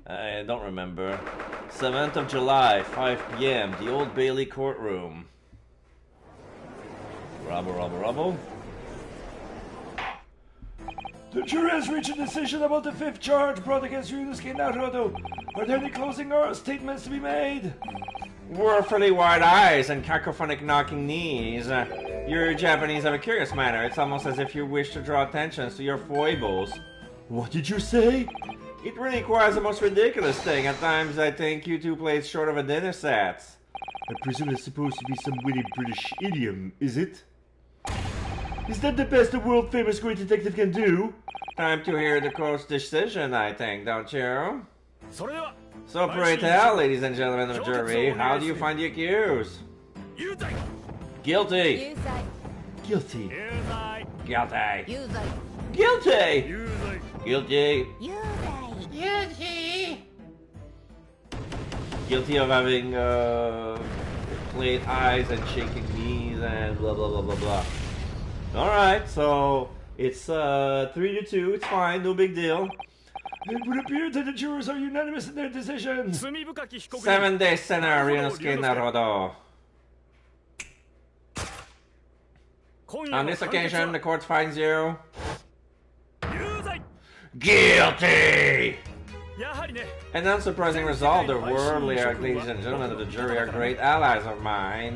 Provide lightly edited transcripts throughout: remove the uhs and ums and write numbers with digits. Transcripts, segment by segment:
I don't remember. 7th of July, 5 p.m. The Old Bailey courtroom. Rubble. The jury has reached a decision about the 5th charge brought against Ryunosuke Naruto. Are there any closing statements to be made? Woefully wide eyes and cacophonic knocking knees. Your Japanese have a curious manner. It's almost as if you wish to draw attention to your foibles. What did you say? It really requires the most ridiculous thing. At times I think you two played short of a dinner set. I presume it's supposed to be some witty British idiom, is it? Is that the best a world-famous great detective can do? Time to hear the court's decision, I think, don't you? So pray tell, ladies and gentlemen of the jury, how do you find the accused? Guilty! Guilty. Guilty! Guilty! Guilty! Guilty of having played eyes and shaking knees and blah blah blah blah blah. Alright, so it's 3-2, it's fine, no big deal. It would appear that the jurors are unanimous in their decision. 7-day sinner, Ryunosuke Naruto. On this occasion, the court finds you guilty! An unsurprising result. The worldly, ladies and gentlemen of the jury, are great allies of mine.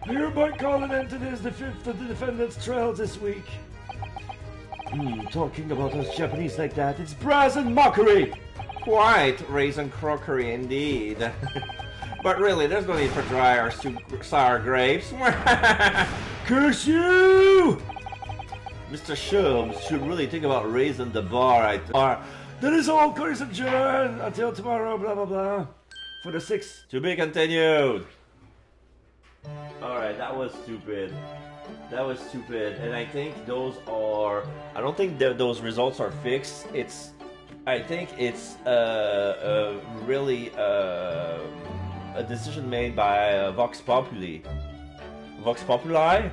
Hereby call an end to this, the 5th of the defendant's trials this week. Talking about us Japanese like that, it's brazen mockery! Quite raisin crockery indeed. But really, there's no need for dry or sour grapes. Curse you! Mr. Shubs should really think about raising the bar. That is all, course adjourned. Until tomorrow, blah blah blah. For the 6th. To be continued. Alright, that was stupid. That was stupid. And I think those are... I don't think those results are fixed. I think it's really a decision made by Vox Populi. Vox Populi?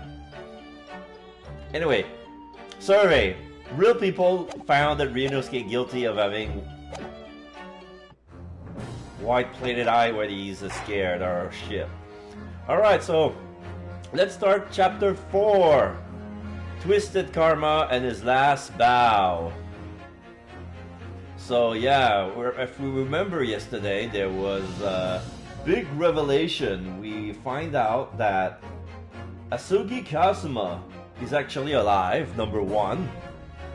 Anyway, survey. Real people found that Ryunosuke guilty of having white-plated eye when he's scared or shit. Alright, so let's start chapter 4. Twisted Karma and his last bow. So yeah, if we remember yesterday, there was a big revelation. We find out that Asugi Kazuma is actually alive, number 1.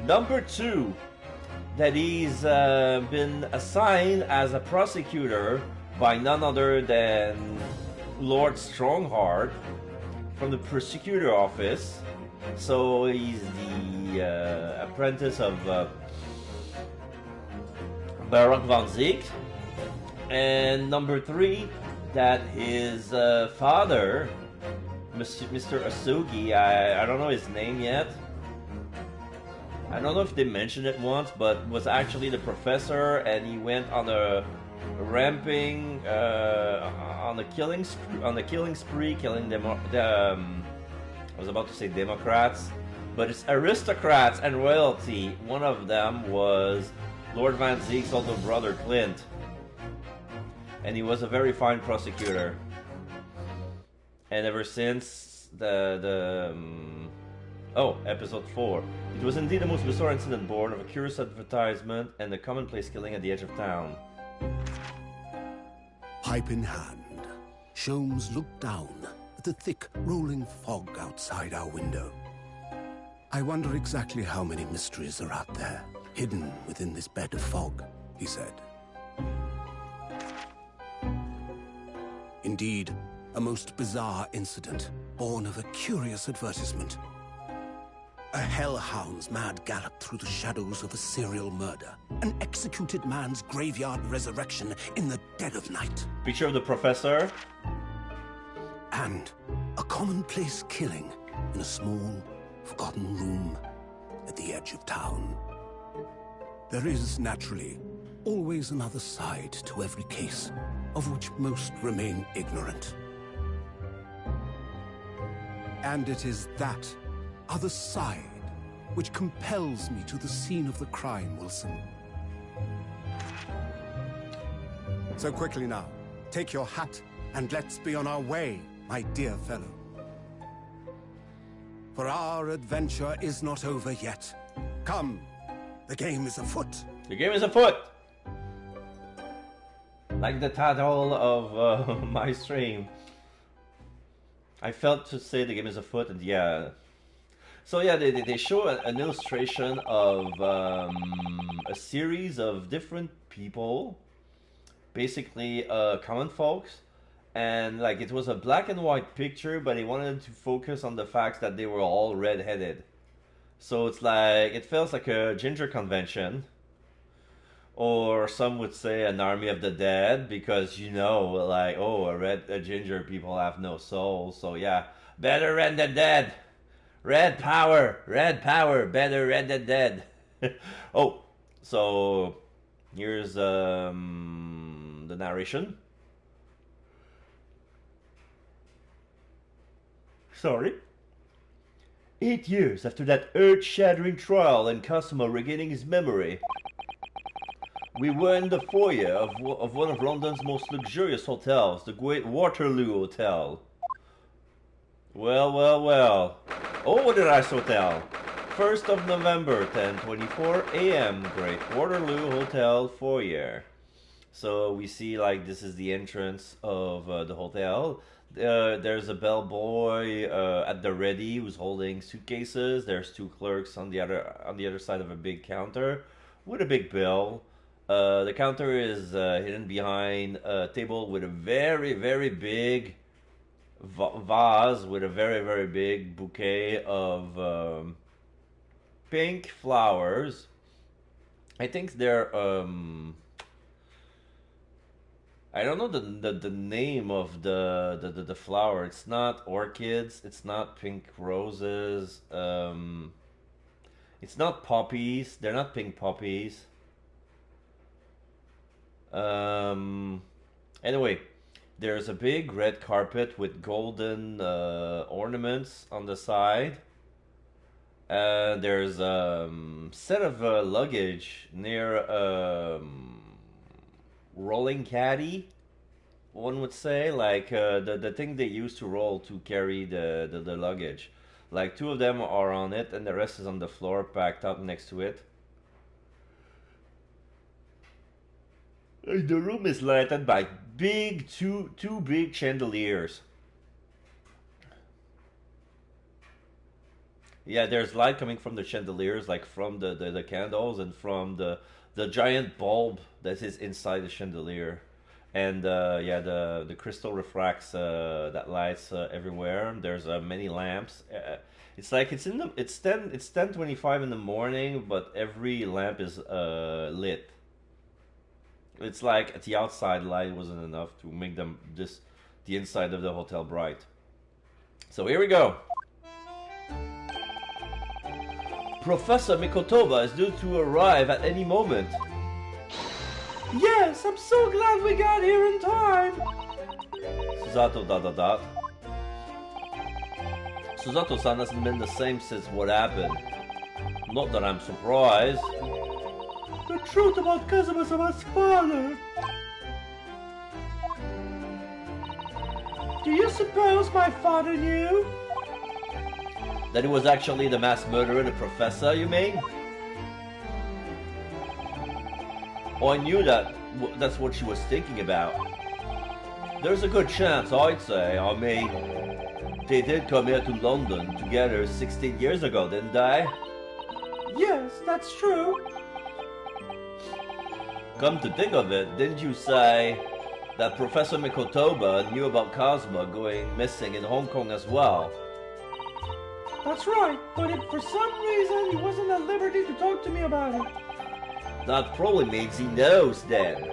Number 2, that he's been assigned as a prosecutor by none other than Lord Strongheart from the prosecutor office. So he's the apprentice of Baron von Ziek. And number 3, that his father, Mr. Asugi, I don't know his name yet. I don't know if they mentioned it once, but was actually the professor, and he went on a ramping, on the killing spree, killing them. I was about to say Democrats, but it's aristocrats and royalty. One of them was Lord Van Ziek's older brother Clint, and he was a very fine prosecutor. And ever since episode 4. It was indeed the most bizarre incident born of a curious advertisement and a commonplace killing at the edge of town. Pipe in hand, Sholmes looked down at the thick, rolling fog outside our window. I wonder exactly how many mysteries are out there, hidden within this bed of fog, he said. Indeed, a most bizarre incident, born of a curious advertisement. A hellhound's mad gallop through the shadows of a serial murder. An executed man's graveyard resurrection in the dead of night. Picture of the professor. And a commonplace killing in a small, forgotten room at the edge of town. There is, naturally, always another side to every case, of which most remain ignorant. And it is that other side which compels me to the scene of the crime, Wilson. So quickly now, take your hat and let's be on our way, my dear fellow. For our adventure is not over yet. Come, the game is afoot. The game is afoot! Like the title of my stream. I felt to say the game is afoot, and yeah. So yeah, they show an illustration of a series of different people, basically common folks, and like it was a black and white picture, but they wanted to focus on the fact that they were all red-headed. So it's like, it feels like a ginger convention. Or some would say an army of the dead, because you know, like, oh, a ginger people have no soul, so yeah, better red than dead. Red power, better red than dead. Oh, so here's the narration. Sorry. 8 years after that earth-shattering trial and Cosmo regaining his memory, we were in the foyer of one of London's most luxurious hotels, the Great Waterloo Hotel. Well, well, well. Oh, what did I Hotel? 1st of November, 10:24 a.m., Great Waterloo Hotel foyer. So we see, like, this is the entrance of the hotel. There's a bellboy at the ready who's holding suitcases. There's two clerks on the other side of a big counter with a big bill. The counter is hidden behind a table with a very, very big vase with a very, very big bouquet of pink flowers. I think they're I don't know the name of the flower. It's not orchids. It's not pink roses. It's not poppies. They're not pink poppies. Anyway, there's a big red carpet with golden ornaments on the side. There's a set of luggage near rolling caddy, one would say, like the thing they use to roll to carry the luggage. Like two of them are on it and the rest is on the floor packed up next to it. The room is lighted by two big chandeliers. Yeah, there's light coming from the chandeliers, like from the candles and from the giant bulb that is inside the chandelier. And yeah, the crystal refracts that lights everywhere. There's many lamps. It's like it's 10:25 in the morning, but every lamp is lit. It's like at the outside light wasn't enough to make the inside of the hotel bright. So here we go. Professor Mikotoba is due to arrive at any moment. Yes, I'm so glad we got here in time. Susato ... Susato-san hasn't been the same since what happened. Not that I'm surprised. The truth about Kazuma-sama's father. Do you suppose my father knew? That he was actually the mass murderer, the professor, you mean? Oh, I knew that's what she was thinking about. There's a good chance, I'd say. I mean, they did come here to London together 16 years ago, didn't they? Yes, that's true. Come to think of it, didn't you say that Professor Mikotoba knew about Cosmo going missing in Hong Kong as well? That's right, but if for some reason he wasn't at liberty to talk to me about it. That probably means he knows then.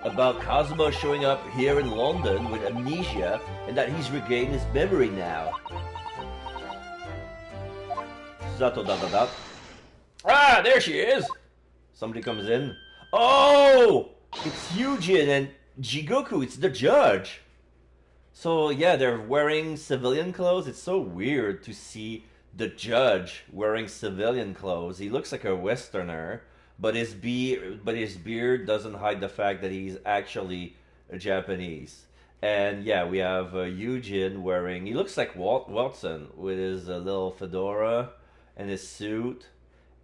About Cosmo showing up here in London with amnesia and that he's regained his memory now. Zato ... Ah, there she is! Somebody comes in. Oh! It's Yujin and Jigoku, it's the judge! So yeah, they're wearing civilian clothes. It's so weird to see the judge wearing civilian clothes. He looks like a Westerner, but his beard doesn't hide the fact that he's actually a Japanese. And yeah, we have Eugene wearing. He looks like Watson with his little fedora and his suit,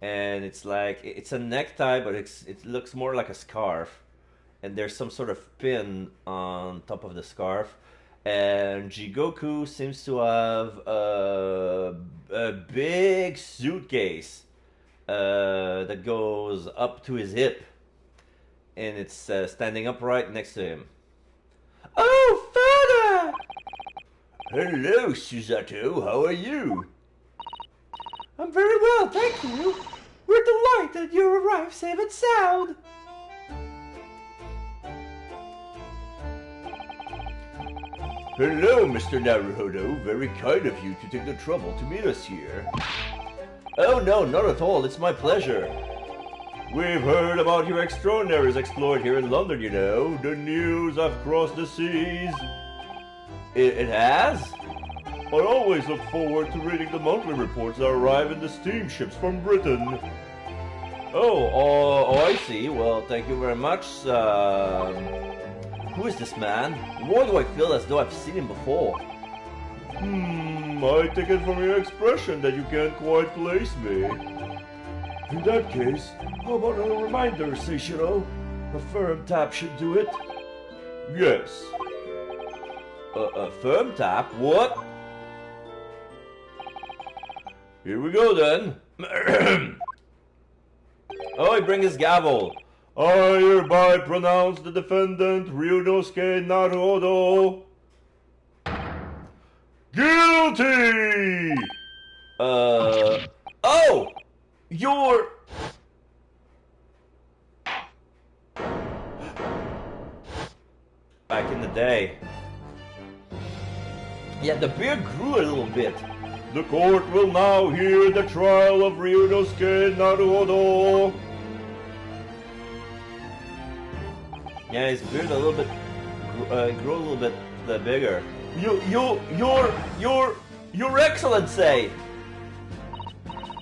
and it's a necktie, but it looks more like a scarf. And there's some sort of pin on top of the scarf. And Jigoku seems to have a big suitcase that goes up to his hip, and it's standing upright next to him. Oh, father! Hello, Susato. How are you? I'm very well, thank you. We're delighted you arrived safe and sound. Hello, Mr. Naruhodo. Very kind of you to take the trouble to meet us here. Oh no, not at all. It's my pleasure. We've heard about your extraordinary exploit here in London, you know. The news have crossed the seas. It has? I always look forward to reading the monthly reports that arrive in the steamships from Britain. Oh, I see. Well, thank you very much. Who is this man? Why do I feel as though I've seen him before? I take it from your expression that you can't quite place me. In that case, how about a reminder, Seishiro? A firm tap should do it. Yes. A firm tap? What? Here we go then. Oh, he brings his gavel. I hereby pronounce the defendant, Ryunosuke Naruhodo, guilty! Oh! You're... Back in the day. Yeah, the beard grew a little bit. The court will now hear the trial of Ryunosuke Naruhodo. Yeah, his beard a little bit grew a little bit bigger. Your Excellency.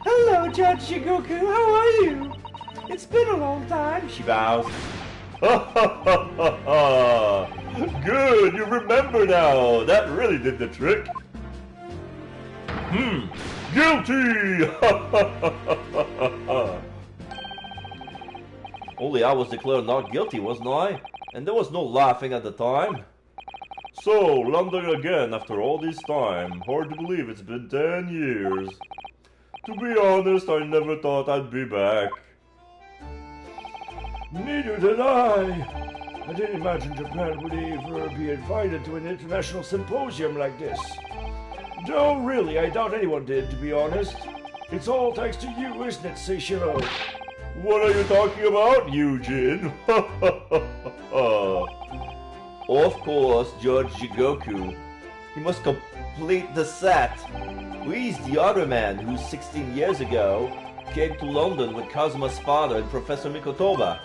Hello, Judge Shigoku. How are you? It's been a long time. She bows. Good, you remember now. That really did the trick. Guilty. Only I was declared not guilty, wasn't I? And there was no laughing at the time. So, London again after all this time. Hard to believe it's been 10 years. To be honest, I never thought I'd be back. Neither did I. I didn't imagine Japan would ever be invited to an international symposium like this. No, really, I doubt anyone did, to be honest. It's all thanks to you, isn't it, Seishiro? What are you talking about, Eugene? Of course, Judge Jigoku. He must complete the set. He's the other man who 16 years ago came to London with Kazuma's father and Professor Mikotoba.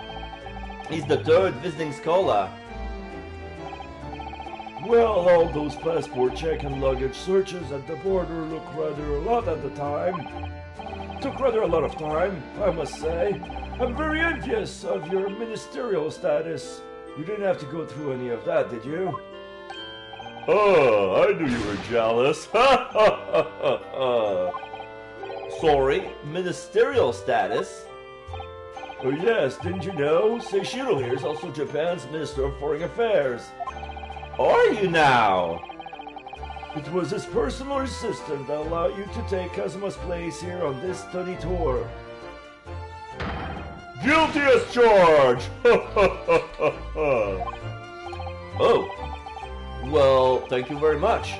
He's the third visiting scholar. Well, all those passport check and luggage searches at the border look rather a lot at the time. Took rather a lot of time, I must say. I'm very envious of your ministerial status. You didn't have to go through any of that, did you? Oh, I knew you were jealous. Sorry, ministerial status? Oh yes, didn't you know? Seishiro here is also Japan's Minister of Foreign Affairs. Are you now? It was his personal assistant that allowed you to take Kazuma's place here on this study tour. Guilty as charged! Oh. Well, thank you very much.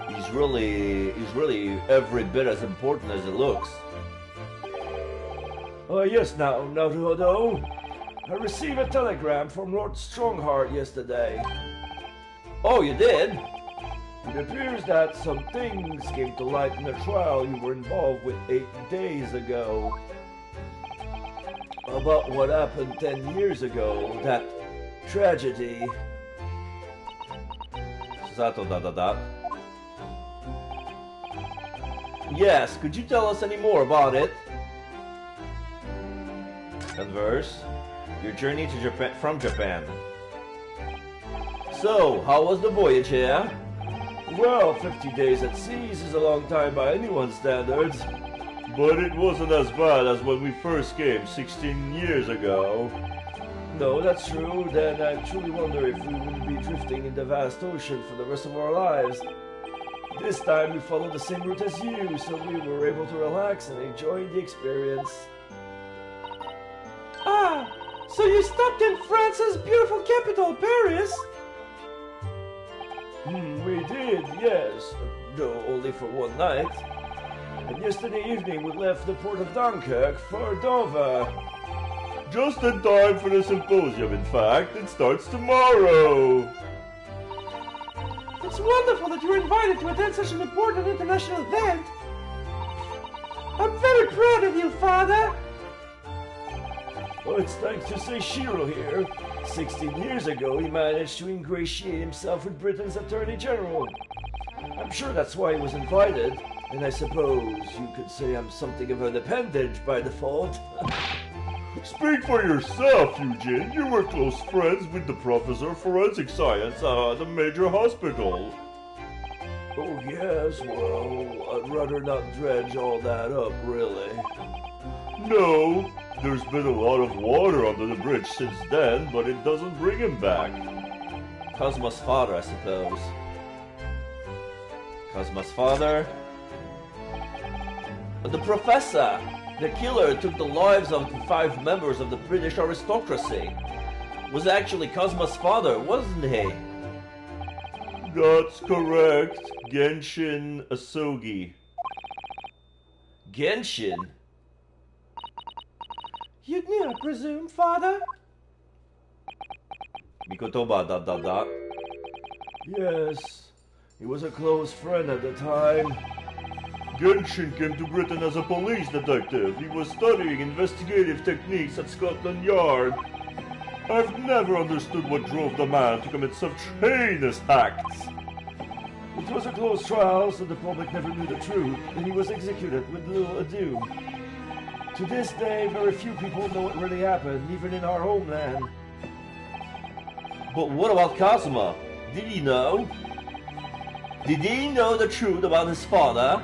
He's really every bit as important as it looks. Yes, now, Naruhodo. I received a telegram from Lord Strongheart yesterday. Oh, you did? It appears that some things came to light in the trial you were involved with 8 days ago. About what happened 10 years ago, that tragedy. Yes, could you tell us any more about it? Converse, your journey to Japan from Japan. So, how was the voyage here? Well, 50 days at seas is a long time by anyone's standards. But it wasn't as bad as when we first came 16 years ago. No, that's true. Then I truly wonder if we would be drifting in the vast ocean for the rest of our lives. This time we followed the same route as you, so we were able to relax and enjoy the experience. Ah, so you stopped in France's beautiful capital, Paris? We did, yes. Though only for one night. And yesterday evening we left the port of Dunkirk for Dover. Just in time for the symposium, in fact. It starts tomorrow. It's wonderful that you were invited to attend such an important international event. I'm very proud of you, Father. Well, it's thanks to Seishiro here. 16 years ago, he managed to ingratiate himself with Britain's Attorney General. I'm sure that's why he was invited, and I suppose you could say I'm something of an appendage by default. Speak for yourself, Eugene. You were close friends with the professor of forensic science at a major hospital. Oh yes, well, I'd rather not dredge all that up, really. No, there's been a lot of water under the bridge since then, but it doesn't bring him back. Cosmo's father, I suppose. Cosmo's father? The professor! The killer took the lives of 5 members of the British aristocracy. Was actually Cosmo's father, wasn't he? That's correct. Genshin Asogi. Genshin? You knew, I presume, Father? Mikotoba ... Yes, he was a close friend at the time. Genshin came to Britain as a police detective. He was studying investigative techniques at Scotland Yard. I've never understood what drove the man to commit such heinous acts. It was a closed trial, so the public never knew the truth, and he was executed with little ado. To this day, very few people know what really happened, even in our homeland. But what about Cosmo? Did he know? Did he know the truth about his father?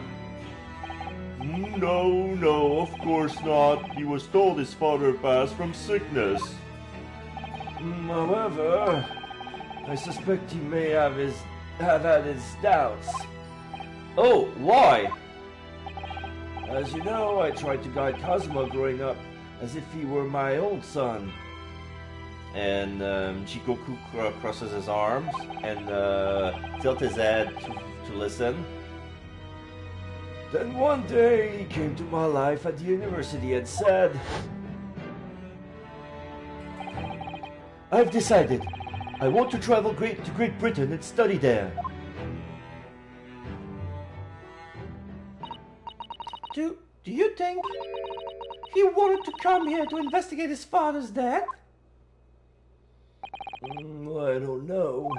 No, of course not. He was told his father passed from sickness. However, I suspect he may have had his doubts. Oh, why? As you know, I tried to guide Cosmo growing up as if he were my own son. And Jikoku crosses his arms and tilts his head to listen. Then one day he came to my life at the university and said, "I've decided. I want to travel to Great Britain and study there." Do you think he wanted to come here to investigate his father's death? I don't know.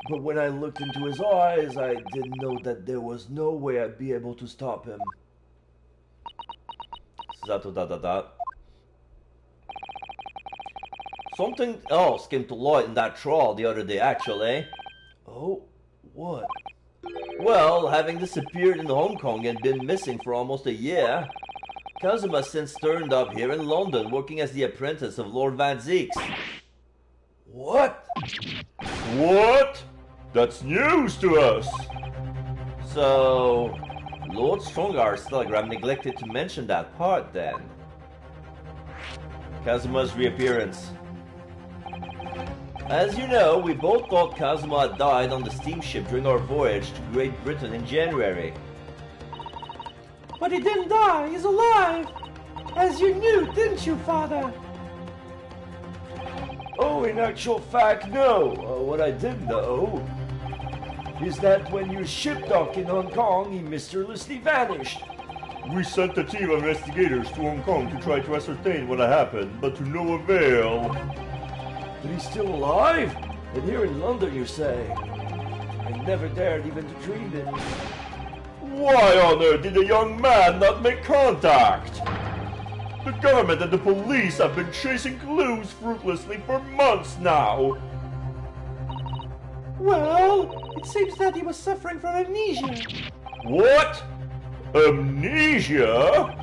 But when I looked into his eyes, I didn't know that there was no way I'd be able to stop him. Zato ... Something else came to light in that trial the other day, actually. Oh, what? Well, having disappeared in Hong Kong and been missing for almost a year, Kazuma since turned up here in London working as the apprentice of Lord Van Zeeks. What? What? That's news to us! So, Lord Strongar's telegram neglected to mention that part then. Kazuma's reappearance. As you know, we both thought Kazuma had died on the steamship during our voyage to Great Britain in January. But he didn't die, he's alive! As you knew, didn't you, Father? Oh, in actual fact, no. What I did know is that when your ship docked in Hong Kong, he mysteriously vanished. We sent a team of investigators to Hong Kong to try to ascertain what had happened, but to no avail. But he's still alive? And here in London, you say? I never dared even to dream it. Why on earth did the young man not make contact? The government and the police have been chasing clues fruitlessly for months now. Well, it seems that he was suffering from amnesia. What? Amnesia?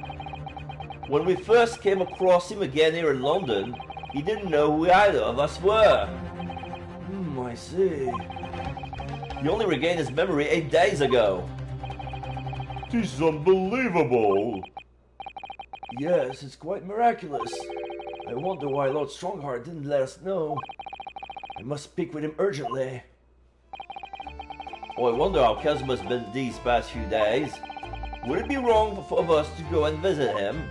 When we first came across him again here in London, he didn't know who either of us were. I see. He only regained his memory 8 days ago. This is unbelievable. Yes, it's quite miraculous. I wonder why Lord Strongheart didn't let us know. I must speak with him urgently. Oh, I wonder how Kazuma's been these past few days. Would it be wrong for us to go and visit him?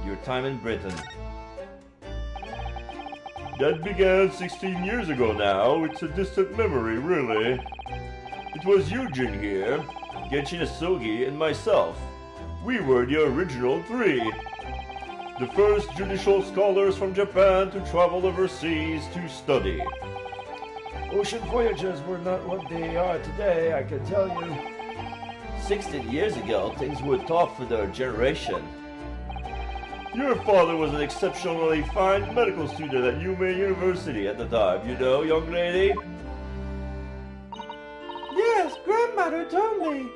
Your time in Britain. That began 16 years ago now. It's a distant memory, really. It was Eugene here, Genshin Asogi, and myself. We were the original three. The first judicial scholars from Japan to travel overseas to study. Ocean voyages were not what they are today, I can tell you. 16 years ago, things were tough for their generation. Your father was an exceptionally fine medical student at Yume University at the time, you know, young lady? Yes, grandmother told me.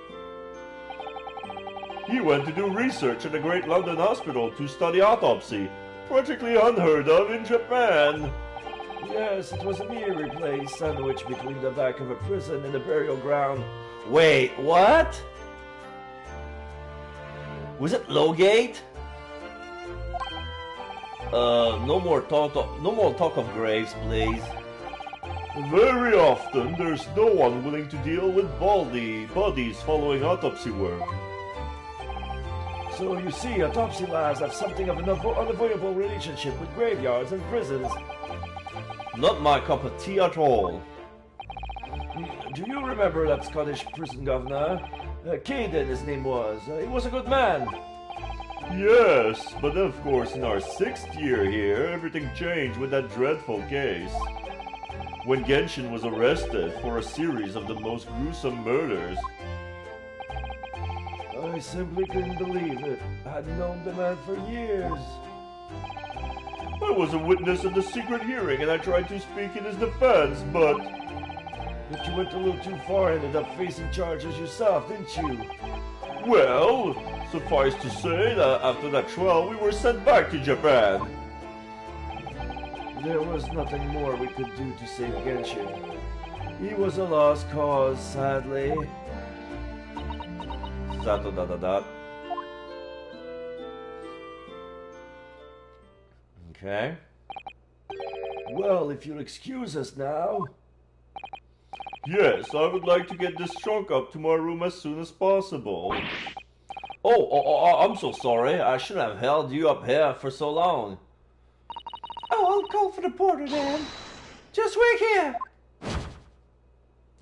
He went to do research at the Great London Hospital to study autopsy, practically unheard of in Japan. Yes, it was an eerie place, sandwiched between the back of a prison and a burial ground. Wait, what? Was it Lowgate? No more talk of graves, please. Very often, there's no one willing to deal with bodies following autopsy work. So you see, autopsy labs have something of an unavoidable relationship with graveyards and prisons. Not my cup of tea at all. Do you remember that Scottish prison governor? Caden, his name was. He was a good man. Yes, but of course in our 6th year here, everything changed with that dreadful case. When Genshin was arrested for a series of the most gruesome murders. I simply couldn't believe it. I'd known the man for years. I was a witness at the secret hearing and I tried to speak in his defense, but you went a little too far and ended up facing charges yourself, didn't you? well, suffice to say that after that trial we were sent back to Japan. There was nothing more we could do to save Genshin. He was a lost cause, sadly. Okay. Well, if you'll excuse us now. Yes, I would like to get this trunk up to my room as soon as possible. I'm so sorry. I shouldn't have held you up here for so long. Oh, I'll call for the porter then. Just wait here.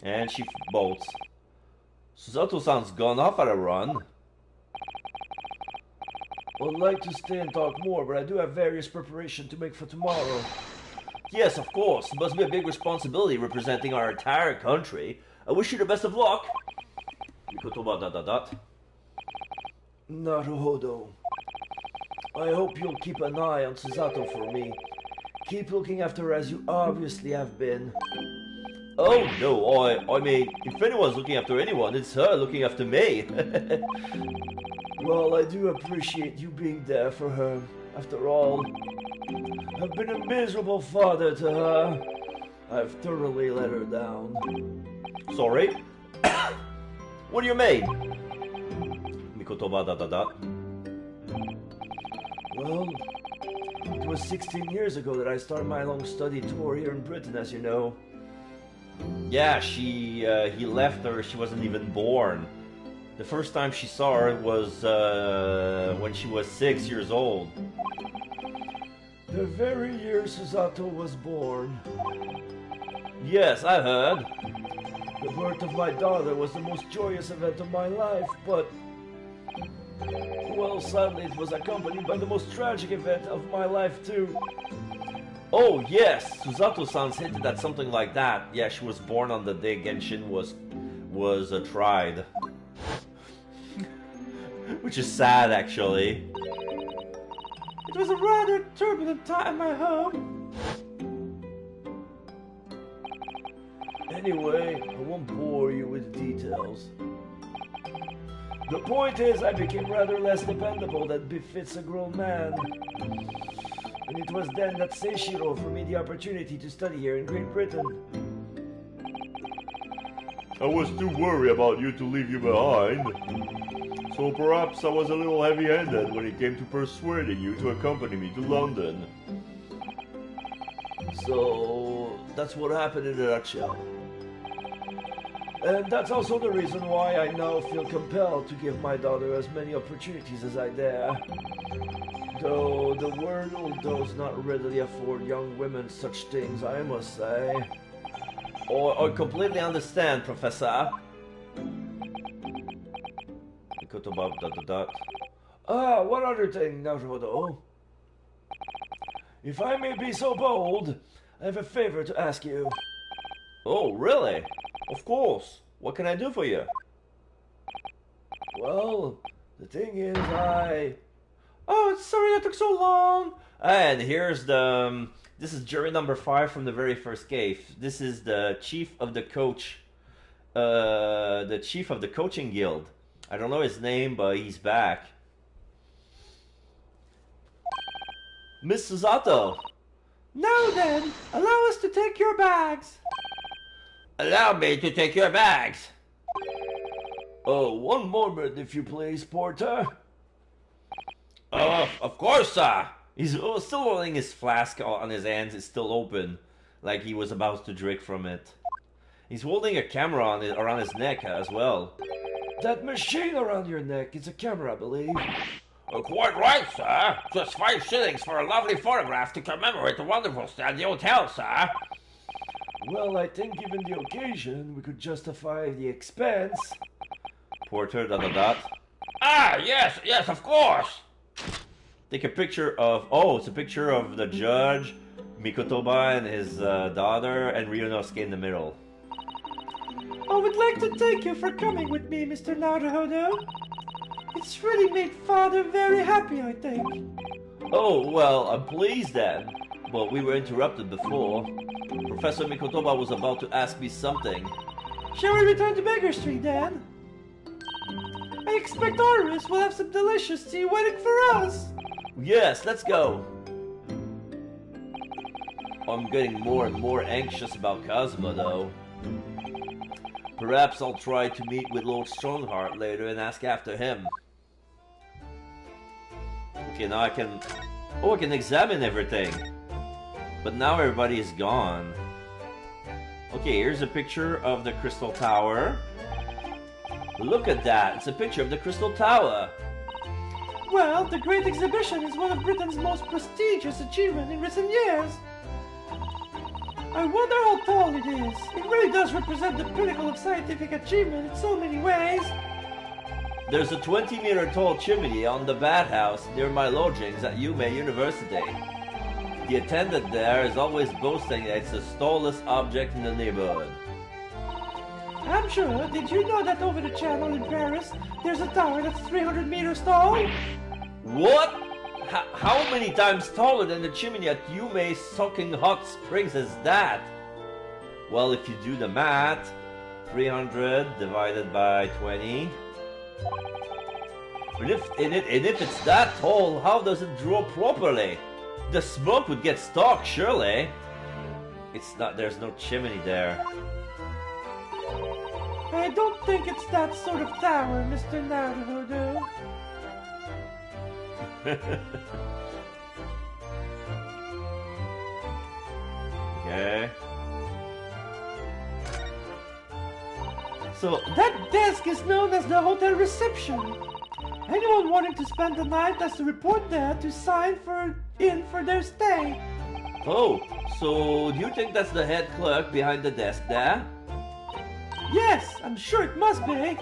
And she bolts. Susato-san's gone off at a run. I'd like to stay and talk more, but I do have various preparation to make for tomorrow. Yes, of course. It must be a big responsibility representing our entire country. I wish you the best of luck. Naruhodo. I hope you'll keep an eye on Susato for me. Keep looking after her as you obviously have been. Oh, no, I mean, if anyone's looking after anyone, it's her looking after me. Well, I do appreciate you being there for her. After all, I've been a miserable father to her. I've thoroughly let her down. Sorry? What do you mean? Well, it was 16 years ago that I started my long study tour here in Britain, as you know. Yeah, he left her, she wasn't even born. The first time she saw her was when she was 6 years old. The very year Susato was born. Yes, I heard. The birth of my daughter was the most joyous event of my life, but... well, sadly it was accompanied by the most tragic event of my life too. Oh yes, Susato-san's hinted at something like that. Yeah, she was born on the day Genshin was was tried. Which is sad, actually. It was a rather turbulent time, I hope. Anyway, I won't bore you with details. The point is, I became rather less dependable than befits a grown man. And it was then that Seishiro offered me the opportunity to study here in Great Britain. I was too worried about you to leave you behind. So perhaps I was a little heavy-handed when it came to persuading you to accompany me to London. So, that's what happened in a nutshell. And that's also the reason why I now feel compelled to give my daughter as many opportunities as I dare. Though the world does not readily afford young women such things, I must say. I completely understand, Professor. One other thing, Naruto. If I may be so bold, I have a favor to ask you. Oh, really? Of course. What can I do for you? Well, the thing is, Oh, sorry that took so long. And here's the... this is jury number 5 from the very first case. This is the chief of the coach... the chief of the coaching guild. I don't know his name, but he's back. Miss Susato. Now then, allow us to take your bags. Allow me to take your bags. Oh, one moment, if you please, Porter. Of course, sir. He's still holding his flask on his hands. It's still open, like he was about to drink from it. He's holding a camera around his neck as well. That machine around your neck is a camera, I believe. Quite right, sir. Just 5 shillings for a lovely photograph to commemorate the wonderful stay at the hotel, sir. Well, I think given the occasion, we could justify the expense. Porter, ... Ah, yes, of course. Take a picture of... Oh, it's a picture of the judge, Mikotoba and his daughter, and Ryunosuke in the middle. I would like to thank you for coming with me, Mr. Naruto. It's really made Father very happy, I think. Oh, well, I'm pleased then. But we were interrupted before. Professor Mikotoba was about to ask me something. Shall we return to Baker Street, then? I expect Artemis will have some delicious tea waiting for us. Yes, let's go. I'm getting more and more anxious about Kazuma, though. Perhaps I'll try to meet with Lord Strongheart later and ask after him. Okay, now I can... Oh, I can examine everything. But now everybody is gone. Okay, here's a picture of the Crystal Tower. Look at that! It's a picture of the Crystal Tower! Well, the Great Exhibition is one of Britain's most prestigious achievements in recent years. I wonder how tall it is. It really does represent the pinnacle of scientific achievement in so many ways. There's a 20-meter tall chimney on the bathhouse near my lodgings at Yume University. The attendant there is always boasting that it's the tallest object in the neighborhood. I'm sure. Did you know that over the channel in Paris, there's a tower that's 300 meters tall? What? How many times taller than the chimney at Yume Soaking Hot Springs is that? Well, if you do the math, 300 divided by 20. And if it's that tall, how does it draw properly? The smoke would get stuck, surely. It's not, there's no chimney there. I don't think it's that sort of tower, Mr. Naruto. Okay. So, that desk is known as the hotel reception. Anyone wanting to spend the night has to report there to sign in for their stay. Oh, so do you think that's the head clerk behind the desk there? Yes, I'm sure it must be.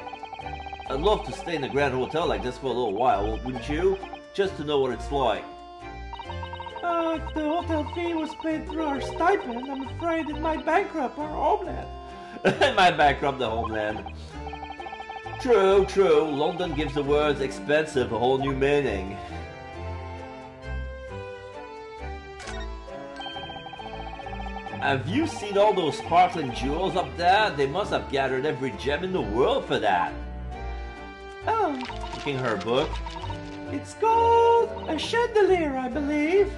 I'd love to stay in a grand hotel like this for a little while, wouldn't you? Just to know what it's like. If the hotel fee was paid through our stipend, I'm afraid it might bankrupt our homeland. I might bankrupt the homeland. True, true. London gives the words expensive a whole new meaning. Have you seen all those sparkling jewels up there? They must have gathered every gem in the world for that. Oh. Looking her book. It's called a chandelier, I believe.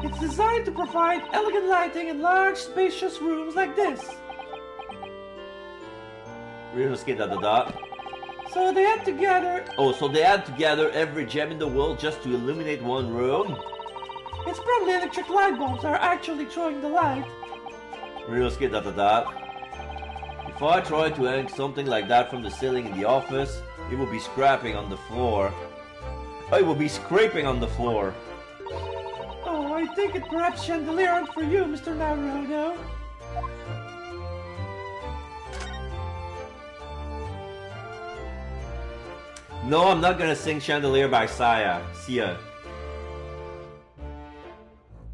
It's designed to provide elegant lighting in large, spacious rooms like this. Real estate dot. So they had to gather... Oh, so they had to gather every gem in the world just to illuminate one room? It's probably electric light bulbs that are actually throwing the light. Real estate dot. If I try to hang something like that from the ceiling in the office, it will be scraping on the floor. Oh, it will be scraping on the floor. Oh, I think it perhaps chandelier aren't for you, Mr. Naruto. No, I'm not gonna sing Chandelier by Sia.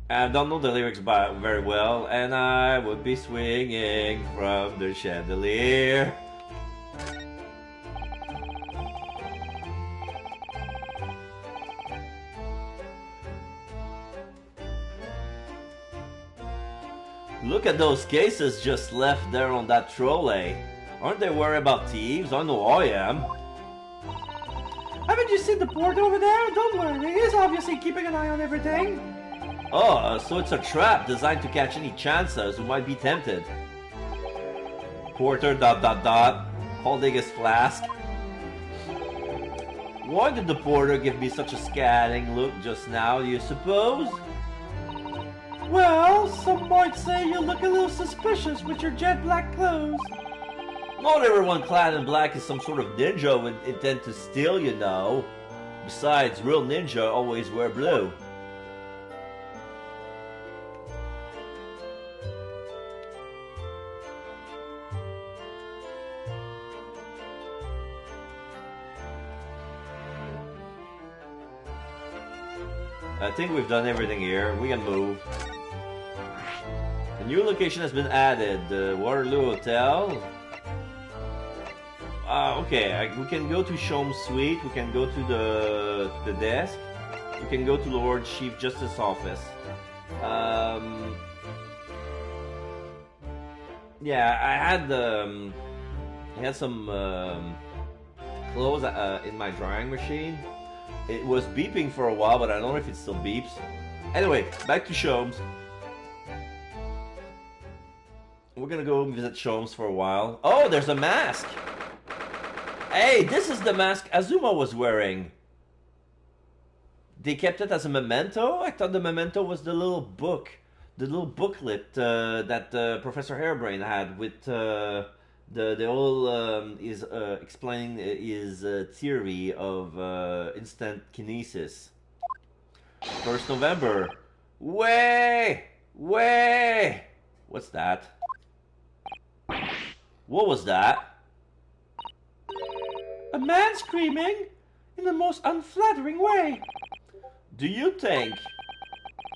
I don't know the lyrics very well, and I would be swinging from the chandelier. Look at those cases just left there on that trolley. Aren't they worried about thieves? I know I am. Haven't you seen the port over there? Don't worry, he's obviously keeping an eye on everything. Oh, so it's a trap designed to catch any chancers who might be tempted. Porter ... holding his flask. Why did the porter give me such a scanning look just now, do you suppose? Well, some might say you look a little suspicious with your jet black clothes. Not everyone clad in black is some sort of ninja with intent to steal, you know. Besides, real ninja always wear blue. I think we've done everything here. We can move. A new location has been added. The Waterloo Hotel. Okay, we can go to Shom's suite. We can go to the desk. We can go to Lord Chief Justice's office. Yeah, I had some clothes in my drying machine. It was beeping for a while, but I don't know if it still beeps. Anyway, back to Shom's. We're gonna go visit Shom's for a while. Oh, there's a mask! Hey, this is the mask Azuma was wearing. They kept it as a memento? I thought the memento was the little book. The little booklet that Professor Hairbrain had with the whole is explaining his theory of instant kinesis. 1st November. Way! What's that? What was that? A man screaming in the most unflattering way. Do you think?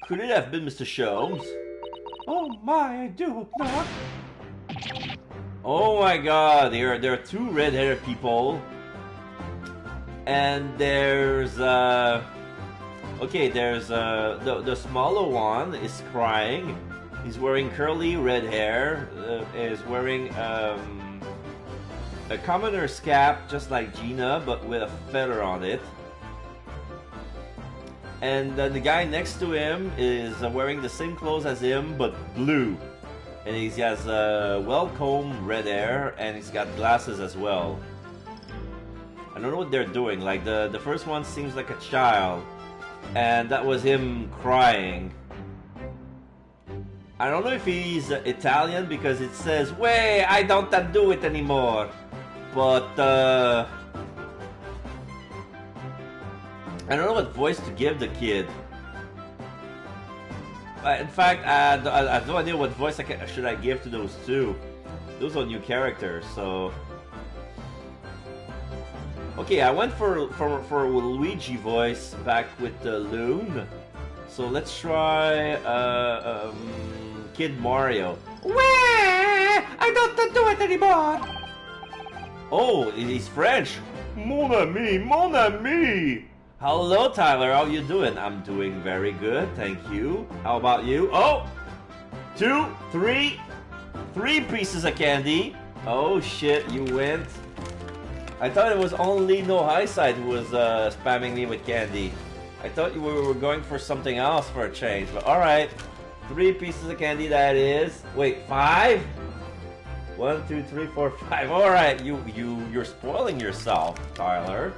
Could it have been Mr. Sholmes? Oh my, I do hope not. Oh my god, there are two red-haired people. And there's okay, there's the smaller one is crying. He's wearing curly red hair, is wearing a commoner's cap just like Gina but with a feather on it. And the guy next to him is wearing the same clothes as him but blue. And he has well-combed red hair, and he's got glasses as well. I don't know what they're doing. Like the first one seems like a child, and that was him crying. I don't know if he's Italian because it says, "Way, I don't do it anymore." But I don't know what voice to give the kid. In fact, I have no idea what voice should I give to those two. Those are new characters, so... Okay, I went for a Luigi voice back with the Loon. So let's try Kid Mario. Wah! I I don't do it anymore. Oh, he's French. Mon ami, mon ami. Hello, Tyler. How you doing? I'm doing very good, thank you. How about you? Oh, 2, 3 pieces of candy. Oh shit, you went. I thought it was only No Highside who was spamming me with candy. I thought you were going for something else for a change, but alright. 3 pieces of candy that is. Wait, 5? 1, 2, 3, 4, 5. Alright, you're spoiling yourself, Tyler.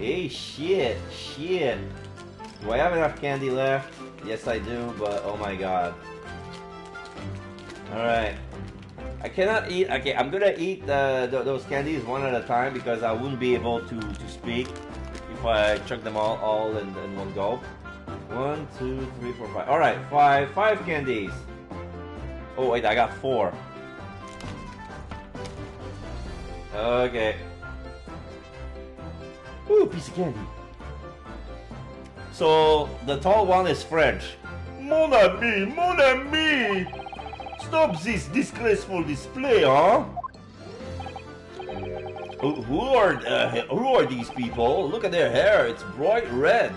Hey, shit. Do I have enough candy left? Yes, I do, but oh my god. Alright. I cannot eat. Okay, I'm gonna eat those candies one at a time because I wouldn't be able to speak if I chunk them all in one go. 1, 2, 3, 4, 5. Alright, 5 candies. Oh, wait, I got 4. Okay. Ooh, piece of candy. So, the tall one is French. Mon ami, mon ami. Stop this disgraceful display, huh? Who are these people? Look at their hair, it's bright red.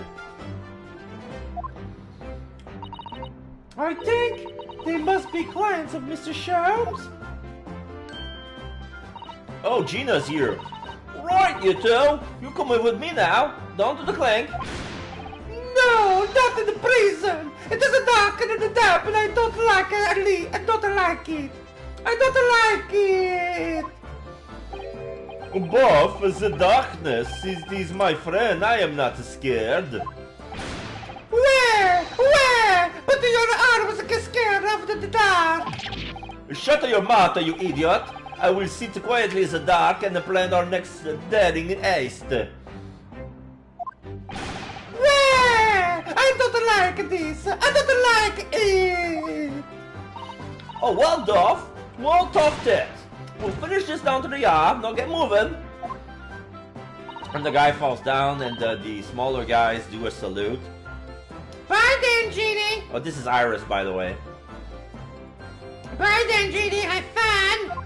I think they must be clients of Mr. Sholmes. Oh, Gina's here. Right, you two. You're coming with me now. Down to the clank. No, not in the prison. It is a dark and a damp, and I don't like it. I don't like it. I don't like it. Buff, the darkness is my friend. I am not scared. Where? But your arms get scared of the dark. Shut your mouth, you idiot. I will sit quietly in the dark and plan our next daring heist. Where? I don't like this. I don't like it. Oh, well, Duff. Well, tough it. We'll finish this down to the yard. Now get moving. And the guy falls down, and the smaller guys do a salute. Bye then, Genie. Oh, this is Iris, by the way. Bye then, Genie. Have fun.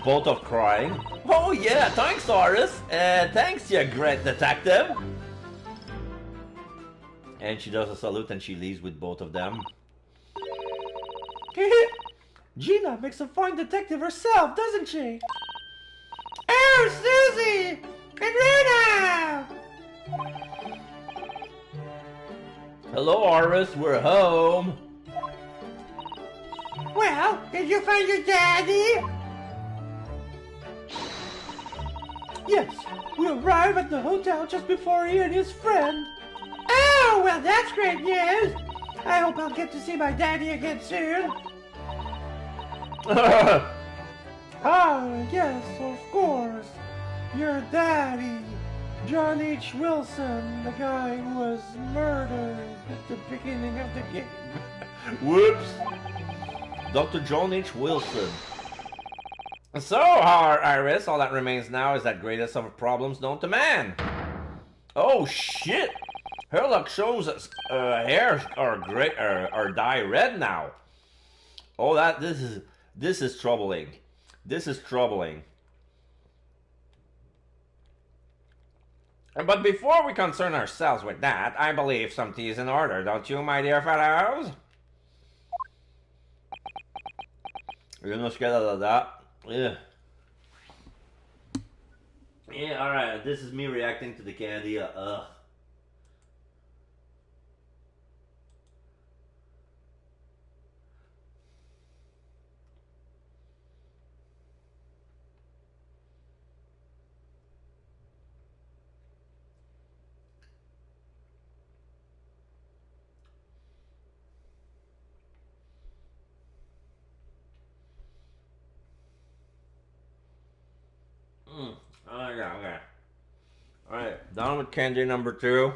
Both of crying. Oh yeah, thanks, Iris. Thanks, you great detective. And she does a salute and she leaves with both of them. Gina makes a fine detective herself, doesn't she? Oh, Susie! And Rena! Hello, Iris. We're home. Well, did you find your daddy? Yes, we arrived at the hotel just before he and his friend. Oh, well, that's great news. I hope I'll get to see my daddy again soon. Ah, yes, of course. Your daddy, John H. Wilson, the guy who was murdered at the beginning of the game. Whoops. Dr. John H. Wilson. So, Iris, all that remains now is that greatest of problems known to man. Oh shit! Herlock shows us hair are dye red now. Oh, this is troubling. This is troubling. But before we concern ourselves with that, I believe some tea is in order, don't you, my dear fellows? You're not scared of that. Yeah. Yeah, alright, this is me reacting to the candy. Ugh. Okay. Alright, down with candy number 2.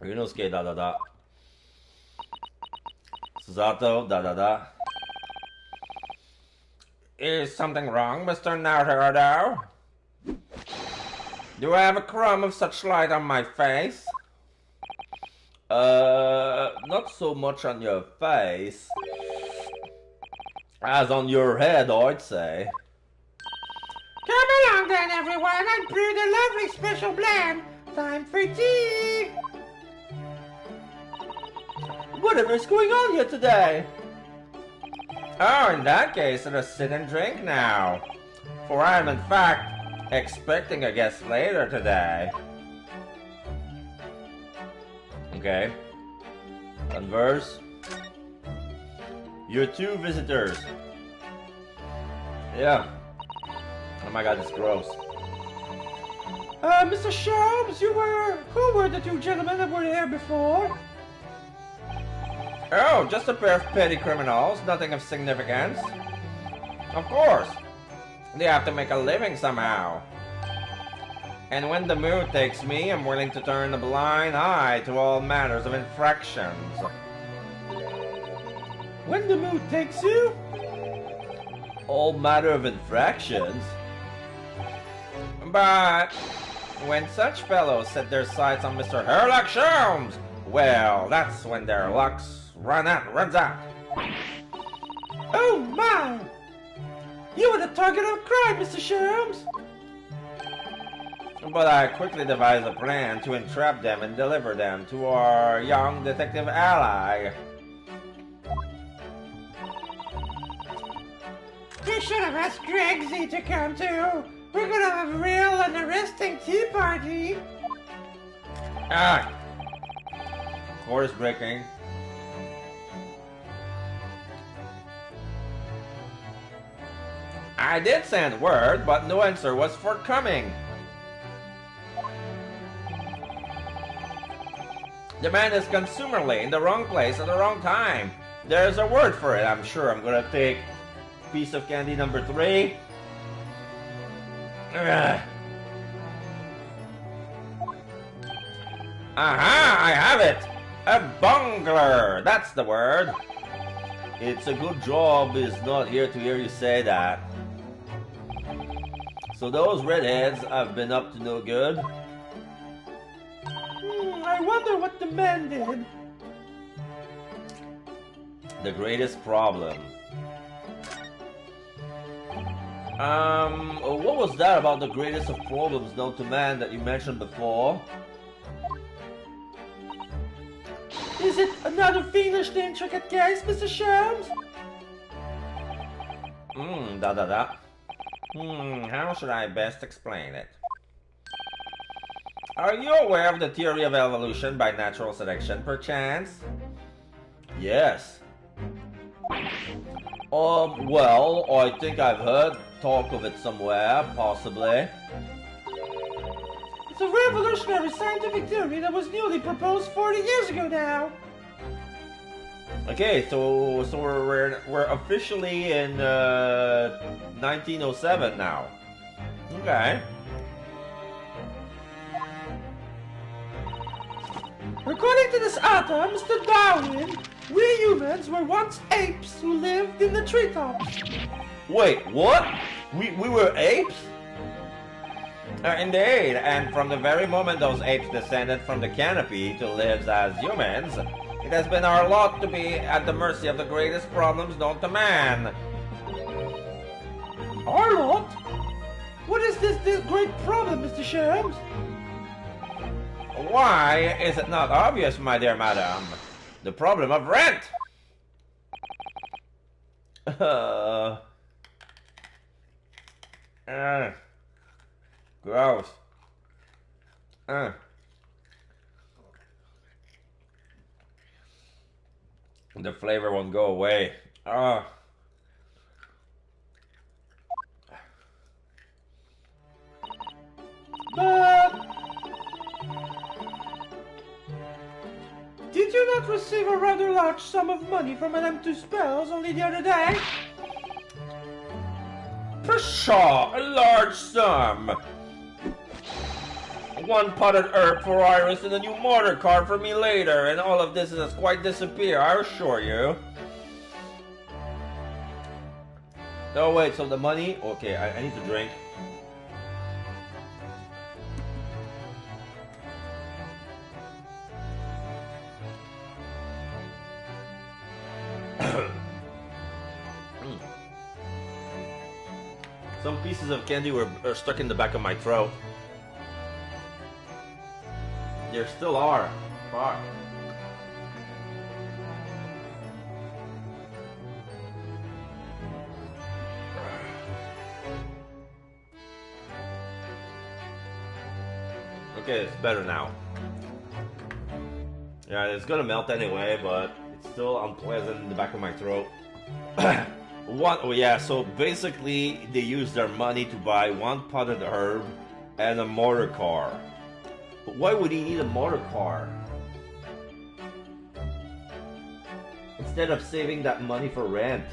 Ryunosuke da da da. Susato da da da. Is something wrong, Mr. Naruto? Do I have a crumb of such light on my face? Not so much on your face as on your head, I'd say. Come along then, everyone. I brewed a lovely special blend. Time for tea. Whatever's going on here today? Oh, in that case, let us sit and drink now. For I am in fact expecting a guest later today. Okay. Converse. Your two visitors. Yeah. Oh my god, it's gross. Mr. Sharps, who were the two gentlemen that were here before? Oh, just a pair of petty criminals, nothing of significance. Of course. They have to make a living somehow. And when the mood takes me, I'm willing to turn a blind eye to all matters of infractions. When the mood takes you? All matter of infractions? But when such fellows set their sights on Mr. Sherlock Holmes, well, that's when their lucks runs out. Oh my! You were the target of crime, Mr. Sherlock. But I quickly devised a plan to entrap them and deliver them to our young detective ally. You should have asked Gregsy to come too. We're gonna have a real and arresting tea party. Ah! Horse breaking. I did send word, but no answer was forthcoming. The man is consumerly in the wrong place at the wrong time. There's a word for it, I'm sure. I'm gonna take piece of candy number 3. Ugh. Aha! I have it! A bungler! That's the word. It's a good job is not here to hear you say that. So those redheads have been up to no good. I wonder what the man did. The greatest problem. What was that about the greatest of problems known to man that you mentioned before? Is it another fiendishly intricate case, Mr. Sherlock? How should I best explain it? Are you aware of the theory of evolution by natural selection, perchance? Yes. Well, I think I've heard talk of it somewhere, possibly. It's a revolutionary scientific theory that was newly proposed 40 years ago now. Okay, so we're officially in 1907 now. Okay. According to this author, Mr. Darwin, we humans were once apes who lived in the treetops. Wait, what? We were apes? Indeed, and from the very moment those apes descended from the canopy to live as humans, it has been our lot to be at the mercy of the greatest problems known to man. Our lot? What is this great problem, Mr. Sherlock? Why is it not obvious, my dear madam? The problem of rent! Gross. The flavor won't go away. But did you not receive a rather large sum of money from Madame Tuspel's only the other day? Pshaw! A large sum! One potted herb for Iris and a new motor car for me later, and all of this has quite disappeared, I assure you. Oh wait, so the money? Okay, I need to drink. Some pieces of candy are stuck in the back of my throat. There still are. Fuck. Okay, it's better now. Yeah, it's gonna melt anyway, but it's still unpleasant in the back of my throat. Oh yeah, so basically they use their money to buy one potted herb and a motor car. But why would he need a motor car? Instead of saving that money for rent.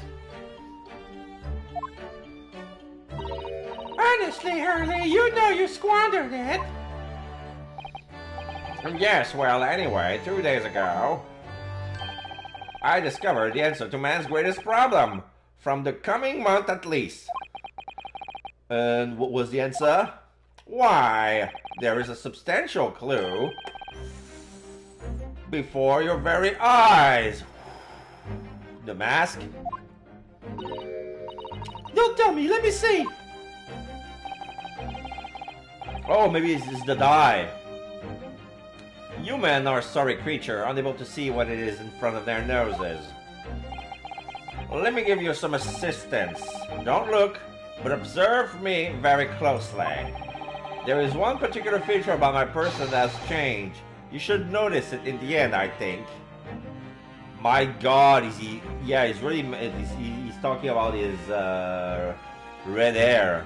Honestly, Hurley, you know you squandered it. Yes, well, anyway, 2 days ago, I discovered the answer to man's greatest problem. From the coming month at least. And what was the answer? Why, there is a substantial clue before your very eyes. The mask? Don't tell me, let me see. Oh, maybe it's the dye. Human are sorry creature, unable to see what it is in front of their noses. Let me give you some assistance. Don't look, but observe me very closely. There is one particular feature about my person that has changed. You should notice it in the end, I think. My God, is he? Yeah, he's really. He's talking about his red hair.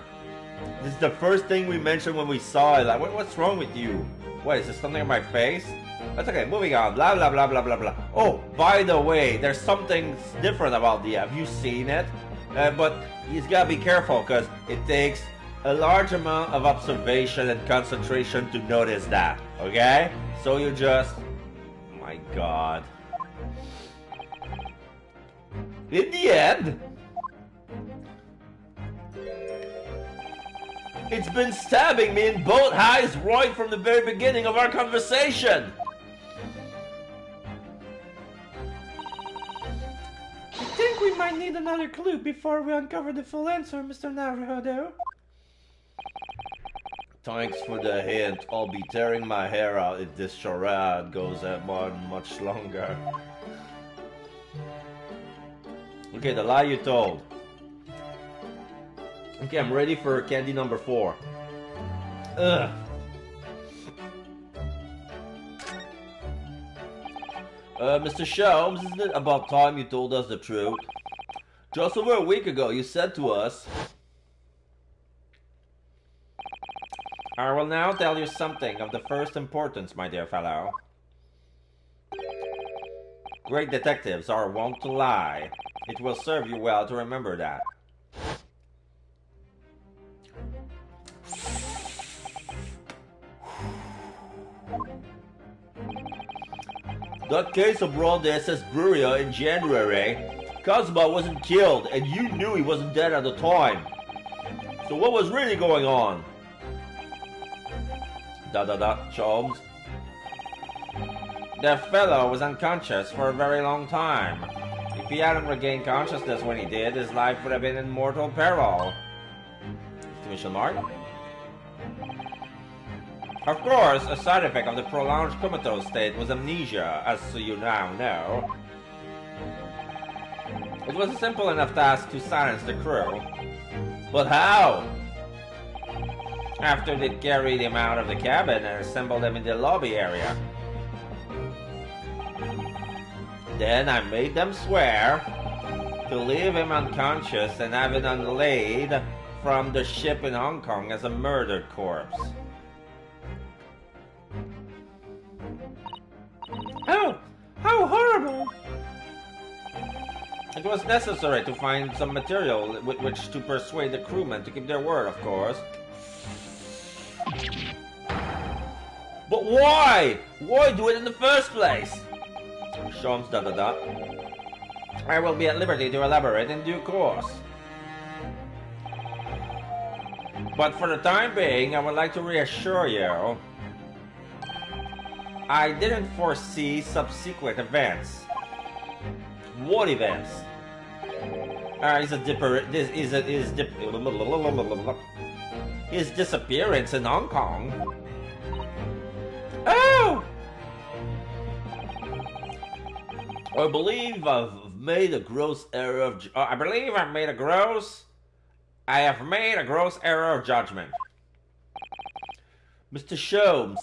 This is the first thing we mentioned when we saw it. Like, what's wrong with you? What, is there something on my face? That's okay, moving on. Blah, blah, blah, blah, blah, blah. Oh, by the way, there's something different about the... Have you seen it? But he's got to be careful, because it takes a large amount of observation and concentration to notice that. Okay? So you just... My God. In the end... It's been stabbing me in both eyes right from the very beginning of our conversation. I think we might need another clue before we uncover the full answer, Mr. Naruhodo. Thanks for the hint. I'll be tearing my hair out if this charade goes on much longer. Okay, the lie you told. Okay, I'm ready for candy number 4. Ugh. Mr. Sholmes, isn't it about time you told us the truth? Just over a week ago, you said to us... I will now tell you something of the first importance, my dear fellow. Great detectives are wont to lie. It will serve you well to remember that. That case of Brawl the SS Brewery in January, Kazuma wasn't killed, and you knew he wasn't dead at the time. So what was really going on? Sholmes. The fellow was unconscious for a very long time. If he hadn't regained consciousness when he did, his life would have been in mortal peril. Exclamation mark. Of course, a side effect of the prolonged comatose state was amnesia, as you now know. It was a simple enough task to silence the crew. But how? After they'd carried him out of the cabin and assembled him in the lobby area. Then I made them swear to leave him unconscious and have it unlaid from the ship in Hong Kong as a murdered corpse. Oh, how horrible! It was necessary to find some material with which to persuade the crewmen to keep their word, of course. But why? Why do it in the first place? Sholmes ... I will be at liberty to elaborate in due course. But for the time being, I would like to reassure you, I didn't foresee subsequent events. What events? He's a dipper. This is his disappearance in Hong Kong. Oh! I believe I've made a gross error of. I have made a gross error of judgment. Mr. Sholmes.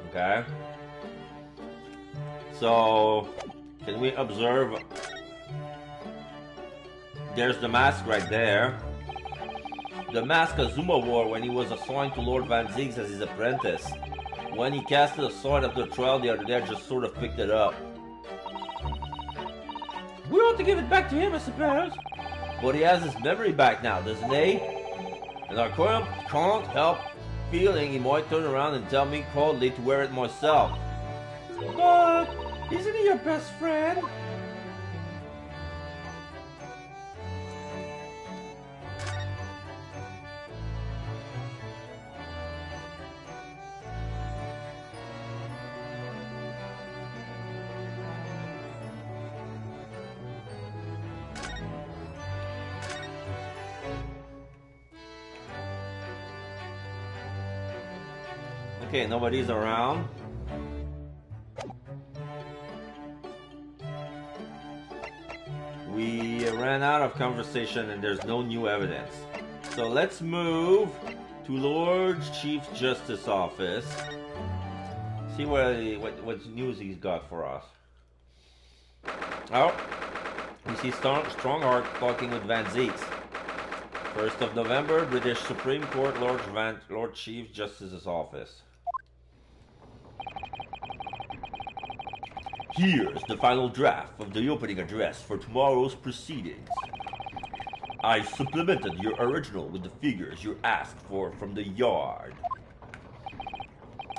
Okay. So, can we observe? There's the mask right there. The mask Azuma wore when he was assigned to Lord Van Ziegs as his apprentice. When he cast it aside after the trial the other day, I just sort of picked it up. We ought to give it back to him, I suppose. But he has his memory back now, doesn't he? And I can't help feeling he might turn around and tell me coldly to wear it myself. But isn't he your best friend? Okay, nobody's around. We ran out of conversation and there's no new evidence. So let's move to Lord Chief Justice Office. See what news he's got for us. Oh, we see Strongheart talking with Van Ziegs. 1st of November, British Supreme Court, Lord Chief Justice's Office. Here's the final draft of the opening address for tomorrow's proceedings. I supplemented your original with the figures you asked for from the yard.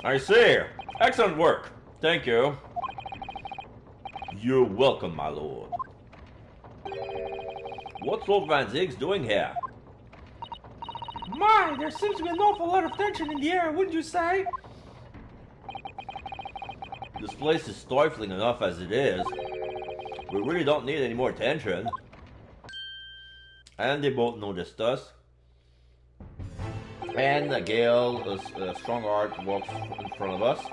I see. Excellent work. Thank you. You're welcome, my lord. What's Lord Van Ziegs doing here? My, there seems to be an awful lot of tension in the air, wouldn't you say? This place is stifling enough as it is. We really don't need any more tension. And they both noticed us. And Gale, Strongheart, walks in front of us.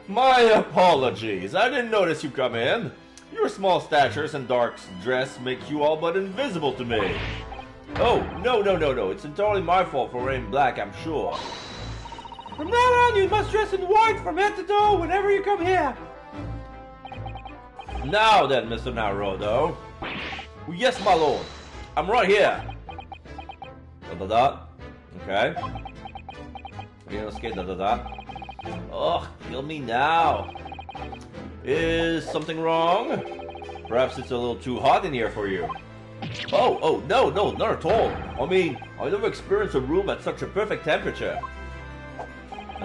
My apologies, I didn't notice you come in. Your small statures and dark dress make you all but invisible to me. Oh, no, it's entirely my fault for wearing black, I'm sure. From now on, you must dress in white from head to toe whenever you come here. Now then, Mr. Naruto. Yes, my lord. I'm right here. Okay. You're gonna skate Ugh, kill me now. Is something wrong? Perhaps it's a little too hot in here for you. Oh, no, not at all. I mean, I never experienced a room at such a perfect temperature.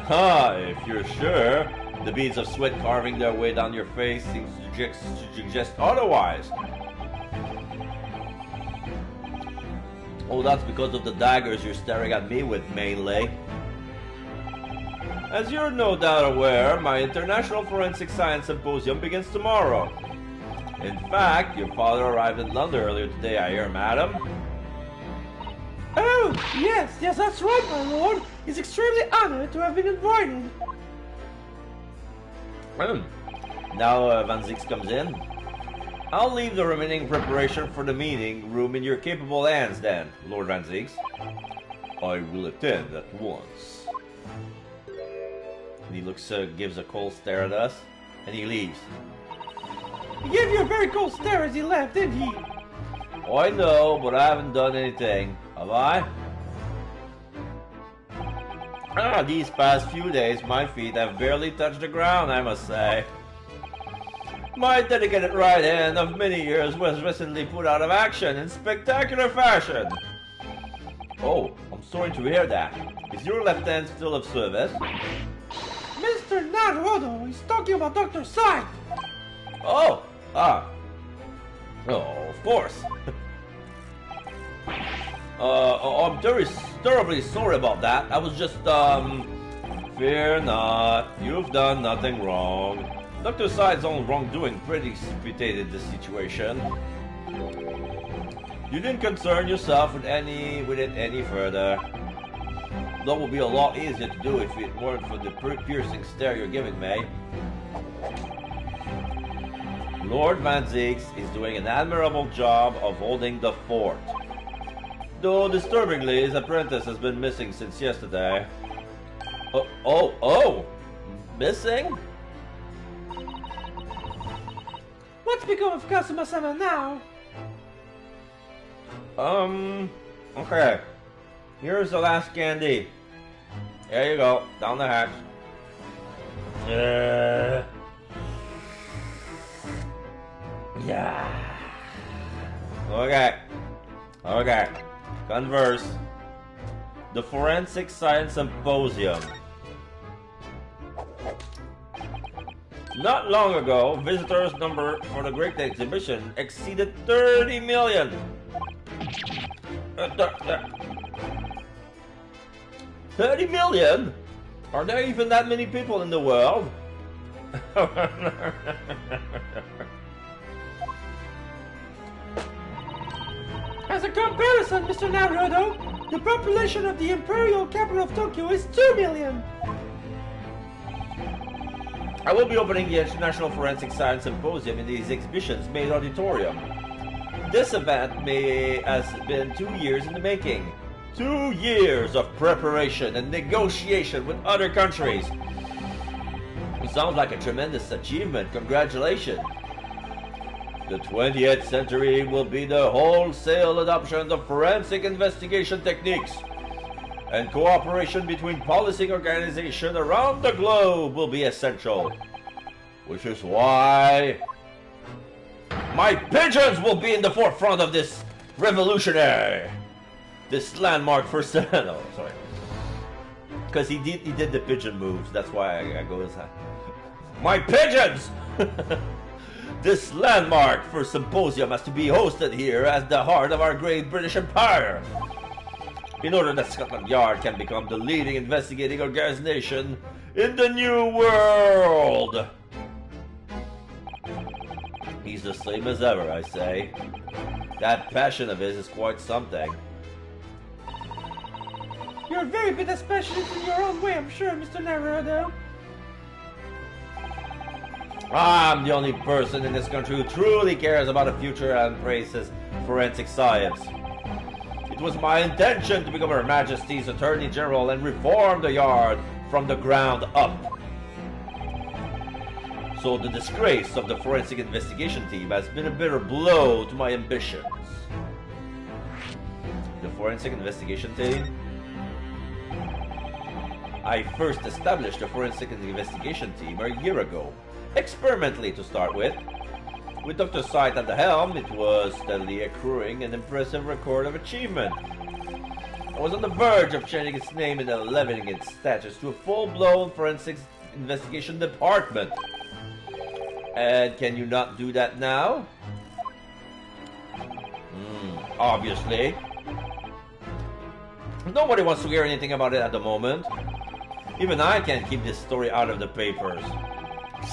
If you're sure. The beads of sweat carving their way down your face seems to suggest otherwise. Oh, that's because of the daggers you're staring at me with, mainly. As you're no doubt aware, my International Forensic Science Symposium begins tomorrow. In fact, your father arrived in London earlier today, I hear, madam. Oh, yes, that's right, my lord. He's extremely honored to have been invited. Now Van Ziegs comes in. I'll leave the remaining preparation for the meeting room in your capable hands then, Lord Van Ziegs. I will attend at once. And he gives a cold stare at us, and he leaves. He gave you a very cold stare as he left, didn't he? I know, but I haven't done anything, have I? These past few days, my feet have barely touched the ground, I must say. My dedicated right hand of many years was recently put out of action in spectacular fashion. Oh, I'm sorry to hear that. Is your left hand still of service? Mr. Naruto, he's talking about Dr. Side. Oh, of course. I'm terribly sorry about that. I was just, Fear not, you've done nothing wrong. Dr. Side's own wrongdoing precipitated the situation. You didn't concern yourself with it any further. That would be a lot easier to do if it weren't for the piercing stare you're giving me. Lord Van Zieks is doing an admirable job of holding the fort. Though disturbingly, his apprentice has been missing since yesterday. Oh! Missing? What's become of Kazuma-sama now? Okay. Here's the last candy. There you go, down the hatch. Yeah. Okay. Converse. The Forensic Science Symposium. Not long ago, visitors' number for the Great Exhibition exceeded 30 million. 30 million? Are there even that many people in the world? As a comparison, Mr. Naruto, the population of the imperial capital of Tokyo is 2 million. I will be opening the International Forensic Science Symposium in the exhibition's main auditorium. This event has been 2 years in the making. 2 years of preparation and negotiation with other countries. It sounds like a tremendous achievement. Congratulations. The 20th century will be the wholesale adoption of forensic investigation techniques, and cooperation between policing organizations around the globe will be essential. Which is why my pigeons will be in the forefront of this landmark for no, sorry. Because he did the pigeon moves, that's why I go as my pigeons! This landmark for symposium has to be hosted here at the heart of our great British Empire. In order that Scotland Yard can become the leading investigating organization in the New World. He's the same as ever, I say. That passion of his is quite something. You're a very bit of specialist in your own way, I'm sure, Mr. Naruto. I'm the only person in this country who truly cares about the future and embraces forensic science. It was my intention to become Her Majesty's Attorney General and reform the Yard from the ground up. So the disgrace of the forensic investigation team has been a bitter blow to my ambitions. The forensic investigation team? I first established the forensic investigation team a year ago. Experimentally to start with. With Dr. Sight at the helm, it was steadily accruing an impressive record of achievement. I was on the verge of changing its name and elevating its status to a full-blown forensics investigation department. And can you not do that now? Obviously. Nobody wants to hear anything about it at the moment. Even I can't keep this story out of the papers.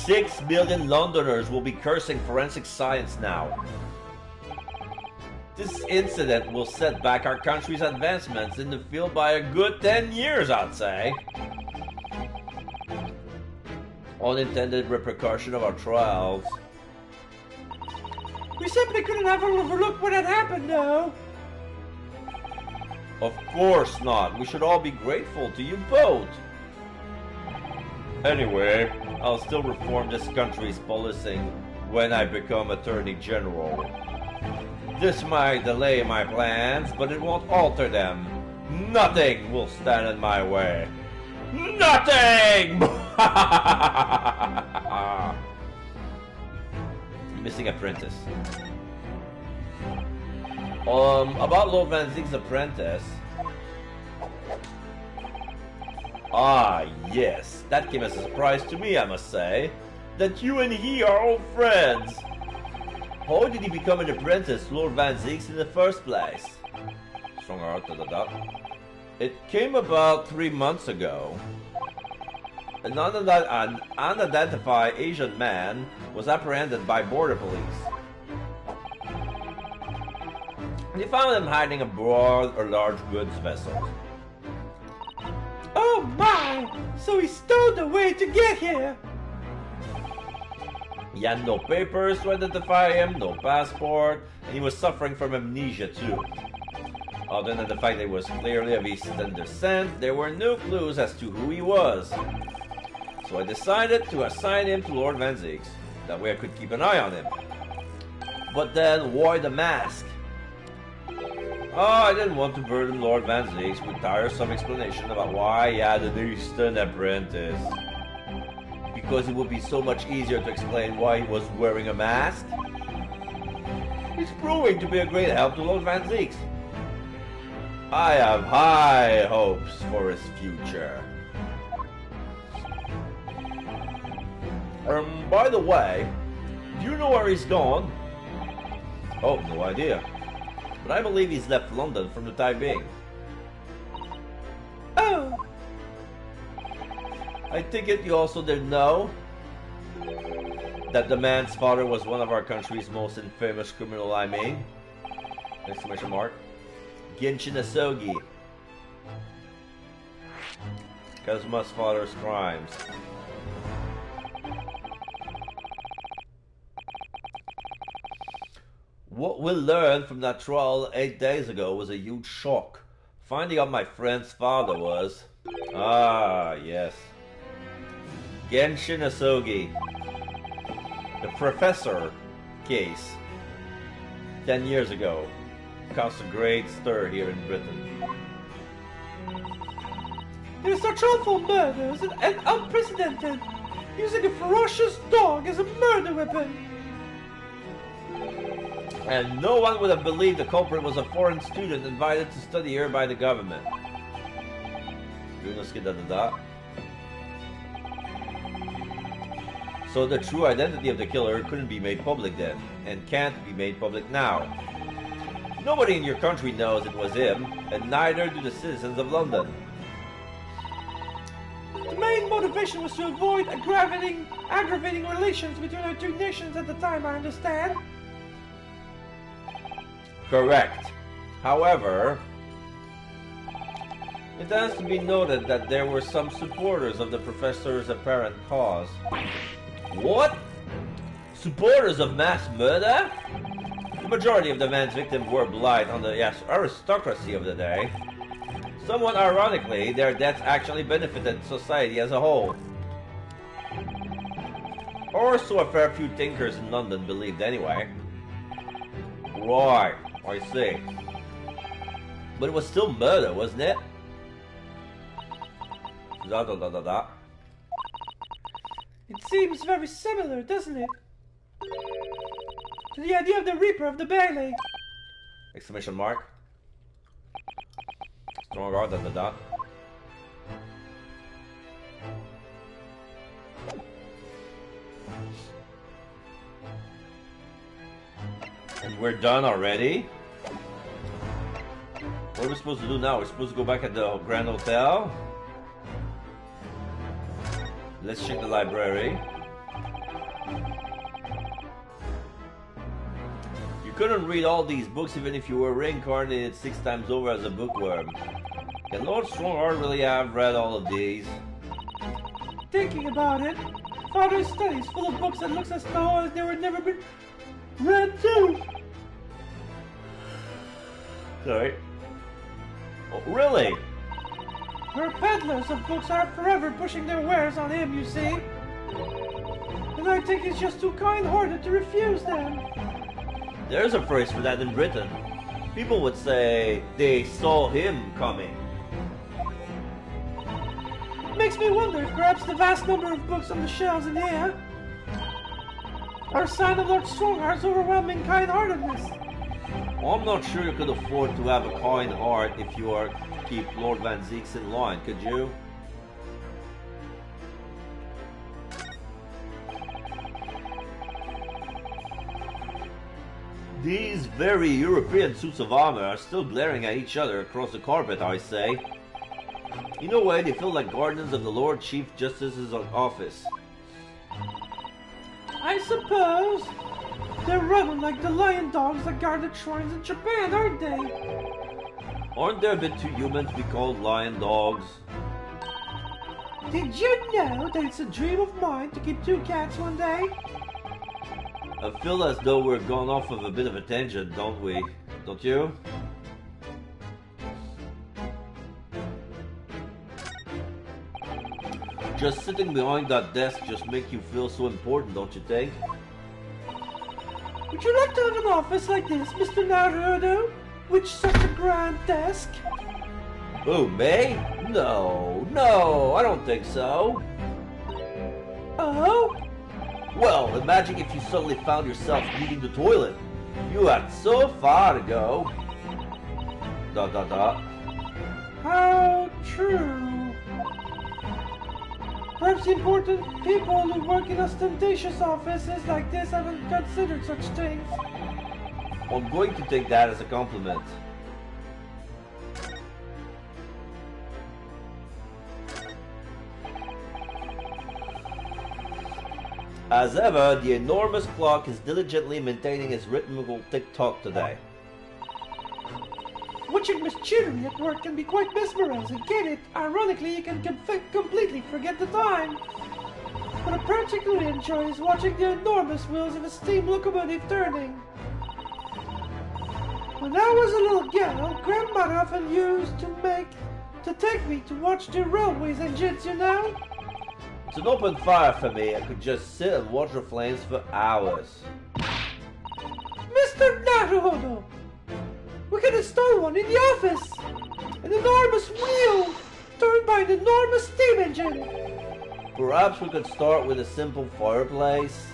6 million Londoners will be cursing forensic science now. This incident will set back our country's advancements in the field by a good 10 years, I'd say. Unintended repercussion of our trials. We simply couldn't have overlooked what had happened, though. Of course not. We should all be grateful to you both. Anyway, I'll still reform this country's policing when I become Attorney General. This might delay my plans, but it won't alter them. Nothing will stand in my way. Nothing! Missing apprentice. About Lord Van Ziek's apprentice. Ah, yes. That came as a surprise to me, I must say. That you and he are old friends. How did he become an apprentice to Lord Van Ziek's in the first place? Strong art, It came about 3 months ago. an unidentified Asian man was apprehended by border police. They found him hiding aboard a large goods vessel. Oh my! So he stowed away to get here! He had no papers to identify him, no passport, and he was suffering from amnesia too. Other than the fact that he was clearly of Eastern descent, there were no clues as to who he was. So I decided to assign him to Lord Van Zieks. That way I could keep an eye on him. But then, why the mask? Oh, I didn't want to burden Lord Van Zieks with tiresome explanation about why he had an Eastern apprentice. Because it would be so much easier to explain why he was wearing a mask. He's proving to be a great help to Lord Van Zieks. I have high hopes for his future. By the way, do you know where he's gone? Oh, no idea. But I believe he's left London from the time being. Oh! I take it you also didn't know that the man's father was one of our country's most infamous criminal, I mean. Exclamation mark. Genshin Asogi. Kazuma's father's crimes. What we learned from that trial 8 days ago was a huge shock. Finding out my friend's father was... Ah, yes. Genshin Asogi. The professor case. 10 years ago. Caused a great stir here in Britain. There's such awful murders and unprecedented. Using a ferocious dog as a murder weapon. And no one would have believed the culprit was a foreign student invited to study here by the government. So the true identity of the killer couldn't be made public then, and can't be made public now. Nobody in your country knows it was him, and neither do the citizens of London. The main motivation was to avoid aggravating relations between our two nations at the time, I understand. Correct. However, it has to be noted that there were some supporters of the professor's apparent cause. What? Supporters of mass murder? The majority of the man's victims were blind on the aristocracy of the day. Somewhat ironically, their deaths actually benefited society as a whole. Or so a fair few thinkers in London believed anyway. Right, I see. But it was still murder, wasn't it? It seems very similar, doesn't it? To the idea of the Reaper of the Bailey. Exclamation mark. Stronger. And we're done already? What are we supposed to do now? We're supposed to go back at the Grand Hotel? Let's check the library. You couldn't read all these books even if you were reincarnated 6 times over as a bookworm. Can Lord Strongheart really have read all of these? Thinking about it, Father's study's full of books that looks as though they were never been read too. Sorry. Oh, really? Her peddlers of books are forever pushing their wares on him, you see. And I think he's just too kind-hearted to refuse them. There's a phrase for that in Britain. People would say they saw him coming. Makes me wonder if perhaps the vast number of books on the shelves in here are a sign of Lord Strongheart's overwhelming kind-heartedness. I'm not sure you could afford to have a kind heart if you are to keep Lord Van Zieks in line, could you? These very European suits of armor are still glaring at each other across the carpet, I say. In a way, they feel like guardians of the Lord Chief Justice's office. I suppose. They're running like the lion dogs that guard the shrines in Japan, aren't they? Aren't they a bit too human to be called lion dogs? Did you know that it's a dream of mine to keep 2 cats one day? I feel as though we're gone off of a bit of a tangent, don't we? Don't you? Just sitting behind that desk just makes you feel so important, don't you think? Would you like to have an office like this, Mr. Naruto? With such a grand desk? Who, me? No, I don't think so. Oh? Well, imagine if you suddenly found yourself needing the toilet. You had so far to go. ... How true. Perhaps the important people who work in ostentatious offices like this haven't considered such things. I'm going to take that as a compliment. As ever, the enormous clock is diligently maintaining its rhythmical tick-tock today. Watching machinery at work can be quite mesmerizing, can it? Ironically, you can completely forget the time. What I particularly enjoy is watching the enormous wheels of a steam locomotive turning. When I was a little girl, Grandmother often used to take me to watch the railways engines, you know? It's an open fire for me. I could just sit and watch the flames for hours. Mr. Naruhodo! We can install one in the office! An enormous wheel turned by an enormous steam engine! Perhaps we could start with a simple fireplace.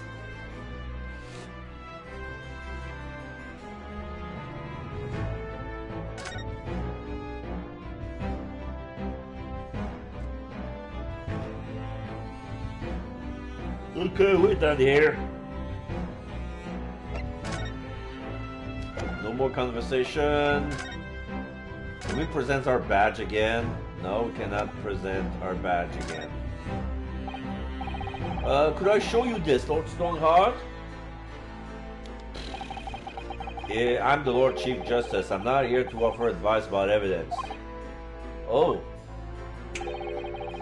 Okay, we're done here. No more conversation. Can we present our badge again? No, we cannot present our badge again. Could I show you this, Lord Strongheart? Yeah, I'm the Lord Chief Justice. I'm not here to offer advice about evidence. Oh.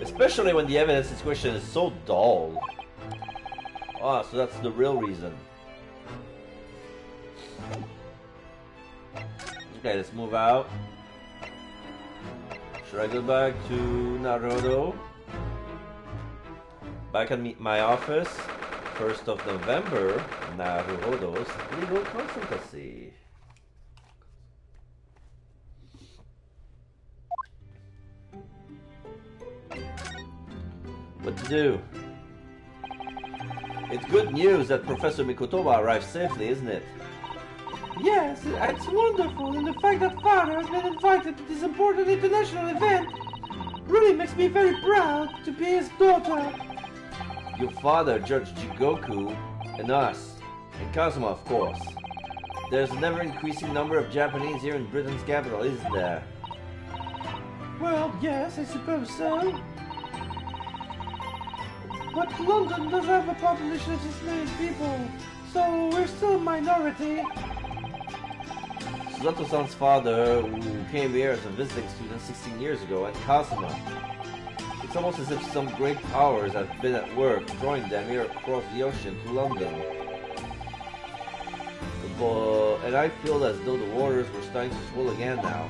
Especially when the evidence in question is so dull. Ah, so that's the real reason. Okay, let's move out. Should I go back to Naruto? Back at my office. 1st of November, Naruhodo's legal consultancy. What to do? It's good news that Professor Mikotoba arrived safely, isn't it? Yes, it's wonderful, and the fact that Father has been invited to this important international event really makes me very proud to be his daughter. Your father, Judge Jigoku, and us, and Kazuma, of course. There's an ever-increasing number of Japanese here in Britain's capital, isn't there? Well, yes, I suppose so. But London does have a population of 6 million people, so we're still a minority. Suzato-san's father, who came here as a visiting student 16 years ago, and Kazuma. It's almost as if some great powers have been at work, drawing them here across the ocean to London. And I feel as though the waters were starting to swell again now.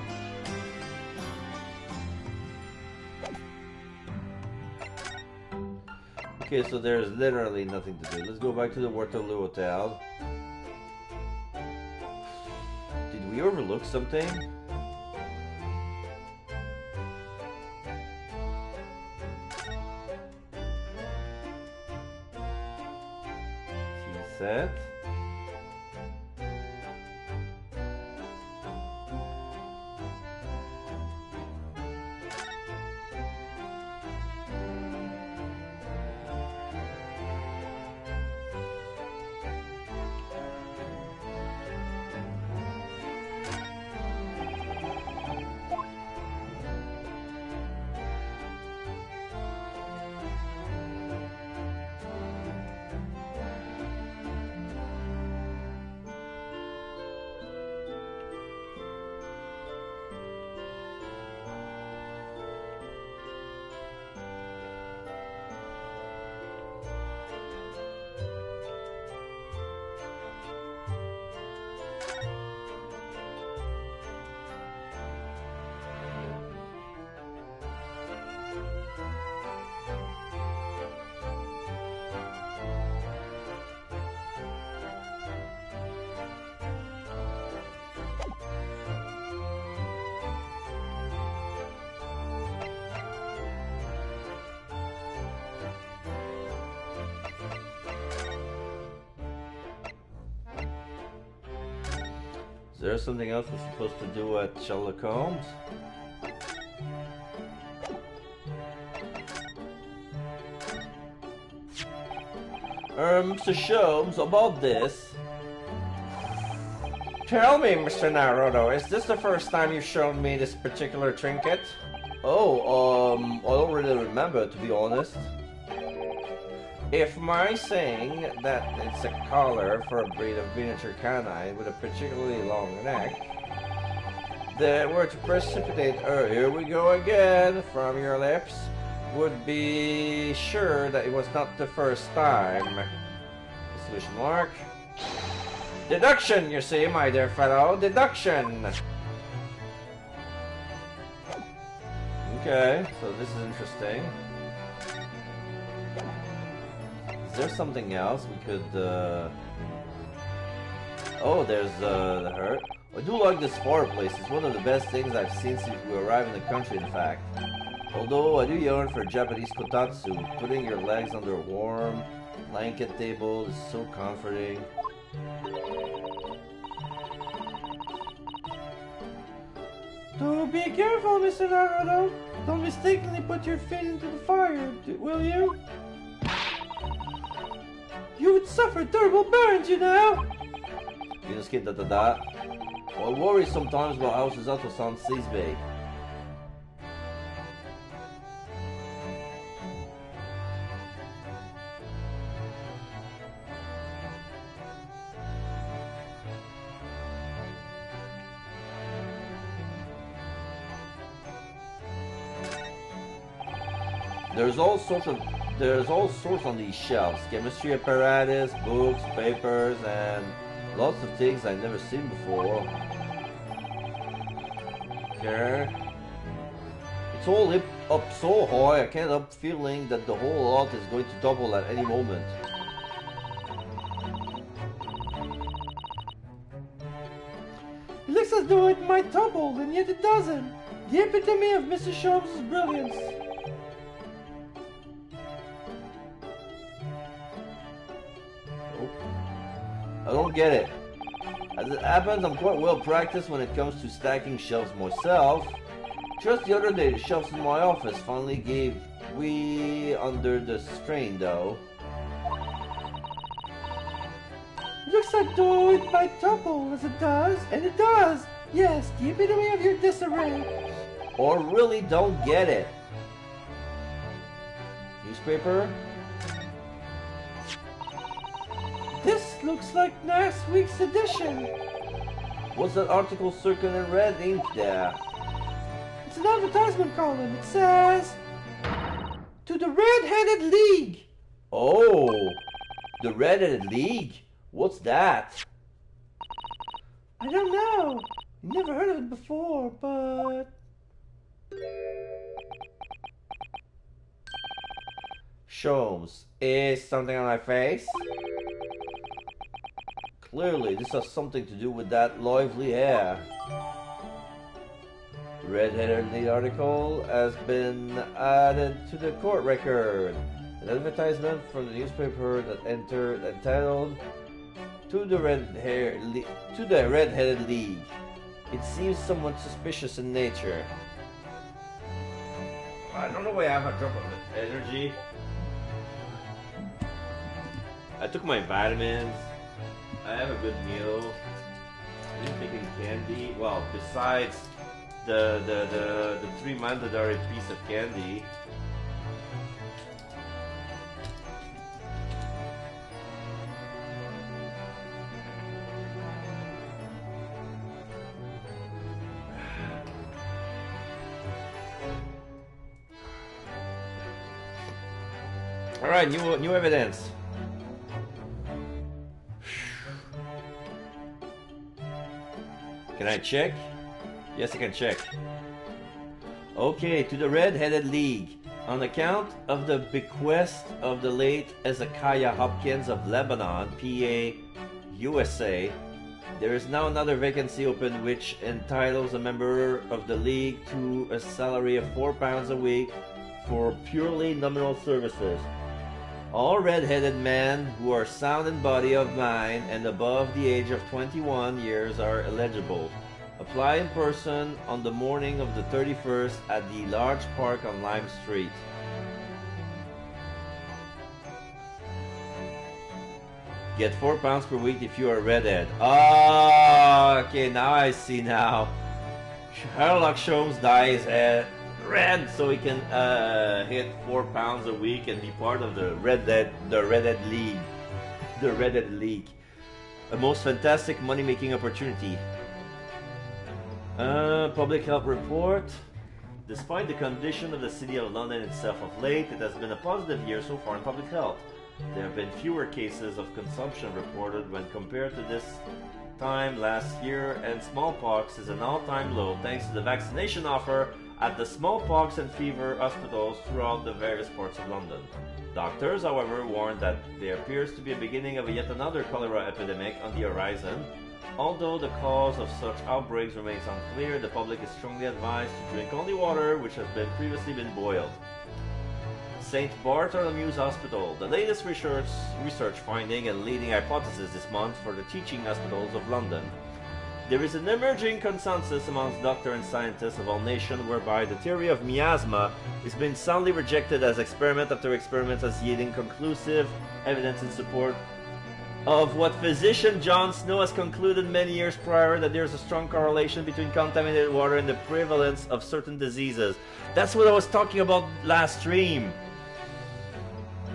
Okay, so there's literally nothing to do. Let's go back to the Waterloo Hotel. Did we overlook something? Tea set. Is there something else we're supposed to do at Sherlock Holmes? Mr. Sholmes, about this. Tell me, Mr. Naruto, is this the first time you've shown me this particular trinket? Oh, I don't really remember, to be honest. If my saying that it's a collar for a breed of miniature canine with a particularly long neck, that were to precipitate, here we go again, from your lips, would be sure that it was not the first time. Exclamation mark. Deduction, you see, my dear fellow, deduction! Okay, so this is interesting. Is there something else we could, Oh, there's, the hurt. I do like this fireplace. It's one of the best things I've seen since we arrived in the country, in fact. Although I do yearn for a Japanese kotatsu. Putting your legs under a warm blanket table is so comforting. Do be careful, Mr. Naruto. Don't mistakenly put your feet into the fire, will you? You would suffer terrible burns, you know. You just get that. I worry sometimes about houses out of San Seasbay. There's all sorts on these shelves. Chemistry apparatus, books, papers, and lots of things I've never seen before. Okay. It's all up so high, I can't help feeling that the whole lot is going to double at any moment. It looks as though it might topple, and yet it doesn't. The epitome of Mr. Sholmes' brilliance. I don't get it. As it happens, I'm quite well practiced when it comes to stacking shelves myself. Just the other day, the shelves in my office finally gave way under the strain, though. It looks like though it might topple, as it does, and it does. Yes, the epitome of your disarray. Or really don't get it. Newspaper? This looks like last week's edition. What's that article circled in red ink there? It's an advertisement column. It says, "To the Red-Headed League." Oh, the Red-Headed League? What's that? I don't know. Never heard of it before, but... Sholmes, is something on my face? Clearly, this has something to do with that lively hair. Red-headed lead article has been added to the court record. An advertisement from the newspaper that entitled to the Red-Headed League. It seems somewhat suspicious in nature. I don't know why I have a drop of energy. I took my vitamins. I have a good meal. I didn't take any candy. Well, besides the 3 mandatory piece of candy. All right, new evidence. Can I check? Yes, I can check. Okay, to the Red-Headed League. On account of the bequest of the late Ezekiah Hopkins of Lebanon, PA, USA, there is now another vacancy open which entitles a member of the league to a salary of £4 a week for purely nominal services. All red-headed men who are sound in body of mind and above the age of 21 years are eligible. Apply in person on the morning of the 31st at the large park on Lime Street. Get £4 per week if you are redhead. Oh, okay, now I see now. Sherlock Sholmes dyes red so he can hit £4 a week and be part of the redhead league. The redhead league. A most fantastic money-making opportunity. Public health report. Despite the condition of the city of London itself of late, it has been a positive year so far in public health. There have been fewer cases of consumption reported when compared to this time last year, and smallpox is an all-time low thanks to the vaccination offer at the smallpox and fever hospitals throughout the various parts of London. Doctors, however, warn that there appears to be a beginning of yet another cholera epidemic on the horizon. Although the cause of such outbreaks remains unclear, the public is strongly advised to drink only water which has previously been boiled. St. Bartholomew's Hospital. The latest research finding and leading hypothesis this month for the teaching hospitals of London. There is an emerging consensus amongst doctors and scientists of all nations whereby the theory of miasma is being soundly rejected as experiment after experiment as yielding conclusive evidence in support of what physician John Snow has concluded many years prior, that there is a strong correlation between contaminated water and the prevalence of certain diseases. That's what I was talking about last stream.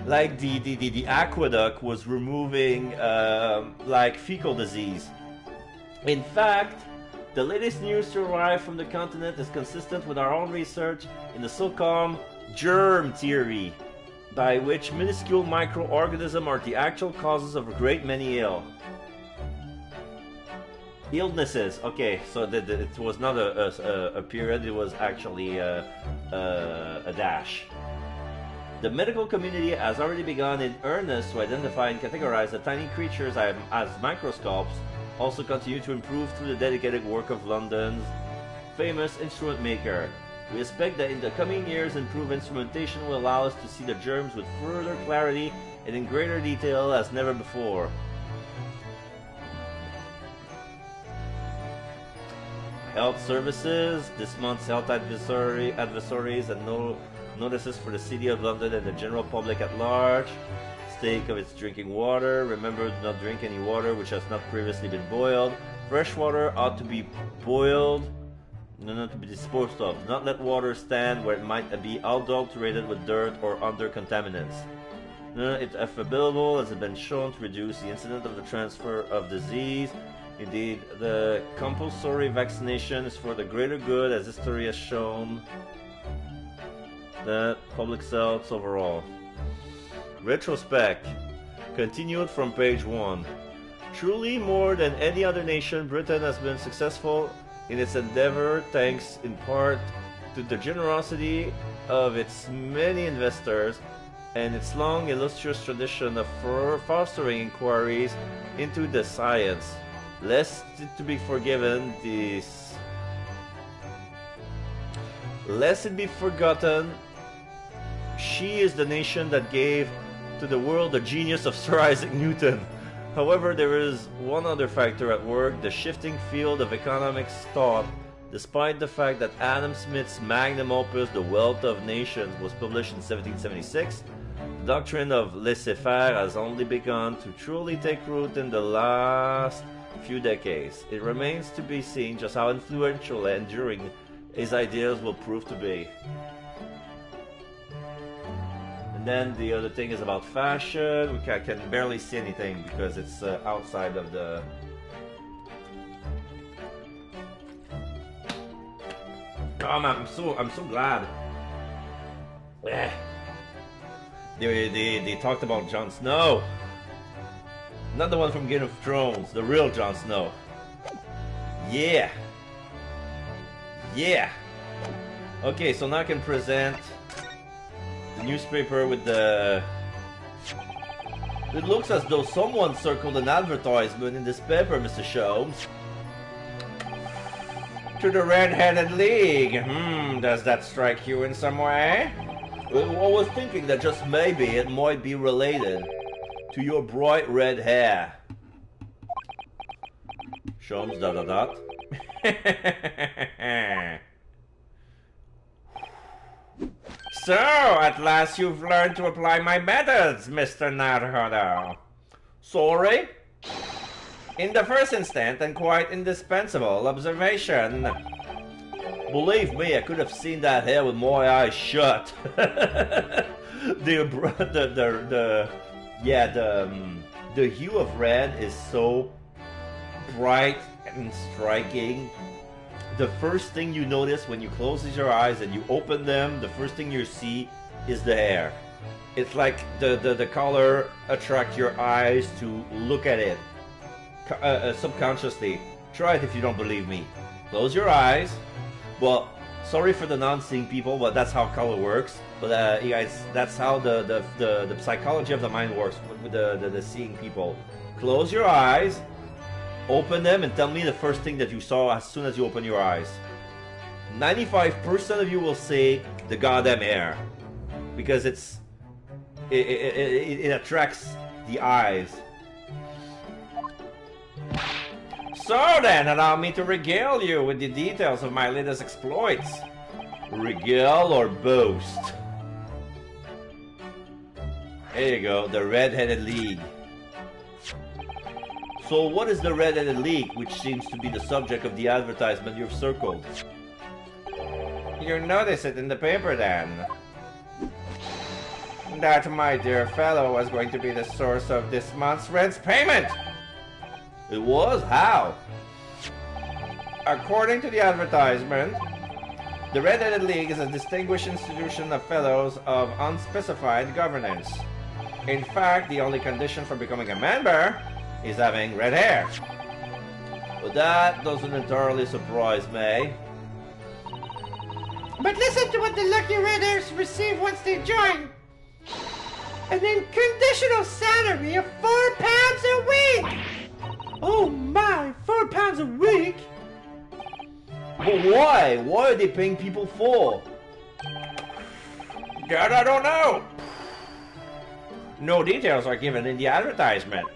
Like the aqueduct was removing like fecal disease. In fact, the latest news to arrive from the continent is consistent with our own research in the so-called germ theory, by which minuscule microorganisms are the actual causes of a great many illnesses. Okay, so it was not a period, it was actually a dash. The medical community has already begun in earnest to identify and categorize the tiny creatures as microscopes, also continue to improve through the dedicated work of London's famous instrument maker. We expect that in the coming years, improved instrumentation will allow us to see the germs with further clarity and in greater detail as never before. Health services. This month's health advisories and notices for the City of London and the general public at large. Stake of its drinking water. Remember, do not drink any water which has not previously been boiled. Fresh water ought to be boiled, not to be disposed of. Do not let water stand where it might be adulterated with dirt or other contaminants. If available, has it been shown to reduce the incidence of the transfer of disease. Indeed, the compulsory vaccination is for the greater good, as history has shown that public health overall. Retrospect. Continued from page 1. Truly, more than any other nation, Britain has been successful in its endeavor thanks in part to the generosity of its many investors and its long illustrious tradition of fostering inquiries into the science. Lest it be forgotten, she is the nation that gave to the world the genius of Sir Isaac Newton. However, there is one other factor at work, the shifting field of economics thought. Despite the fact that Adam Smith's magnum opus, The Wealth of Nations, was published in 1776, the doctrine of laissez-faire has only begun to truly take root in the last few decades. It remains to be seen just how influential and enduring his ideas will prove to be. And then the other thing is about fashion. I can barely see anything because it's outside of the... Oh man, I'm so glad. They talked about Jon Snow. Not the one from Game of Thrones, the real Jon Snow. Yeah. Yeah. Okay, so now I can present the newspaper with the... It looks as though someone circled an advertisement in this paper, Mr. Sholmes. To the Red-Headed League. Does that strike you in some way? I was thinking that just maybe it might be related to your bright red hair. Shums ... So, at last you've learned to apply my methods, Mr. Naruhodo. Sorry? In the first instant, and quite indispensable observation. Believe me, I could have seen that hair with my eyes shut. The hue of red is so bright and striking. The first thing you notice when you close your eyes and you open them, the first thing you see is the hair. It's like the color attracts your eyes to look at it subconsciously. Try it if you don't believe me. Close your eyes. Well, sorry for the non-seeing people, but that's how color works. But you guys, that's how the psychology of the mind works with the seeing people. Close your eyes. Open them and tell me the first thing that you saw as soon as you open your eyes. 95% of you will say the goddamn hair, because it attracts the eyes. So then, allow me to regale you with the details of my latest exploits. Regale or boast? There you go, the Red-Headed League. So what is the Red-Headed League, which seems to be the subject of the advertisement you've circled? You notice it in the paper then. That, my dear fellow, was going to be the source of this month's rent's payment! It was? How? According to the advertisement, the Red-Headed League is a distinguished institution of fellows of unspecified governance. In fact, the only condition for becoming a member is having red hair. But that doesn't entirely surprise me. But listen to what the lucky red hairs receive once they join. An unconditional salary of £4 a week! Oh my, £4 a week? But why? Why are they paying people for? That I don't know. No details are given in the advertisement.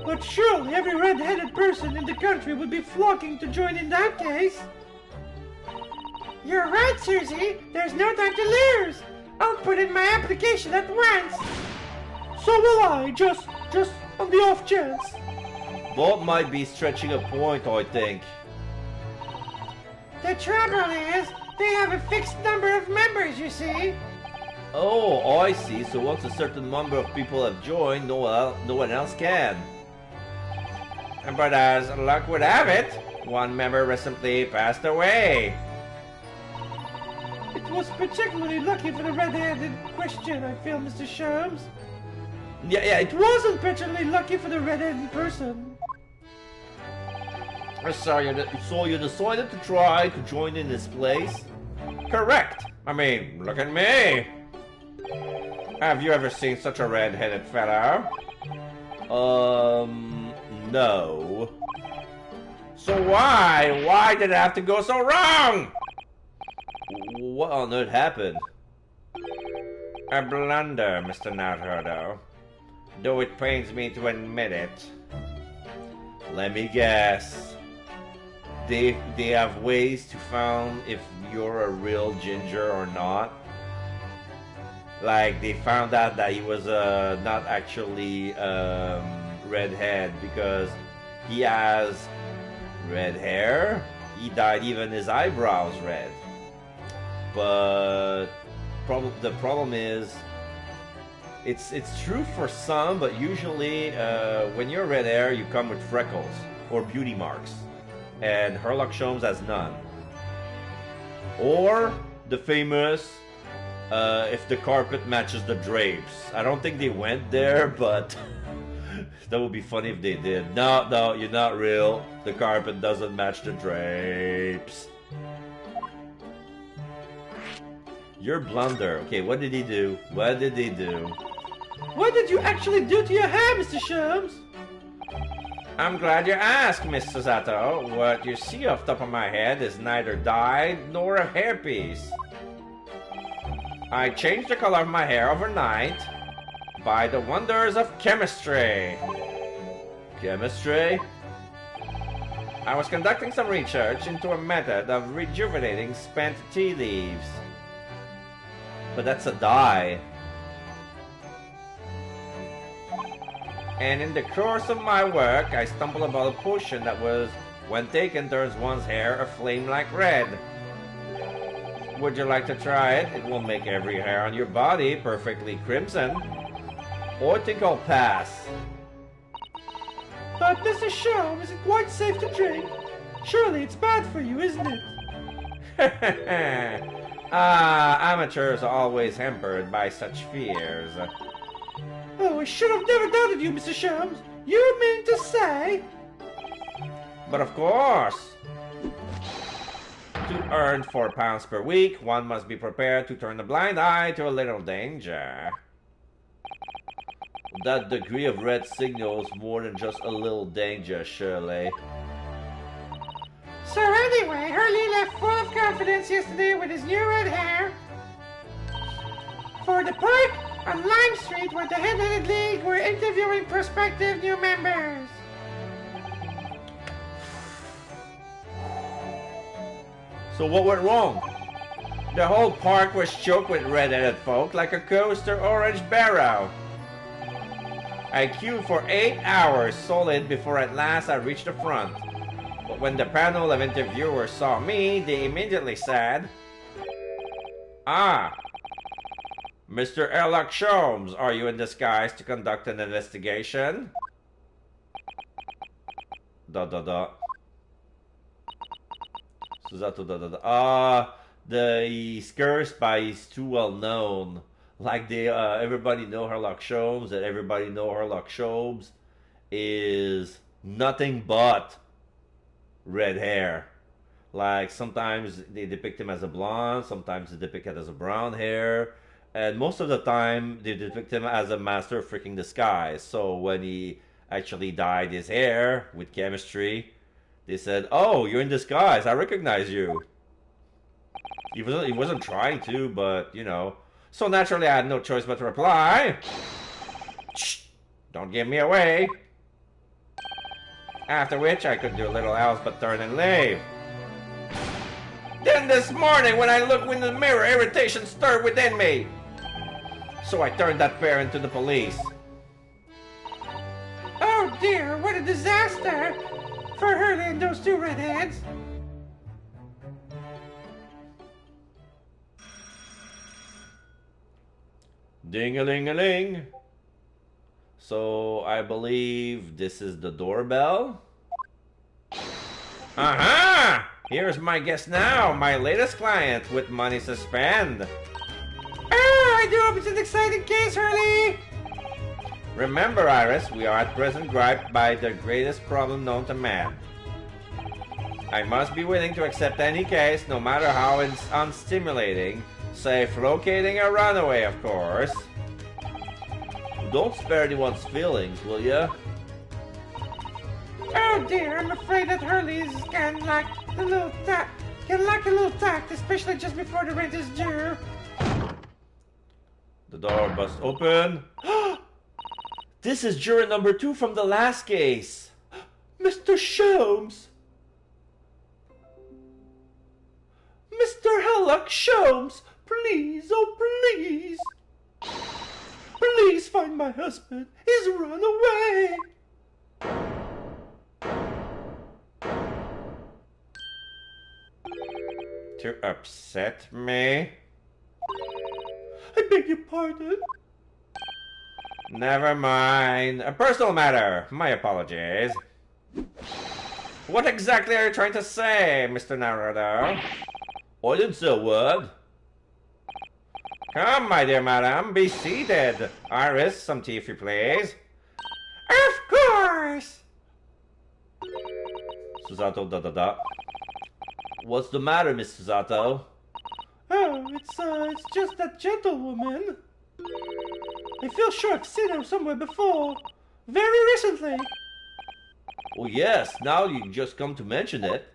But surely every red-headed person in the country would be flocking to join in that case. You're right, Susie. There's no time to lose. I'll put in my application at once. So will I, just on the off chance. Bob might be stretching a point, I think. The trouble is, they have a fixed number of members, you see. Oh, I see. So once a certain number of people have joined, no one else can. But as luck would have it, one member recently passed away. It was particularly lucky for the red-headed question, I feel, Mr. Sholmes. Yeah, It wasn't particularly lucky for the red-headed person. So you decided to try to join in this place? Correct. I mean, look at me. Have you ever seen such a red-headed fellow? No. So why did it have to go so wrong? What on earth happened? A blunder, Mr. Naruhodo. Though it pains me to admit it. Let me guess. They have ways to find if you're a real ginger or not. Like they found out that he was not actually redhead because he has red hair. He dyed even his eyebrows red. But the problem is, it's true for some, but usually when you're red hair, you come with freckles or beauty marks, and Herlock Sholmes has none. Or the famous, if the carpet matches the drapes. I don't think they went there, but that would be funny if they did. No, you're not real. The carpet doesn't match the drapes. Your blunder. Okay, what did he do? What did he do? What did you actually do to your hair, Mr. Sholmes? I'm glad you asked, Miss Susato. What you see off top of my head is neither dyed nor a hairpiece. I changed the color of my hair overnight by the wonders of chemistry. Chemistry? I was conducting some research into a method of rejuvenating spent tea leaves. But that's a dye. And in the course of my work, I stumbled upon a potion that was, when taken, turns one's hair aflame like red. Would you like to try it? It will make every hair on your body perfectly crimson. Or I think I'll pass. But Mr. Sholmes, is it quite safe to drink? Surely it's bad for you, isn't it? Amateurs are always hampered by such fears. Oh, I should have never doubted you, Mr. Sholmes. You mean to say... But of course! To earn £4 per week, one must be prepared to turn a blind eye to a little danger. That degree of red signals more than just a little danger, Shirley. So anyway, Hurley left full of confidence yesterday with his new red hair for the park on Lime Street where the Head-Headed League were interviewing prospective new members. So what went wrong? The whole park was choked with red-headed folk like a coaster orange barrow. I queued for 8 hours solid before at last I reached the front. But when the panel of interviewers saw me, they immediately said, "Ah, Mr. Sherlock Sholmes, are you in disguise to conduct an investigation?" ... Susato, he's cursed by he's too well known. Like everybody know Sherlock Sholmes, and everybody know Sherlock Sholmes is nothing but red hair. Like sometimes they depict him as a blonde, sometimes they depict it as a brown hair, and most of the time they depict him as a master of freaking disguise. So when he actually dyed his hair with chemistry, they said, "Oh, you're in disguise. I recognize you." He wasn't trying to, but you know. So naturally I had no choice but to reply, "Shh, don't give me away." After which I could do little else but turn and leave. Then this morning when I looked in the mirror, irritation stirred within me. So I turned that pair into the police. Oh dear, what a disaster for Hurley and those two redheads. Ding-a-ling-a-ling. So I believe this is the doorbell. Aha! Here's my guest now, my latest client with money to spend. Oh, I do hope it's an exciting case, Hurley. Remember, Iris, we are at present griped by the greatest problem known to man. I must be willing to accept any case, no matter how it's unstimulating, save locating a runaway, of course. Don't spare anyone's feelings, will ya? Oh dear, I'm afraid that Hurley's can lack a little tact, especially just before the rent is due. The door must open. This is juror number 2 from the last case. Mr. Sholmes! Mr. Sherlock Sholmes! Please, oh please! Please find my husband! He's run away! To upset me? I beg your pardon? Never mind. A personal matter. My apologies. What exactly are you trying to say, Mr. Narrator? I didn't say a word. Come, my dear madam, be seated. Iris, some tea if you please. Of course! Susato, What's the matter, Miss Susato? Oh, it's just that gentlewoman. I feel sure I've seen her somewhere before. Very recently. Oh yes, now you just come to mention it.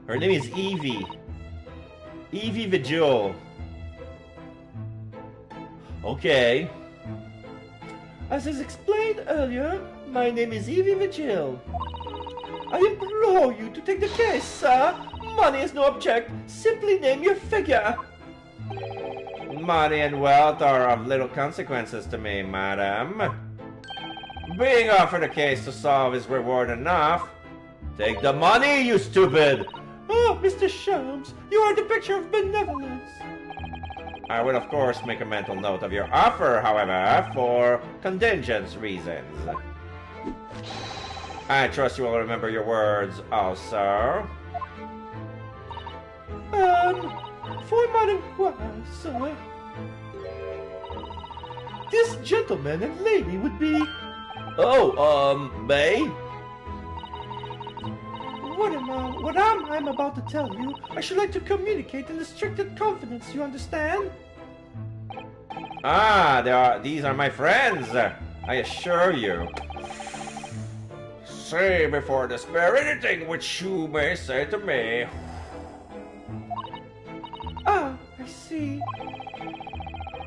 Her name is Evie. Evie Vigil. Okay. As is explained earlier, my name is Evie Vigil. I implore you to take the case, sir. Money is no object. Simply name your figure. Money and wealth are of little consequences to me, madam. Being offered a case to solve is reward enough. Take the money, you stupid! Oh, Mr. Sholmes, you are the picture of benevolence. I will of course make a mental note of your offer, however, for contingent reasons. I trust you will remember your words also. For my inquiry, sir, this gentleman and lady would be... Oh, May? What I'm about to tell you, I should like to communicate in restricted confidence, you understand? Ah, these are my friends, I assure you. Say before despair anything which you may say to me. Ah, I see.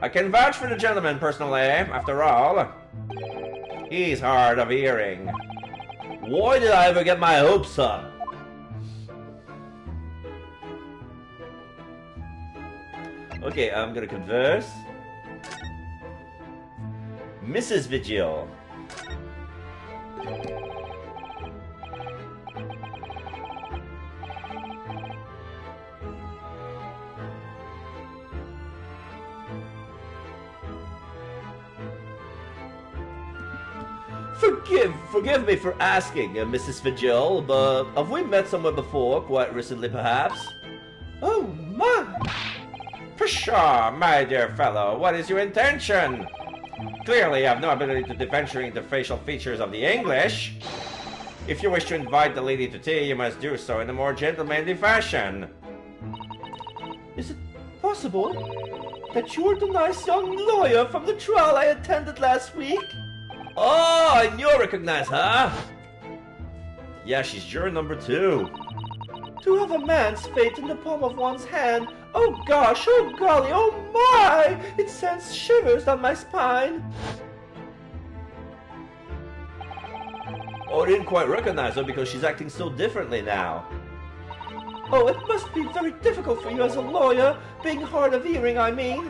I can vouch for the gentleman personally, after all. He's hard of hearing. Why did I ever get my hopes up? Okay, I'm gonna converse. Mrs. Vigil. Forgive me for asking, Mrs. Vigil, but have we met somewhere before, quite recently perhaps? Oh, my! Pshaw, my dear fellow, what is your intention? Clearly you have no ability to differentiate the facial features of the English. If you wish to invite the lady to tea, you must do so in a more gentlemanly fashion. Is it possible that you're the nice young lawyer from the trial I attended last week? Oh, I knew I recognized her! Yeah, she's juror number 2. To have a man's fate in the palm of one's hand, oh gosh, oh golly, oh my! It sends shivers down my spine. Oh, I didn't quite recognize her because she's acting so differently now. Oh, it must be very difficult for you as a lawyer, being hard of hearing, I mean.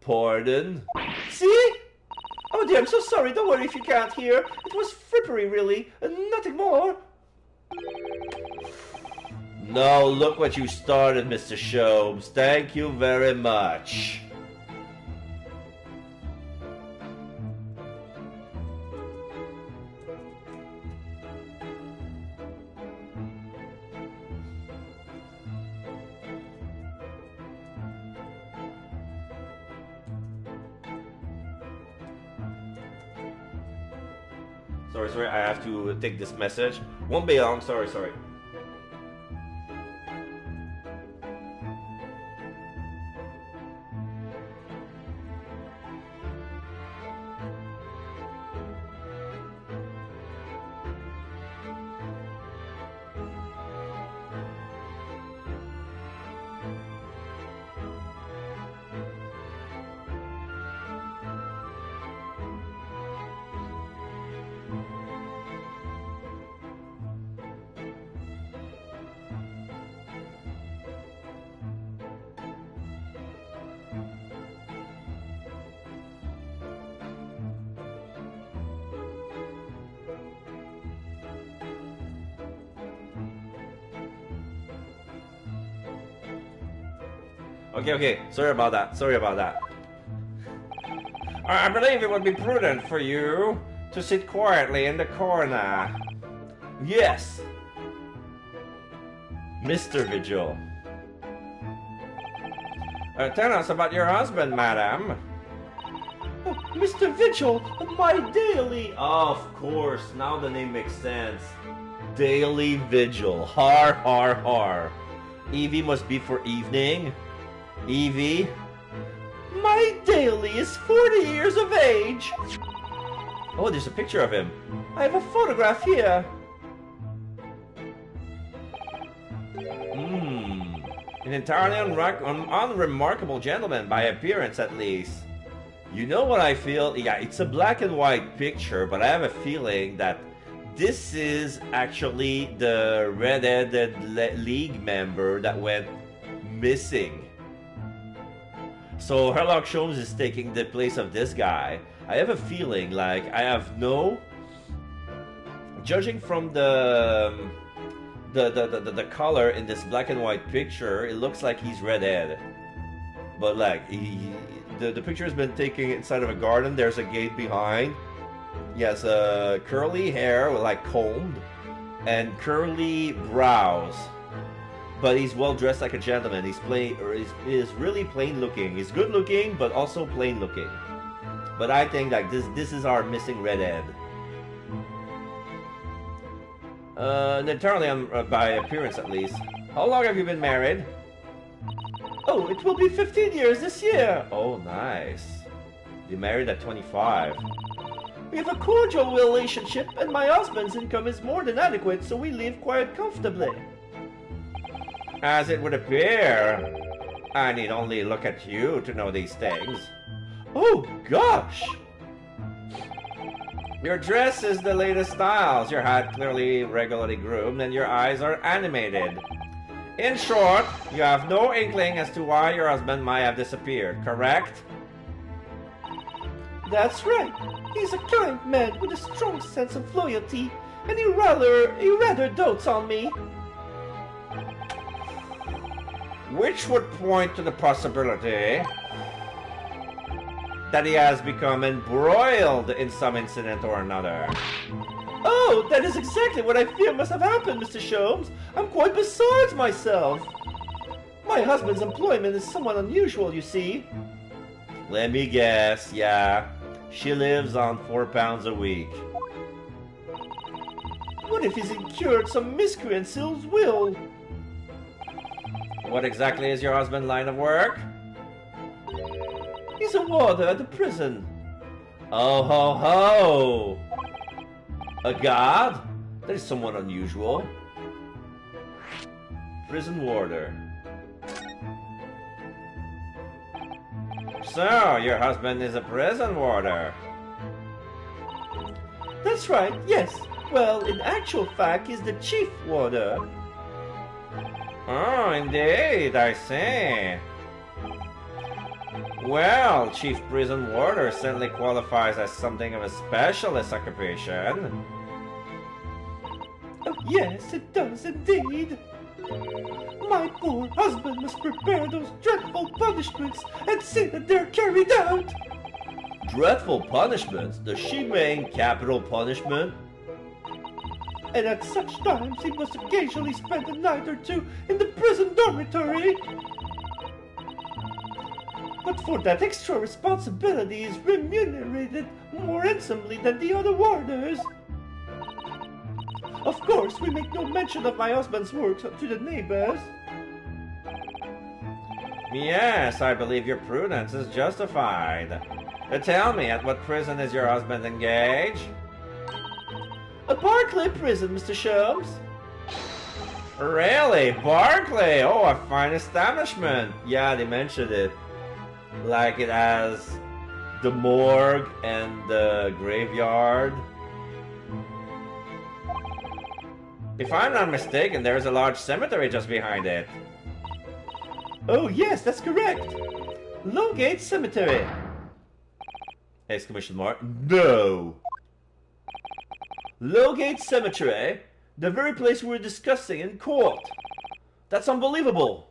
Pardon? See? Oh dear, I'm so sorry, don't worry if you can't hear. It was frippery, really, and nothing more. Now look what you started, Mr. Sholmes. Thank you very much. Sorry, I have to take this message. Won't be long, sorry. Okay, sorry about that. I believe it would be prudent for you to sit quietly in the corner. Yes. Mr. Vigil. Tell us about your husband, madam. Oh, Mr. Vigil, my daily... Of course, now the name makes sense. Daily Vigil. Har, har, har. Evie must be for evening. Evie? My daily is 40 years of age. Oh, there's a picture of him. I have a photograph here. An entirely unremarkable gentleman, by appearance at least. You know what I feel? Yeah, it's a black and white picture, but I have a feeling that this is actually the red-headed league member that went missing. So Sherlock Holmes is taking the place of this guy. I have a feeling, like, I have no... Judging from the color in this black and white picture, it looks like he's redhead. But like, the picture has been taken inside of a garden. There's a gate behind. He has curly hair, like combed, and curly brows. But he's well dressed like a gentleman. He's really plain looking. He's good looking, but also plain looking. But I think like this is our missing redhead. Entirely by appearance at least. How long have you been married? Oh, it will be 15 years this year. Oh, nice. You married at 25. We have a cordial relationship, and my husband's income is more than adequate, so we live quite comfortably. As it would appear. I need only look at you to know these things. Oh, gosh! Your dress is the latest styles, your hat clearly regularly groomed, and your eyes are animated. In short, you have no inkling as to why your husband might have disappeared, correct? That's right. He's a kind man with a strong sense of loyalty, and he rather dotes on me. Which would point to the possibility that he has become embroiled in some incident or another. Oh, that is exactly what I fear must have happened, Mr. Sholmes. I'm quite beside myself. My husband's employment is somewhat unusual, you see. Let me guess, yeah. She lives on £4 a week. What if he's incurred some miscreant's ill will? What exactly is your husband's line of work? He's a warder at the prison. Oh ho ho! A guard? That is somewhat unusual. Prison warder. So, your husband is a prison warder? That's right, yes. Well, in actual fact, he's the chief warder. Oh, indeed, I see. Well, chief prison warder certainly qualifies as something of a specialist occupation. Oh, yes, it does indeed. My poor husband must prepare those dreadful punishments and see that they're carried out. Dreadful punishments? Does she mean capital punishment? And at such times he must occasionally spend a night or two in the prison dormitory. But for that extra responsibility is remunerated more handsomely than the other warders. Of course, we make no mention of my husband's work to the neighbors. Yes, I believe your prudence is justified. Tell me, at what prison is your husband engaged? A Barclay prison, Mr. Sholmes. Really? Barclay? Oh, a fine establishment. Yeah, they mentioned it. Like it has the morgue and the graveyard. If I'm not mistaken, there's a large cemetery just behind it. Oh yes, that's correct. Lowgate Cemetery. Exclamation mark. No! Lowgate Cemetery? The very place we were discussing in court. That's unbelievable.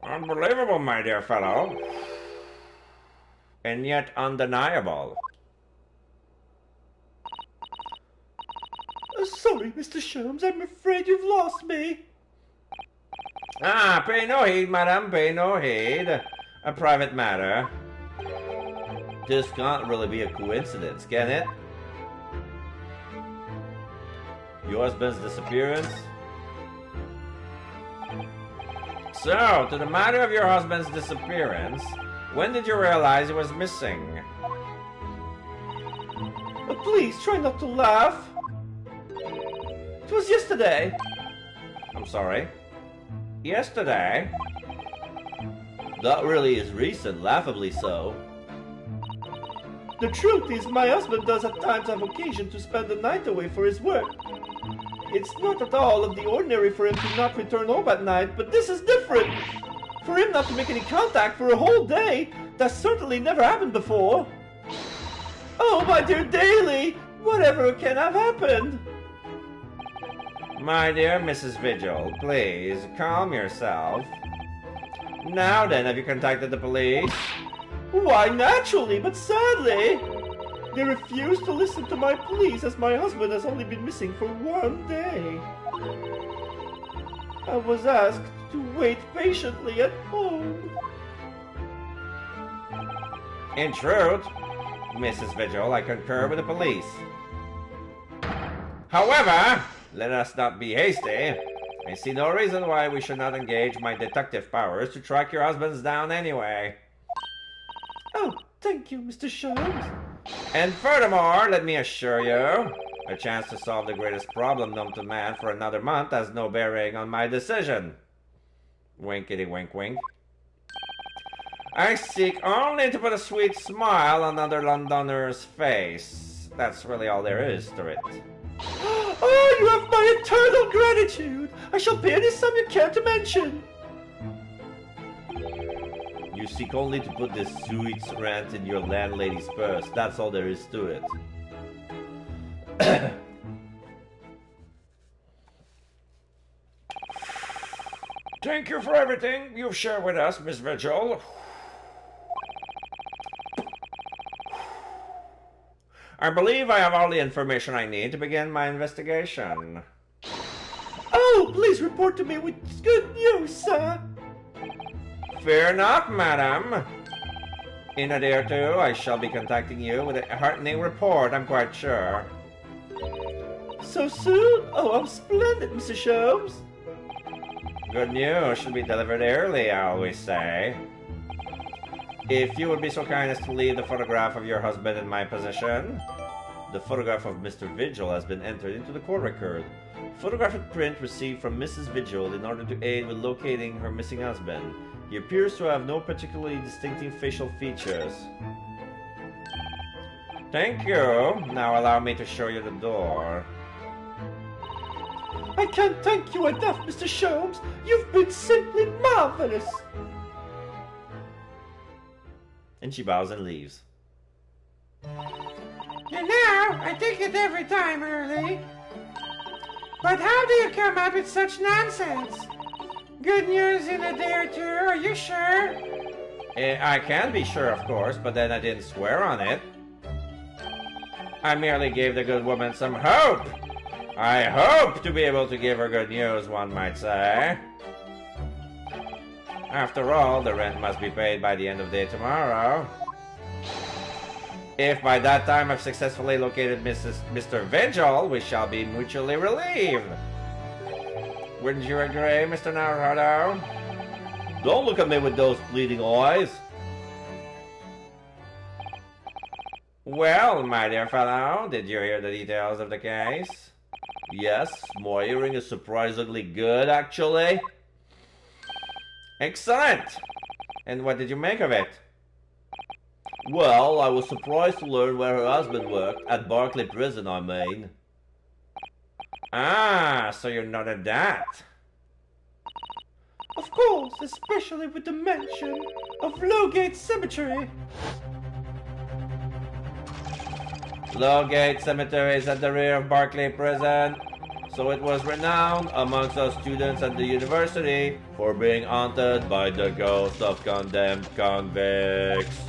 Unbelievable, my dear fellow. And yet undeniable. Sorry, Mr. Sholmes, I'm afraid you've lost me. Ah, pay no heed, madam, pay no heed. A private matter. This can't really be a coincidence, can it? Your husband's disappearance? So, to the matter of your husband's disappearance, when did you realize he was missing? Please, try not to laugh. It was yesterday. I'm sorry. Yesterday? That really is recent, laughably so. The truth is, my husband does at times have occasion to spend the night away for his work. It's not at all of the ordinary for him to not return home at night, but this is different. For him not to make any contact for a whole day, that's certainly never happened before. Oh, my dear Daly, whatever can have happened? My dear Mrs. Vigil, please calm yourself. Now then, have you contacted the police? Why, naturally, but sadly, they refuse to listen to my pleas as my husband has only been missing for 1 day. I was asked to wait patiently at home. In truth, Mrs. Vigil, I concur with the police. However, let us not be hasty. I see no reason why we should not engage my detective powers to track your husbands down anyway. Oh, thank you, Mr. Sholmes. And furthermore, let me assure you, a chance to solve the greatest problem known to man for another month has no bearing on my decision. Winkety wink wink. I seek only to put a sweet smile on another Londoner's face. That's really all there is to it. Oh, you have my eternal gratitude! I shall pay any sum you care to mention. You seek only to put this sweet rent in your landlady's purse. That's all there is to it. Thank you for everything you've shared with us, Miss Vigil. I believe I have all the information I need to begin my investigation. Oh, please report to me with good news, sir. Fear not, madam. In a day or two, I shall be contacting you with a heartening report, I'm quite sure. So soon? Oh, how splendid, Mr. Sholmes. Good news should be delivered early, I always say. If you would be so kind as to leave the photograph of your husband in my possession. The photograph of Mr. Vigil has been entered into the court record. Photographic print received from Mrs. Vigil in order to aid with locating her missing husband. He appears to have no particularly distinctive facial features. Thank you. Now allow me to show you the door. I can't thank you enough, Mr. Sholmes. You've been simply marvelous. And she bows and leaves. You know, I take it every time early. But how do you come up with such nonsense? Good news in a day or two, are you sure? I can be sure, of course, but then I didn't swear on it. I merely gave the good woman some hope. I hope to be able to give her good news, one might say. After all, the rent must be paid by the end of the day tomorrow. If by that time I've successfully located Mr. Vigil, we shall be mutually relieved. Wouldn't you agree, Mr. Naruto? Don't look at me with those pleading eyes. Well, my dear fellow, did you hear the details of the case? Yes, my hearing is surprisingly good, actually. Excellent! And what did you make of it? Well, I was surprised to learn where her husband worked, at Barclay Prison, I mean. Ah, so you noted that. Of course, especially with the mention of Lowgate Cemetery. Lowgate Cemetery is at the rear of Barclay Prison, so it was renowned amongst us students at the university for being haunted by the ghosts of condemned convicts.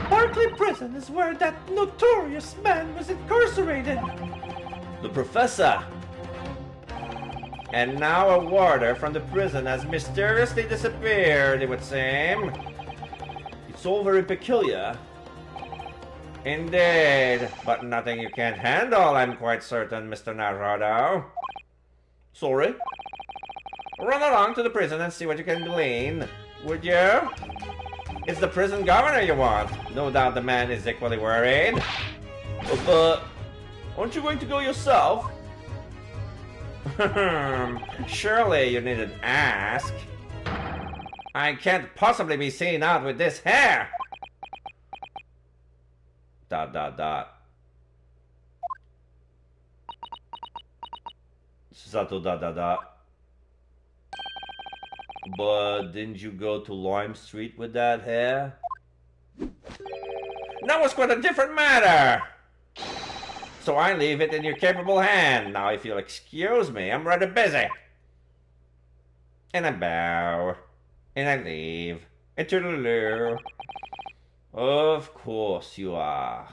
Barclay Prison is where that notorious man was incarcerated. The professor! And now a warder from the prison has mysteriously disappeared, it would seem. It's all very peculiar. Indeed, but nothing you can't handle, I'm quite certain, Mr. Naruto. Sorry? Run along to the prison and see what you can glean, would you? It's the prison governor you want. No doubt the man is equally worried. But aren't you going to go yourself? Surely you needn't ask. I can't possibly be seen out with this hair. ... Sato ... But didn't you go to Lime Street with that hair? That was quite a different matter. So I leave it in your capable hand. Now if you'll excuse me, I'm rather busy. And I bow. And I leave. And toodaloo. Of course you are.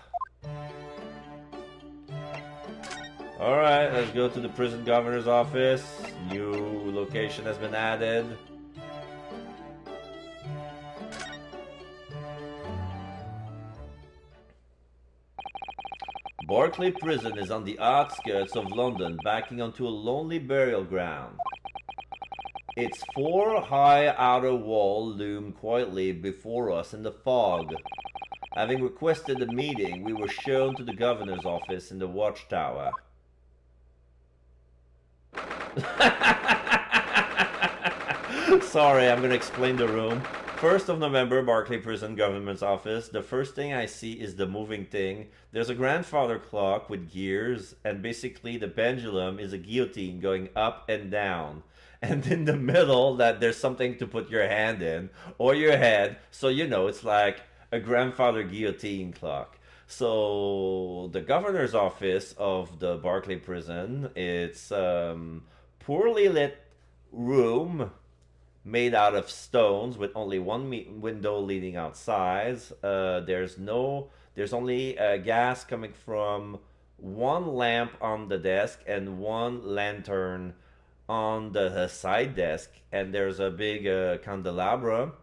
Alright, let's go to the prison governor's office. New location has been added. Barclay Prison is on the outskirts of London, backing onto a lonely burial ground. Its 4-high outer wall loomed quietly before us in the fog. Having requested a meeting, we were shown to the governor's office in the watchtower. Sorry, I'm gonna explain the room. 1st of November, Barclay Prison Government's Office. The first thing I see is the moving thing. There's a grandfather clock with gears, and basically the pendulum is a guillotine going up and down. And in the middle, that there's something to put your hand in, or your head, so you know it's like a grandfather guillotine clock. So the governor's office of the Barclay Prison, it's poorly lit room made out of stones with only one window leading outside. There's only gas coming from one lamp on the desk and one lantern on the side desk, and there's a big candelabra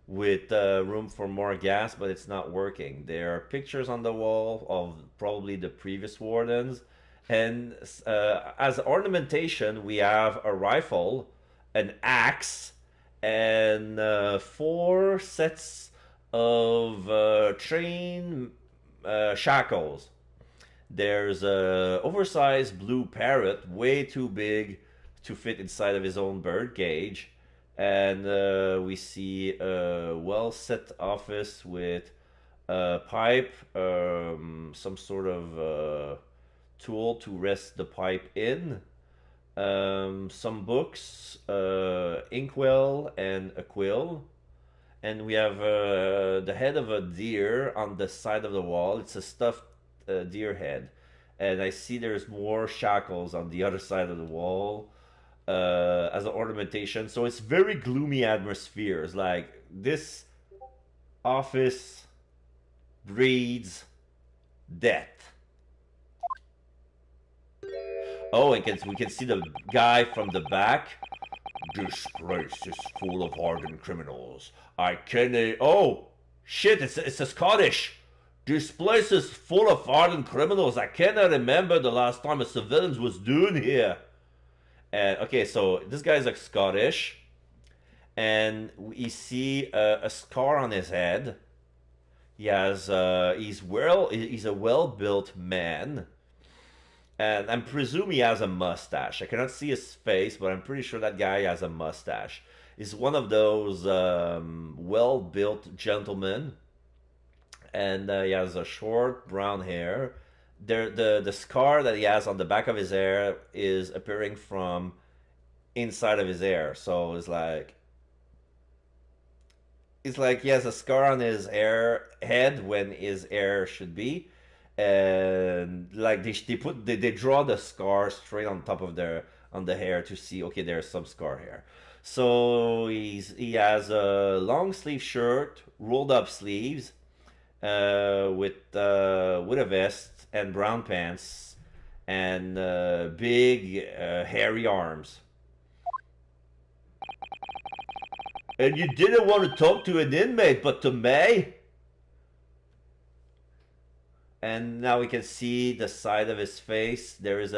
with room for more gas, but it's not working. There are pictures on the wall of probably the previous wardens, and as ornamentation we have a rifle, an axe, and 4 sets of chain shackles. There's a oversized blue parrot, way too big to fit inside of his own bird cage. And we see a well-set office with a pipe, some sort of tool to rest the pipe in, some books, inkwell, and a quill. And we have the head of a deer on the side of the wall. It's a stuffed deer head. And I see there's more shackles on the other side of the wall as an ornamentation. So it's very gloomy atmosphere. It's like this office breeds death. Oh, and we can see the guy from the back. This place is full of hardened criminals. I can't... Oh, shit, it's a Scottish. This place is full of hardened criminals. I cannot remember the last time a civilian was doing here. And okay, so this guy's like Scottish, and we see a scar on his head. He has he's a well-built man, and I'm presuming he has a mustache. I cannot see his face, but I'm pretty sure that guy has a mustache. He's one of those well-built gentlemen, and he has a short brown hair. The scar that he has on the back of his hair is appearing from inside of his hair. So it's like he has a scar on his head when his hair should be, and like they draw the scar straight on top of the hair to see, okay, there's some scar here. So he has a long sleeve shirt, rolled up sleeves, with a vest and brown pants, and big hairy arms. And you didn't want to talk to an inmate, but to me? And now we can see the side of his face. There is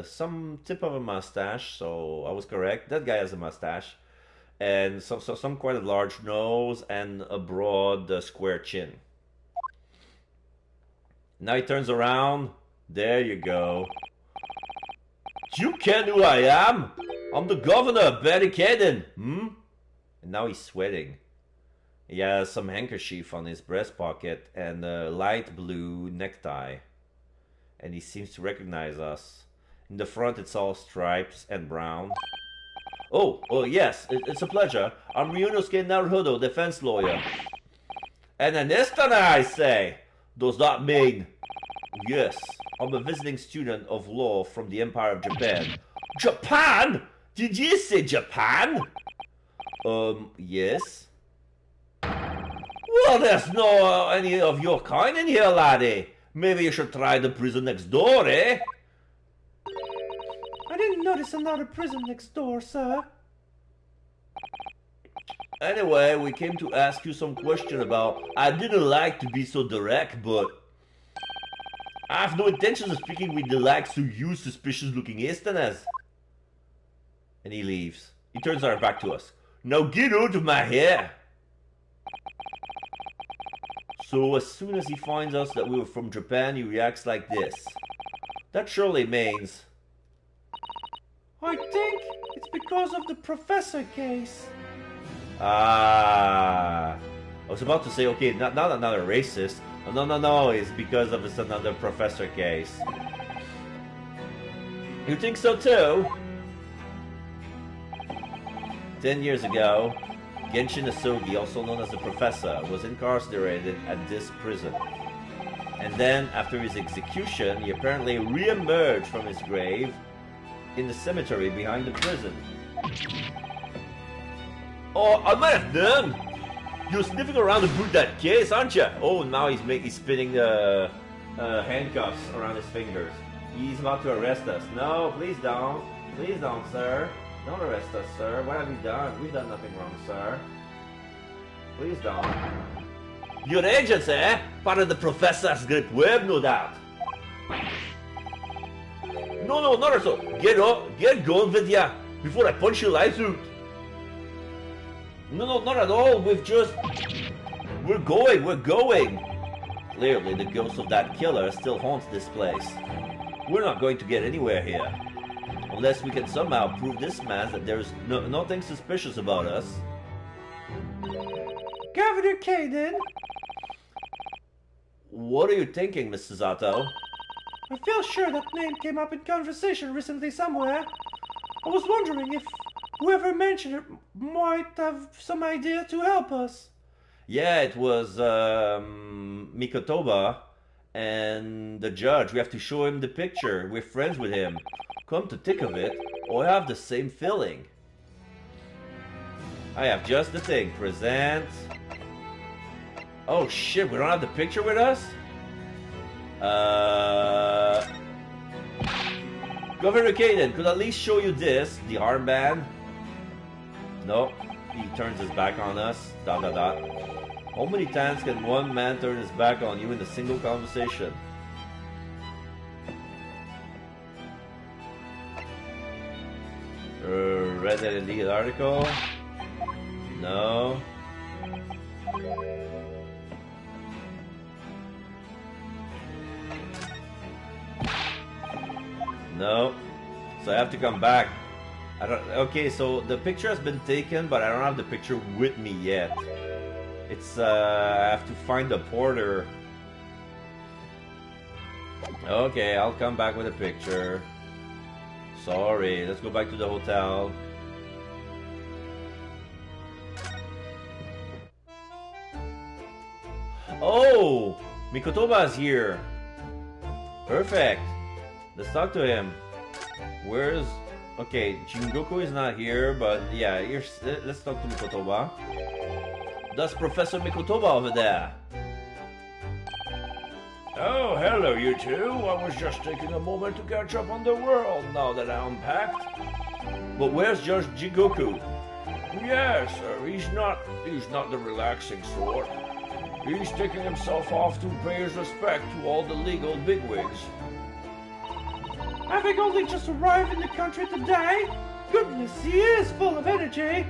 some tip of a mustache, so I was correct. That guy has a mustache. And some quite a large nose and a broad square chin. Now he turns around. There you go. You ken who I am? I'm the governor, Barricading. And now he's sweating. He has some handkerchief on his breast pocket and a light blue necktie. And he seems to recognize us. In the front it's all stripes and brown. Oh yes, it's a pleasure. I'm Ryunosuke Naruhodo, defense lawyer. And an Istana, I say. Does that mean? Yes, I'm a visiting student of law from the Empire of Japan. Japan? Did you say Japan? Yes. Well, there's no any of your kind in here, laddie. Maybe you should try the prison next door, eh? I didn't notice another prison next door, sir. Anyway, we came to ask you some question about... I didn't like to be so direct, but... I have no intentions of speaking with the likes of you suspicious-looking Istanas. And he leaves. He turns our back to us. Now get out of my hair! So as soon as he finds us that we were from Japan, he reacts like this. That surely means... I think it's because of the professor case. Ah, I was about to say, okay, not another racist. No, it's because of this another professor case. You think so too? 10 years ago, Genshin Asogi, also known as the Professor, was incarcerated at this prison. And then, after his execution, he apparently re-emerged from his grave in the cemetery behind the prison. Oh, I might have known! You're sniffing around about that case, aren't you? Oh, now he's spinning the handcuffs around his fingers. He's about to arrest us. No, please don't. Please don't, sir. Don't arrest us, sir. What have we done? We've done nothing wrong, sir. Please don't. Your agents, eh? Part of the professor's great web, no doubt. No, not at all. Get going with ya before I punch your lights out. No, not at all. We're going. Clearly, the ghost of that killer still haunts this place. We're not going to get anywhere here. Unless we can somehow prove this man that there's nothing suspicious about us. Governor Kaden? What are you thinking, Mr. Zato? I feel sure that name came up in conversation recently somewhere. I was wondering if whoever mentioned it might have some idea to help us. Yeah, it was Mikotoba and the judge. We have to show him the picture. We're friends with him. Come to think of it, I have the same feeling. I have just the thing. Present. Oh shit, we don't have the picture with us? Governor Kaden, could I at least show you this? The armband? No. He turns his back on us. ... How many times can one man turn his back on you in a single conversation? Read the lead article? No. No. So I have to come back. Okay, so the picture has been taken, but I don't have the picture with me yet. It's I have to find the porter. Okay, I'll come back with a picture. Sorry, let's go back to the hotel. Oh! Mikotoba's here! Perfect! Let's talk to him. Where's... Okay, Jingoku is not here, but yeah, let's talk to Mikotoba. That's Professor Mikotoba over there. Oh, hello, you two. I was just taking a moment to catch up on the world now that I'm unpacked. But where's Judge Jingoku? Yes, sir. He's not the relaxing sort. He's taking himself off to pay his respect to all the legal bigwigs. Having only just arrived in the country today? Goodness, he is full of energy.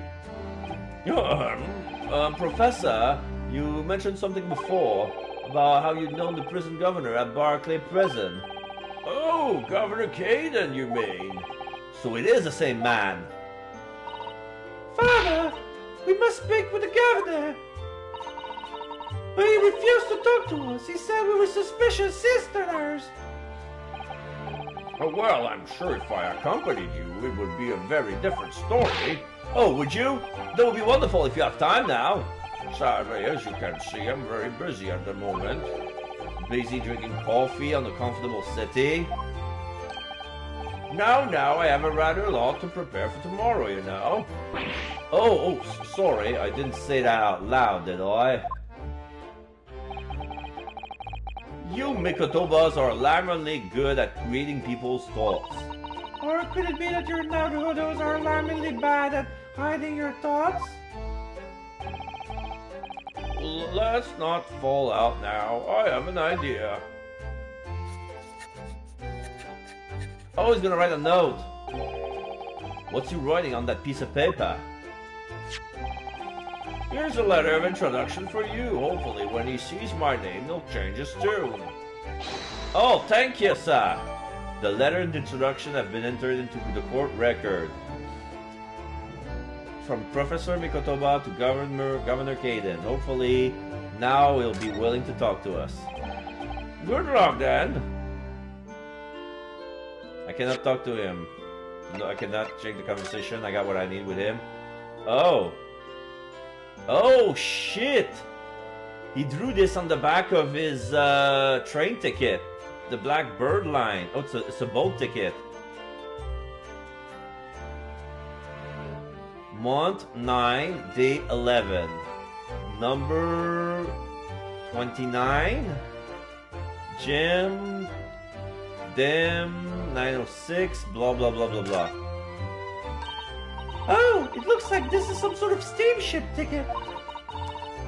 Professor, you mentioned something before. about how you'd known the prison governor at Barclay Prison. Oh, Governor Caden, you mean? So it is the same man. Father, we must speak with the governor. But he refused to talk to us. He said we were suspicious sisters. Oh, well, I'm sure if I accompanied you, it would be a very different story. Oh, would you? That would be wonderful if you have time now. Sadly, as you can see, I'm very busy at the moment. Busy drinking coffee on the comfortable settee. Now, I have a rather lot to prepare for tomorrow, you know. Sorry, I didn't say that out loud, did I? You Mikotobas are alarmingly good at reading people's thoughts. Or could it be that your Naruhodos are alarmingly bad at hiding your thoughts? Let's not fall out now. I have an idea. Oh, he's gonna write a note. What's he writing on that piece of paper? Here's a letter of introduction for you. Hopefully, when he sees my name, he'll change his tune. Oh, thank you, sir. The letter and introduction have been entered into the court record. From Professor Mikotoba to Governor Caden. Hopefully, now he'll be willing to talk to us. Good luck, then. I cannot talk to him. No, I cannot change the conversation. I got what I need with him. Oh. Oh, shit! He drew this on the back of his train ticket. The Black Bird line. Oh, it's a boat ticket. Month 9, day 11. Number 29. Jim. Dem. 906. Blah, blah, blah, blah, blah. Oh, it looks like this is some sort of steamship ticket.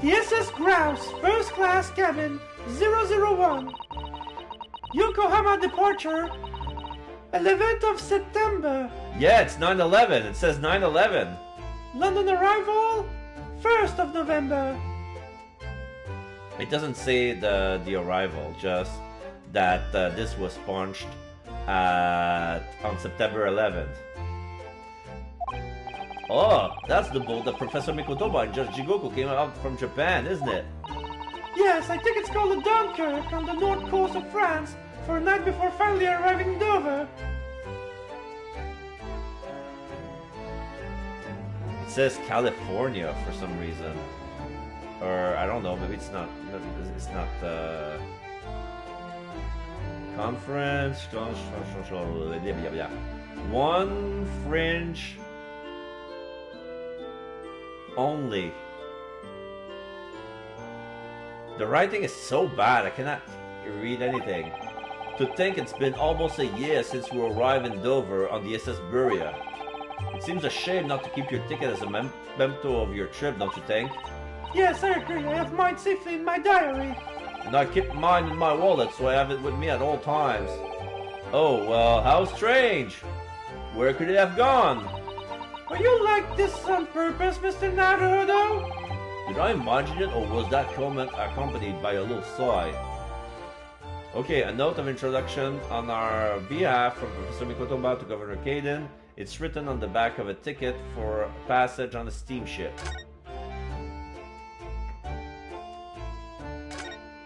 The SS Grouse, first class cabin, 001. Yokohama departure, 11th of September. Yeah, it's 9/11. It says 9/11. London arrival, 1st of November. It doesn't say the arrival, just that this was punched on September 11th. Oh, that's the boat that Professor Mikotoba and Judge Jigoku came out from Japan, isn't it? Yes, I think it's called the Dunkirk on the north coast of France for a night before finally arriving in Dover. It says California for some reason. Or, I don't know, maybe it's not conference, one fringe only. The writing is so bad, I cannot read anything. To think it's been almost a year since we arrived in Dover on the SS Buria. It seems a shame not to keep your ticket as a memento of your trip, don't you think? Yes, I agree. I have mine safely in my diary. And I keep mine in my wallet, so I have it with me at all times. Oh, well, how strange. Where could it have gone? Are you like this on purpose, Mr. Naruhodo? Did I imagine it, or was that comment accompanied by a little sigh? Okay, a note of introduction on our behalf from Professor Mikotoba to Governor Caden. It's written on the back of a ticket for passage on a steamship.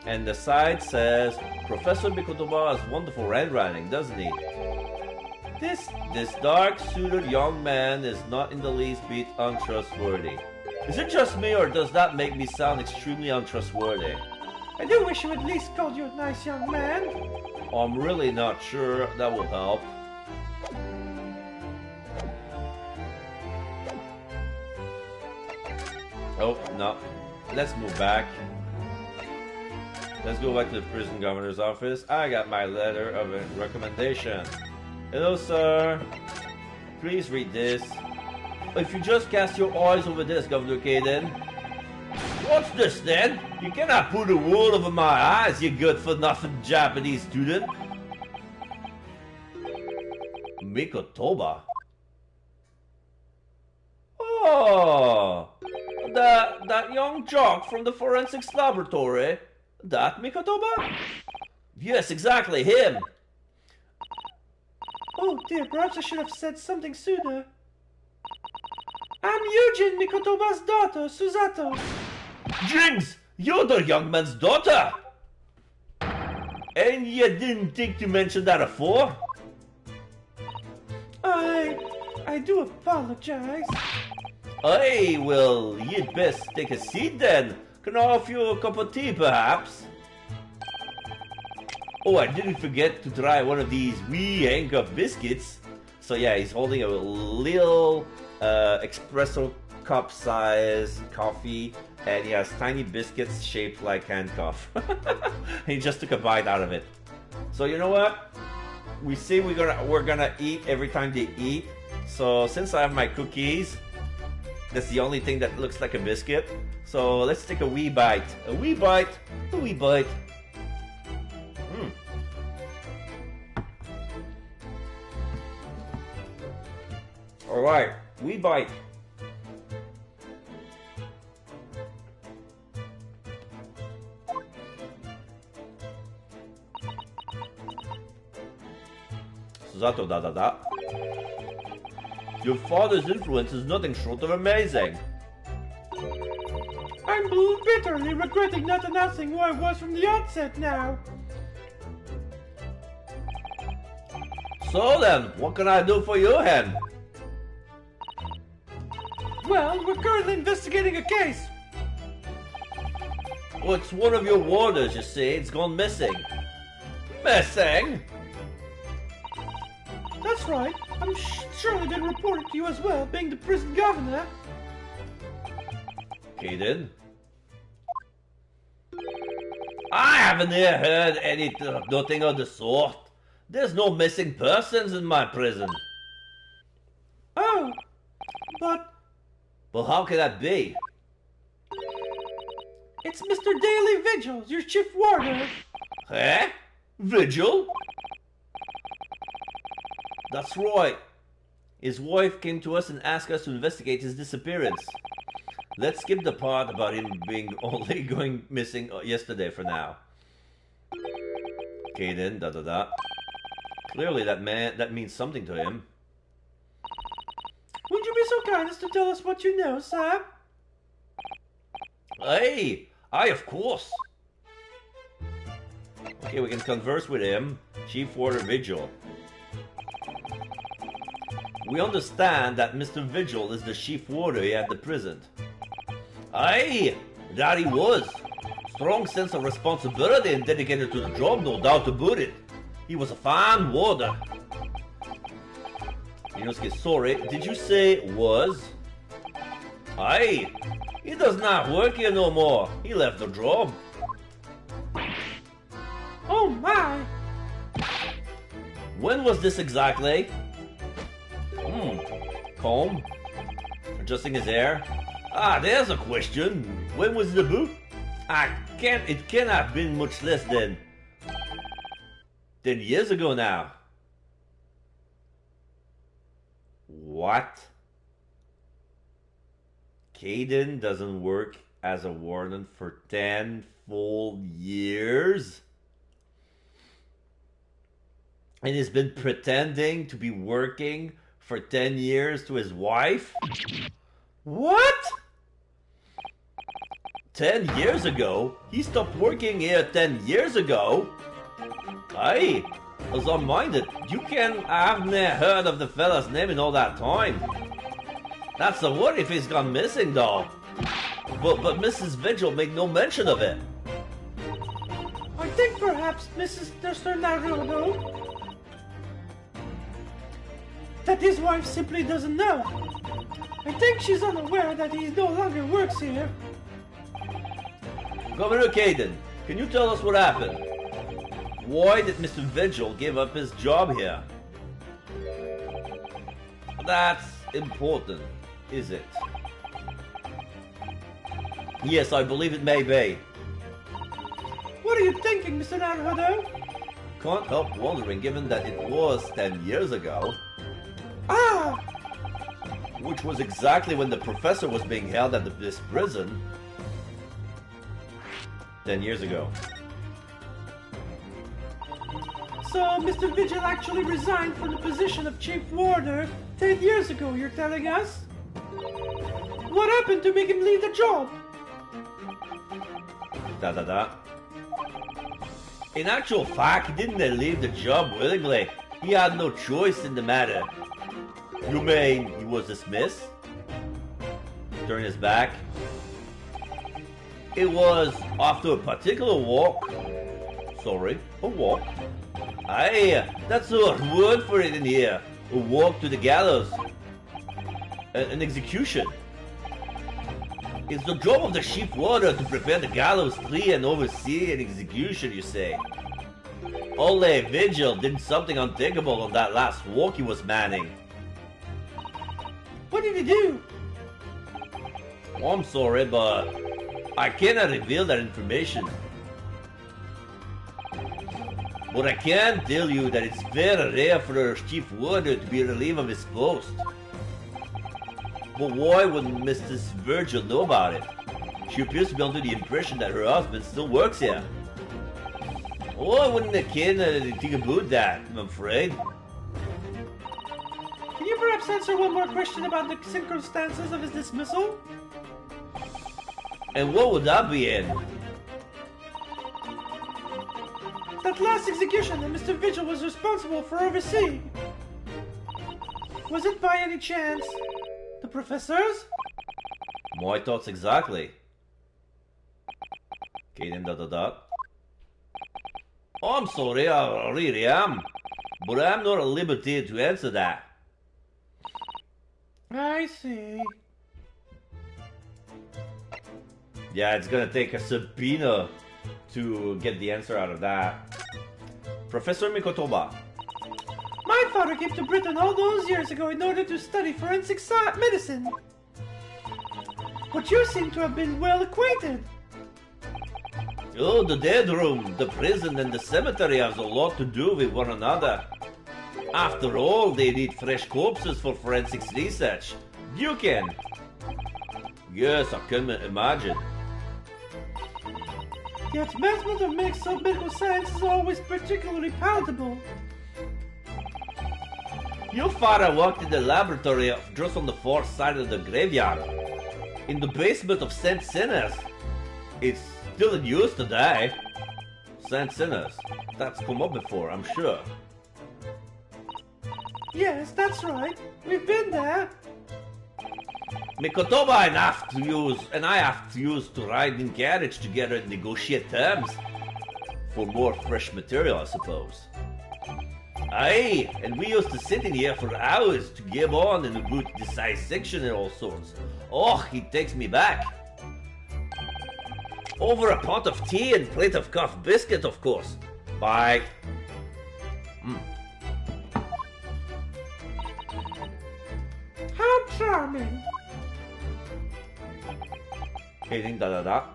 And the side says, Professor Mikotoba has wonderful handwriting, doesn't he? This dark-suited young man is not in the least bit untrustworthy. Is it just me, or does that make me sound extremely untrustworthy? I do wish you at least called you a nice young man. I'm really not sure that will help. Oh, no. Let's move back. Let's go back to the prison governor's office. I got my letter of recommendation. Hello, sir. Please read this. If you just cast your eyes over this, Governor Caden. What's this, then? You cannot put a wool over my eyes, you good-for-nothing Japanese student. Mikotoba. Oh, that young jock from the forensics laboratory. That Mikotoba? Yes, exactly, him! Oh dear, perhaps I should have said something sooner. I'm Eugene Mikotoba's daughter, Susato. Jinx! You're the young man's daughter! And you didn't think to mention that afore? I do apologize. Hey, well, you'd best take a seat then. Can I offer you a cup of tea, perhaps? Oh, I didn't forget to try one of these wee handcuff biscuits. So yeah, he's holding a little espresso cup size coffee, and he has tiny biscuits shaped like handcuff. He just took a bite out of it. So you know what? We say we're gonna eat every time they eat. So since I have my cookies, that's the only thing that looks like a biscuit. So let's take a wee bite. A wee bite. A wee bite. Alright, wee bite. Susato da. Your father's influence is nothing short of amazing. I'm bitterly regretting not announcing who I was from the outset now. So then, what can I do for you, Hen? Well, we're currently investigating a case. Oh, it's one of your warders, you see. It's gone missing. Missing? That's right. I'm surely been reported to you as well, being the prison governor. Kaden? I haven't heard nothing of the sort. There's no missing persons in my prison. Oh, but Well, how can that be? it's Mr. Daily Vigil, your chief warder. Eh? Vigil? That's right. His wife came to us and asked us to investigate his disappearance. Let's skip the part about him being only going missing yesterday for now. Kaden, da. Clearly that means something to him. Would you be so kind as to tell us what you know, sir? Hey! Aye, of course! Okay, we can converse with him. Chief Warder Vigil. We understand that Mr. Vigil is the chief warder here at the prison. Aye! That he was! Strong sense of responsibility and dedicated to the job, no doubt about it. He was a fine warder. Inosuke, sorry, did you say was? Aye! He does not work here no more. He left the job. Oh my! When was this exactly? Comb? Adjusting his hair? Ah, there's a question. When was the boot? It cannot have been much less than 10 years ago now. What? Kaden doesn't work as a warden for 10 full years? And he's been pretending to be working for 10 years to his wife? What? 10 years ago? He stopped working here 10 years ago? Aye, as I minded, I've never heard of the fella's name in all that time. That's the word if he's gone missing though. But Mrs. Vigil made no mention of it. I think perhaps Mrs. Naruto that his wife simply doesn't know. I think she's unaware that he no longer works here. Governor Kaden, can you tell us what happened? Why did Mr. Vigil give up his job here? That's important, is it? Yes, I believe it may be. What are you thinking, Mr. Naruto? Can't help wondering, given that it was 10 years ago. Ah! Which was exactly when the professor was being held at this prison. 10 years ago. So, Mr. Vigil actually resigned from the position of Chief Warder 10 years ago, you're telling us? What happened to make him leave the job? In actual fact, he didn't leave the job willingly. He had no choice in the matter. You mean he was dismissed? Turn his back. It was after a particular walk. Sorry, a walk. Aye, that's a word for it in here. A walk to the gallows. An execution. It's the job of the chief warder to prepare the gallows tree and oversee an execution, you say. Ole Vigil did something unthinkable on that last walk he was manning. What did he do? Oh, I'm sorry, but I cannot reveal that information. But I can tell you that it's very rare for a chief warder to be relieved of his post. But why wouldn't Mrs. Virgil know about it? She appears to be under the impression that her husband still works here. Oh, I wouldn't ken anything about that, I'm afraid. Can you perhaps answer one more question about the circumstances of his dismissal? And what would that be in? That last execution that Mr. Vigil was responsible for overseeing. Was it by any chance the professor's? My thoughts exactly. Okay, then Oh, I'm sorry, I really am. But I'm not at liberty to answer that. I see. Yeah, it's gonna take a subpoena to get the answer out of that. Professor Mikotoba. My father came to Britain all those years ago in order to study forensic medicine. But you seem to have been well acquainted. Oh, the dead room, the prison, and the cemetery has a lot to do with one another. After all, they need fresh corpses for forensics research. You can. Yes, I can imagine. The advancement of medical science is always particularly palatable. Your father worked in the laboratory just on the far side of the graveyard. In the basement of St. Sinners. It's still in use today. St. Sinners. That's come up before, I'm sure. Yes, that's right. We've been there. Mikotoba and I have to use to ride in carriage together and negotiate terms. For more fresh material, I suppose. Aye, and we used to sit in here for hours to give on and about dissection and all sorts. Oh, he takes me back. Over a pot of tea and plate of cough biscuit, of course. Bye. How charming. Hitting da.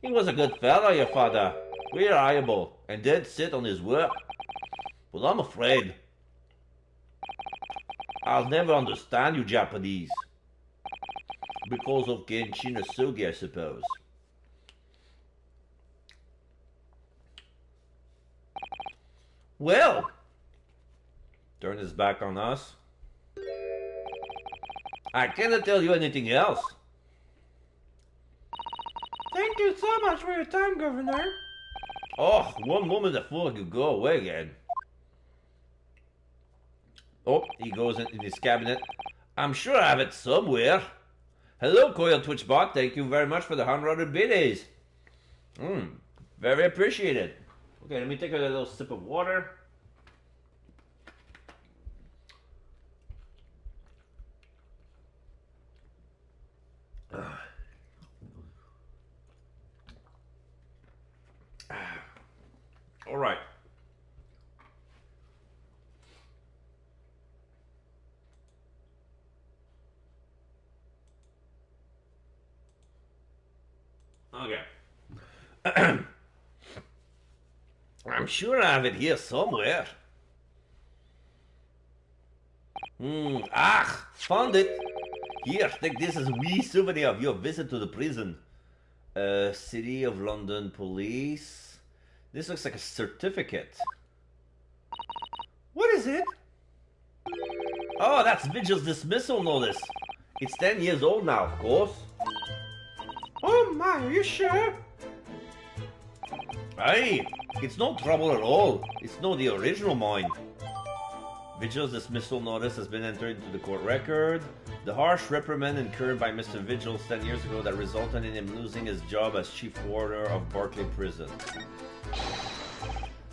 He was a good fellow, your father. Reliable, and did sit on his work. But I'm afraid I'll never understand you Japanese. Because of Genshin Asugi, I suppose. Well, turn his back on us. I cannot tell you anything else. Thank you so much for your time, Governor. Oh, one moment before you go away again. Oh, he goes in his cabinet. I'm sure I have it somewhere. Hello, Coil Twitchbot. Thank you very much for the 100 biddies. Very appreciated. Okay, let me take a little sip of water. All right. Okay. I'm sure I have it here somewhere. Found it. Here, take this as a wee souvenir of your visit to the prison. City of London Police. This looks like a certificate. What is it? Oh, that's Vigil's dismissal notice. It's 10 years old now, of course. Oh my, are you sure? Aye, it's no trouble at all. It's no the original mine. Vigil's dismissal notice has been entered into the court record. The harsh reprimand incurred by Mr. Vigil 10 years ago that resulted in him losing his job as chief warder of Barclay Prison.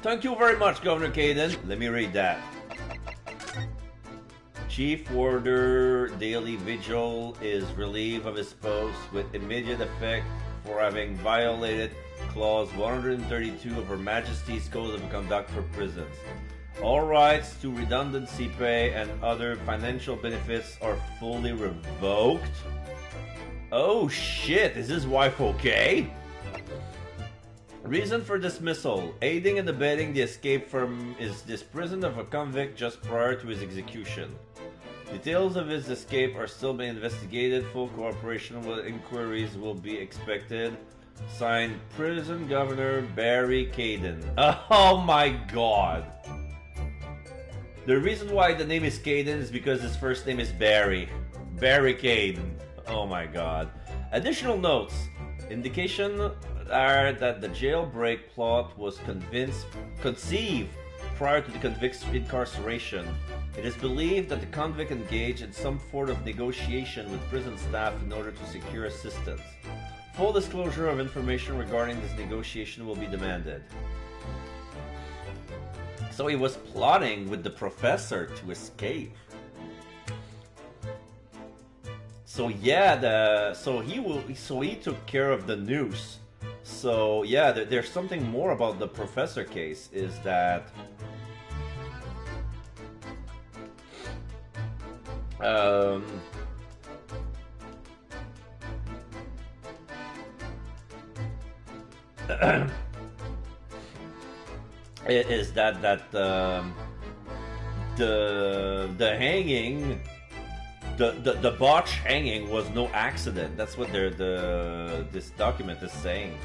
Thank you very much, Governor Caden. Let me read that. Chief Warder Daily Vigil is relieved of his post with immediate effect for having violated Clause 132 of Her Majesty's Code of Conduct for Prisons. All rights to redundancy pay and other financial benefits are fully revoked. Oh shit, is his wife okay? Reason for dismissal: aiding and abetting the escape from this prison of a convict just prior to his execution. Details of his escape are still being investigated. Full cooperation with inquiries will be expected. Signed, Prison Governor Barry Caden. Oh my god. The reason why the name is Caden is because his first name is Barry. Barry Caden. Oh my god. Additional notes. Indication are that the jailbreak plot was conceived prior to the convict's incarceration. It is believed that the convict engaged in some sort of negotiation with prison staff in order to secure assistance. Full disclosure of information regarding this negotiation will be demanded. So he was plotting with the professor to escape. So yeah, so he took care of the noose. So yeah, there's something more about the professor case. Is that is that the hanging, the botch hanging was no accident. That's what this document is saying.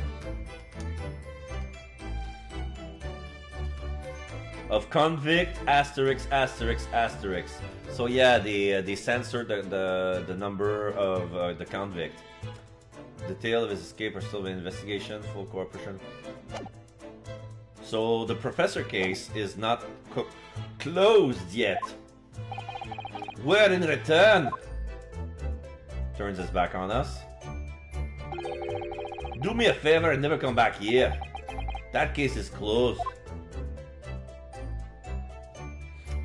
Of convict asterisk asterisk asterisk. So yeah, they censored the number of the convict. Detail of his escape are still in investigation. Full cooperation. So the professor case is not closed yet. We're in return. Turns his back on us. Do me a favor and never come back here. That case is closed.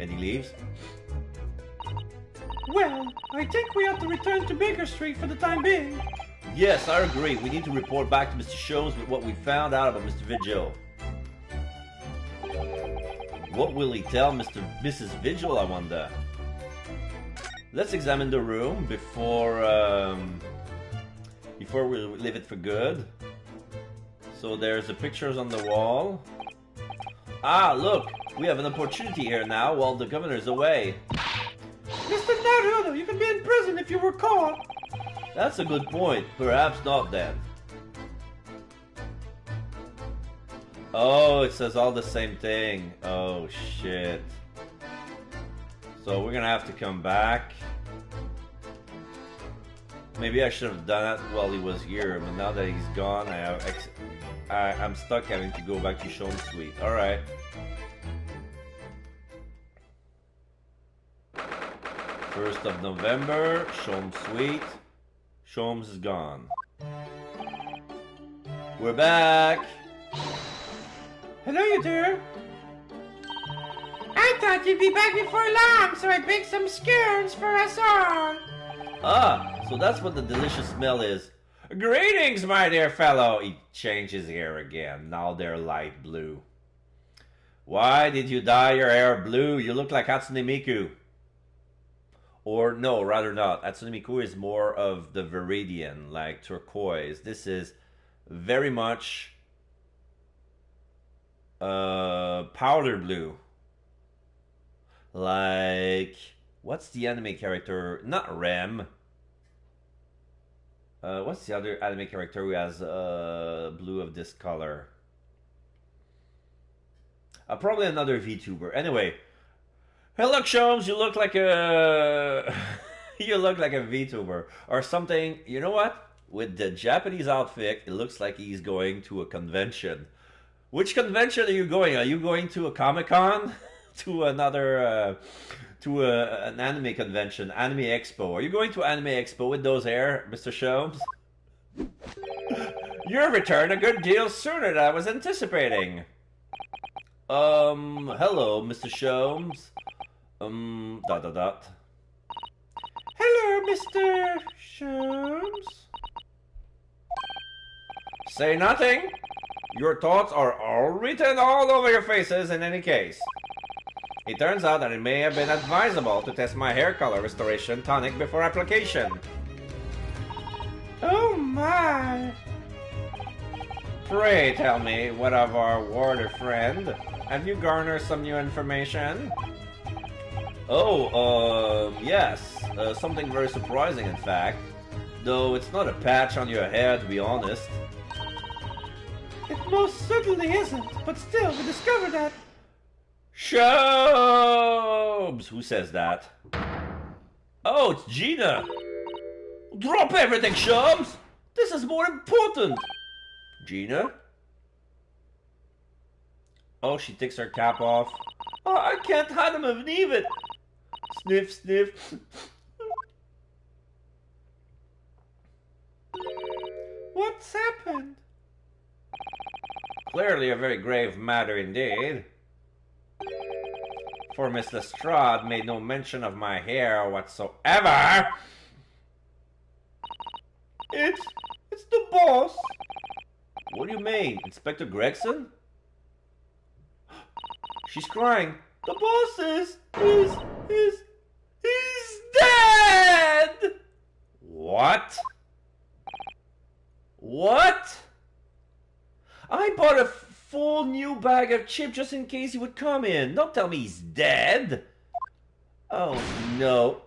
And he leaves. Well, I think we have to return to Baker Street for the time being. Yes, I agree. We need to report back to Mr. Sholmes with what we found out about Mr. Vigil. What will he tell Mrs. Vigil, I wonder? Let's examine the room before we leave it for good. So there's the pictures on the wall. Ah, look! We have an opportunity here now while the governor's away. Mr. Naruto, you could be in prison if you were caught. That's a good point. Perhaps not then. Oh, it says all the same thing. Oh, shit. So we're gonna have to come back. Maybe I should have done it while he was here, but now that he's gone, I'm stuck having to go back to Sholmes' suite. Alright. First of November, Sholmes' suite. Sholmes is gone. We're back! Hello, you two. I thought you'd be back before long, so I baked some scones for us all. Ah, so that's what the delicious smell is. Greetings, my dear fellow! He changed his hair again. Now they're light blue. Why did you dye your hair blue? You look like Hatsune Miku. Or no, rather not. Hatsune Miku is more of the Viridian, like turquoise. This is very much powder blue. Like, what's the anime character? Not Rem. What's the other anime character who has blue of this color? Probably another VTuber. Anyway, hey, look, Sholmes, you look like a you look like a VTuber or something. You know what? With the Japanese outfit, it looks like he's going to a convention. Which convention are you going? Are you going to a Comic-Con? To another an anime convention, Anime Expo. Are you going to Anime Expo with those hair, Mr. Sholmes? Your return a good deal sooner than I was anticipating. Hello, Mr. Sholmes. Dot dot dot. Hello, Mr. Sholmes. Say nothing. Your thoughts are all written all over your faces in any case. It turns out that it may have been advisable to test my hair color restoration tonic before application. Oh my! Pray tell me, what of our warder friend? Have you garnered some new information? Oh, yes. Something very surprising, in fact. Though it's not a patch on your hair, to be honest. It most certainly isn't, but still, we discovered that. Sholmes! Who says that? Oh, it's Gina! Drop everything, Sholmes! This is more important! Gina? Oh, she takes her cap off. Oh, I can't hide believe it! Sniff, sniff. What's happened? Clearly a very grave matter indeed. For Miss Lestrade made no mention of my hair whatsoever. It's the boss. What do you mean, Inspector Gregson? She's crying. The boss is dead. What? What? I bought a full new bag of chips just in case he would come in. Don't tell me he's dead. Oh no.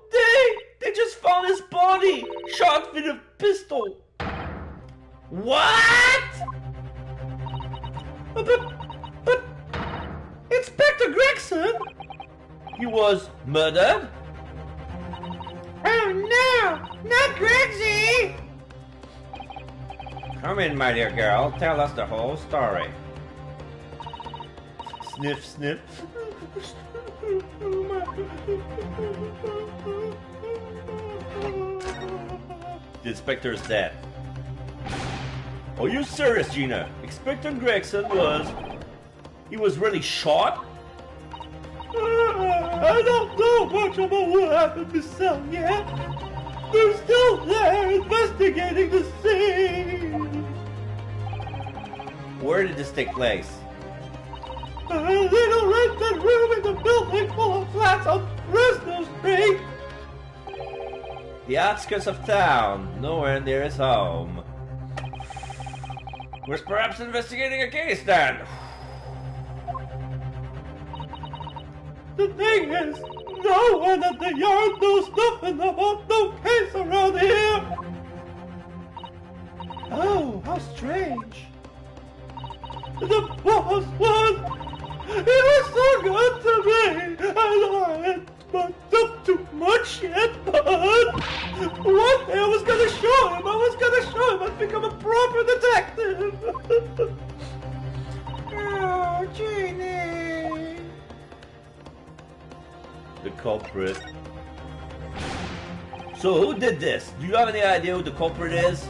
They just found his body, shot with a pistol. What? But Inspector Gregson? He was murdered? Oh no, not Gregsy! Come in, my dear girl. Tell us the whole story. Sniff, sniff. The inspector's dead. Are you serious, Gina? Inspector Gregson he was really shot? I don't know much about what happened myself yet. They're still there investigating the scene. Where did this take place? A little rented room in the building full of flats on Fresno Street. The outskirts of town, nowhere near his home. Was perhaps investigating a case then? The thing is, no one at the yard knows nothing about no case around here. Oh, how strange. The boss was... He was so good to me. I hadn't up too much yet, but one day I was gonna show him I'd become a proper detective. Oh, Jeannie. The culprit. So who did this? Do you have any idea who the culprit is?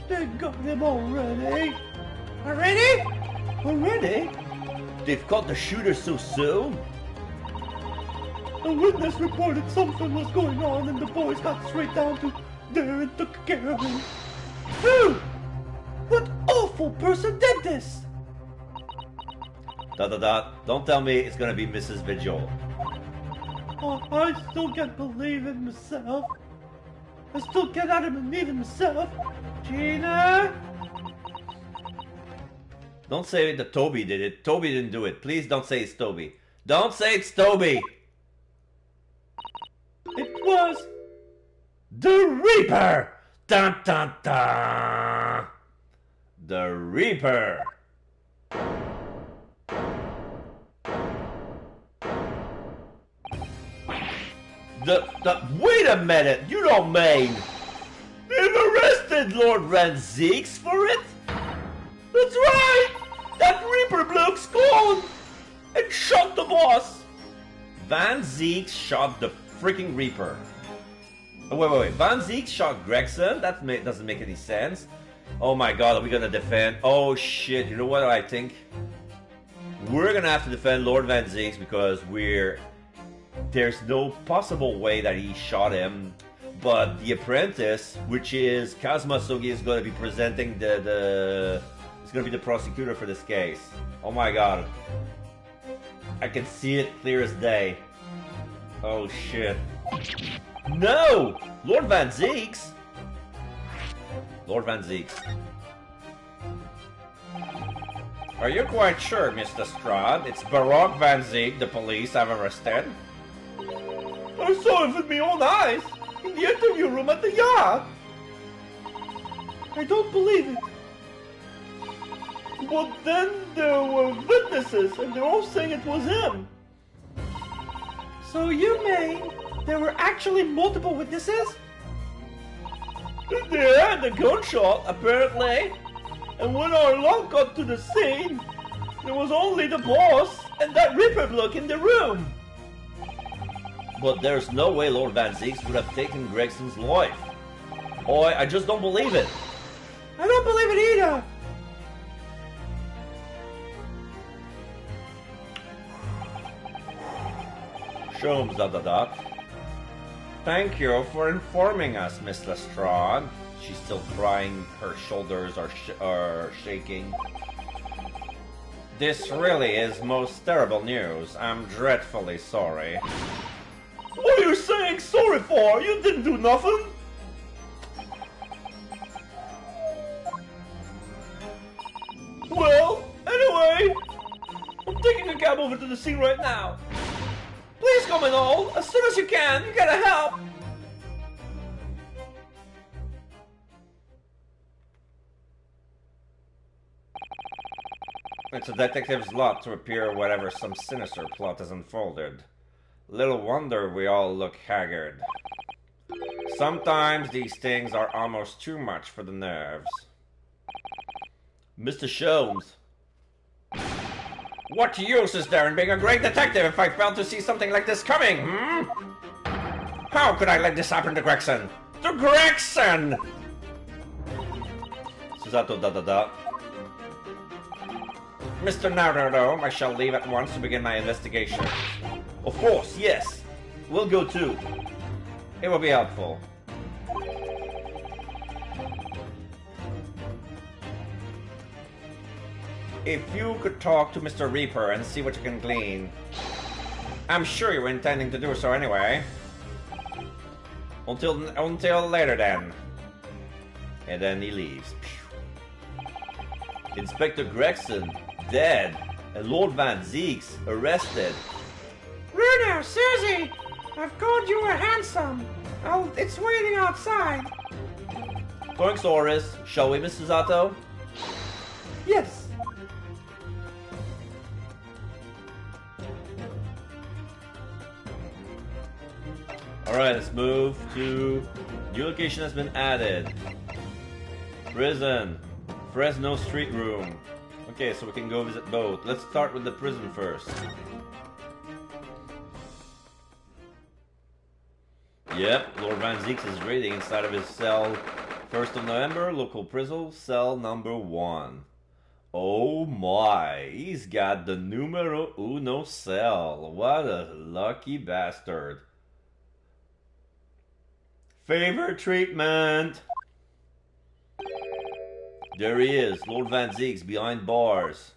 They got him already. Already? They've caught the shooter so soon? A witness reported something was going on and the boys got straight down to there and took care of him. Who? What awful person did this? ... Don't tell me it's gonna be Mrs. Vigil. Oh, I still can't believe in myself. I still cannot even believe in myself. Gina? Don't say that Toby did it. Toby didn't do it. Please don't say it's Toby. Don't say it's Toby! It was... The Reaper! Dun dun dun! The Reaper! Wait a minute! You don't mean they've arrested Lord Van Zeeks for it? That's right! That Reaper bloke's gone! And shot the boss! Van Zeeks shot the freaking Reaper. Oh, wait. Van Zeeks shot Gregson? That doesn't make any sense. Oh my god, are we gonna defend? Oh shit, you know what I think? We're gonna have to defend Lord Van Zeeks because there's no possible way that he shot him. But the apprentice, which is Kazuma Sogi, is gonna be presenting he's gonna be the prosecutor for this case. Oh my god. I can see it clear as day. Oh shit. No! Lord Van Zeeks? Lord Van Zeeks. Are you quite sure, Mr. Strahd? It's Baroque Van Zeek the police have arrested? I saw it with my own eyes! In the interview room at the yard! I don't believe it. But then there were witnesses, and they're all saying it was him. So you mean there were actually multiple witnesses? They heard the gunshot, apparently. And when our lot got to the scene, there was only the boss and that Reaper bloke in the room. But there's no way Lord Van Zeeks would have taken Gregson's life. Oh, I just don't believe it. I don't believe it either. Sholmes, Thank you for informing us, Miss Lestrade. She's still crying, her shoulders are shaking. This really is most terrible news. I'm dreadfully sorry. What are you saying sorry for? You didn't do nothing. Well, anyway, I'm taking a cab over to the scene right now. Please come in all, as soon as you can. You gotta help. It's a detective's lot to appear whenever some sinister plot is unfolded. Little wonder we all look haggard. Sometimes these things are almost too much for the nerves. Mr. Sholmes. What use is there in being a great detective if I failed to see something like this coming, How could I let this happen to Gregson? To Gregson! Susato Mr. Naruto, I shall leave at once to begin my investigation. Of course, yes. We'll go too. It will be helpful. If you could talk to Mr. Reaper and see what you can glean. I'm sure you were intending to do so anyway. Until later then. And then he leaves. Inspector Gregson, dead. And Lord Van Zeeks, arrested. Runer, Susie! I've called you a handsome. It's waiting outside. Thanks, Oris. Shall we, Mr. Zato? Yes. Alright, let's move to... New location has been added. Prison. Fresno Street Room. Okay, so we can go visit both. Let's start with the prison first. Yep, Lord Van Zeeks is raiding inside of his cell. 1st of November, local prison, cell number 1. Oh my, he's got the numero uno cell. What a lucky bastard. Favor treatment. There he is, Lord Van Zeeks behind bars.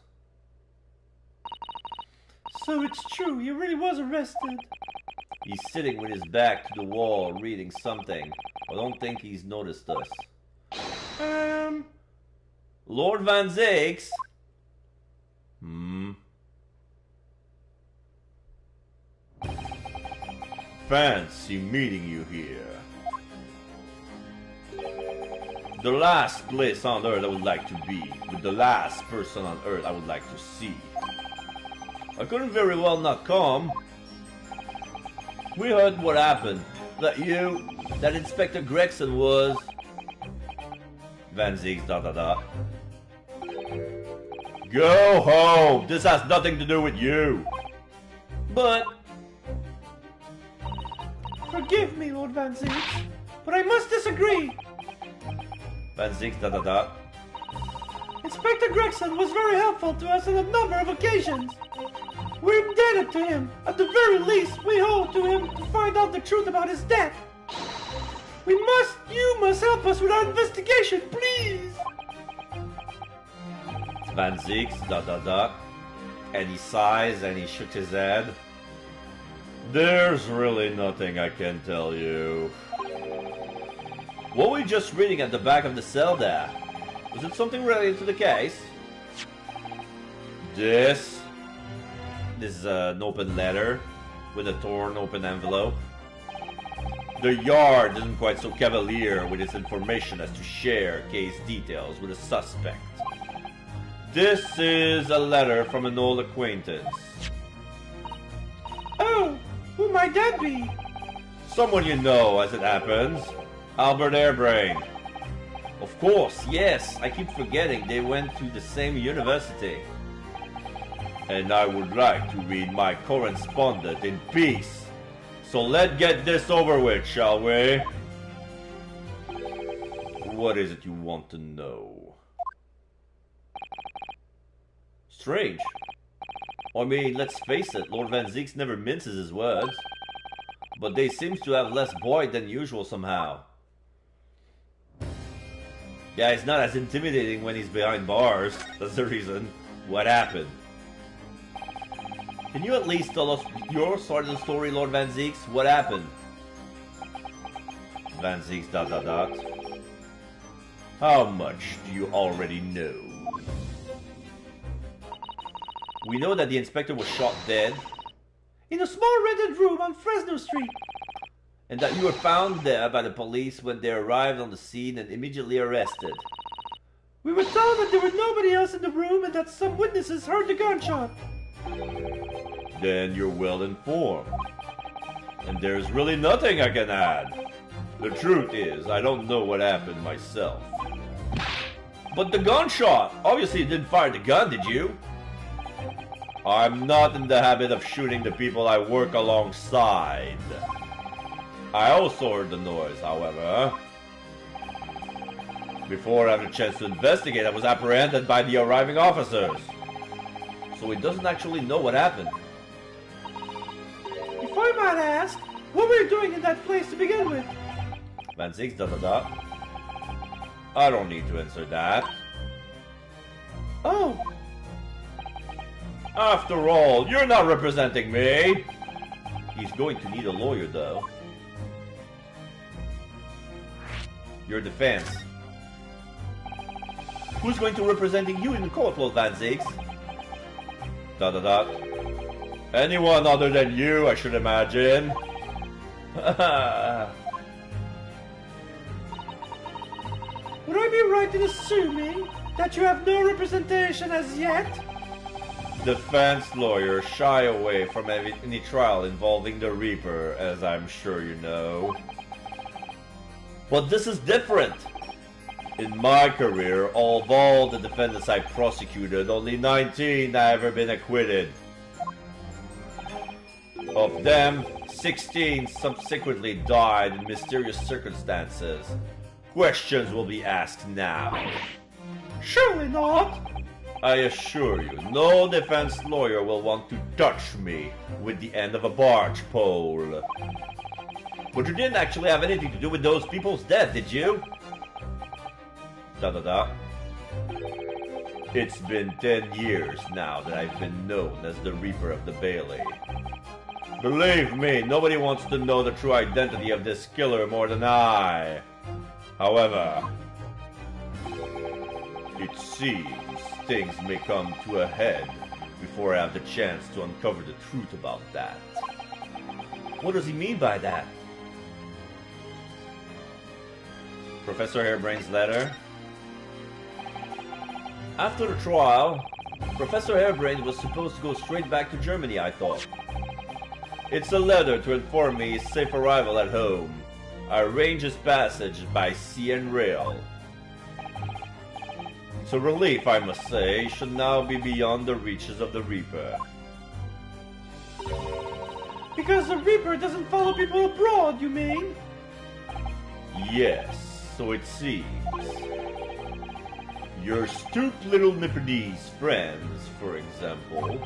So it's true, he really was arrested. He's sitting with his back to the wall reading something. I don't think he's noticed us. Lord Van Zeeks? Fancy meeting you here. The last place on Earth I would like to be, with the last person on Earth I would like to see. I couldn't very well not come. We heard what happened. That Inspector Gregson was... Van Zieks, ... Go home! This has nothing to do with you! But... Forgive me, Lord Van Zieks, but I must disagree. Van Zieks, ... Inspector Gregson was very helpful to us on a number of occasions. We're indebted to him. At the very least, we owe to him to find out the truth about his death. You must help us with our investigation, please! Van Zieks, ... And he sighs and he shook his head. There's really nothing I can tell you. What were you just reading at the back of the cell there? Was it something related to the case? This is an open letter with a torn open envelope. The Yard isn't quite so cavalier with its information as to share case details with a suspect. This is a letter from an old acquaintance. Oh, who might that be? Someone you know, as it happens. Albert Airbrain. Of course, yes. I keep forgetting they went to the same university. And I would like to read my correspondent in peace. So let's get this over with, shall we? What is it you want to know? Strange. I mean, let's face it, Lord Van Zieks never minces his words. But they seem to have less void than usual somehow. Yeah, he's not as intimidating when he's behind bars. That's the reason. What happened? Can you at least tell us your side of the story, Lord Van Zieks? What happened? Van Zieks, ... How much do you already know? We know that the inspector was shot dead. In a small rented room on Fresno Street. And that you were found there by the police when they arrived on the scene and immediately arrested. We were told that there was nobody else in the room and that some witnesses heard the gunshot. Then you're well informed. And there's really nothing I can add. The truth is, I don't know what happened myself. But the gunshot! Obviously you didn't fire the gun, did you? I'm not in the habit of shooting the people I work alongside. I also heard the noise, however. Before I had a chance to investigate, I was apprehended by the arriving officers. So he doesn't actually know what happened. If I might ask, what were you doing in that place to begin with? Van Zieks, ... I don't need to answer that. Oh. After all, you're not representing me. He's going to need a lawyer, though. Your defense. Who's going to representing you in the court, Lord Van Zieks? ... Anyone other than you, I should imagine. Would I be right in assuming that you have no representation as yet? Defense lawyers shy away from any trial involving the Reaper, as I'm sure you know. But this is different. In my career, of all the defendants I prosecuted, only 19 have ever been acquitted. Of them, 16 subsequently died in mysterious circumstances. Questions will be asked now. Surely not! I assure you, no defense lawyer will want to touch me with the end of a barge pole. But you didn't actually have anything to do with those people's death, did you? ... It's been 10 years now that I've been known as the Reaper of the Bailey. Believe me, nobody wants to know the true identity of this killer more than I. However, it seems things may come to a head before I have the chance to uncover the truth about that. What does he mean by that? Professor Hairbrain's letter. After the trial, Professor Hairbrain was supposed to go straight back to Germany, I thought. It's a letter to inform me his safe arrival at home. I arrange his passage by sea and rail. It's a relief, I must say. He should now be beyond the reaches of the Reaper. Because the Reaper doesn't follow people abroad, you mean? Yes, so it seems. Your astute little Nipponese friends, for example.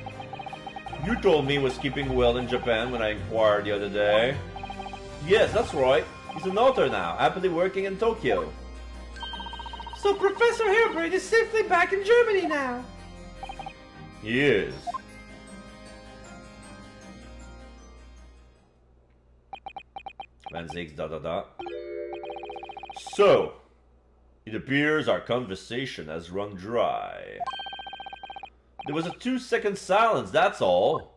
You told me he was keeping well in Japan when I inquired the other day. Yes, that's right. He's an author now, happily working in Tokyo. So Professor Hairbrain is safely back in Germany now. He is. Van Zieks, ... So, it appears our conversation has run dry. There was a 2-second silence, that's all.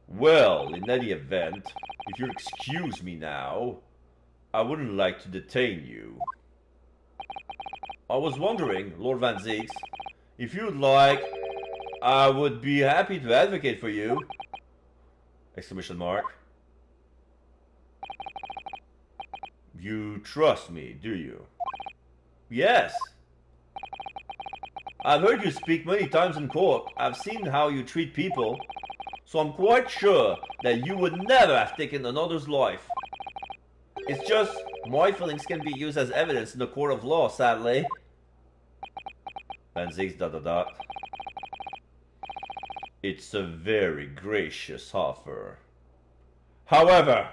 Well, in any event, if you'll excuse me now, I wouldn't like to detain you. I was wondering, Lord Van Zieks, if you'd like, I would be happy to advocate for you. Exclamation mark. You trust me, do you? Yes. I've heard you speak many times in court. I've seen how you treat people. So I'm quite sure that you would never have taken another's life. It's just, my feelings can be used as evidence in the court of law, sadly. Van Zieks, ... It's a very gracious offer. However,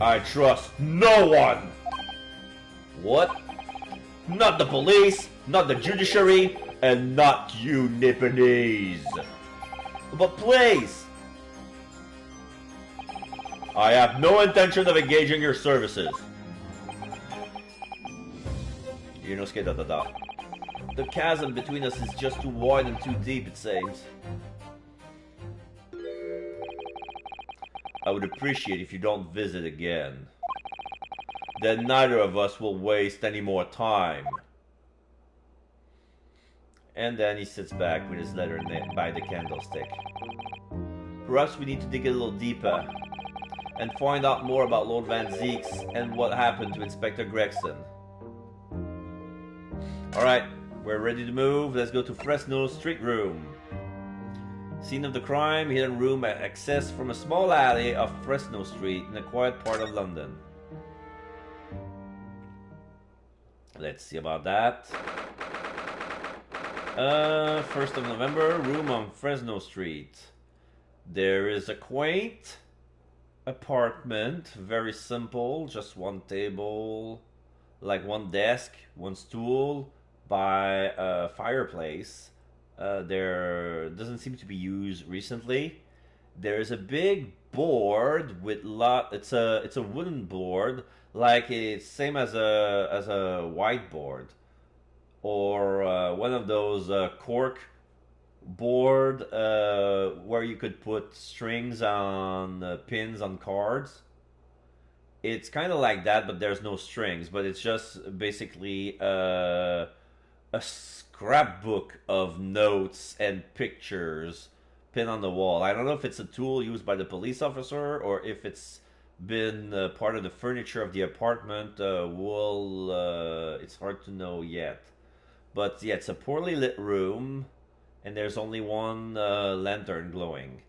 I trust no one! What? Not the police, not the judiciary, and not you Nipponese. But please! I have no intention of engaging your services. Yunosuke, ... The chasm between us is just too wide and too deep, it seems. I would appreciate if you don't visit again. Then neither of us will waste any more time. And then he sits back with his letter by the candlestick. Perhaps we need to dig a little deeper and find out more about Lord Van Zieks and what happened to Inspector Gregson. Alright, we're ready to move. Let's go to Fresno Street Room. Scene of the crime, hidden room accessed from a small alley of Fresno Street in a quiet part of London. Let's see about that. 1st of November, room on Fresno Street. There is a quaint apartment, very simple, just one table, like one desk, one stool by a fireplace. There doesn't seem to be used recently. There's a big board with it's a wooden board, like it's same as a whiteboard, or one of those cork board where you could put strings on pins on cards. It's kind of like that, but there's no strings. But it's just basically a scrapbook of notes and pictures pinned on the wall. I don't know if it's a tool used by the police officer or if it's been part of the furniture of the apartment. It's hard to know yet. But yeah, it's a poorly lit room, and there's only one lantern glowing.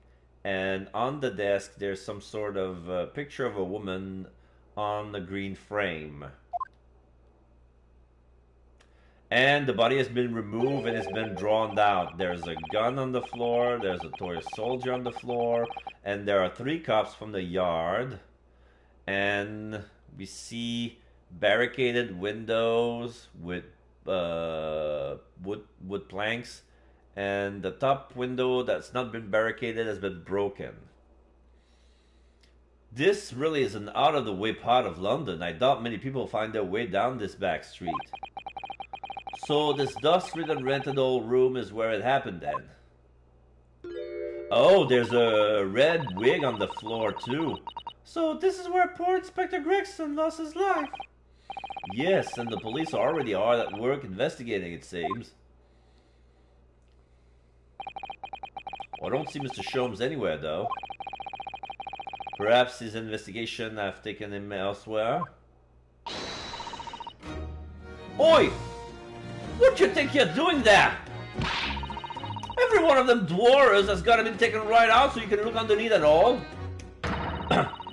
And on the desk, there's some sort of picture of a woman on the green frame. And the body has been removed and has been drawn down. There's a gun on the floor, there's a toy soldier on the floor, and there are 3 cops from the yard. And we see barricaded windows with wood planks, and the top window that's not been barricaded has been broken. This really is an out-of-the-way part of London. I doubt many people find their way down this back street. So this dust-ridden rented old room is where it happened then. Oh, there's a red wig on the floor too. So this is where poor Inspector Gregson lost his life. Yes, and the police already are at work investigating, it seems. I don't see Mr. Sholmes anywhere, though. Perhaps his investigation have taken him elsewhere? Oi! What do you think you're doing there? Every one of them dwarves has got to be taken right out so you can look underneath it all.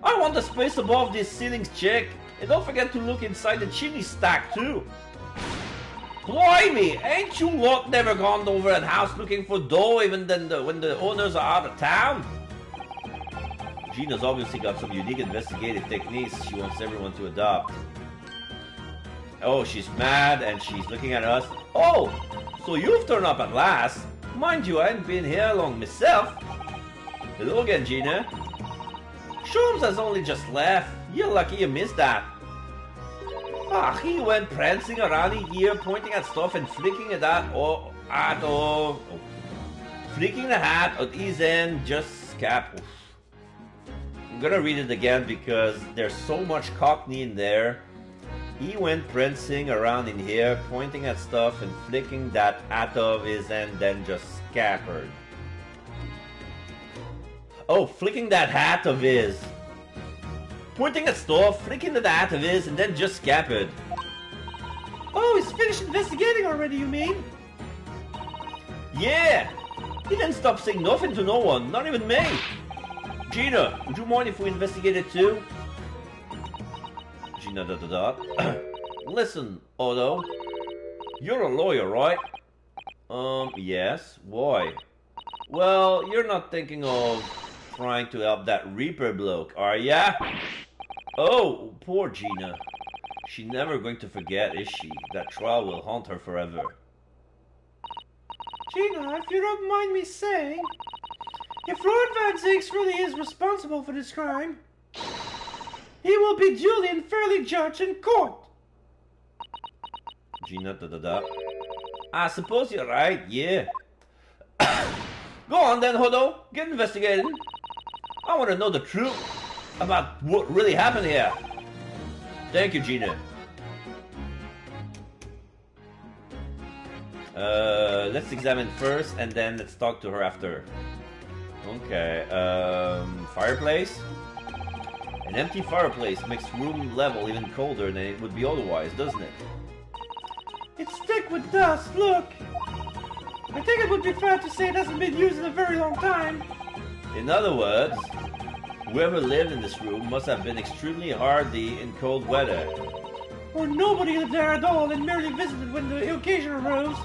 I want the space above these ceilings checked. And don't forget to look inside the chimney stack, too. Blimey, ain't you lot never gone over that house looking for dough even when the owners are out of town? Gina's obviously got some unique investigative techniques she wants everyone to adopt. Oh, she's mad and she's looking at us. Oh, so you've turned up at last. Mind you, I ain't been here long myself. Hello again, Gina. Sholmes has only just left. You're lucky you missed that. Ah, he went prancing around here, pointing at stuff and flicking it flicking the hat at his end, just cap. I'm gonna read it again because there's so much Cockney in there. He went prancing around in here, pointing at stuff and flicking that hat of his end, then just scampered. Oh, flicking that hat of his. Pointing at stuff, flicking the hat of his, and then just scampered. Oh, he's finished investigating already, you mean? Yeah! He didn't stop saying nothing to no one, not even me. Gina, would you mind if we investigated too? Gina ... Listen, Otto. You're a lawyer, right? Yes. Why? Well, you're not thinking of trying to help that Reaper bloke, are ya? Oh, poor Gina. She's never going to forget, is she? That trial will haunt her forever. Gina, if you don't mind me saying, if Lord Van Zieks really is responsible for this crime, he will be duly and fairly judged in court. Gina ... I suppose you're right, yeah. Go on then, Hodo. Get investigating. I want to know the truth about what really happened here. Thank you, Gina. Let's examine first and then let's talk to her after. Okay, fireplace? An empty fireplace makes room level even colder than it would be otherwise, doesn't it? It's thick with dust, look! I think it would be fair to say it hasn't been used in a very long time. In other words, whoever lived in this room must have been extremely hardy in cold weather. Or nobody lived there at all and merely visited when the occasion arose.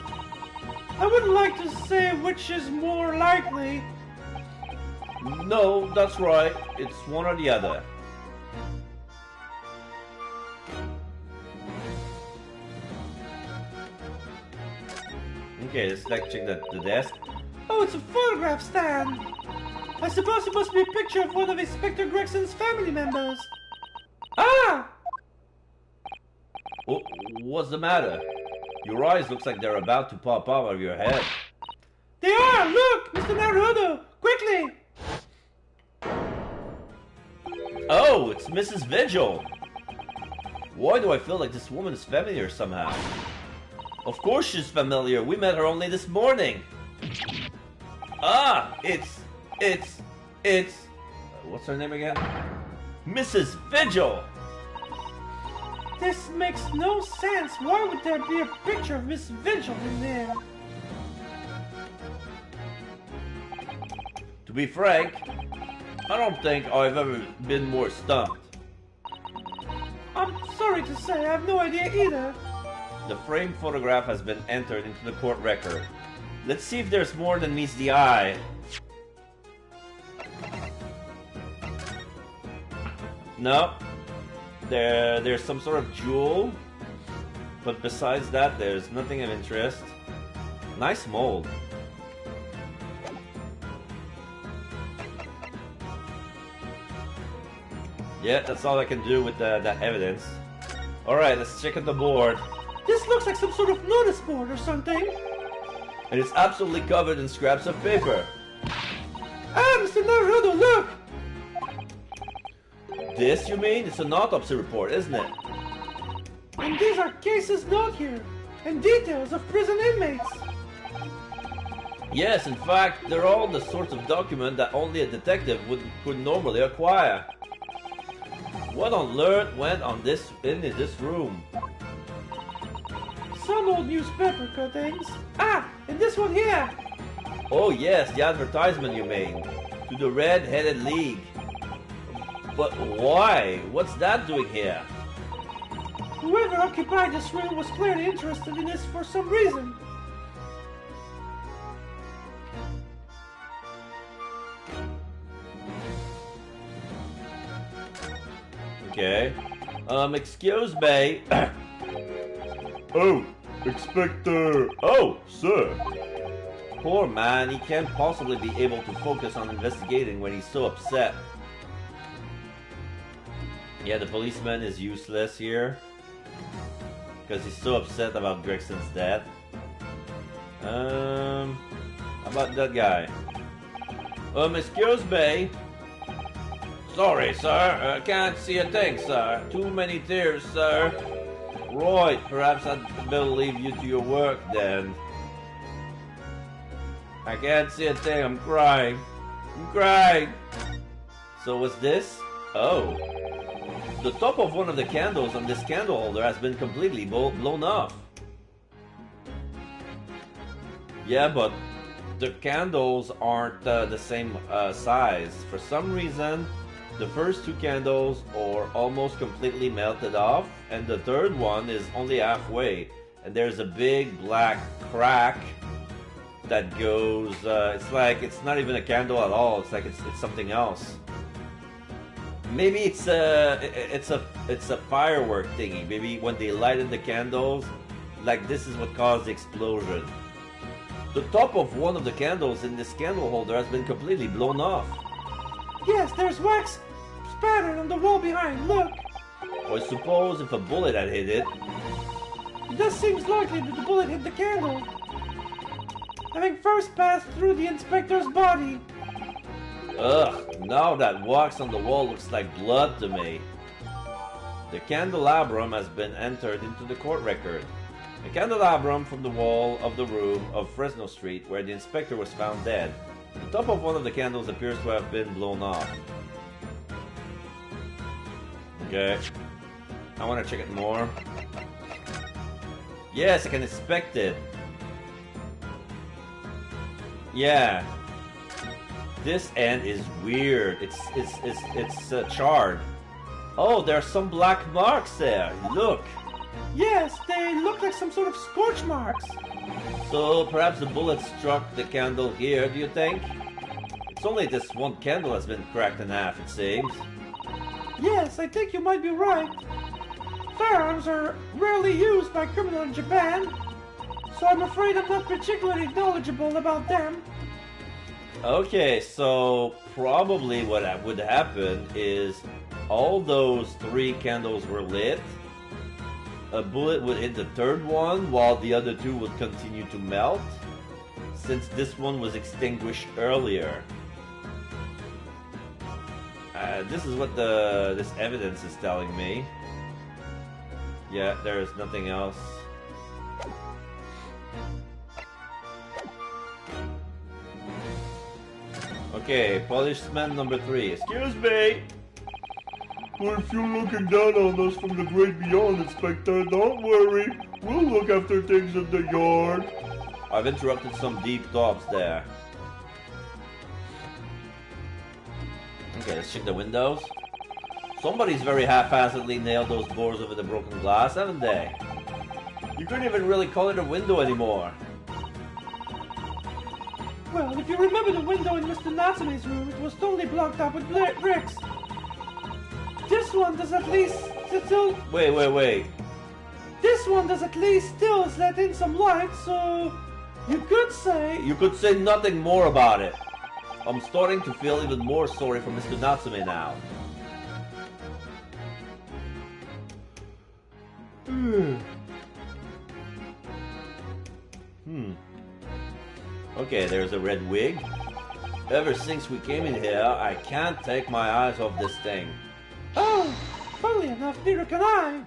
I wouldn't like to say which is more likely. No, that's right. It's one or the other. Okay, let's check the desk. Oh, it's a photograph stand. I suppose it must be a picture of one of Inspector Gregson's family members. Ah! Oh, what's the matter? Your eyes looks like they're about to pop out of your head. They are! Look! Mr. Naruto! Quickly! Oh, it's Mrs. Vigil! Why do I feel like this woman is familiar somehow? Of course she's familiar. We met her only this morning. Ah, it's... What's her name again? Mrs. Vigil! This makes no sense. Why would there be a picture of Miss Vigil in there? To be frank, I don't think I've ever been more stumped. I'm sorry to say, I have no idea either. The framed photograph has been entered into the court record. Let's see if there's more than meets the eye. No. There's some sort of jewel. But besides that, there's nothing of interest. Nice mold. Yeah, that's all I can do with that evidence. Alright, let's check out the board. This looks like some sort of notice board or something. And it's absolutely covered in scraps of paper. Ah, Mr. Naruto, look! This, you mean? It's an autopsy report, isn't it? And these are cases noted here, and details of prison inmates. Yes, in fact, they're all the sorts of document that only a detective could normally acquire. What on earth went on in this room? Some old newspaper cuttings. Ah, and this one here. Oh yes, the advertisement you made. To the Red-Headed League. But why? What's that doing here? Whoever occupied this room was clearly interested in this for some reason. Okay. Excuse me. Oh, Inspector. Oh, sir. Poor man, he can't possibly be able to focus on investigating when he's so upset. Yeah, the policeman is useless here. Because he's so upset about Gregson's death. How about that guy? Excuse me. Sorry, sir. Can't see a thing, sir. Too many tears, sir. Right, perhaps I'd better leave you to your work then. I can't see a thing. I'm crying. I'm crying. So what's this? Oh. The top of one of the candles on this candle holder has been completely blown off. Yeah, but the candles aren't the same size. For some reason, the first two candles are almost completely melted off, and the third one is only halfway. And there's a big black crack that goes. It's not even a candle at all. It's like it's something else. Maybe it's a firework thingy. Maybe when they lighted the candles, like this is what caused the explosion. The top of one of the candles in this candle holder has been completely blown off. Yes, there's wax spattered on the wall behind. Look. I suppose if a bullet had hit it. It does seem likely that the bullet hit the candle, having first passed through the inspector's body. Ugh, now that wax on the wall looks like blood to me. The candelabrum has been entered into the court record. A candelabrum from the wall of the room of Fresno Street where the inspector was found dead. The top of one of the candles appears to have been blown off. Okay. I want to check it more. Yes, I can inspect it. Yeah. This end is weird. It's charred. Oh, there are some black marks there. Look. Yes, they look like some sort of scorch marks. So perhaps the bullet struck the candle here, do you think? It's only this one candle has been cracked in half, it seems. Yes, I think you might be right. Firearms are rarely used by criminals in Japan, so I'm afraid I'm not particularly knowledgeable about them. Okay, so probably what would happen is all those three candles were lit. A bullet would hit the third one while the other two would continue to melt, since this one was extinguished earlier. This is what this evidence is telling me. Yeah, there's nothing else. Okay, policeman number 3. Excuse me! Well, if you're looking down on us from the great beyond, Inspector, don't worry. We'll look after things in the yard. I've interrupted some deep thoughts there. Okay, let's check the windows. Somebody's very half-assedly nailed those doors over the broken glass, haven't they? You couldn't even really call it a window anymore. Well, if you remember the window in Mr. Natsume's room, it was totally blocked up with bricks. This one does at least still... Wait. This one does at least still let in some light, so... You could say... You could say nothing more about it. I'm starting to feel even more sorry for Mr. Natsume now. Okay, there's a red wig. Ever since we came in here, I can't take my eyes off this thing. Ah, enough, neither can I.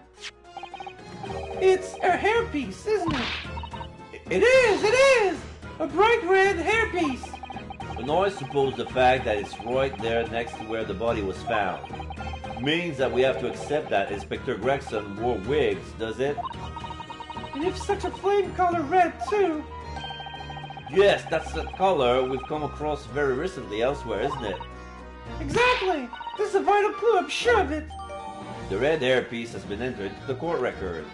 It's a hairpiece, isn't it? It is! A bright red hairpiece. And I suppose the fact that it's right there next to where the body was found means that we have to accept that Inspector Gregson wore wigs, does it? And if such a flame color red, too. Yes, that's the color we've come across very recently elsewhere, isn't it? Exactly! This is a vital clue, I'm sure of it. The red hairpiece has been entered into the court record.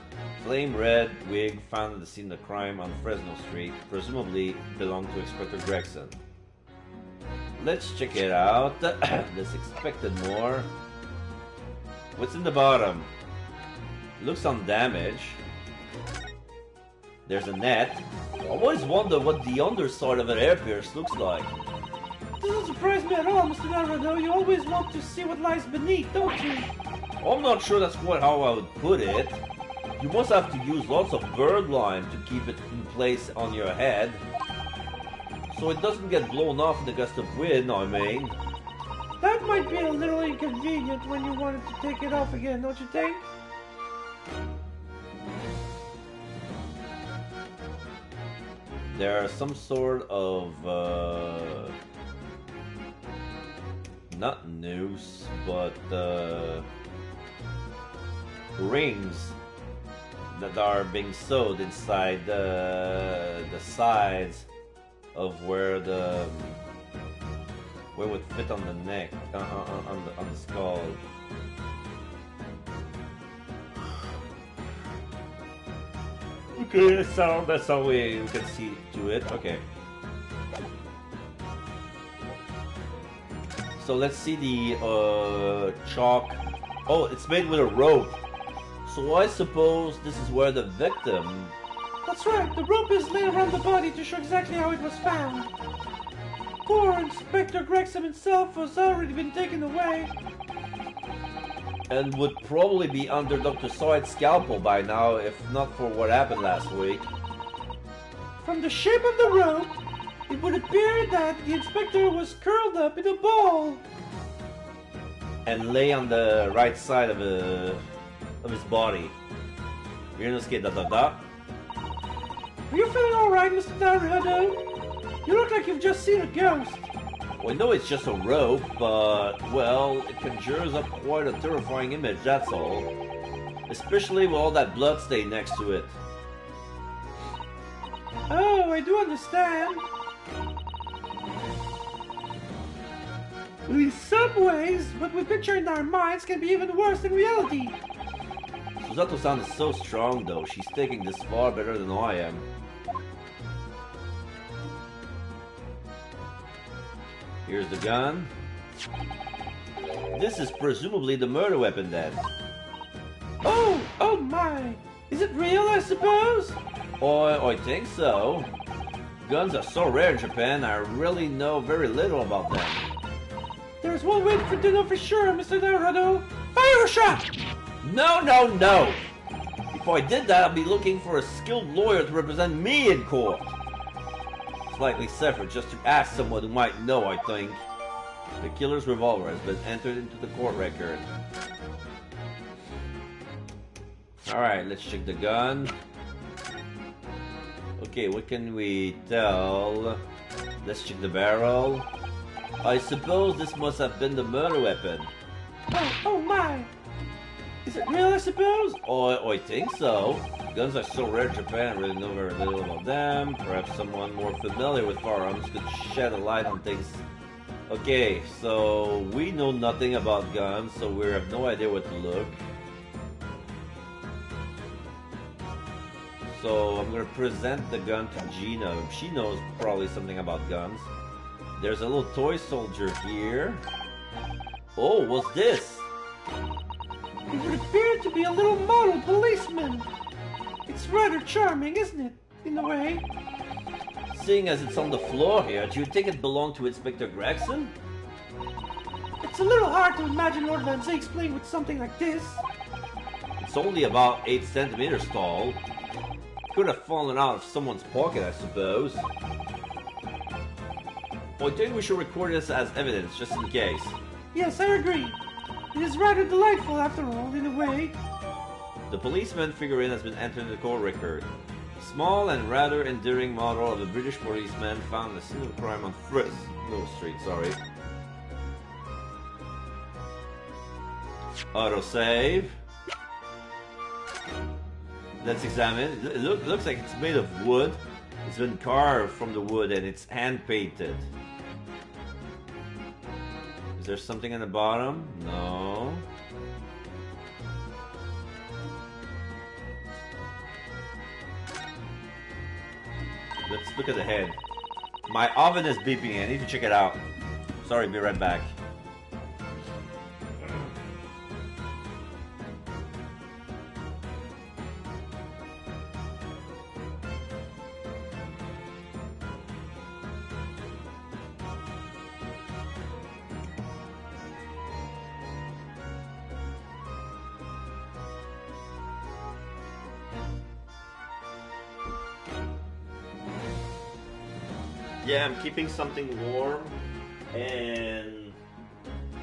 Flame red wig found at the scene of the crime on Fresno Street presumably belonged to Inspector Gregson. Let's check it out. Let's expect more. What's in the bottom? Looks undamaged. There's a net. I always wonder what the underside of an hairpiece looks like. Doesn't surprise me at all, Mr. Naruto. You always want to see what lies beneath, don't you? I'm not sure that's quite how I would put it. You must have to use lots of birdlime to keep it in place on your head, so it doesn't get blown off in a gust of wind, I mean. That might be a little inconvenient when you wanted to take it off again, don't you think? There are some sort of, not noose, but, rings that are being sewed inside the sides of where it would fit on the neck, on the skull. Okay, that's how we can see to it. Okay. So let's see the chalk. Oh, it's made with a rope. So I suppose this is where the victim... That's right, the rope is laid around the body to show exactly how it was found. Poor Inspector Gregson himself has already been taken away. And would probably be under Dr. Sawye's scalpel by now, if not for what happened last week. From the shape of the rope, it would appear that the inspector was curled up in a ball. And lay on the right side of his body. Are you feeling alright, Mr. Naruto? You look like you've just seen a ghost. Well, I know it's just a rope, but, well, it conjures up quite a terrifying image, that's all. Especially with all that blood stain next to it. Oh, I do understand. In some ways, what we picture in our minds can be even worse than reality. Susato-san is so strong, though. She's taking this far better than I am. Here's the gun. This is presumably the murder weapon, then. Oh my! Is it real, I suppose? I think so. Guns are so rare in Japan, I really know very little about them. There's one way to know for sure, Mr. Naruto. Fire a shot! No! If I did that, I'd be looking for a skilled lawyer to represent me in court. It's likely safer just to ask someone who might know, I think. The killer's revolver has been entered into the court record. Alright, let's check the gun. Okay, what can we tell? Let's check the barrel. I suppose this must have been the murder weapon. Oh my! Is it real, I suppose? I think so. Guns are so rare in Japan, I really know very little about them. Perhaps someone more familiar with firearms could shed a light on things. Okay, so we know nothing about guns, so we have no idea where to look. So I'm gonna present the gun to Gina. She knows probably something about guns. There's a little toy soldier here. Oh, what's this? It would appear to be a little model policeman. It's rather charming, isn't it? In a way. Seeing as it's on the floor here, do you think it belonged to Inspector Gregson? It's a little hard to imagine Lord Van Zeeks playing with something like this. It's only about 8 centimeters tall. Could have fallen out of someone's pocket, I suppose. I think we should record this as evidence, just in case. Yes, I agree. It is rather delightful after all, in a way. The policeman figurine has been entered in the court record. Small and rather endearing model of a British policeman found in the scene of crime on Fresno Street, sorry. Autosave. Let's examine. It looks like it's made of wood. It's been carved from the wood and it's hand painted. Is there something in the bottom? No. Let's look at the head. My oven is beeping. I need to check it out. Sorry, be right back. Yeah, I'm keeping something warm, and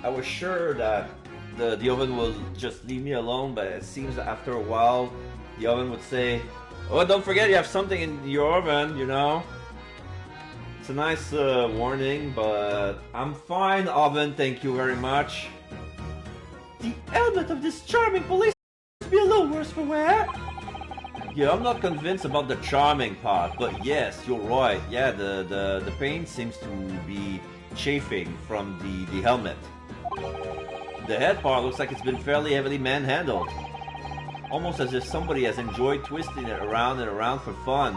I was sure that the oven will just leave me alone, but it seems that after a while, the oven would say, "Oh, don't forget you have something in your oven, you know." It's a nice warning, but I'm fine, oven, thank you very much. The helmet of this charming police must be a little worse for wear. Yeah, I'm not convinced about the charming part, but yes, you're right. Yeah, the paint seems to be chafing from the helmet. The head part looks like it's been fairly heavily manhandled. Almost as if somebody has enjoyed twisting it around and around for fun.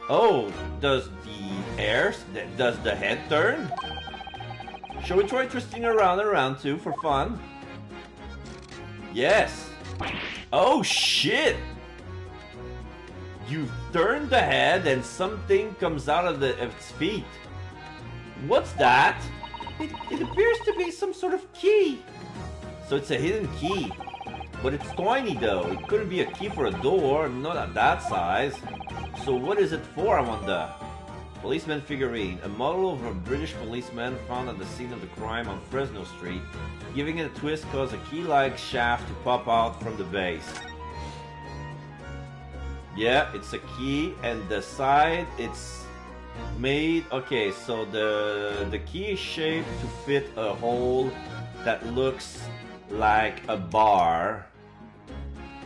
Oh, does the head turn? Shall we try twisting around and around too for fun? Yes. Oh shit! You turn the head and something comes out of its feet. What's that? It appears to be some sort of key. So it's a hidden key. But it's tiny though. It couldn't be a key for a door, not at that size. So what is it for, I wonder? Policeman figurine. A model of a British policeman found at the scene of the crime on Fresno Street. Giving it a twist caused a key-like shaft to pop out from the base. Yeah, it's a key, and the side it's made. Okay, so the key is shaped to fit a hole that looks like a bar,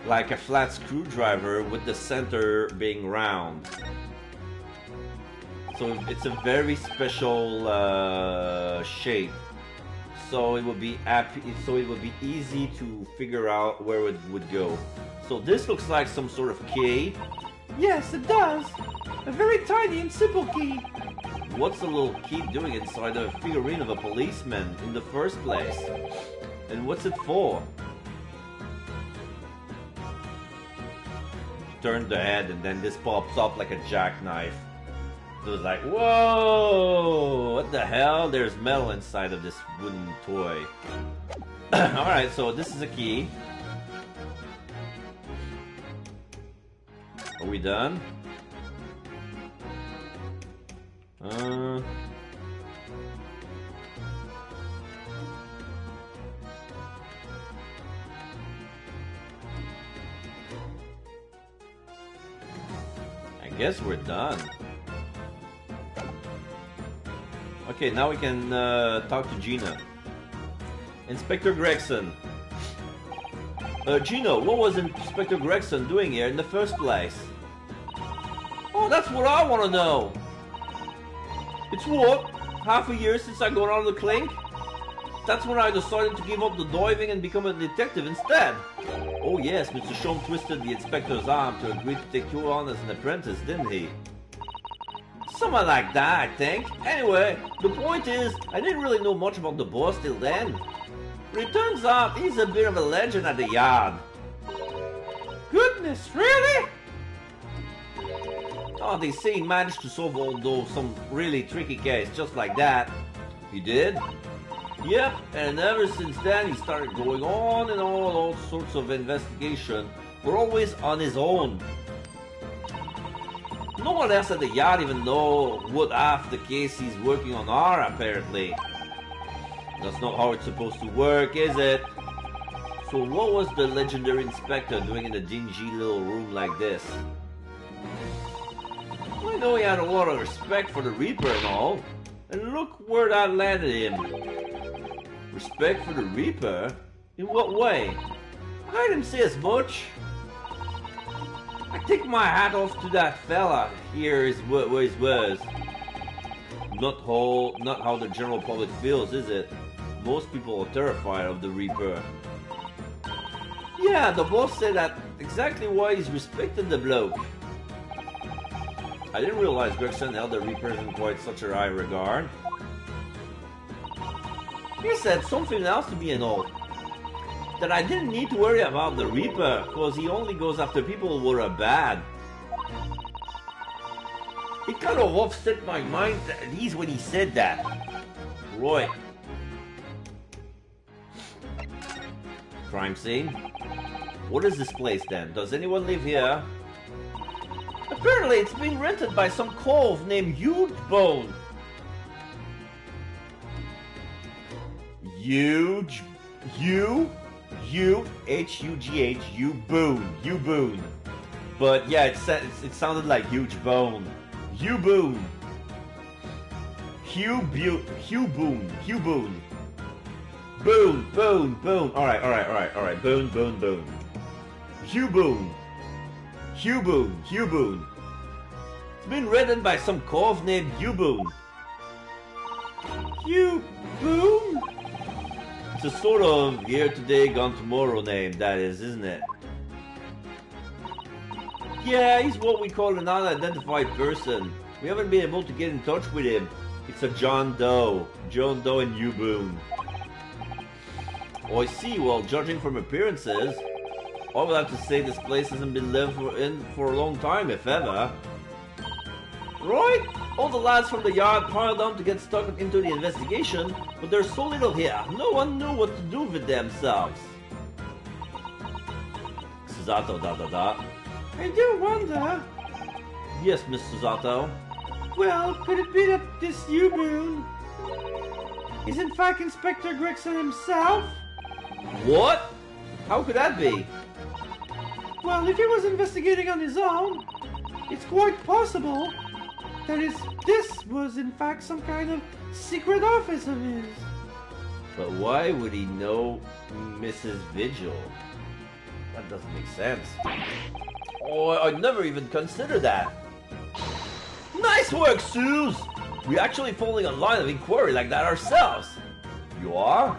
like a flat screwdriver with the center being round. So it's a very special shape. So it would be easy to figure out where it would go. So this looks like some sort of key. Yes, it does. A very tiny and simple key. What's the little key doing inside a figurine of a policeman in the first place? And what's it for? Turn the head and then this pops up like a jackknife. So it's like, whoa! What the hell? There's metal inside of this wooden toy. Alright, so this is a key. Are we done? I guess we're done. Okay, now we can talk to Gina. Inspector Gregson. Gina, what was Inspector Gregson doing here in the first place? Oh, that's what I want to know. It's what? Half a year since I got out of the clink? That's when I decided to give up the diving and become a detective instead. Oh yes, Mr. Shum twisted the inspector's arm to agree to take you on as an apprentice, didn't he? Something like that, I think. Anyway, the point is, I didn't really know much about the boss till then. But it turns out he's a bit of a legend at the yard. Goodness, really? Oh, they say he managed to solve some really tricky case just like that. He did? Yep, and ever since then he started going on and on all sorts of investigation, but always on his own. No one else at the yard even know what half the case he's working on are, apparently. That's not how it's supposed to work, is it? So what was the legendary inspector doing in a dingy little room like this? I know he had a lot of respect for the Reaper and all, and look where that landed him. Respect for the Reaper? In what way? I didn't say as much. I take my hat off to that fella. Here is what his was. Not how the general public feels, is it? Most people are terrified of the Reaper. Yeah, the boss said that exactly why he's respecting the bloke. I didn't realize Gregson held the Reaper in quite such a high regard. He said something else to me and all. That I didn't need to worry about the Reaper, cause he only goes after people who are bad. It kind of upset my mind at least when he said that. Right. Crime scene? What is this place then? Does anyone live here? Apparently it's being rented by some cove named Huge Bone. Huge... H-U-G-H, you Boone. But yeah, it sounded like Huge Bone. Hugh Boone. Hugh Boone. Boone. Alright. Boone. Hugh Boone. It's been written by some cove named Hugh Boone. Hugh Boone? It's a sort of here today, gone tomorrow name, that is, isn't it? Yeah, he's what we call an unidentified person. We haven't been able to get in touch with him. It's a John Doe. John Doe and Hugh Boone. Oh, I see. Well, judging from appearances, I would have to say this place hasn't been lived in for a long time, if ever. Right? All the lads from the yard piled on to get stuck into the investigation, but there's so little here. No one knew what to do with themselves. Susato, I do wonder. Yes, Miss Susato. Well, could it be that this Boone is in fact Inspector Gregson himself? What? How could that be? Well, if he was investigating on his own, it's quite possible that this was in fact some kind of secret office of his. But why would he know Mrs. Vigil? That doesn't make sense. Oh, I'd never even consider that. Nice work, Suze! We're actually following a line of inquiry like that ourselves. You are?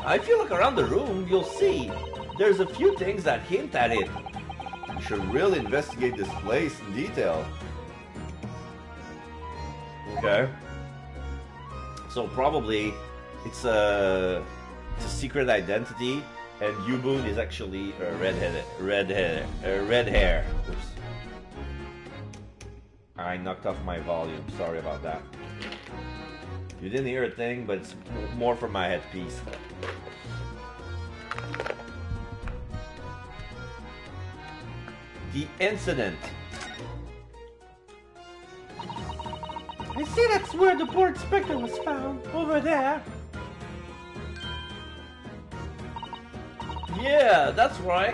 If you look around the room, you'll see there's a few things that hint at it. We should really investigate this place in detail. Okay. So probably it's a secret identity, and Yuboon is actually a red hair. Oops. I knocked off my volume. Sorry about that. You didn't hear a thing, but it's more from my headpiece. The incident. I see that's where the board inspector was found, over there. Yeah, that's right.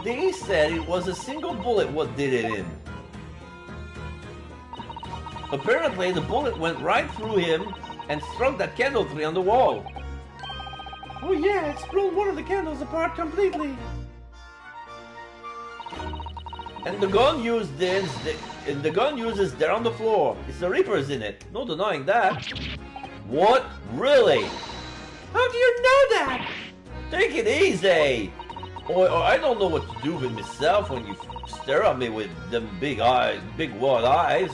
They said it was a single bullet what did it in. Apparently, the bullet went right through him and struck that candle tree on the wall. Oh yeah, it's blown one of the candles apart completely. And the gun used is there on the floor. It's the Reaper's in it. No denying that. What? Really? How do you know that? Take it easy. Or I don't know what to do with myself when you stare at me with them big eyes, big wide eyes.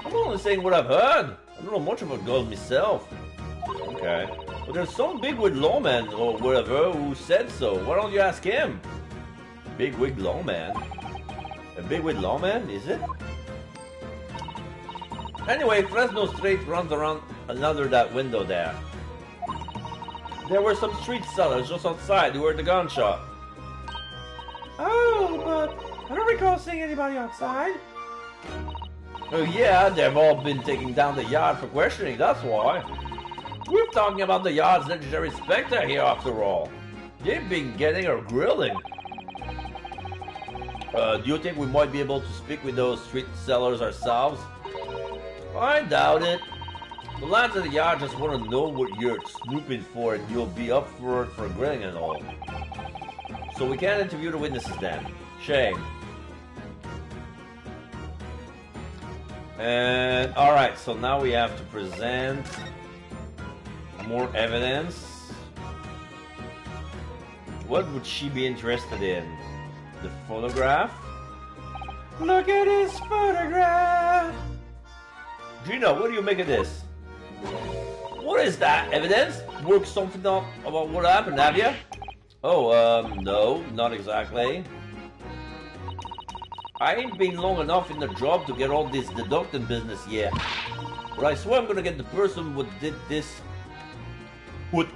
I'm only saying what I've heard. I don't know much about guns myself. Okay. But there's some bigwig lawman or whatever who said so. Why don't you ask him? Bigwig lawman? A bigwig lawman, is it? Anyway, Fresno Street runs around under that window there. There were some street sellers just outside who heard the gunshot. Oh, but I don't recall seeing anybody outside. Oh yeah, they've all been taken down the yard for questioning, that's why. We're talking about the yard's legendary Spectre here after all. They've been getting her grilling. Do you think we might be able to speak with those street sellers ourselves? I doubt it. The lads at the yard just want to know what you're snooping for and you'll be up for grilling and all. So we can't interview the witnesses then. Shame. And alright, so now we have to present more evidence. What would she be interested in? The photograph? Look at his photograph! Gina, what do you make of this? What is that? Evidence? Work something up about what happened, have you? Oh, no, not exactly. I ain't been long enough in the job to get all this deducting business yet. But I swear I'm gonna get the person who did this to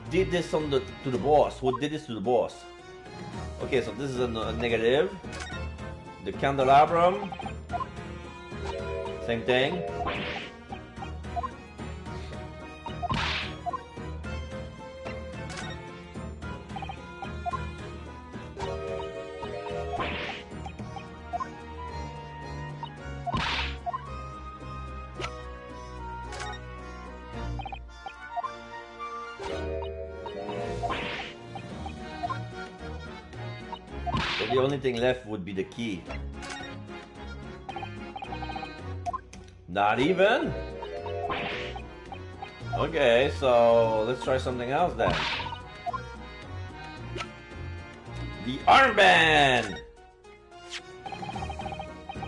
the boss. Who did this to the boss. Okay, so this is a negative. The candelabrum. Same thing. So the only thing left would be the key. Not even? Okay, so let's try something else then. The armband!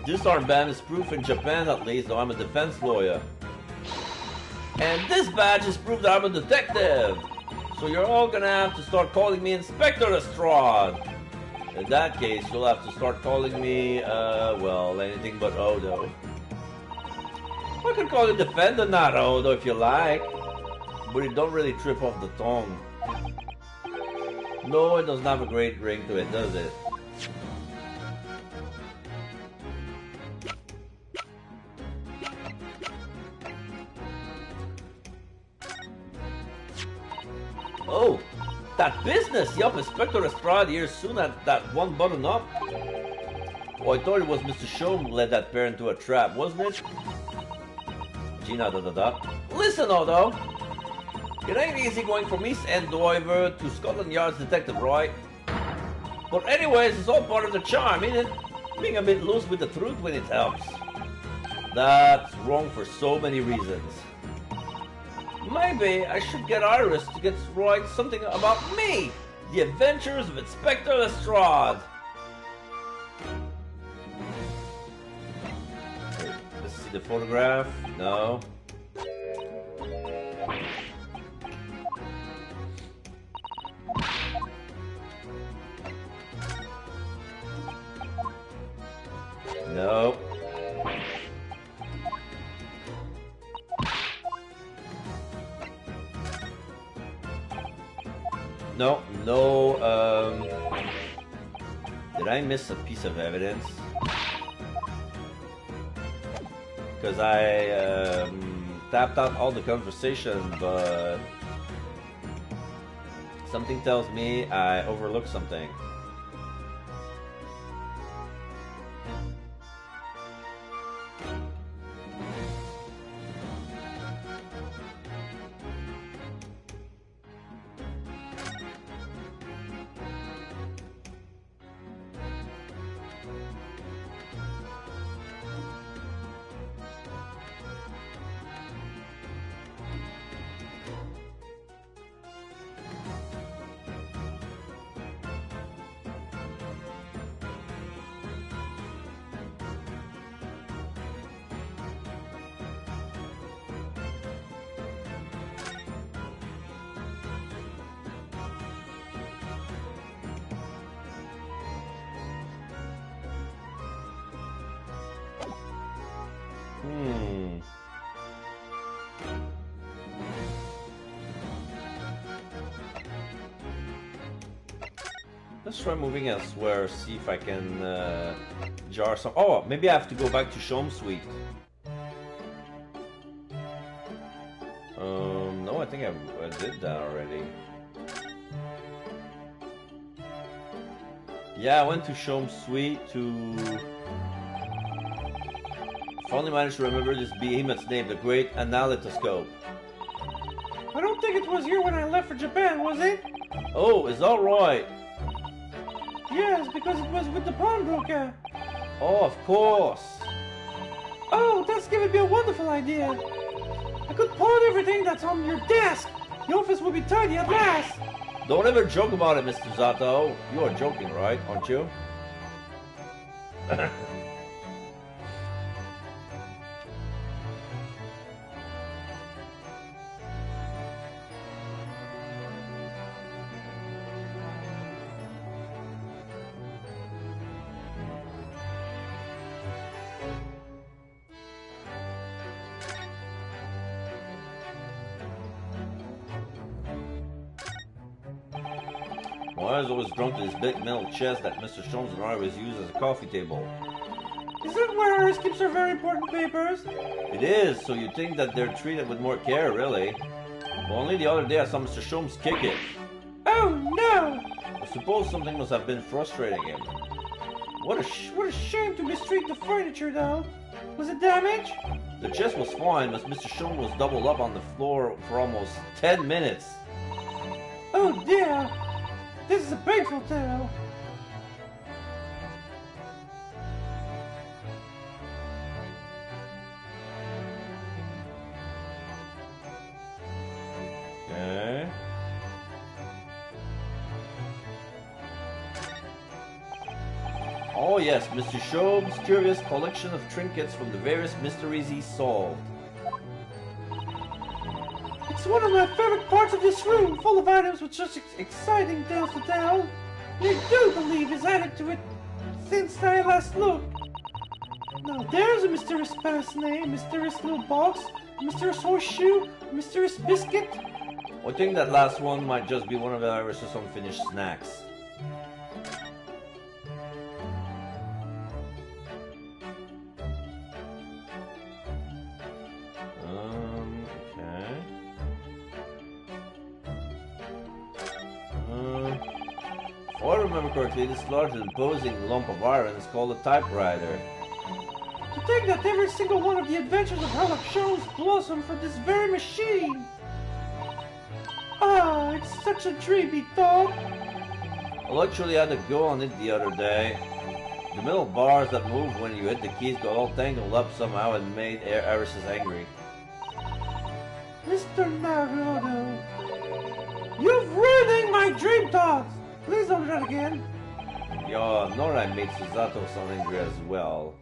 This armband is proof in Japan at least, though I'm a defense lawyer. And this badge is proof that I'm a detective! So you're all gonna have to start calling me Inspector Lestrade! In that case, you'll have to start calling me, well, anything but Odo. I could call you Defender, not Odo, if you like. But it don't really trip off the tongue. No, it doesn't have a great ring to it, does it? Oh! That business! Yup, Inspector Lestrade here soon at that one button up. Oh, I thought it was Mr. Shome who led that pair into a trap, wasn't it? Gina da. Listen, Odo! It ain't easy going from East Andover to Scotland Yard's detective, right? But anyways, it's all part of the charm, ain't it? Being a bit loose with the truth when it helps. That's wrong for so many reasons. Maybe I should get Iris to get to write something about me! The Adventures of Inspector Lestrade! Let's see the photograph. No. No. No, did I miss a piece of evidence? Because I tapped out all the conversation, but something tells me I overlooked something. Let's try moving elsewhere, see if I can jar some... Oh, maybe I have to go back to Shome's suite. No, I think I did that already. Yeah, I went to Shom's suite to... Finally managed to remember this behemoth's name, the Great Analytoscope. I don't think it was here when I left for Japan, was it? Oh, is that right? Yes, because it was with the pawnbroker. Oh, of course. Oh, that's given me a wonderful idea. I could pawn everything that's on your desk. The office will be tidy at last. Don't ever joke about it, Mr. Zato. You are joking, right? Aren't you? Well, I was always drawn to this big metal chest that Mr. Jones and I always use as a coffee table. Is that where Iris keeps her very important papers? It is, so you'd think that they're treated with more care, really. But only the other day I saw Mr. Sholmes kick it. Oh no! I suppose something must have been frustrating him. What a shame to mistreat the furniture, though. Was it damaged? The chest was fine, but Mr. Sholmes was doubled up on the floor for almost 10 minutes. Oh dear! This is a painful tale. Okay. Oh yes, Mr. Shobe's curious collection of trinkets from the various mysteries he solved. It's one of my favorite parts of this room, full of items with such exciting tales to tell. I do believe is added to it since I last looked. Now there's a mysterious pince-nez, a mysterious little box, a mysterious horseshoe, a mysterious biscuit. I think that last one might just be one of Iris's unfinished snacks. Okay. If I remember correctly, this large and imposing lump of iron is called a typewriter. To think that every single one of the adventures of Sherlock Holmes blossomed from this very machine. Ah, it's such a dreamy thought. I literally had to go on it the other day. The metal bars that moved when you hit the keys got all tangled up somehow and made Iris angry. Mr. Naruto, you've ruining my dream thoughts. Please don't do that again. Yeah, nor I made Suzato sound angry as well.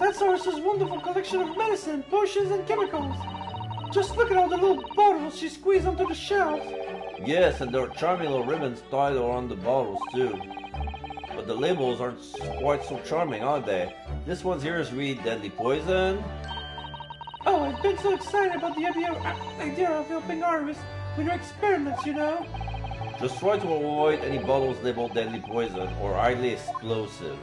That's Iris's wonderful collection of medicine, potions, and chemicals. Just look at all the little bottles she squeezed onto the shelves. Yes, and there are charming little ribbons tied around the bottles too. But the labels aren't quite so charming, are they? This one's here is read deadly poison. Oh, I've been so excited about the idea of helping Iris with her experiments, you know. Just try to avoid any bottles labeled deadly poison or highly explosive.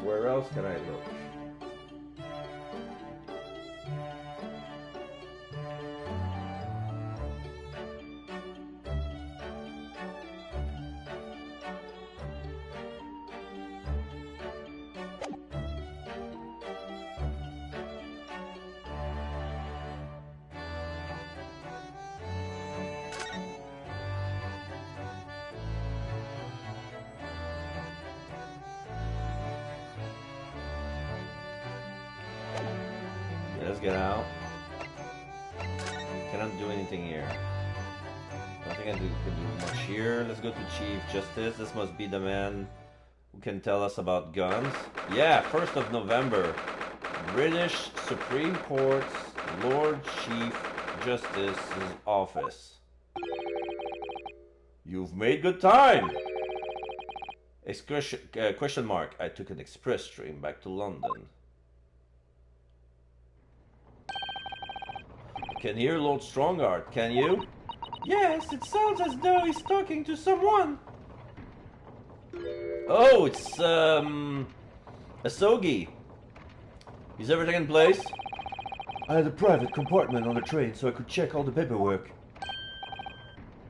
Where else can I look? get out. Cannot do anything here. Nothing I can do much here. Let's go to Chief Justice. This must be the man who can tell us about guns. Yeah, 1st of November. British Supreme Court's Lord Chief Justice's office. You've made good time! Question mark. I took an express train back to London. Can hear Lord Strongheart, can you? Yes, it sounds as though he's talking to someone. Oh, it's, Asogi. Is everything in place? I had a private compartment on the train so I could check all the paperwork.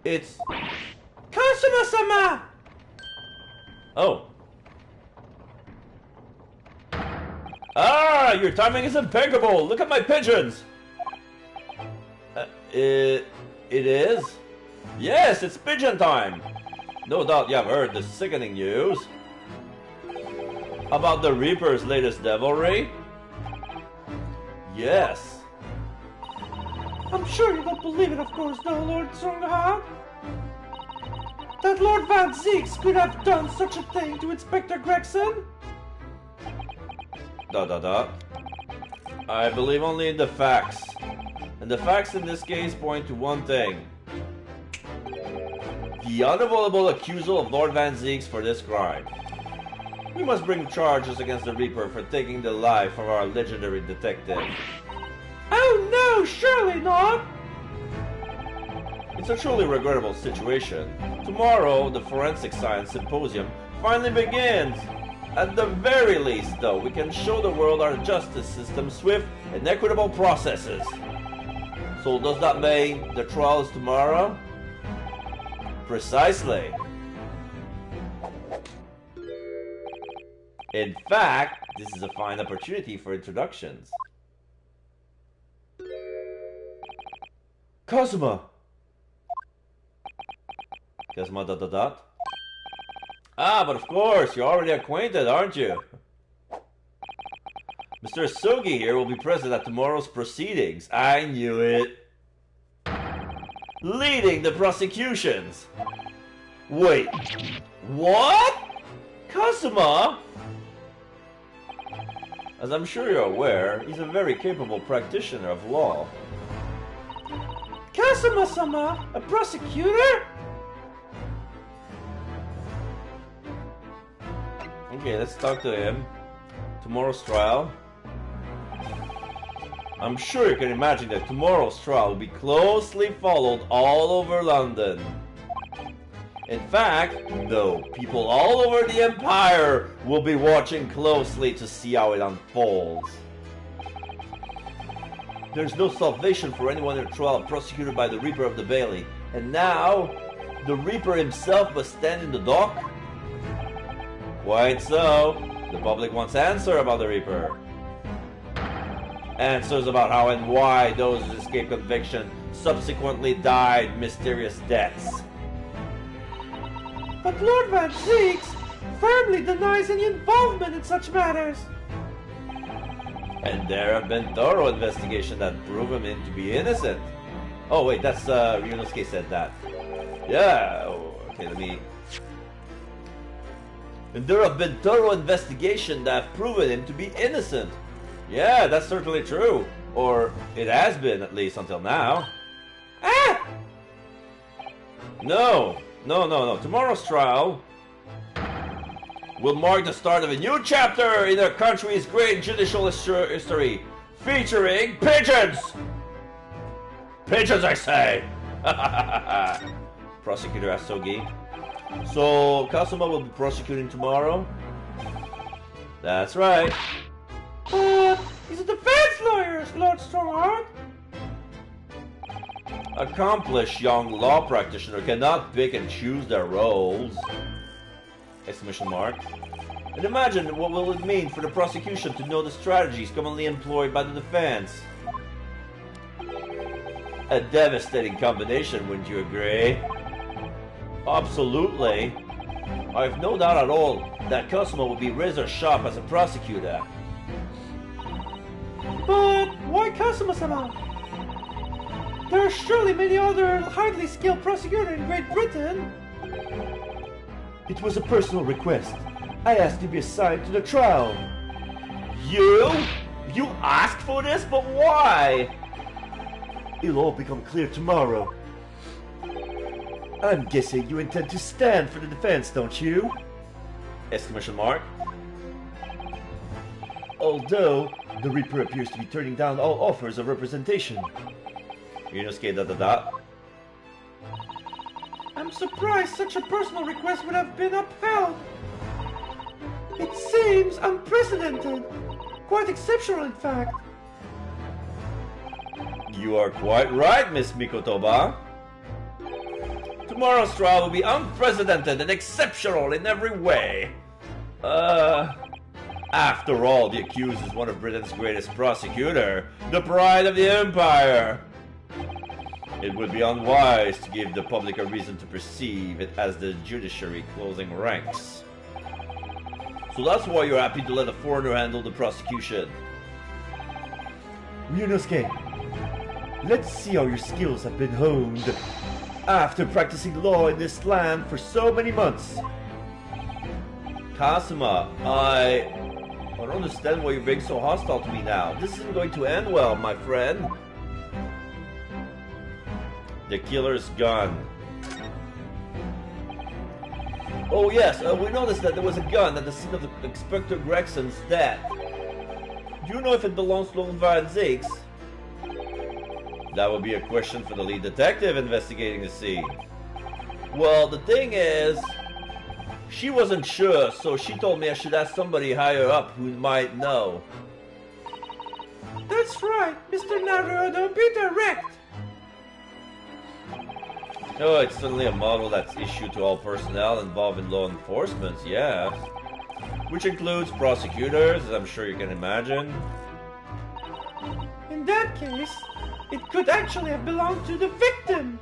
It's... Kasuma-sama! Oh. Ah, your timing is impeccable! Look at my pigeons! It is? Yes, it's pigeon time! No doubt you have heard the sickening news about the Reaper's latest devilry? Yes. I'm sure you don't believe it, of course, though, Lord Strongheart. That Lord Van Zieks could have done such a thing to Inspector Gregson? I believe only in the facts. And the facts in this case point to one thing. The unavoidable accusal of Lord Van Zieks for this crime. We must bring charges against the Reaper for taking the life of our legendary detective. Oh no, surely not! It's a truly regrettable situation. Tomorrow, the Forensic Science Symposium finally begins. At the very least, though, we can show the world our justice system's swift and equitable processes. So does that mean the trial is tomorrow? Precisely. In fact, this is a fine opportunity for introductions. Kazuma! Kazuma ... Ah, but of course, you're already acquainted, aren't you? Mr. Asogi here will be present at tomorrow's proceedings. I knew it. Leading the prosecutions. Wait, what? Kazuma? As I'm sure you're aware, he's a very capable practitioner of law. Kasuma-sama, a prosecutor? Okay, let's talk to him. Tomorrow's trial. I'm sure you can imagine that tomorrow's trial will be closely followed all over London. In fact, though, people all over the Empire will be watching closely to see how it unfolds. There's no salvation for anyone in a trial prosecuted by the Reaper of the Bailey. And now, the Reaper himself must stand in the dock? Quite so. The public wants answer about the Reaper. Answers about how and why those who escaped conviction subsequently died mysterious deaths. But Lord Van Zieks firmly denies any involvement in such matters. And there have been thorough investigations that prove him to be innocent. Oh wait, that's Ryunosuke said that. Yeah, oh, okay, let me... And there have been thorough investigations that have proven him to be innocent. Yeah, that's certainly true. Or it has been, at least until now. Ah! No. Tomorrow's trial will mark the start of a new chapter in our country's great judicial history, featuring pigeons! Pigeons, I say! Prosecutor Asogi. So, Kasuma will be prosecuting tomorrow? That's right. He's a defense lawyer, Lord Strongheart. Accomplished young law practitioner cannot pick and choose their roles! Exclamation mark. And imagine what will it mean for the prosecution to know the strategies commonly employed by the defense. A devastating combination, wouldn't you agree? Absolutely. I have no doubt at all that Cosmo will be razor sharp as a prosecutor. But why Kazuma-sama! There are surely many other highly skilled prosecutors in Great Britain. It was a personal request. I asked to be assigned to the trial. You? You asked for this, but why? It'll all become clear tomorrow. I'm guessing you intend to stand for the defense, don't you? Exclamation mark. Although, the Reaper appears to be turning down all offers of representation. Ryunosuke ... I'm surprised such a personal request would have been upheld. It seems unprecedented. Quite exceptional, in fact. You are quite right, Miss Mikotoba. Tomorrow's trial will be unprecedented and exceptional in every way. After all, the accused is one of Britain's greatest prosecutor, the pride of the empire. It would be unwise to give the public a reason to perceive it as the judiciary closing ranks. So that's why you're happy to let a foreigner handle the prosecution. Ryunosuke, let's see how your skills have been honed. After practicing law in this land for so many months. Kazuma, I don't understand why you're being so hostile to me now. This isn't going to end well, my friend. The killer's gun. Oh yes, we noticed that there was a gun at the scene of Inspector Gregson's death. Do you know if it belongs to Lord Van Zieks? That would be a question for the lead detective investigating the scene. Well, the thing is, she wasn't sure, so she told me I should ask somebody higher up who might know. That's right, Mr. Naruto, be direct. Oh, it's certainly a model that's issued to all personnel involved in law enforcement, yeah. Which includes prosecutors, as I'm sure you can imagine. In that case, it could actually have belonged to the victim.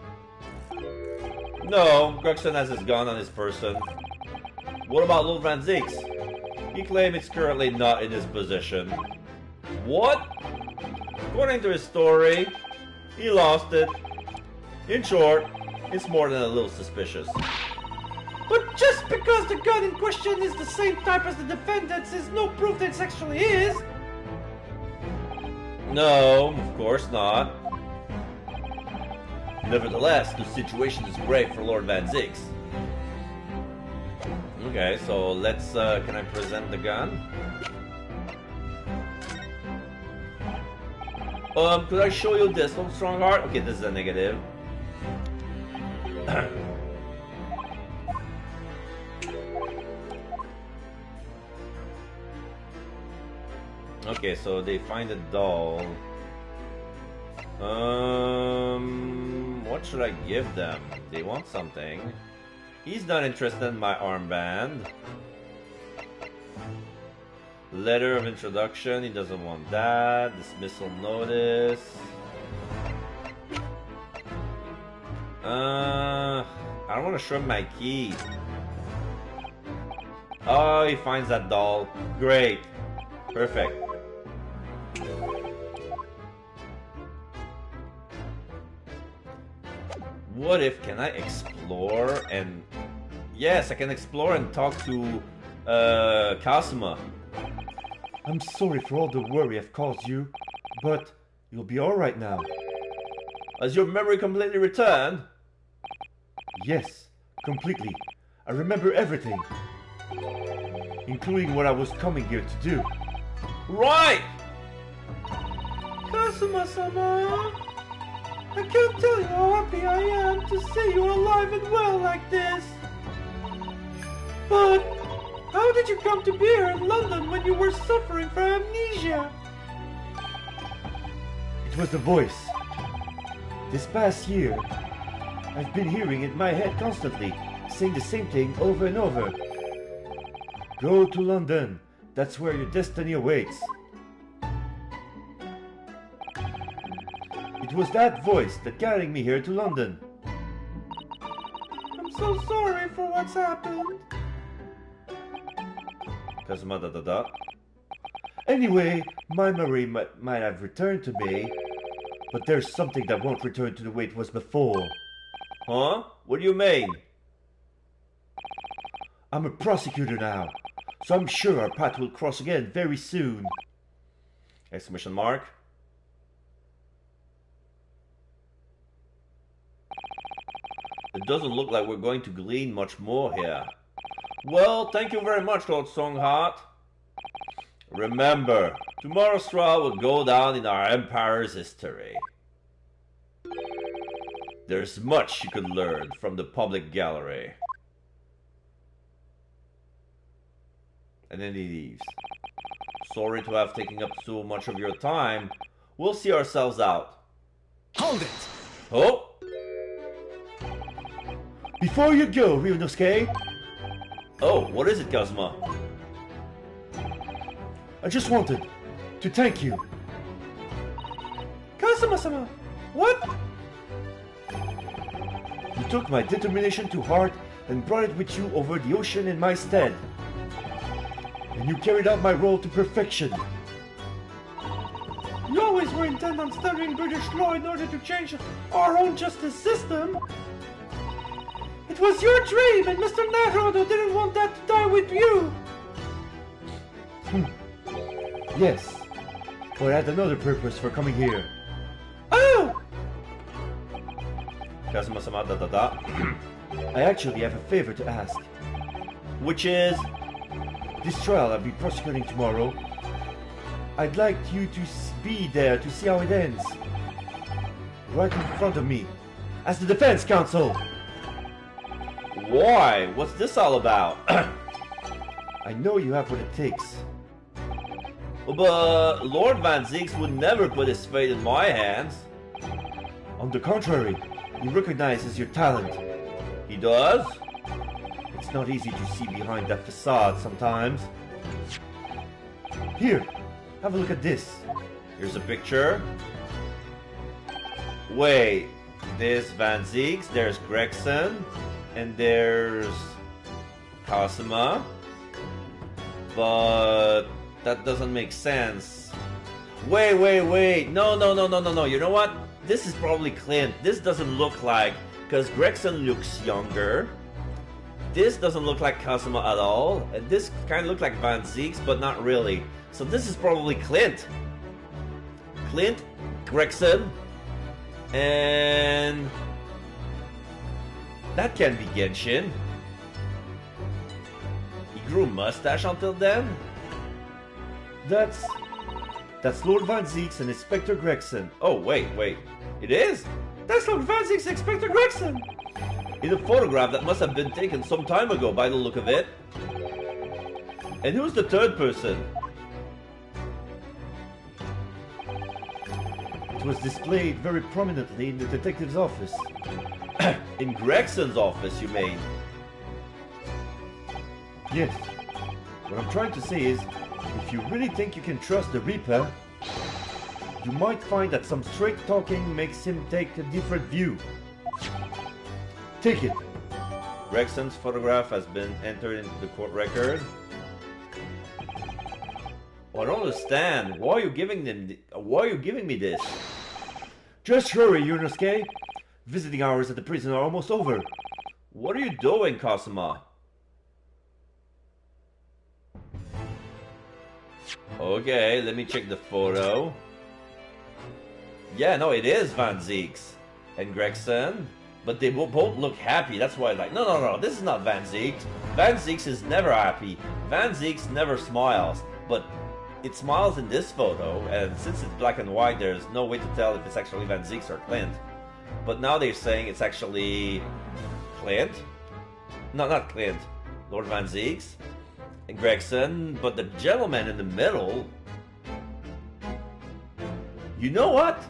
No, Gregson has his gun on his person. What about Lord Van Zieks? He claims it's currently not in his possession. What? According to his story, he lost it. In short, it's more than a little suspicious. But just because the gun in question is the same type as the defendant's is no proof that it actually is. No, of course not. Nevertheless, the situation is grave for Lord Van Zieks. Okay, so let's, can I present the gun? Could I show you this one, Strongheart? Okay, this is a negative. Okay, so they find a doll. What should I give them? They want something. He's not interested in my armband. Letter of introduction, he doesn't want that. Dismissal notice. I don't want to show him my key. Oh, he finds that doll. Great. Perfect. What if, can I explore and... Yes, I can explore and talk to Kazuma. I'm sorry for all the worry I've caused you, but you'll be alright now. Has your memory completely returned? Yes, completely. I remember everything, including what I was coming here to do. Right! Kazuma-sama, I can't tell you how happy I am to see you alive and well like this. But how did you come to be here in London when you were suffering from amnesia? It was the voice. This past year, I've been hearing it in my head constantly, saying the same thing over and over. Go to London. That's where your destiny awaits. It was that voice that carried me here to London. I'm so sorry for what's happened. Kazuma ... Anyway, my memory might have returned to me, but there's something that won't return to the way it was before. Huh? What do you mean? I'm a prosecutor now, so I'm sure our path will cross again very soon. Exclamation mark. It doesn't look like we're going to glean much more here. Well, thank you very much, Lord Songheart. Remember, tomorrow's trial will go down in our empire's history. There's much you could learn from the public gallery. And then he leaves. Sorry to have taken up so much of your time. We'll see ourselves out. Hold it! Oh! Before you go, Ryunosuke, Oh, what is it, Kazuma? I just wanted to thank you. Kazuma-sama, what? You took my determination to heart and brought it with you over the ocean in my stead. And you carried out my role to perfection. You always were intent on studying British law in order to change our own justice system. It was your dream, and Mr. Naruto didn't want that to die with you. Yes, but I had another purpose for coming here. Oh! Kazuma-sama da. I actually have a favor to ask. Which is... This trial I'll be prosecuting tomorrow, I'd like you to be there to see how it ends. Right in front of me, as the defense counsel. Why? What's this all about? I know you have what it takes. But Lord Van Zieks would never put his fate in my hands. On the contrary, he recognizes your talent. He does? It's not easy to see behind that facade sometimes. Here, have a look at this. Here's a picture. Wait, there's Van Zieks, there's Gregson, and there's Kazuma. But that doesn't make sense. Wait. No. You know what? This is probably Clint. This doesn't look like, because Gregson looks younger. This doesn't look like Kazuma at all. And this kind of looks like Van Zieks, but not really. So this is probably Clint. Clint, Gregson, and that can't be Genshin. He grew a mustache until then? That's Lord Van Zieks and Inspector Gregson. Oh, wait. It is? That's Lord Van Zieks, Inspector Gregson. In a photograph that must have been taken some time ago by the look of it. And who's the third person? It was displayed very prominently in the detective's office. In Gregson's office, you mean? Yes. What I'm trying to say is, if you really think you can trust the Reaper, you might find that some straight talking makes him take a different view. Take it. Gregson's photograph has been entered into the court record. Oh, I don't understand. Why are you giving me this? Just hurry, Yunosuke. Visiting hours at the prison are almost over. What are you doing, Kazuma? Okay, let me check the photo. Yeah, no, it is Van Zieks and Gregson. But they both look happy. That's why I'm like, no, this is not Van Zieks. Van Zieks is never happy. Van Zieks never smiles. But it smiles in this photo, and since it's black and white, there's no way to tell if it's actually Van Zieks or Clint. But now they're saying it's actually Clint. No, not Clint. Lord Van Zieks and Gregson. But the gentleman in the middle... You know what?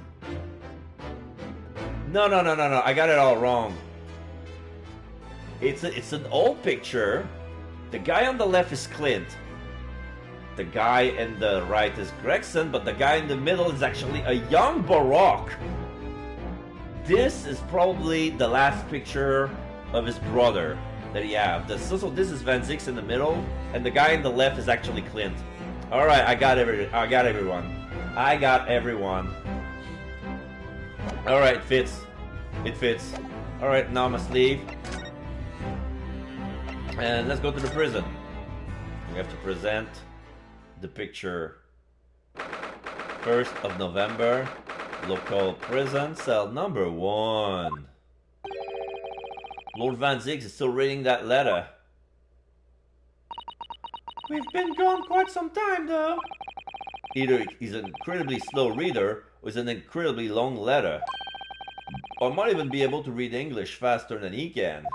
No. I got it all wrong. It's an old picture. The guy on the left is Clint. The guy in the right is Gregson, but the guy in the middle is actually a young Baroque. This is probably the last picture of his brother that he have. So this is Van Zieks in the middle, and the guy in the left is actually Clint. Alright, I got everyone. I got everyone. Alright, it fits. It fits. Alright, now I must leave. And let's go to the prison. We have to present the picture. 1st of November. Local prison, cell number 1. Lord Van Ziggs is still reading that letter. We've been gone quite some time, though. Either he's an incredibly slow reader, or it's an incredibly long letter. Or I might even be able to read English faster than he can.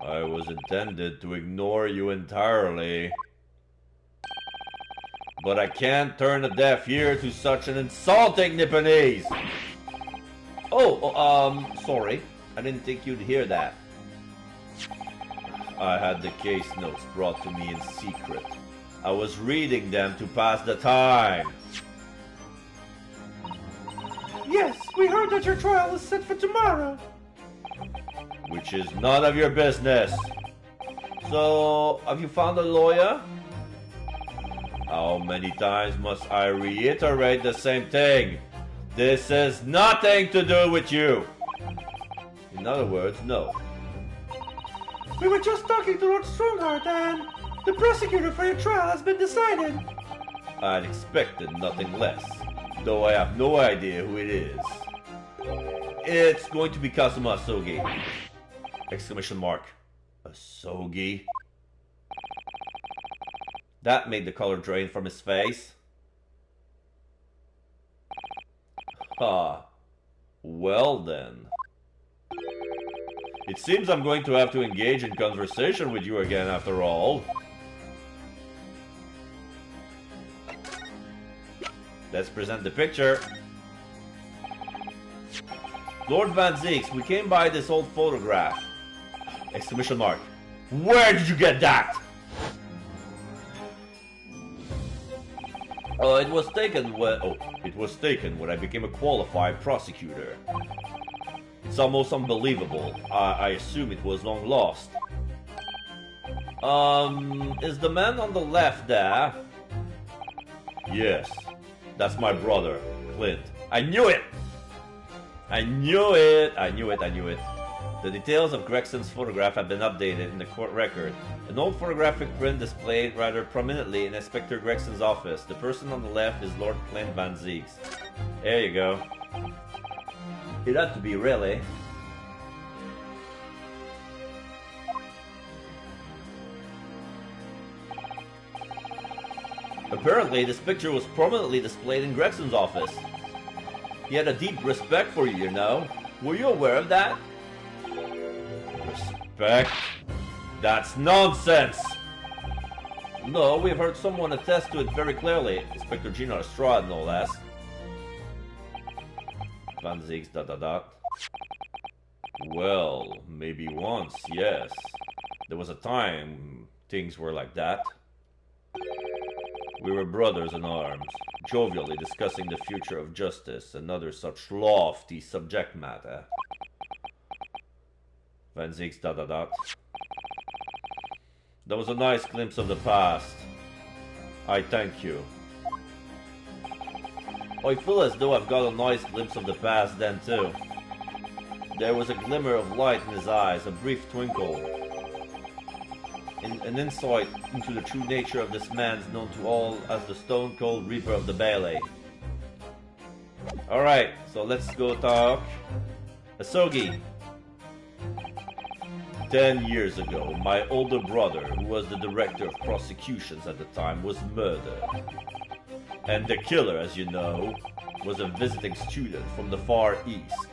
I was intended to ignore you entirely. But I can't turn a deaf ear to such an insulting Nipponese! Sorry. I didn't think you'd hear that. I had the case notes brought to me in secret. I was reading them to pass the time. Yes, we heard that your trial is set for tomorrow. Which is none of your business. So, have you found a lawyer? How many times must I reiterate the same thing? This has nothing to do with you. In other words, no. We were just talking to Lord Strongheart, and the prosecutor for your trial has been decided. I'd expected nothing less, though I have no idea who it is. It's going to be Kazuma Asogi. Exclamation mark. Asogi? That made the color drain from his face. Ha. Well then. It seems I'm going to have to engage in conversation with you again after all. Let's present the picture. Lord Van Ziggs, we came by this old photograph. Exclamation mark. Where did you get that? It was taken when I became a qualified prosecutor. It's almost unbelievable. I assume it was long lost. Is the man on the left there? Yes, that's my brother, Clint. I knew it! I knew it! The details of Gregson's photograph have been updated in the court record. An old photographic print displayed rather prominently in Inspector Gregson's office. The person on the left is Lord Clint Van Ziggs. There you go. It had to be, really. Apparently, this picture was prominently displayed in Gregson's office. He had a deep respect for you, you know. Were you aware of that? Respect? That's nonsense! No, we've heard someone attest to it very clearly. Inspector Gino Estrada, no less. Van Ziggs ... Well, maybe once, yes. There was a time things were like that. We were brothers in arms, jovially discussing the future of justice and other such lofty subject matter. Van Ziggs ... That was a nice glimpse of the past. I thank you. I feel as though I've got a nice glimpse of the past then too. There was a glimmer of light in his eyes, a brief twinkle. An insight into the true nature of this man known to all as the Stone Cold Reaper of the Bailey. Alright, so let's go talk. Asogi. 10 years ago, my older brother, who was the director of prosecutions at the time, was murdered. And the killer, as you know, was a visiting student from the Far East.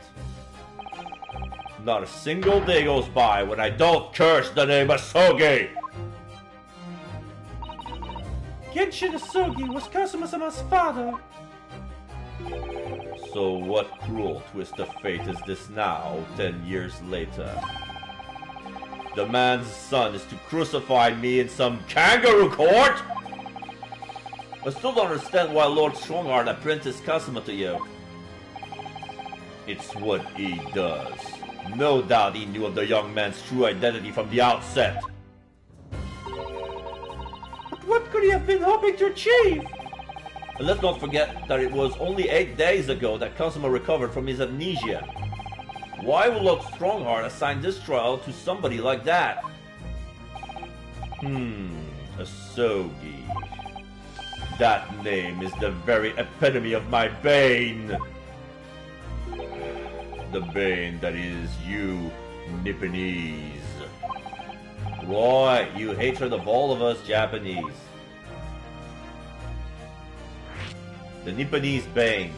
Not a single day goes by when I don't curse the name Asogi! Genshin Asogi was Kazuma-sama's father. So what cruel twist of fate is this now, 10 years later? The man's son is to crucify me in some kangaroo court? I still don't understand why Lord Strongheart apprenticed Kazuma to you. It's what he does. No doubt he knew of the young man's true identity from the outset. What could he have been hoping to achieve? And let's not forget that it was only 8 days ago that Cosimo recovered from his amnesia. Why would Lord Strongheart assign this trial to somebody like that? Asogi. That name is the very epitome of my bane. The bane that is you, Nipponese. Right, you hatred of all of us Japanese. The Nipponese bane.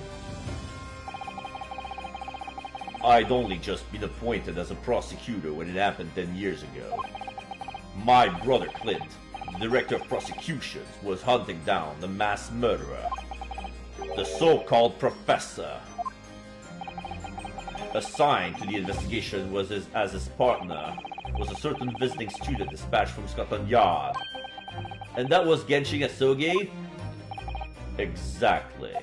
I'd only just been appointed as a prosecutor when it happened 10 years ago. My brother Clint, the director of prosecutions, was hunting down the mass murderer, the so-called professor. Assigned to the investigation was as his partner was a certain visiting student dispatched from Scotland Yard. And that was Genshin Asogi? Exactly.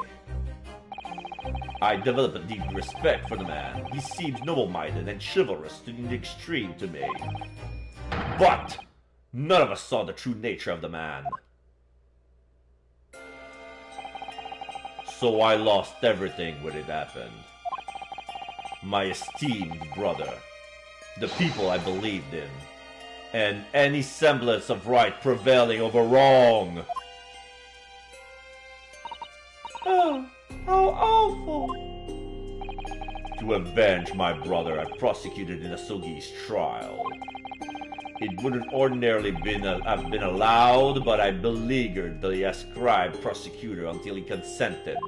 I developed a deep respect for the man. He seemed noble-minded and chivalrous to the extreme to me. But none of us saw the true nature of the man. So I lost everything when it happened. My esteemed brother, the people I believed in, and any semblance of right prevailing over wrong. Oh, how awful! To avenge my brother, I prosecuted in Asogi's trial. It wouldn't ordinarily have been allowed, but I beleaguered the ascribed prosecutor until he consented.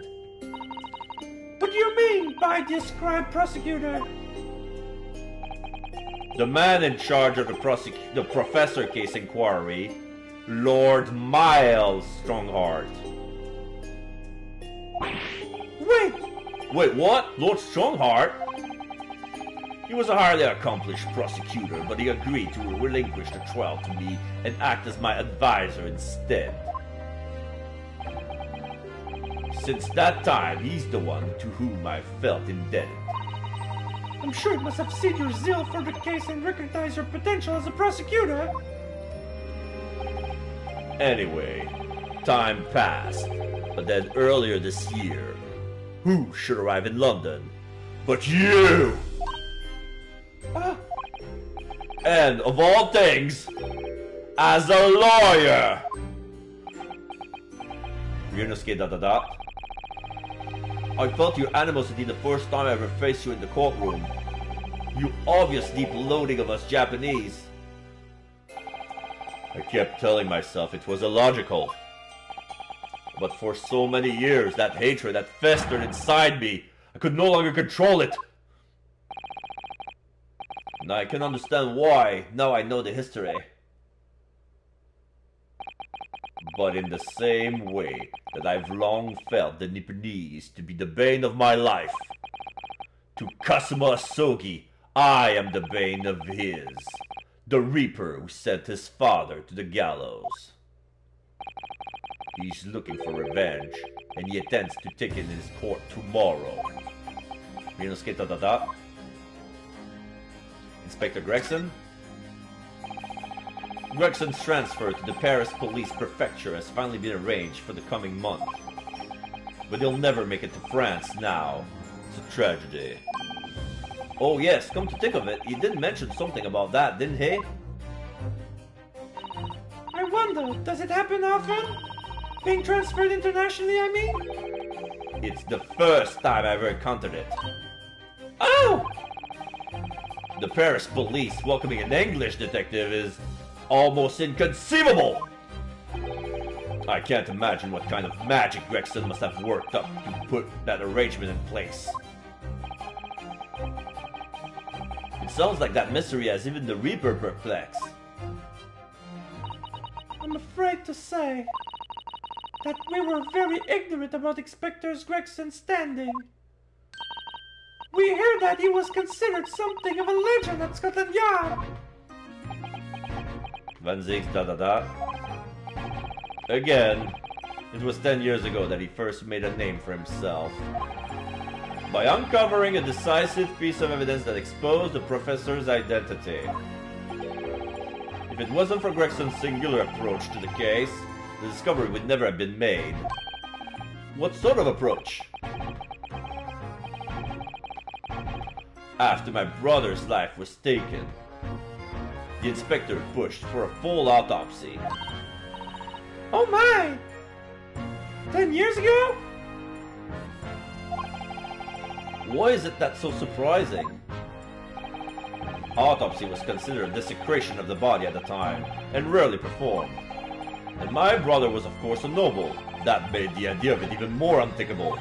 What do you mean by the ascribed prosecutor? The man in charge of the professor case inquiry, Lord Miles Strongheart. Wait, what? Lord Strongheart? He was a highly accomplished prosecutor, but he agreed to relinquish the trial to me and act as my advisor instead. Since that time, he's the one to whom I felt indebted. I'm sure he must have seen your zeal for the case and recognized your potential as a prosecutor. Anyway, time passed, but then earlier this year, who should arrive in London but you? And of all things, as a lawyer! Ryunosuke da. I felt your animosity the first time I ever faced you in the courtroom. You obvious deep loathing of us Japanese. I kept telling myself it was illogical. But for so many years, that hatred that festered inside me, I could no longer control it. And I can understand why, now I know the history. But in the same way that I've long felt the Nipponese to be the bane of my life, to Cosimo Asogi, I am the bane of his, the Reaper who sent his father to the gallows. He's looking for revenge, and he intends to take it in his court tomorrow. Ryunosuke da. Inspector Gregson? Gregson's transfer to the Paris Police Prefecture has finally been arranged for the coming month. But he'll never make it to France now. It's a tragedy. Oh yes, come to think of it, he did mention something about that, didn't he? I wonder, does it happen often? Being transferred internationally, I mean? It's the first time I ever encountered it. Oh! The Paris police welcoming an English detective is almost inconceivable! I can't imagine what kind of magic Gregson must have worked up to put that arrangement in place. It sounds like that mystery has even the Reaper perplexed. I'm afraid to say that we were very ignorant about Inspector Gregson's standing. We heard that he was considered something of a legend at Scotland Yard. Van Zieks da. Again, it was 10 years ago that he first made a name for himself. By uncovering a decisive piece of evidence that exposed the professor's identity. If it wasn't for Gregson's singular approach to the case, the discovery would never have been made. What sort of approach? After my brother's life was taken, the inspector pushed for a full autopsy. Oh my! 10 years ago? Why is it that's so surprising? Autopsy was considered a desecration of the body at the time, and rarely performed. And my brother was of course a noble. That made the idea of it even more unthinkable.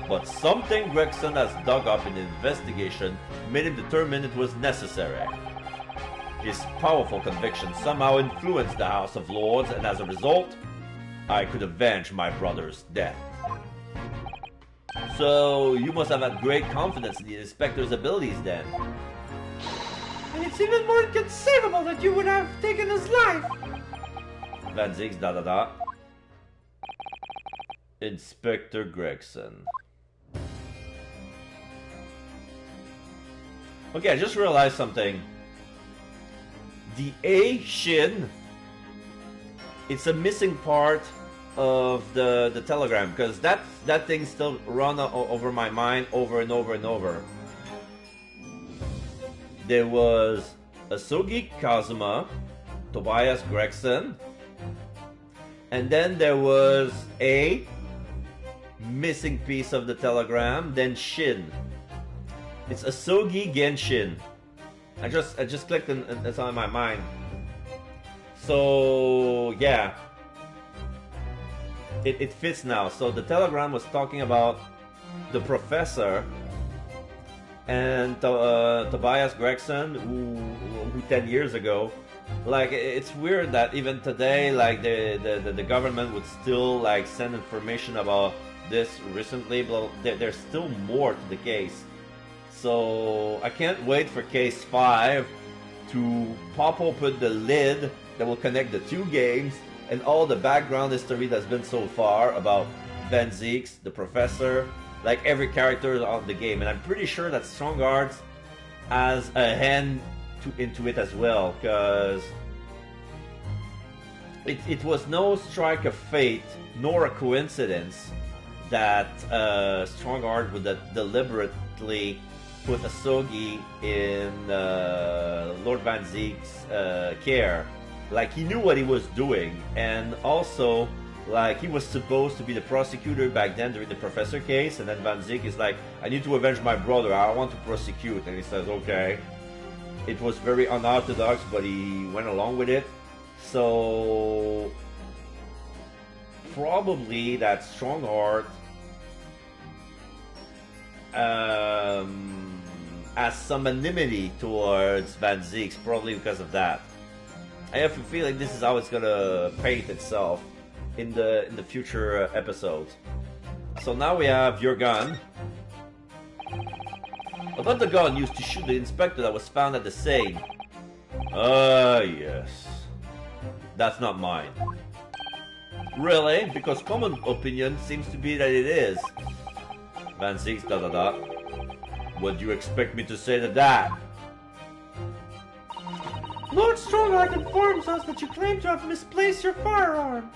But something Gregson has dug up in the investigation made him determine it was necessary. His powerful conviction somehow influenced the House of Lords, and as a result, I could avenge my brother's death. So, you must have had great confidence in the inspector's abilities then. And it's even more inconceivable that you would have taken his life! Van Zieks, da. Inspector Gregson. Okay, I just realized something. The A shin, it's a missing part of the telegram, because that thing still run over my mind over and over and over. There was Asogi Kazuma, Tobias Gregson, and then there was a missing piece of the telegram, then Shin. It's Asogi Genshin. I just clicked and it's on my mind. So yeah, it fits now. So the telegram was talking about the professor and Tobias Gregson, who 10 years ago, like, it's weird that even today, like, the government would still like send information about this recently, but there's still more to the case. So I can't wait for case 5 to pop open the lid that will connect the two games and all the background history that's been so far about Van Zieks, the professor, like every character of the game. And I'm pretty sure that Stronghearts has a hand into it as well, because it was no strike of fate nor a coincidence that Strongheart would deliberately put Asogi in Lord Van Zieks' care. Like, he knew what he was doing, and also, like, he was supposed to be the prosecutor back then during the Professor case, and then Van Zieks is like, I need to avenge my brother, I want to prosecute, and he says, okay. It was very unorthodox, but he went along with it. So probably that Strongheart has some enmity towards Van Zieks, probably because of that. I have a feeling this is how it's gonna paint itself in the future episodes. So now we have your gun. I thought the gun used to shoot the inspector that was found at the scene. Yes. That's not mine. Really? Because common opinion seems to be that it is. Van Zieks, What do you expect me to say to that? Lord Strongheart informs us that you claim to have misplaced your firearm.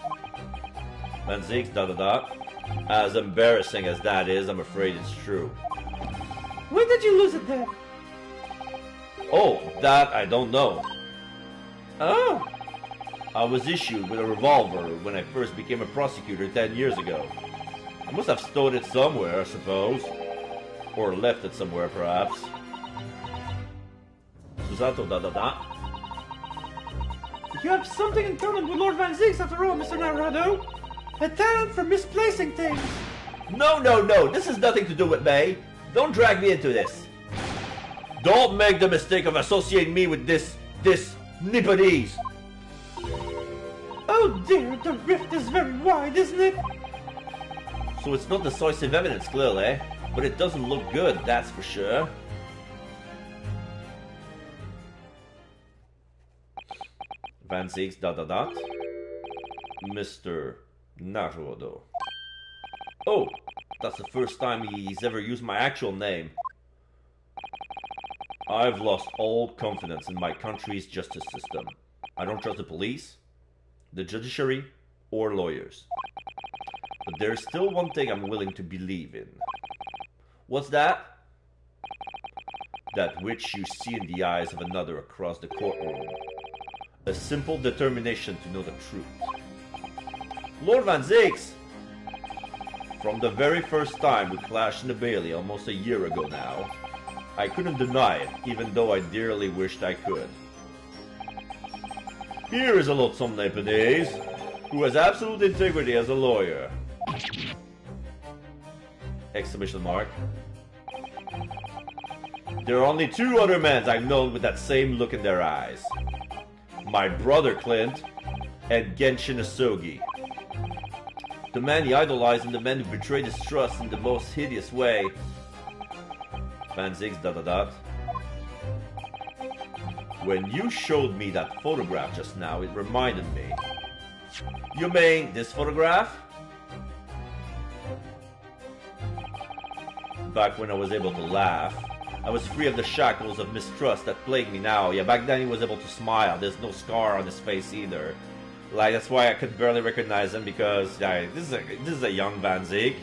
Van Zieks, As embarrassing as that is, I'm afraid it's true. When did you lose it then? Oh, that I don't know. Oh! I was issued with a revolver when I first became a prosecutor 10 years ago. I must have stowed it somewhere, I suppose. Or left it somewhere, perhaps. Susato, You have something in common with Lord Van Zieks after all, Mr. Narado. A talent for misplacing things. No, this has nothing to do with me. Don't drag me into this. Don't make the mistake of associating me with this Nipponese. Oh dear, the rift is very wide, isn't it? So it's not decisive evidence, clearly, but it doesn't look good, that's for sure. Van Zieks, Mr. Naruto. Oh, that's the first time he's ever used my actual name. I've lost all confidence in my country's justice system. I don't trust the police, the judiciary, or lawyers. But there's still one thing I'm willing to believe in. What's that? That which you see in the eyes of another across the courtroom. A simple determination to know the truth. Lord Van Zieks! From the very first time we clashed in the Bailey almost a year ago now, I couldn't deny it, even though I dearly wished I could. Here is a loathsome Nepenthes, who has absolute integrity as a lawyer. Exclamation mark. There are only two other men I've known with that same look in their eyes. My brother Clint, and Genshin Asogi. The man he idolized and the man who betrayed his trust in the most hideous way. Van Zieks ... When you showed me that photograph just now, it reminded me. You mean this photograph? Back when I was able to laugh, I was free of the shackles of mistrust that plague me now. Yeah, back then he was able to smile. There's no scar on his face either. Like, that's why I could barely recognize him, because this is a young Van Zieks.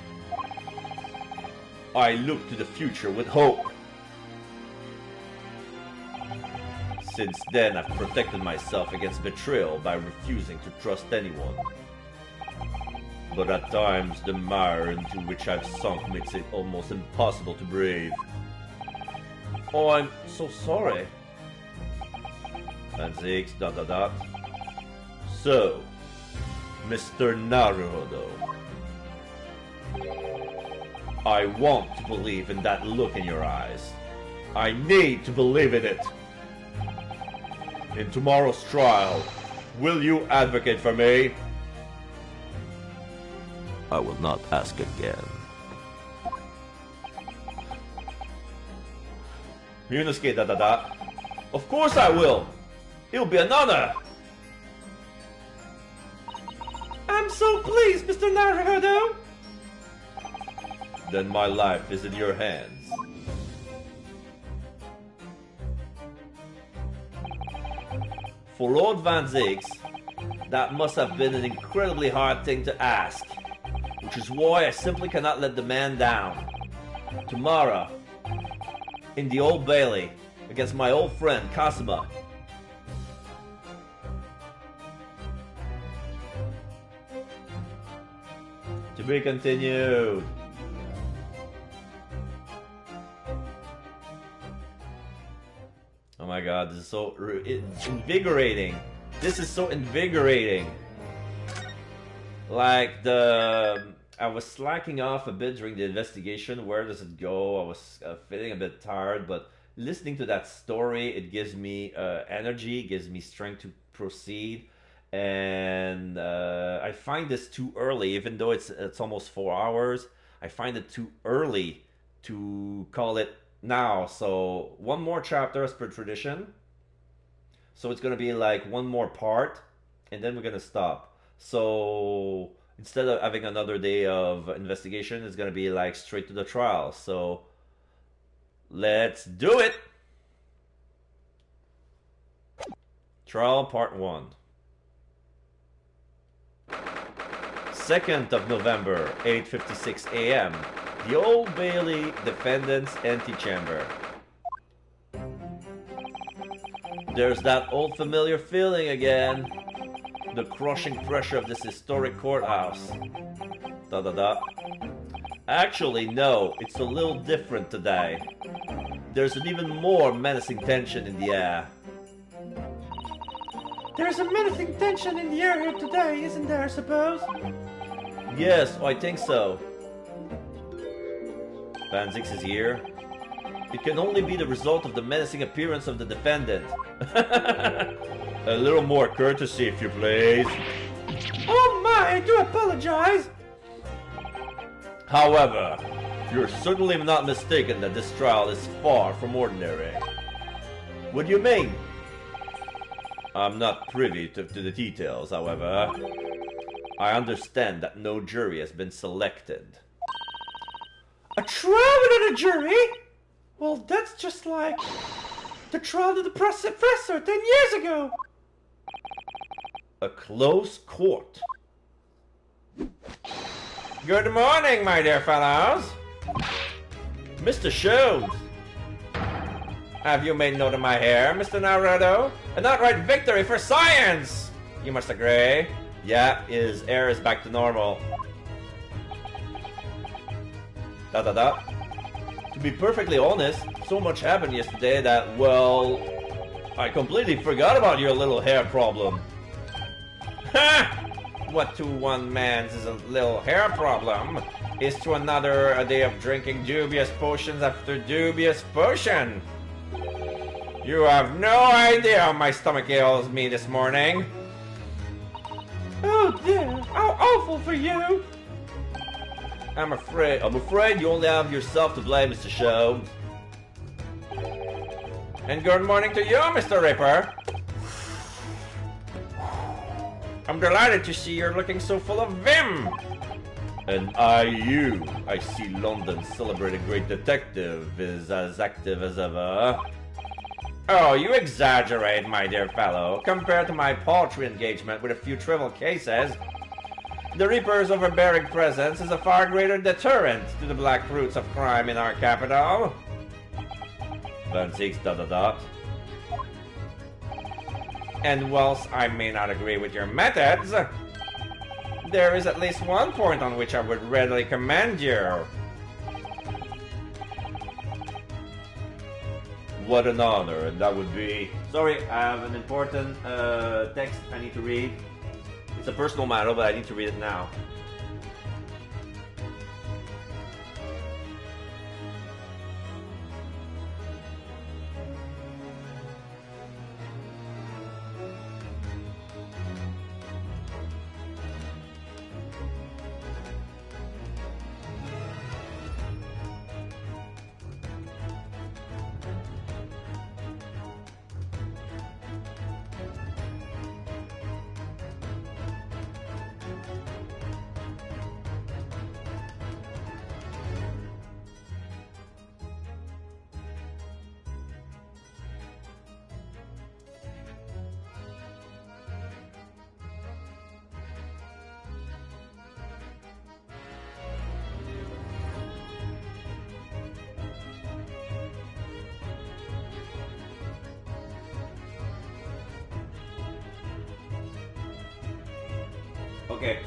I look to the future with hope. Since then, I've protected myself against betrayal by refusing to trust anyone. But at times, the mire into which I've sunk makes it almost impossible to breathe. Oh, I'm so sorry. Van Zieks ... So, Mr. Naruhodo, I want to believe in that look in your eyes. I need to believe in it. In tomorrow's trial, will you advocate for me? I will not ask again. Ryunosuke ... Of course I will! It'll be an honor! I'm so pleased, Mr. Naruhodo! Then my life is in your hands. For Lord Van Zieks, that must have been an incredibly hard thing to ask, which is why I simply cannot let the man down. Tomorrow, in the Old Bailey, against my old friend Kasuma. To be continued. Oh my god, this is so invigorating. This is so invigorating. Like I was slacking off a bit during the investigation. Where does it go? I was feeling a bit tired, but listening to that story, it gives me energy, gives me strength to proceed. And I find this too early, even though it's almost 4 hours. I find it too early to call it now. So one more chapter as per tradition. So it's gonna be like one more part, and then we're gonna stop. So instead of having another day of investigation, it's gonna be like straight to the trial. So let's do it. Trial part 1. 2nd of November, 8:56 a.m. The Old Bailey Defendant's Antechamber. There's that old familiar feeling again. The crushing pressure of this historic courthouse. Actually, no, it's a little different today. There's an even more menacing tension in the air. There's a menacing tension in the air here today, isn't there, I suppose? Yes, I think so. Van Zieks is here. It can only be the result of the menacing appearance of the defendant. A little more courtesy, if you please. Oh my, I do apologize. However, you're certainly not mistaken that this trial is far from ordinary. What do you mean? I'm not privy to the details, however. I understand that no jury has been selected. A trial without a jury? Well, that's just like the trial of the professor 10 years ago. A close court. Good morning, my dear fellows. Mr. Sholmes! Have you made note of my hair, Mr. Naruto? An outright victory for science! You must agree. Yeah, his hair is back to normal. To be perfectly honest, so much happened yesterday that, well, I completely forgot about your little hair problem. Ha! What to one man's is a little hair problem is to another a day of drinking dubious potions after dubious potion. You have no idea how my stomach ails me this morning. Oh dear, how awful for you! I'm afraid you only have yourself to blame, Mr. Sholmes. And good morning to you, Mr. Ripper. I'm delighted to see you're looking so full of vim. And I see London celebrate a great detective is as active as ever. Oh, you exaggerate, my dear fellow. Compared to my paltry engagement with a few trivial cases, the Reaper's overbearing presence is a far greater deterrent to the black fruits of crime in our capital. Van Zieks ... And whilst I may not agree with your methods, there is at least one point on which I would readily commend you. What an honor, and that would be... Sorry, I have an important text I need to read. It's a personal matter, but I need to read it now. Okay.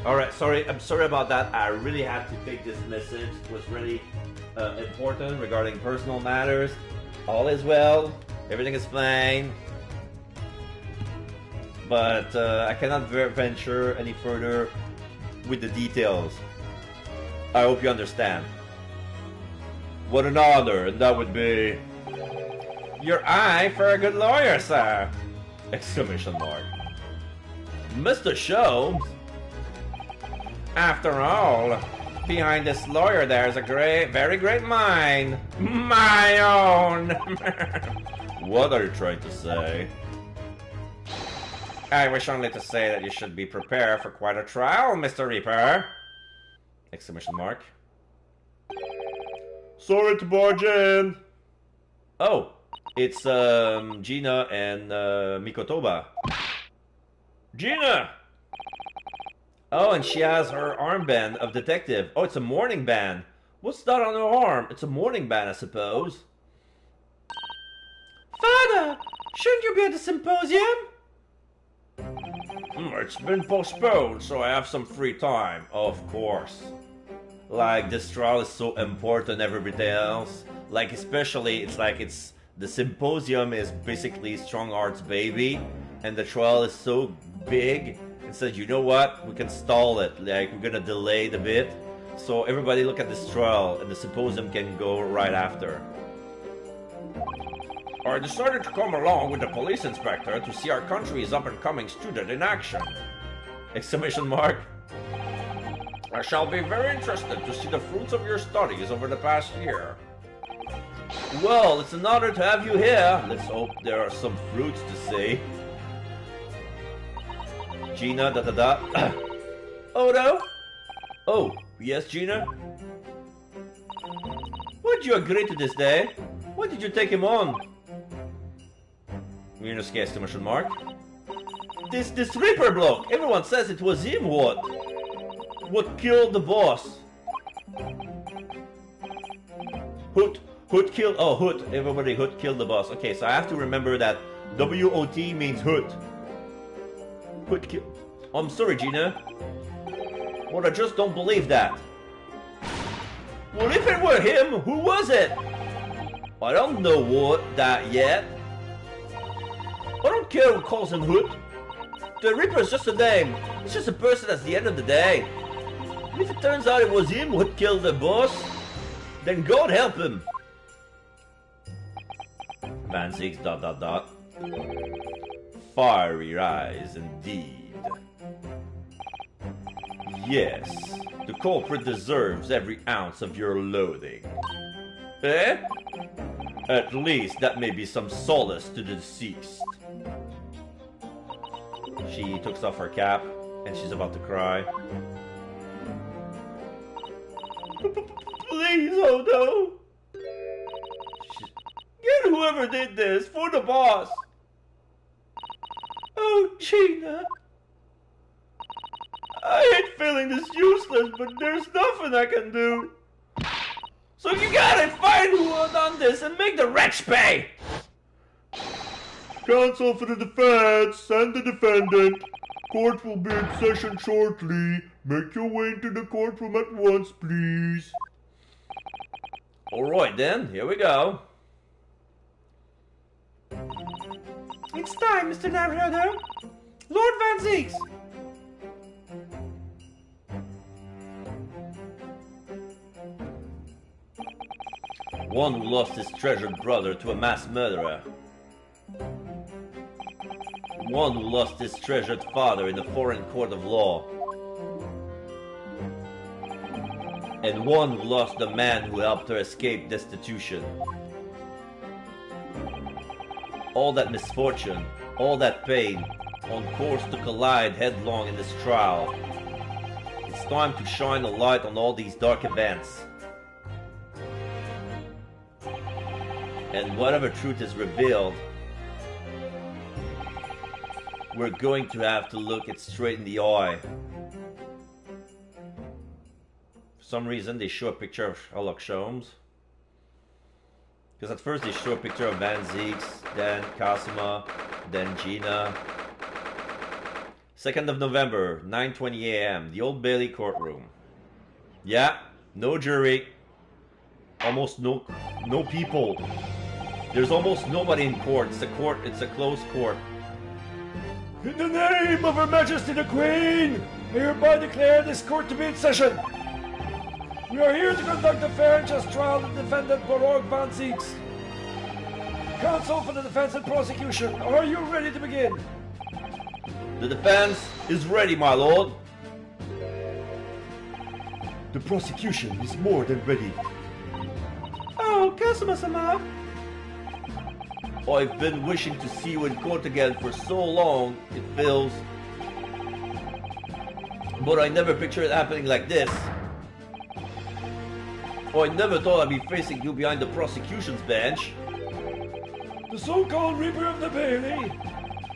Alright, I'm sorry about that. I really had to take this message. It was really important regarding personal matters. All is well. Everything is fine. But I cannot venture any further with the details. I hope you understand. What an honor, and that would be... Your eye for a good lawyer, sir! Exclamation mark. Mr. Sholmes? After all, behind this lawyer there's a very great mind. My own! What are you trying to say? I wish only to say that you should be prepared for quite a trial, Mr. Reaper! Exclamation mark. Sorry to barge in. Oh, it's Gina and Mikotoba. Gina! Oh, and she has her armband of detective. Oh, it's a morning band. What's that on her arm? It's a morning band, I suppose. Father! Shouldn't you be at the symposium? It's been postponed, so I have some free time. Of course. Like, this trial is so important, everything else. Like, especially, it's the symposium is basically Strong Art's baby, and the trial is so big, and said, you know what, we can stall it, like, we're gonna delay it a bit, so everybody look at this trial, and the symposium can go right after. I decided to come along with the police inspector to see our country's up-and-coming student in action! Exclamation mark. I shall be very interested to see the fruits of your studies over the past year. Well, it's an honor to have you here. Let's hope there are some fruits to see. Gina, Odo? Oh, yes, Gina? Why did you agree to this day? Why did you take him on? Minus exclamation mark. This Reaper bloke! Everyone says it was him, what? what killed the boss? Hoot killed, oh, Hoot, everybody, Hoot killed the boss. Okay, so I have to remember that W-O-T means Hoot. Hoot killed, oh, I'm sorry, Gina. Well, I just don't believe that. Well, if it were him, who was it? I don't know what that yet. I don't care who calls him Hoot. The Reaper's just a name. It's just a person at the end of the day. And if it turns out it was him who killed the boss, then God help him. Man 6 ... Fiery eyes indeed. Yes, the culprit deserves every ounce of your loathing. Eh? At least that may be some solace to the deceased. She takes off her cap and she's about to cry. Please, oh no! Get whoever did this for the boss! Oh, Gina. I hate feeling this useless, but there's nothing I can do. So you gotta find who done this and make the wretch pay! Counsel for the defense and the defendant. Court will be in session shortly. Make your way into the courtroom at once, please. Alright then, here we go. It's time, Mr. Narrator. Lord Van Zieks. One who lost his treasured brother to a mass murderer. One who lost his treasured father in a foreign court of law. And one who lost the man who helped her escape destitution. All that misfortune, all that pain, on course to collide headlong in this trial. It's time to shine a light on all these dark events. And whatever truth is revealed, we're going to have to look it straight in the eye. For some reason, they show a picture of Sherlock Holmes. Because at first they show a picture of Van Zieks, then Cosima, then Gina. 2nd of November, 9:20 a.m., the Old Bailey courtroom. Yeah, no jury. Almost no people. There's almost nobody in court. It's a closed court. In the name of Her Majesty the Queen, I hereby declare this court to be in session. We are here to conduct a fair and just trial of the defendant Baroque Van Zieks. Counsel for the defense and prosecution, are you ready to begin? The defense is ready, my lord. The prosecution is more than ready. Oh, Cosima-sama. I've been wishing to see you in court again for so long, it feels. But I never pictured it happening like this. I never thought I'd be facing you behind the prosecution's bench. The so-called Reaper of the Bailey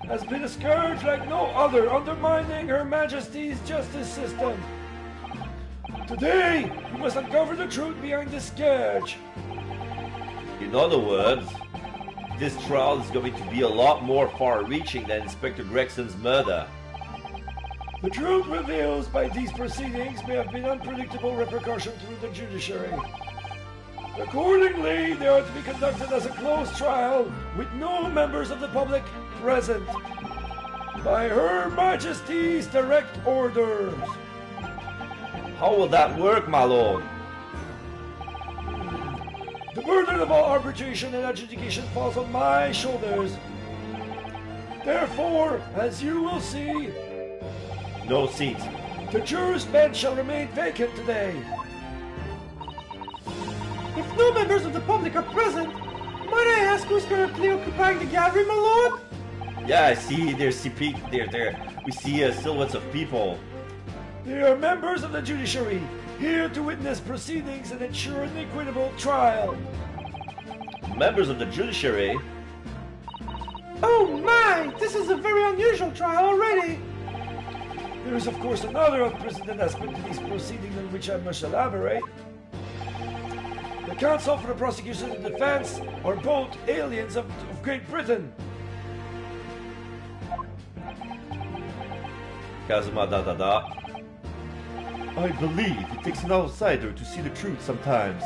has been a scourge like no other, undermining Her Majesty's justice system. Today, we must uncover the truth behind this scourge. In other words, this trial is going to be a lot more far-reaching than Inspector Gregson's murder. The truth reveals by these proceedings may have been unpredictable repercussions through the judiciary. Accordingly, they are to be conducted as a closed trial with no members of the public present. By Her Majesty's direct orders. How will that work, my lord? The burden of all arbitration and adjudication falls on my shoulders. Therefore, as you will see, No seats. the juror's bench shall remain vacant today. If no members of the public are present, might I ask who's currently occupying the gallery, my lord? Yeah, I see. There's there. We see silhouettes of people. They are members of the judiciary, here to witness proceedings and ensure an equitable trial. Members of the judiciary. Oh my! This is a very unusual trial already. There is, of course, another unprecedented aspect to these proceedings on which I must elaborate. The counsel for the prosecution and defense are both aliens of Great Britain. Kazuma da. I believe it takes an outsider to see the truth sometimes.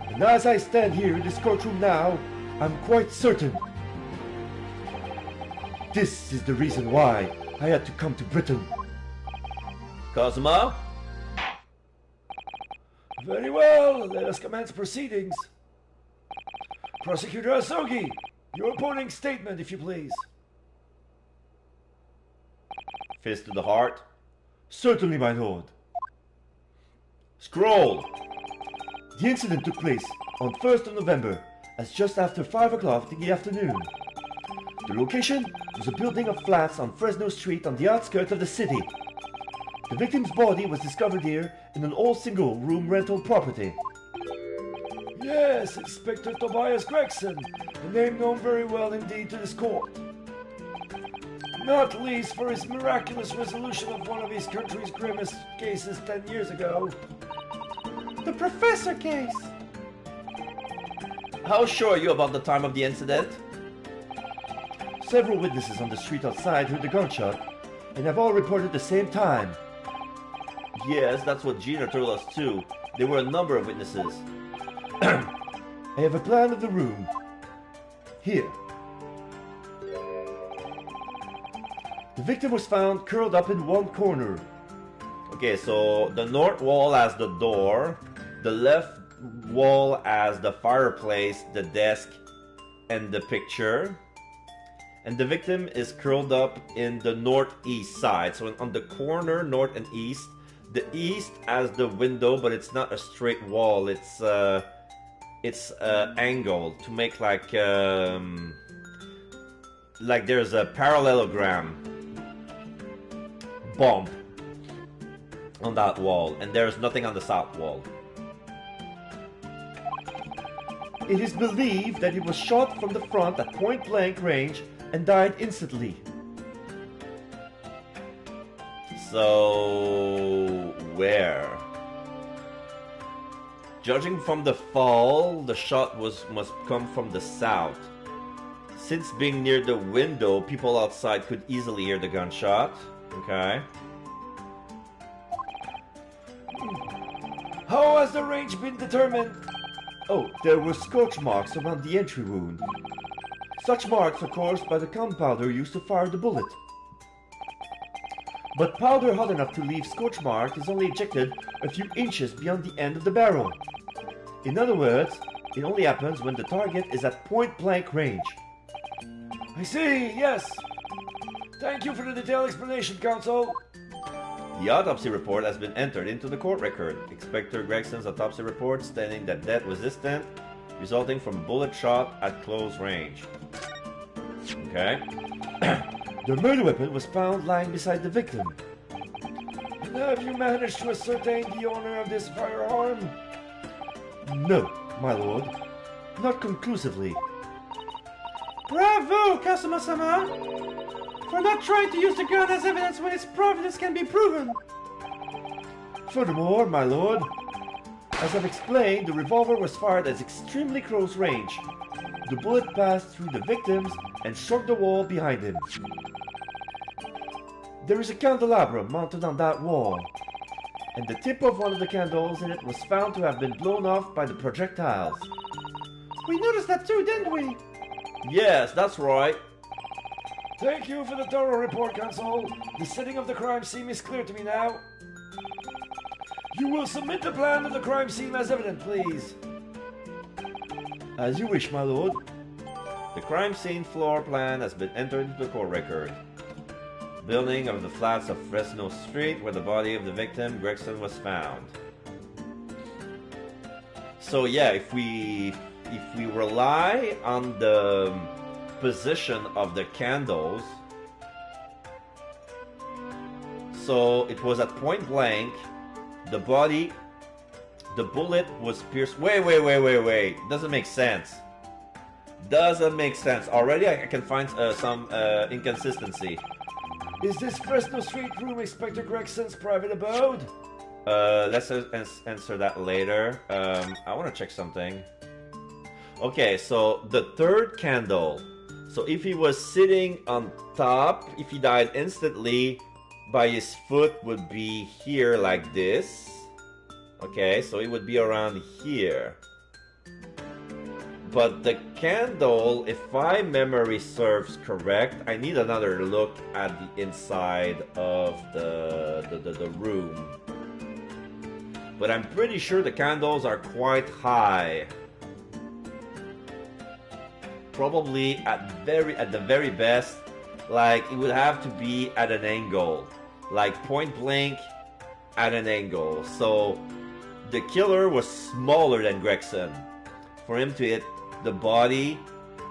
And as I stand here in this courtroom now, I'm quite certain. This is the reason why I had to come to Britain. Kazuma? Very well, let us commence proceedings. Prosecutor Asogi, your opponent's statement, if you please. Fist to the heart. Certainly, my lord. Scroll! The incident took place on 1st of November, at just after 5 o'clock in the afternoon. The location was a building of flats on Fresno Street on the outskirts of the city. The victim's body was discovered here in an old single-room rental property. Yes, Inspector Tobias Gregson, a name known very well indeed to this court. Not least for his miraculous resolution of one of his country's grimmest cases 10 years ago. The Professor case. How sure are you about the time of the incident? Several witnesses on the street outside heard the gunshot and have all reported the same time. Yes, that's what Gina told us too. There were a number of witnesses. I have a plan of the room. Here. The victim was found curled up in one corner. Okay, so the north wall has the door, the left wall has the fireplace, the desk, and the picture. And the victim is curled up in the northeast side. So on the corner, north and east. The east has the window, but it's not a straight wall. It's angled to make like there's a parallelogram bump on that wall, and there's nothing on the south wall. It is believed that he was shot from the front at point-blank range and died instantly. So, where? Judging from the fall, the shot must come from the south. Since being near the window, people outside could easily hear the gunshot. Okay. How has the range been determined? Oh, there were scorch marks around the entry wound. Such marks are caused by the gunpowder used to fire the bullet. But powder hot enough to leave scorch mark is only ejected a few inches beyond the end of the barrel. In other words, it only happens when the target is at point-blank range. I see, yes. Thank you for the detailed explanation, counsel. The autopsy report has been entered into the court record. Inspector Gregson's autopsy report stating that death was instant, resulting from bullet shot at close range. Okay. The murder weapon was found lying beside the victim. And have you managed to ascertain the owner of this firearm? No, my lord. Not conclusively. Bravo, Kazuma-sama! For not trying to use the gun as evidence when its provenance can be proven. Furthermore, my lord, as I've explained, the revolver was fired at extremely close range. The bullet passed through the victims and struck the wall behind him. There is a candelabra mounted on that wall, and the tip of one of the candles in it was found to have been blown off by the projectiles. We noticed that too, didn't we? Yes, that's right. Thank you for the thorough report, counsel. The setting of the crime scene is clear to me now. You will submit the plan of the crime scene as evidence, please. As you wish, my lord. The crime scene floor plan has been entered into the court record. Building of the flats of Fresno Street where the body of the victim, Gregson, was found. So yeah, if we rely on the position of the candles, so it was at point blank, the bullet was pierced. Wait. Doesn't make sense. Already I can find some inconsistency. Is this Fresno Street room Inspector Gregson's private abode? Let's answer that later. I want to check something. Okay, so the third candle. So if he was sitting on top, if he died instantly, by his foot would be here like this. Okay, so it would be around here. But the candle, if my memory serves correct, I need another look at the inside of the room. But I'm pretty sure the candles are quite high. Probably at the very best, like it would have to be at an angle, like point blank at an angle. So the killer was smaller than Gregson. For him to hit the body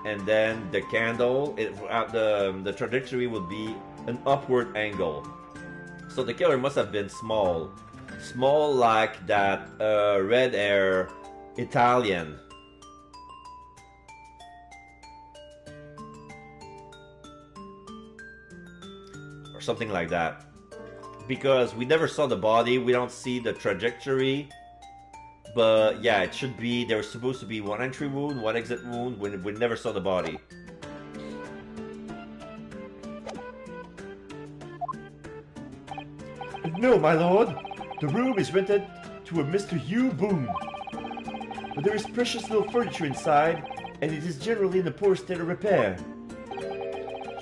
and then the candle, the trajectory would be an upward angle. So the killer must have been small like that red hair Italian. Or something like that. Because we never saw the body, we don't see the trajectory. But yeah, it should be, there was supposed to be one entry wound, one exit wound, we never saw the body. No, my lord. The room is rented to a Mr. Hugh Boone. But there is precious little furniture inside, and it is generally in a poor state of repair.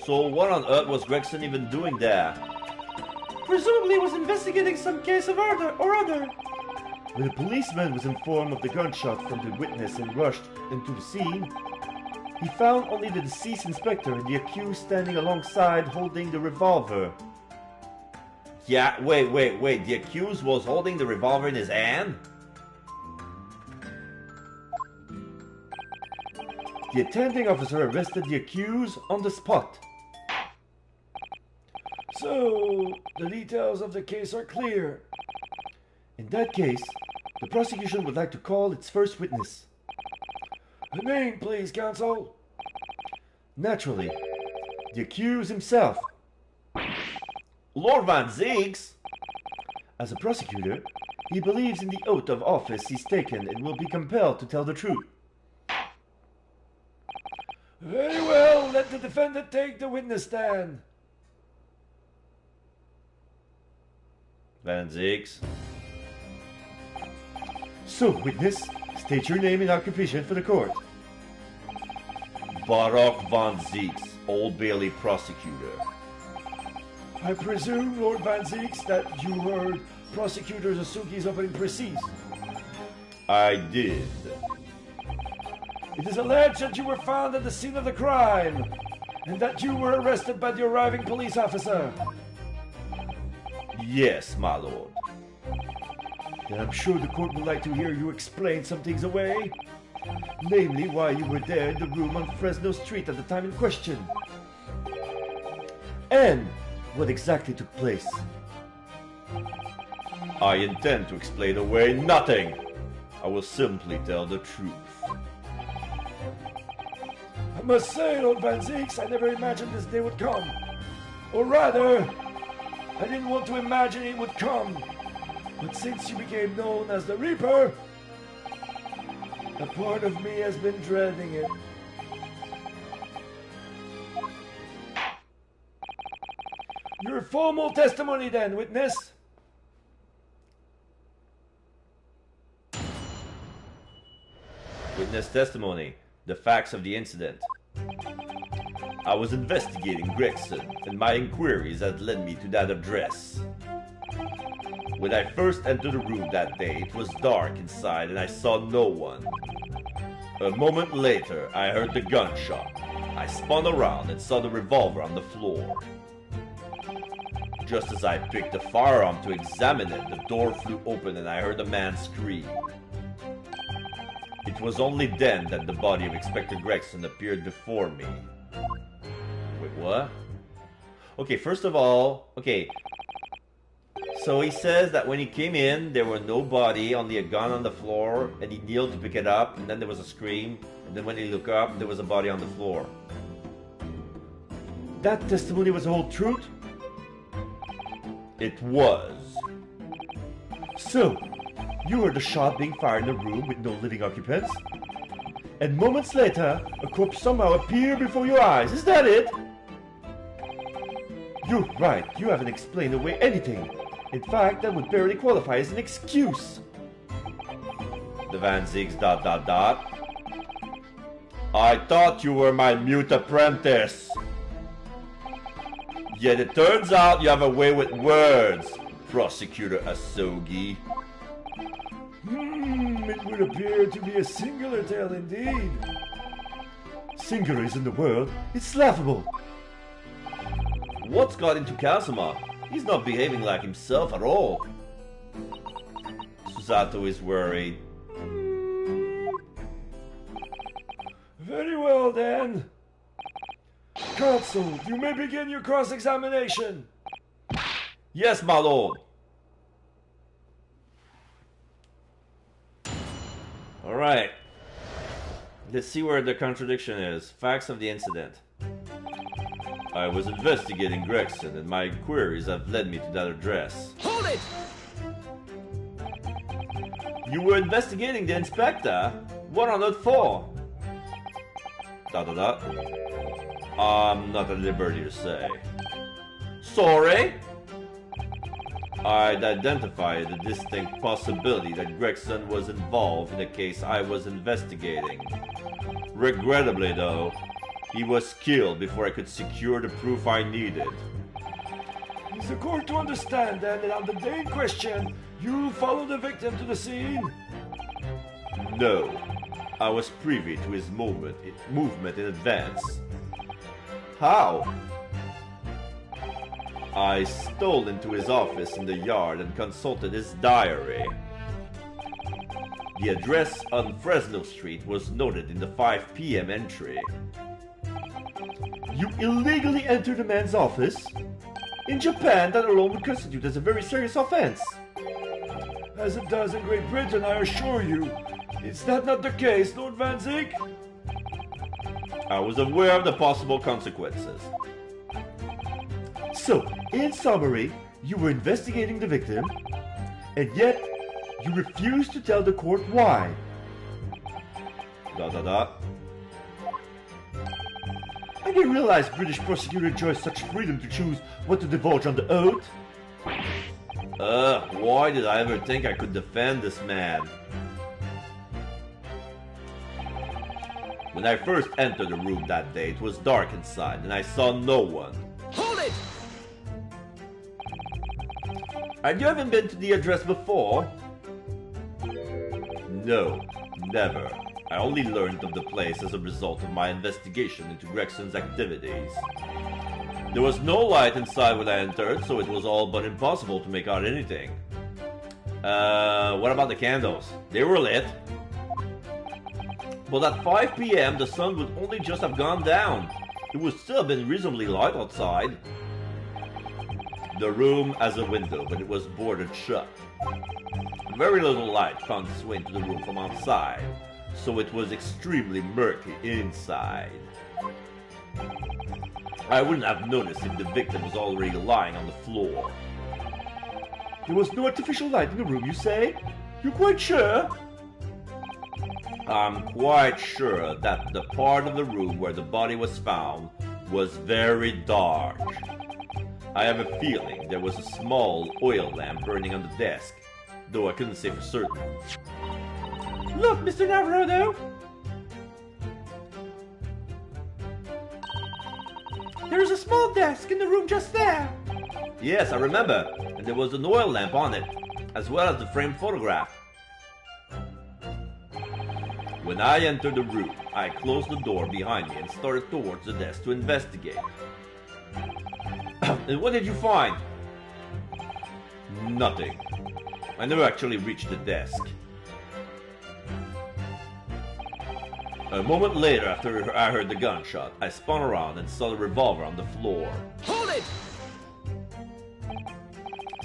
So what on earth was Gregson even doing there? Presumably he was investigating some case of murder or other. When a policeman was informed of the gunshot from the witness and rushed into the scene, he found only the deceased inspector and the accused standing alongside holding the revolver. Yeah, wait, the accused was holding the revolver in his hand? The attending officer arrested the accused on the spot. So, the details of the case are clear. In that case, the prosecution would like to call its first witness. A name, please, counsel. Naturally, the accused himself. Lord Van Zieks? As a prosecutor, he believes in the oath of office he's taken and will be compelled to tell the truth. Very well, let the defendant take the witness stand. Van Zieks? So, witness, state your name and occupation for the court. Barak Van Zieks, Old Bailey prosecutor. I presume, Lord Van Zieks, that you heard Prosecutor Zasugi's opening précis. I did. It is alleged that you were found at the scene of the crime, and that you were arrested by the arriving police officer. Yes, my lord. Then I'm sure the court would like to hear you explain some things away. Namely, why you were there in the room on Fresno Street at the time in question. And what exactly took place. I intend to explain away nothing. I will simply tell the truth. I must say, Lord Van Zieks, I never imagined this day would come. Or rather, I didn't want to imagine it would come. But since you became known as the Reaper, a part of me has been dreading it. Your formal testimony then, witness. Witness testimony. The facts of the incident. I was investigating Gregson, and my inquiries had led me to that address. When I first entered the room that day, it was dark inside and I saw no one. A moment later, I heard the gunshot. I spun around and saw the revolver on the floor. Just as I picked the firearm to examine it, the door flew open and I heard a man scream. It was only then that the body of Inspector Gregson appeared before me. Wait, what? Okay, first of all, so he says that when he came in, there were no body, only a gun on the floor, and he kneeled to pick it up, and then there was a scream, and then when he looked up, there was a body on the floor. That testimony was the whole truth? It was. So, you heard a shot being fired in a room with no living occupants? And moments later, a corpse somehow appeared before your eyes, is that it? You're right, you haven't explained away anything. In fact, that would barely qualify as an excuse. The Van Ziegs ... I thought you were my mute apprentice. Yet it turns out you have a way with words, Prosecutor Asogi. It would appear to be a singular tale indeed. Singular isn't the word, it's laughable. What's got into Kazuma? He's not behaving like himself at all. Susato is worried. Very well then. Counsel, you may begin your cross-examination. Yes, my lord. Alright. Let's see where the contradiction is. Facts of the incident. I was investigating Gregson, and my queries have led me to that address. Hold it! You were investigating the inspector? What on earth for? ... I'm not at liberty to say. Sorry? I'd identified a distinct possibility that Gregson was involved in a case I was investigating. Regrettably, though, he was killed before I could secure the proof I needed. Is the court to understand then that on the day in question, you followed the victim to the scene? No. I was privy to his movement in advance. How? I stole into his office in the yard and consulted his diary. The address on Fresno Street was noted in the 5 p.m. entry. You illegally entered a man's office? In Japan, that alone would constitute as a very serious offense. As it does in Great Britain, I assure you. Is that not the case, Lord Van Ziek? I was aware of the possible consequences. So, in summary, you were investigating the victim, and yet you refused to tell the court why. ... I didn't realize British prosecutor enjoys such freedom to choose what to divulge on the oath. Why did I ever think I could defend this man? When I first entered the room that day, it was dark inside, and I saw no one. Hold it! And you haven't been to the address before? No, never. I only learned of the place as a result of my investigation into Gregson's activities. There was no light inside when I entered, so it was all but impossible to make out anything. What about the candles? They were lit. But at 5 p.m. the sun would only just have gone down. It would still have been reasonably light outside. The room has a window, but it was boarded shut. Very little light found its way into the room from outside, so it was extremely murky inside. I wouldn't have noticed if the victim was already lying on the floor. There was no artificial light in the room, you say? You're quite sure? I'm quite sure that the part of the room where the body was found was very dark. I have a feeling there was a small oil lamp burning on the desk, though I couldn't say for certain. Look, Mr. Naruto! There's a small desk in the room just there. Yes, I remember, and there was an oil lamp on it, as well as the framed photograph. When I entered the room, I closed the door behind me and started towards the desk to investigate. And what did you find? Nothing. I never actually reached the desk. A moment later, after I heard the gunshot, I spun around and saw the revolver on the floor. Hold it!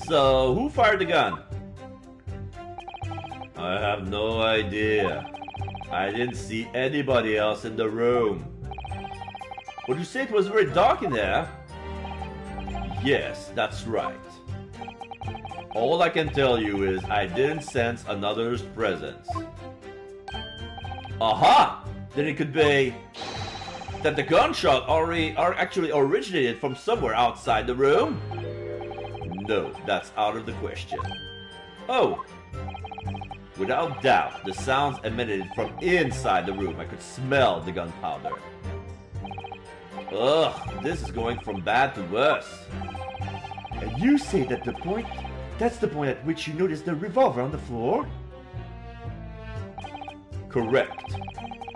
So, who fired the gun? I have no idea. I didn't see anybody else in the room. Would you say it was very dark in there? Yes, that's right. All I can tell you is I didn't sense another's presence. Aha! Then it could be that the gunshot actually originated from somewhere outside the room? No, that's out of the question. Oh! Without doubt, the sounds emanated from inside the room. I could smell the gunpowder. Ugh, this is going from bad to worse. And you say that that's the point at which you noticed the revolver on the floor? Correct.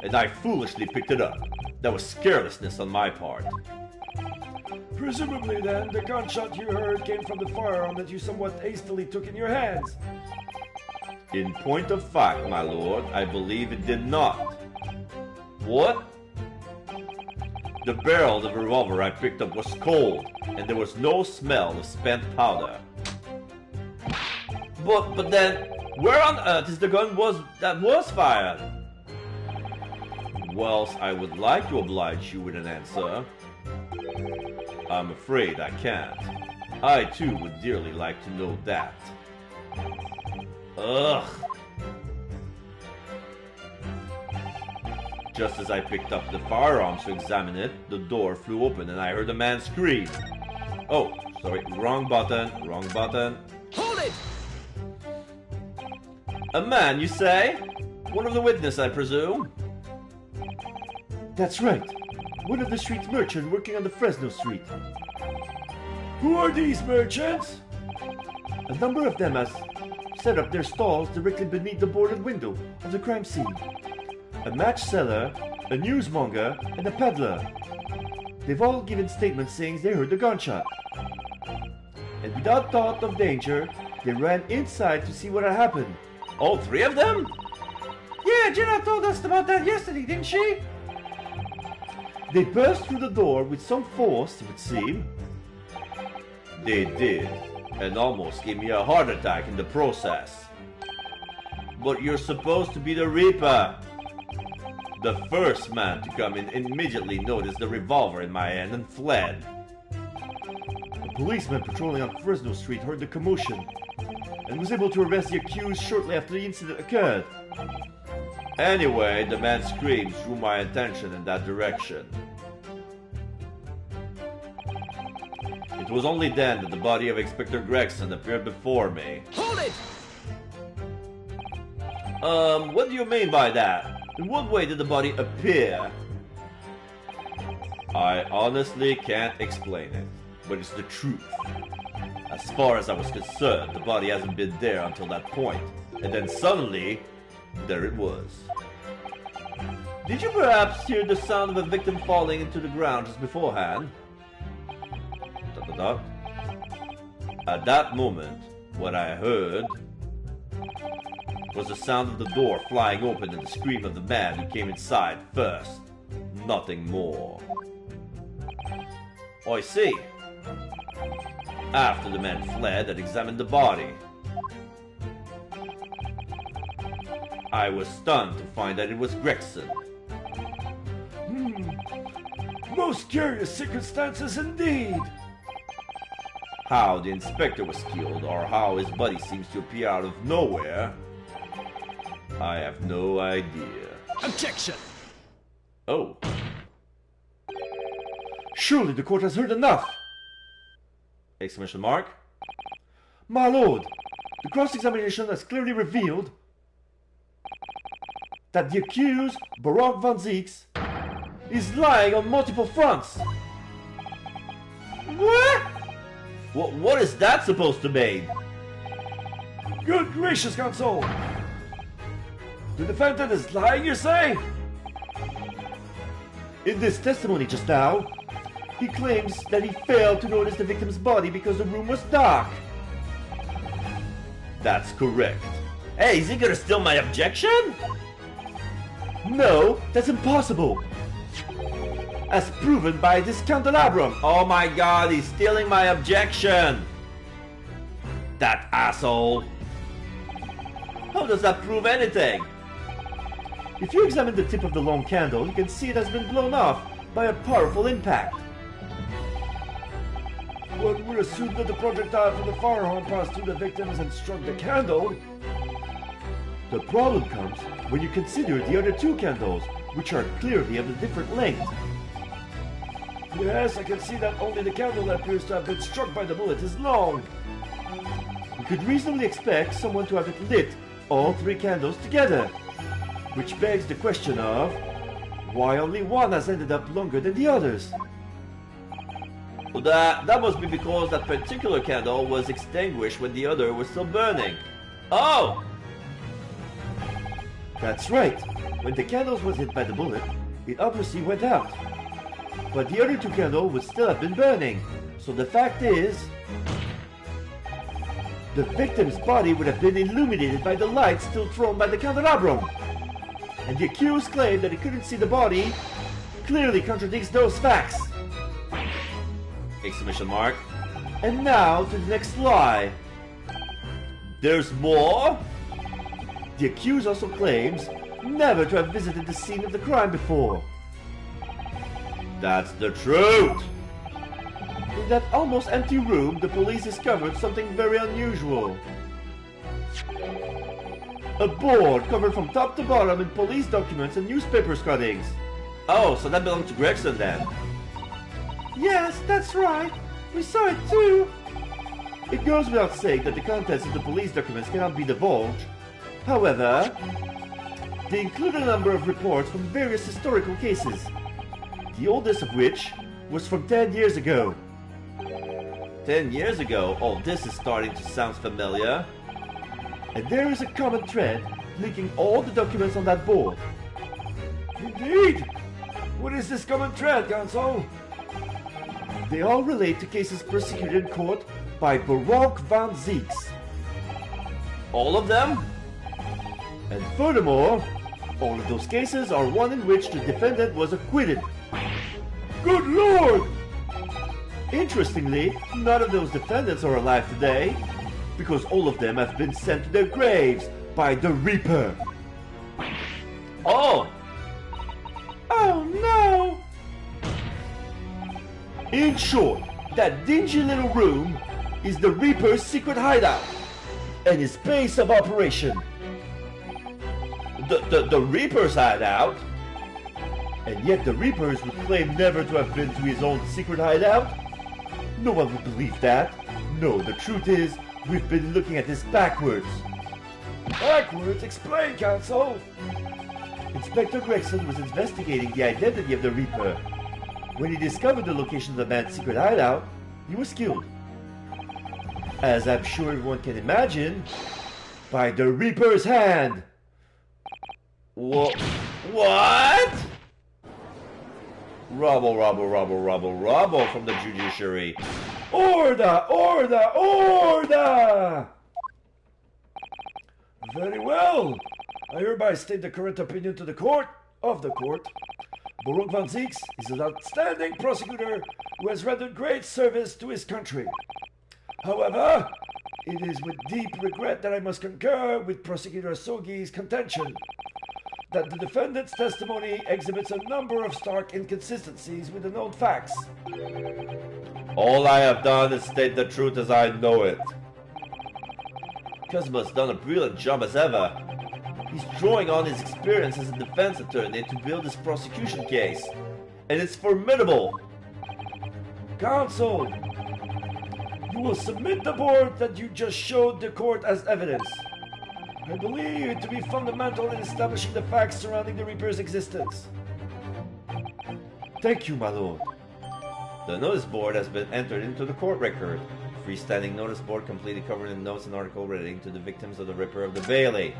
And I foolishly picked it up. That was carelessness on my part. Presumably then, the gunshot you heard came from the firearm that you somewhat hastily took in your hands. In point of fact, my lord, I believe it did not. What? The barrel of the revolver I picked up was cold, and there was no smell of spent powder. But then, where on earth is the gun that was fired? Whilst I would like to oblige you with an answer, I'm afraid I can't. I too would dearly like to know that. Ugh. Just as I picked up the firearms to examine it, the door flew open and I heard a man scream. Oh, sorry, wrong button. Hold it! A man, you say? One of the witnesses, I presume? That's right. One of the street merchants working on the Fresno Street. Who are these merchants? A number of them has set up their stalls directly beneath the boarded window of the crime scene. A match seller, a newsmonger, and a peddler. They've all given statements saying they heard the gunshot. And without thought of danger, they ran inside to see what had happened. All three of them? Yeah, Jenna told us about that yesterday, didn't she? They burst through the door with some force, it would seem. They did, and almost gave me a heart attack in the process. But you're supposed to be the Reaper. The first man to come in immediately noticed the revolver in my hand and fled. A policeman patrolling on Fresno Street heard the commotion and was able to arrest the accused shortly after the incident occurred. Anyway, the man's screams drew my attention in that direction. It was only then that the body of Inspector Gregson appeared before me. Hold it! What do you mean by that? In what way did the body appear? I honestly can't explain it, but it's the truth. As far as I was concerned, the body hasn't been there until that point, and then suddenly, there it was. Did you perhaps hear the sound of a victim falling into the ground just beforehand? At that moment, what I heard was the sound of the door flying open and the scream of the man who came inside first. Nothing more. I see. After the man fled and examined the body, I was stunned to find that it was Gregson. Most curious circumstances indeed. How the inspector was killed, or how his body seems to appear out of nowhere, I have no idea. Objection! Oh. Surely the court has heard enough! Exclamation mark. My lord, the cross-examination has clearly revealed that the accused, Barak van Zieks, is lying on multiple fronts. What? What is that supposed to mean? Good gracious, counsel! The defendant is lying, you say? In this testimony just now, he claims that he failed to notice the victim's body because the room was dark. That's correct. Hey, is he gonna steal my objection? No, that's impossible. As proven by this candelabrum. Oh my god, he's stealing my objection! That asshole! How does that prove anything? If you examine the tip of the long candle, you can see it has been blown off by a powerful impact. one would assume that the projectile from the firearm passed through the victims and struck the candle. The problem comes when you consider the other two candles, which are clearly of a different length. Yes, I can see that only the candle that appears to have been struck by the bullet is long. We could reasonably expect someone to have lit all three candles together, which begs the question of why only one has ended up longer than the others. Well, that must be because that particular candle was extinguished when the other was still burning. Oh! That's right. When the candle was hit by the bullet, it obviously went out. But the other two candles would still have been burning. So the fact is, the victim's body would have been illuminated by the light still thrown by the candelabrum. And the accused claim that he couldn't see the body clearly contradicts those facts. Exclamation mark. And now to the next lie. There's more? The accused also claims never to have visited the scene of the crime before. That's the truth! In that almost empty room, the police discovered something very unusual. A board covered from top to bottom in police documents and newspaper cuttings. Oh, so that belonged to Gregson then. Yes, that's right. We saw it too. It goes without saying that the contents of the police documents cannot be divulged. However, they include a number of reports from various historical cases, the oldest of which was from 10 years ago. 10 years ago? Oh, this is starting to sound familiar. And there is a common thread linking all the documents on that board. Indeed! What is this common thread, Counsel? They all relate to cases prosecuted in court by Baruch van Zieks. All of them? And furthermore, all of those cases are one in which the defendant was acquitted. Good Lord! Interestingly, none of those defendants are alive today, because all of them have been sent to their graves by the Reaper. Oh! Oh no! In short, that dingy little room is the Reaper's secret hideout and his base of operation. The Reaper's hideout? And yet the Reapers would claim never to have been to his own secret hideout? No one would believe that. No, the truth is, we've been looking at this backwards. Backwards? Explain, Counsel! Inspector Gregson was investigating the identity of the Reaper. When he discovered the location of the man's secret hideout, he was killed. As I'm sure everyone can imagine, by the Reaper's hand. What? Rubble from the judiciary. Order! Order! Order! Very well. I hereby state the correct opinion to the court of the court. Baruch van Zieks is an outstanding prosecutor who has rendered great service to his country. However, it is with deep regret that I must concur with Prosecutor Asogi's contention that the defendant's testimony exhibits a number of stark inconsistencies with the known facts. All I have done is state the truth as I know it. Cosmo's done a brilliant job as ever. He's drawing on his experience as a defense attorney to build his prosecution case. And it's formidable. Counsel, you will submit the board that you just showed the court as evidence. I believe it to be fundamental in establishing the facts surrounding the Reaper's existence. Thank you, my lord. The notice board has been entered into the court record. Freestanding notice board completely covered in notes and article relating to the victims of the Ripper of the Bailey.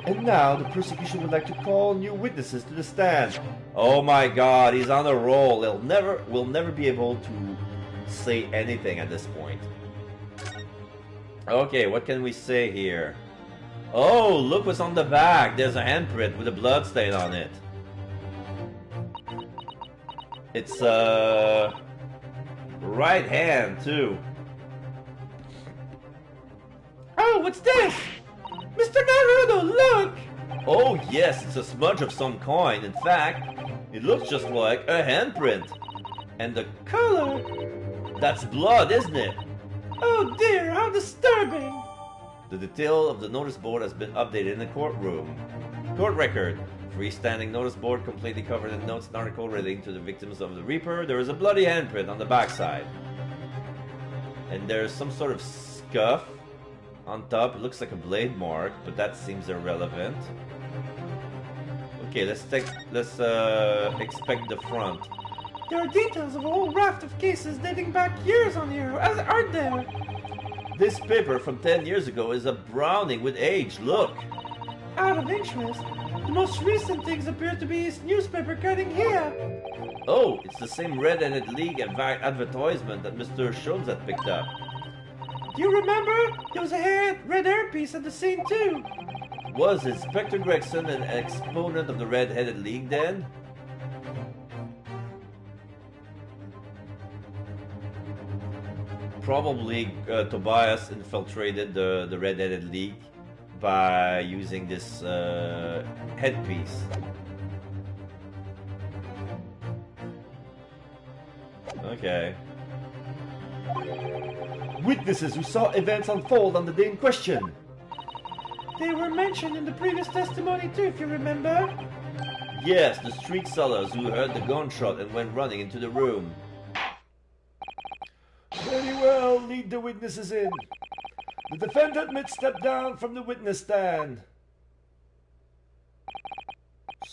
And now the prosecution would like to call new witnesses to the stand. Oh my god, he's on a roll. We'll never be able to say anything at this point. Okay, what can we say here? Oh, look what's on the back. There's a handprint with a blood stain on it. It's right hand too. Oh, what's this? Mr. Naruto, look! Oh yes, it's a smudge of some kind. In fact, it looks just like a handprint. And the Color! That's blood, isn't it? Oh dear, how disturbing! The detail of the notice board has been updated in the courtroom. Court record. Freestanding notice board completely covered in notes and article relating to the victims of the Reaper. There is a bloody handprint on the backside. And there's some sort of scuff on top. It looks like a blade mark, but that seems irrelevant. Okay, let's expect the front. There are details of a whole raft of cases dating back years on here, aren't there? This paper from 10 years ago is a browning with age. Look! Out of interest, the most recent things appear to be his newspaper cutting here. Oh, it's the same Red-Headed League advertisement that Mr. Shones had picked up. Do you remember? There was a red hairpiece at the scene too. Was Inspector Gregson an exponent of the Red-Headed League then? Probably Tobias infiltrated the Red-Headed League by using this headpiece. Okay. Witnesses who saw events unfold on the day in question. They were mentioned in the previous testimony too, if you remember. Yes, the street sellers who heard the gunshot and went running into the room. Very well, lead the witnesses in. The defendant may step down from the witness stand.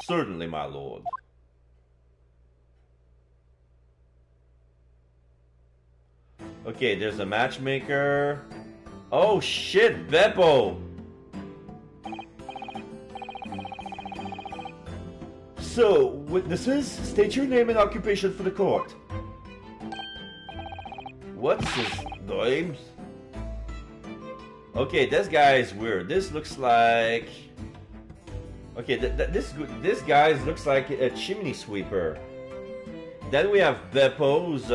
Certainly, my lord. Okay, there's a matchmaker. Oh shit, Beppo! So, witnesses, state your name and occupation for the court. What's his name? Okay, this guy is weird. This looks like... Okay, this guy looks like a chimney sweeper. Then we have Beppo who's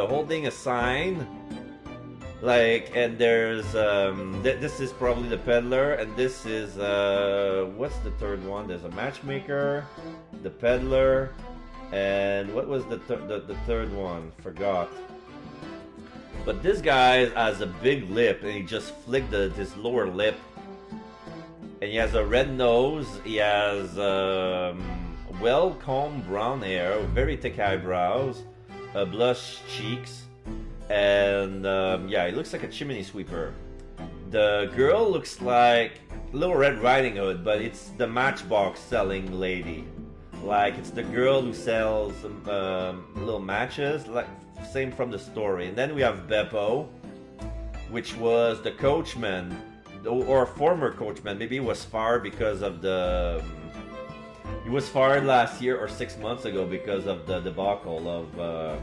holding a sign. Like, and there's... this is probably the peddler, and this is... what's the third one? There's a matchmaker, the peddler, and what was the third one? Forgot. But this guy has a big lip, and he just flicked his lower lip. And he has a red nose, he has well-combed brown hair, very thick eyebrows, blush cheeks, and yeah, he looks like a chimney sweeper. The girl looks like Little Red Riding Hood, but it's the Matchbox selling lady. Like, it's the girl who sells little matches, like same from the story. And then we have Beppo, which was the coachman, or former coachman. Maybe he was fired because of the... he was fired last year or 6 months ago because of the debacle of,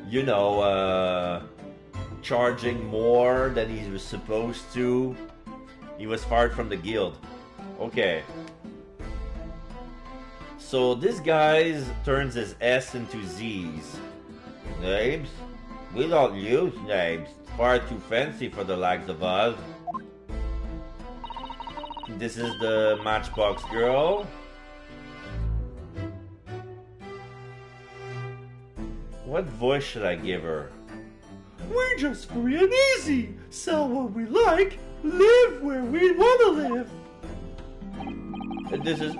you know, charging more than he was supposed to. He was fired from the guild. Okay. So this guy turns his S into Z's. Names? We don't use names. It's far too fancy for the likes of us. This is the Matchbox girl. What voice should I give her? We're just free and easy. Sell what we like, live where we want to live. And this is...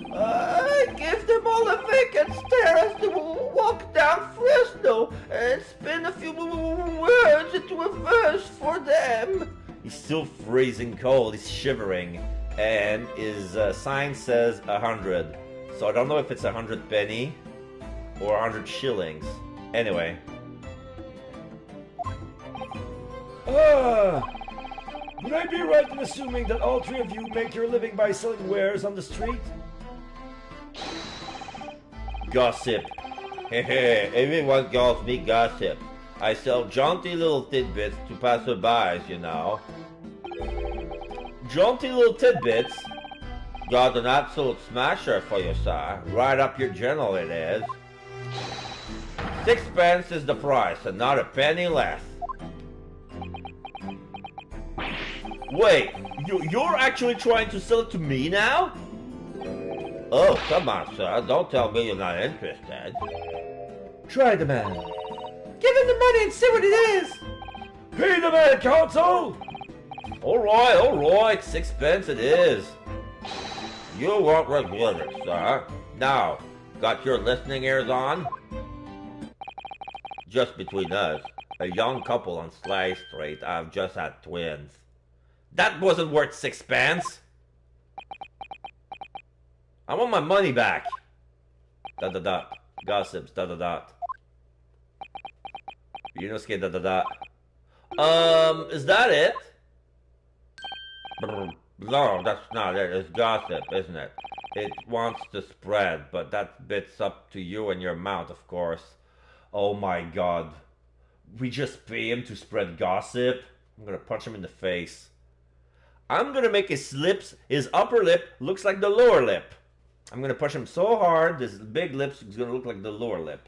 Give them all a vacant stare as they walk down Fresno and spin a few words into a verse for them. He's still freezing cold, he's shivering, and his sign says 100. So I don't know if it's 100 penny or 100 shillings. Anyway. Would I be right in assuming that all three of you make your living by selling wares on the street? Gossip. Hehe, everyone calls me gossip. I sell jaunty little tidbits to passerbys, you know. Jaunty little tidbits? Got an absolute smasher for you, sir. Right up your journal it is. 6 pence is the price, and not a penny less. Wait, you're actually trying to sell it to me now? Oh, come on, sir. Don't tell me you're not interested. Try the man. Give him the money and see what it is! Pay the man, counsel! Alright, 6 pence it is. You won't regret it, sir. Now, got your listening ears on? Just between us, a young couple on Sly Street have just had twins. That wasn't worth 6 pence! I want my money back! Dot dot dot. Gossips, dot dot dot. Yunosuke, dot dot dot. Is that it? No, that's not it. It's gossip, isn't it? It wants to spread, but that bit's up to you and your mouth, of course. Oh my god. We just pay him to spread gossip? I'm gonna punch him in the face. I'm gonna make his upper lip looks like the lower lip. I'm gonna push him so hard, this big lip's gonna look like the lower lip.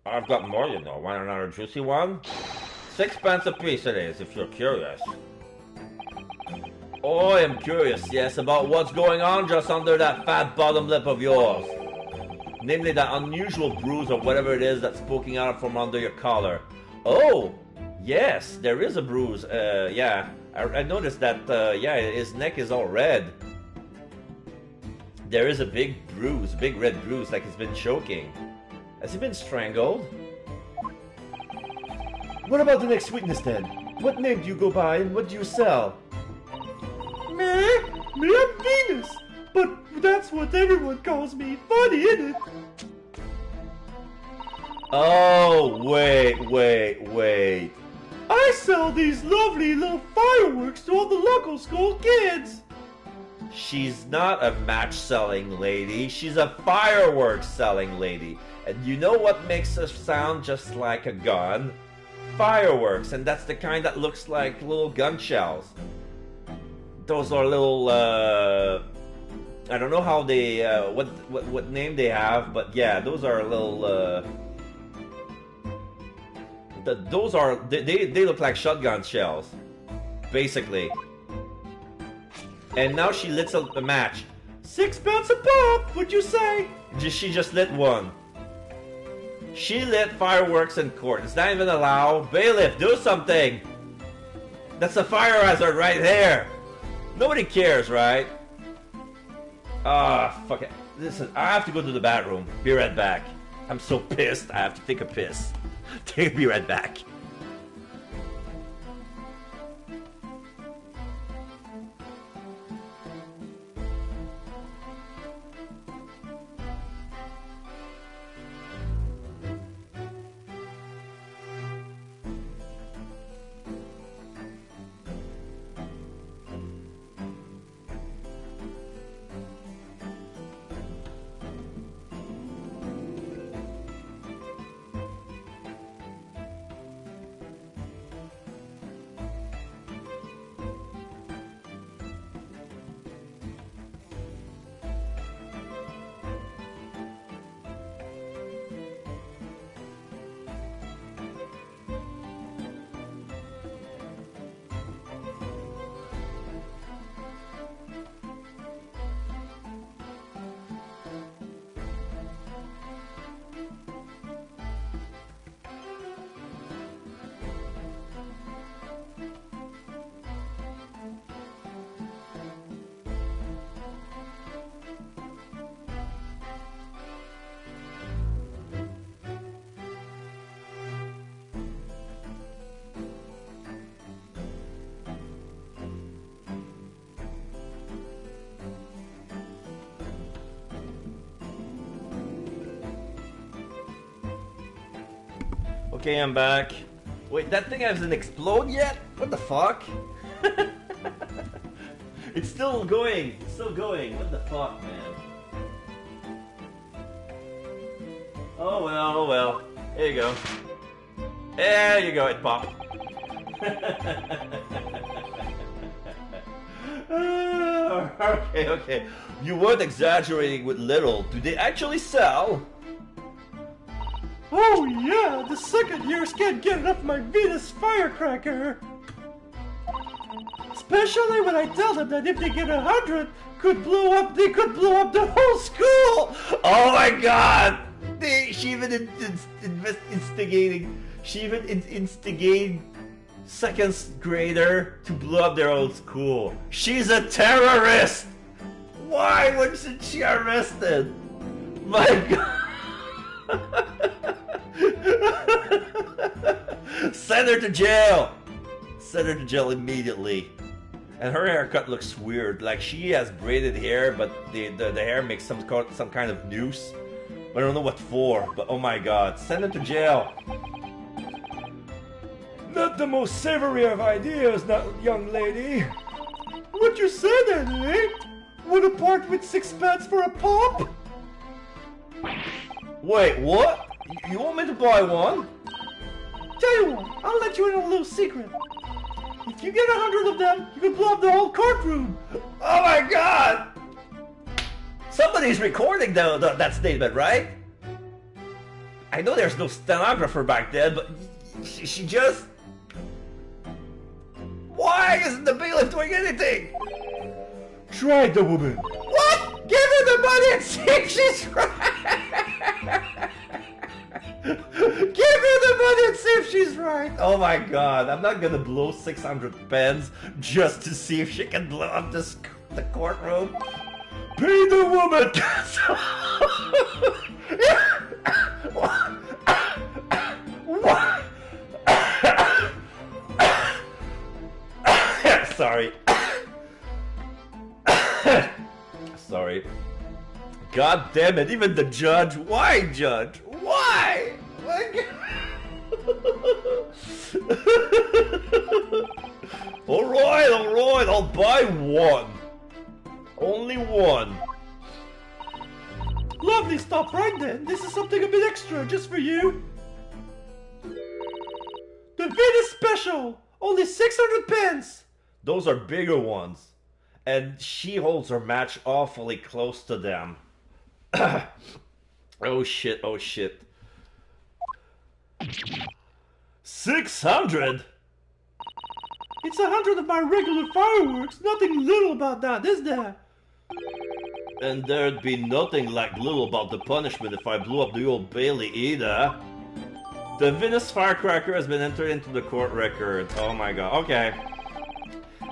I've got more, you know. Want another juicy one? 6 pence a piece it is, if you're curious. Oh, I am curious, yes, about what's going on just under that fat bottom lip of yours. Namely, that unusual bruise or whatever it is that's poking out from under your collar. Oh, yes, there is a bruise. Yeah, I noticed that, yeah, his neck is all red. There is a big bruise, big red bruise, like he's been choking. Has he been strangled? What about the next witness then? What name do you go by and what do you sell? Me, I'm Venus. But that's what everyone calls me. Funny, isn't it? Oh, wait. I sell these lovely little fireworks to all the local school kids. She's not a match-selling lady. She's a fireworks-selling lady. And you know what makes her sound just like a gun? Fireworks, and that's the kind that looks like little gun shells. Those are little, I don't know how they, what name they have, but yeah, those are little, those are, they look like shotgun shells, basically. And now she lit a match. 6 pence a pop, would you say? She just lit one. She lit fireworks in court. It's not even allowed. Bailiff, do something! That's a fire hazard right there! Nobody cares, right? Ah, fuck it. Listen, I have to go to the bathroom. Be right back. I'm so pissed, I have to take a piss. Be right back. Okay, I'm back. Wait, that thing hasn't exploded yet? What the fuck? It's still going. It's still going. What the fuck, man? Oh well, oh well. There you go. There you go, it popped. Okay. You weren't exaggerating with little. Do they actually sell? Oh yeah, the second years can't get enough of my Venus firecracker. Especially when I tell them that if they get 100, they could blow up the whole school. Oh my god! She even instigated second grader to blow up their old school. She's a terrorist! Why wasn't she arrested? My God! Send her to jail! Send her to jail immediately. And her haircut looks weird. Like she has braided hair, but the hair makes some kind of noose. I don't know what for, but oh my God, send her to jail. Not the most savory of ideas, that young lady. What you say then, eh? Wanna part with 6 pence for a pop? Wait, what? You want me to buy one? Tell you what, I'll let you in on a little secret. If you get 100 of them, you can blow up the whole courtroom. Oh my God! Somebody's recording that statement, right? I know there's no stenographer back then, but she just... Why isn't the bailiff doing anything? Try the woman. What? Give her the money and see if she's right! Give her the money and see if she's right! Oh my God, I'm not gonna blow 600 pence just to see if she can blow up the courtroom. Pay the woman! Sorry. Sorry. God damn it, even the judge. Why, judge? Why? Alright, I'll buy one. Only one. Lovely, stop right then. This is something a bit extra, just for you. The Venus Special! Only 600 pence! Those are bigger ones. And she holds her match awfully close to them. Oh shit, oh shit. 600? It's 100 of my regular fireworks. Nothing little about that, is there? And there'd be nothing like little about the punishment if I blew up the Old Bailey either. The Venus firecracker has been entered into the court record. Oh my God, okay.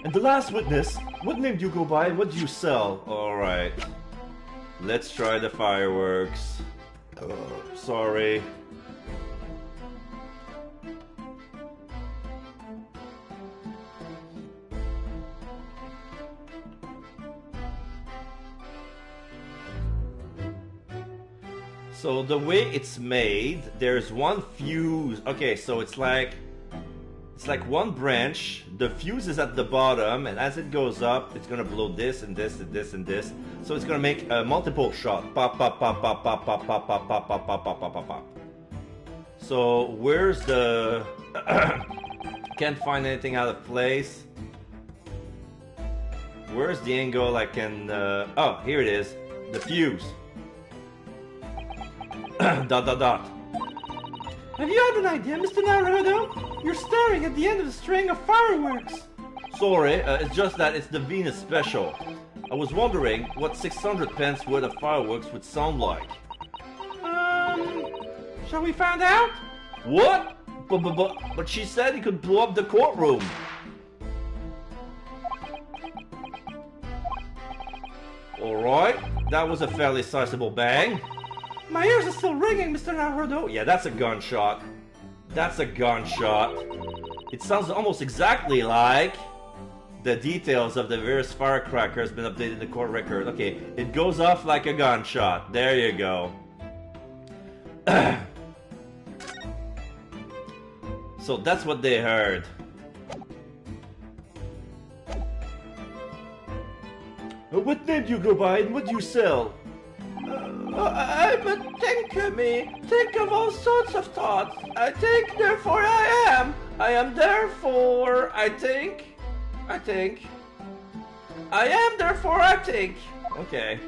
And the last witness, what name do you go by and what do you sell? Alright. Let's try the fireworks. Oh, sorry. So the way it's made, there's one fuse. Okay, so it's like one branch. The fuse is at the bottom, and as it goes up, it's gonna blow this and this and this and this. So it's gonna make a multiple shot. Pop, pop, pop, pop, pop, pop, pop, pop, pop, pop, pop, pop, pop, pop, pop. So where's the? Can't find anything out of place. Where's the angle I can? Oh, here it is. The fuse. Dot dot dot. Have you had an idea, Mr. Naruto? You're staring at the end of a string of fireworks. Sorry, it's just that it's the Venus Special. I was wondering what 600 pence worth of fireworks would sound like. Shall we find out? What? But she said he could blow up the courtroom. Alright, that was a fairly sizable bang. My ears are still ringing, Mr. Naruto. Yeah, that's a gunshot. That's a gunshot. It sounds almost exactly like the details of the various firecracker has been updated in the court record. Okay, it goes off like a gunshot. There you go. So that's what they heard. What name do you go by and what do you sell? I'm a thinker, me. Think of all sorts of thoughts. I think, therefore I am. I am, therefore I think. I think. I am, therefore I think. Okay.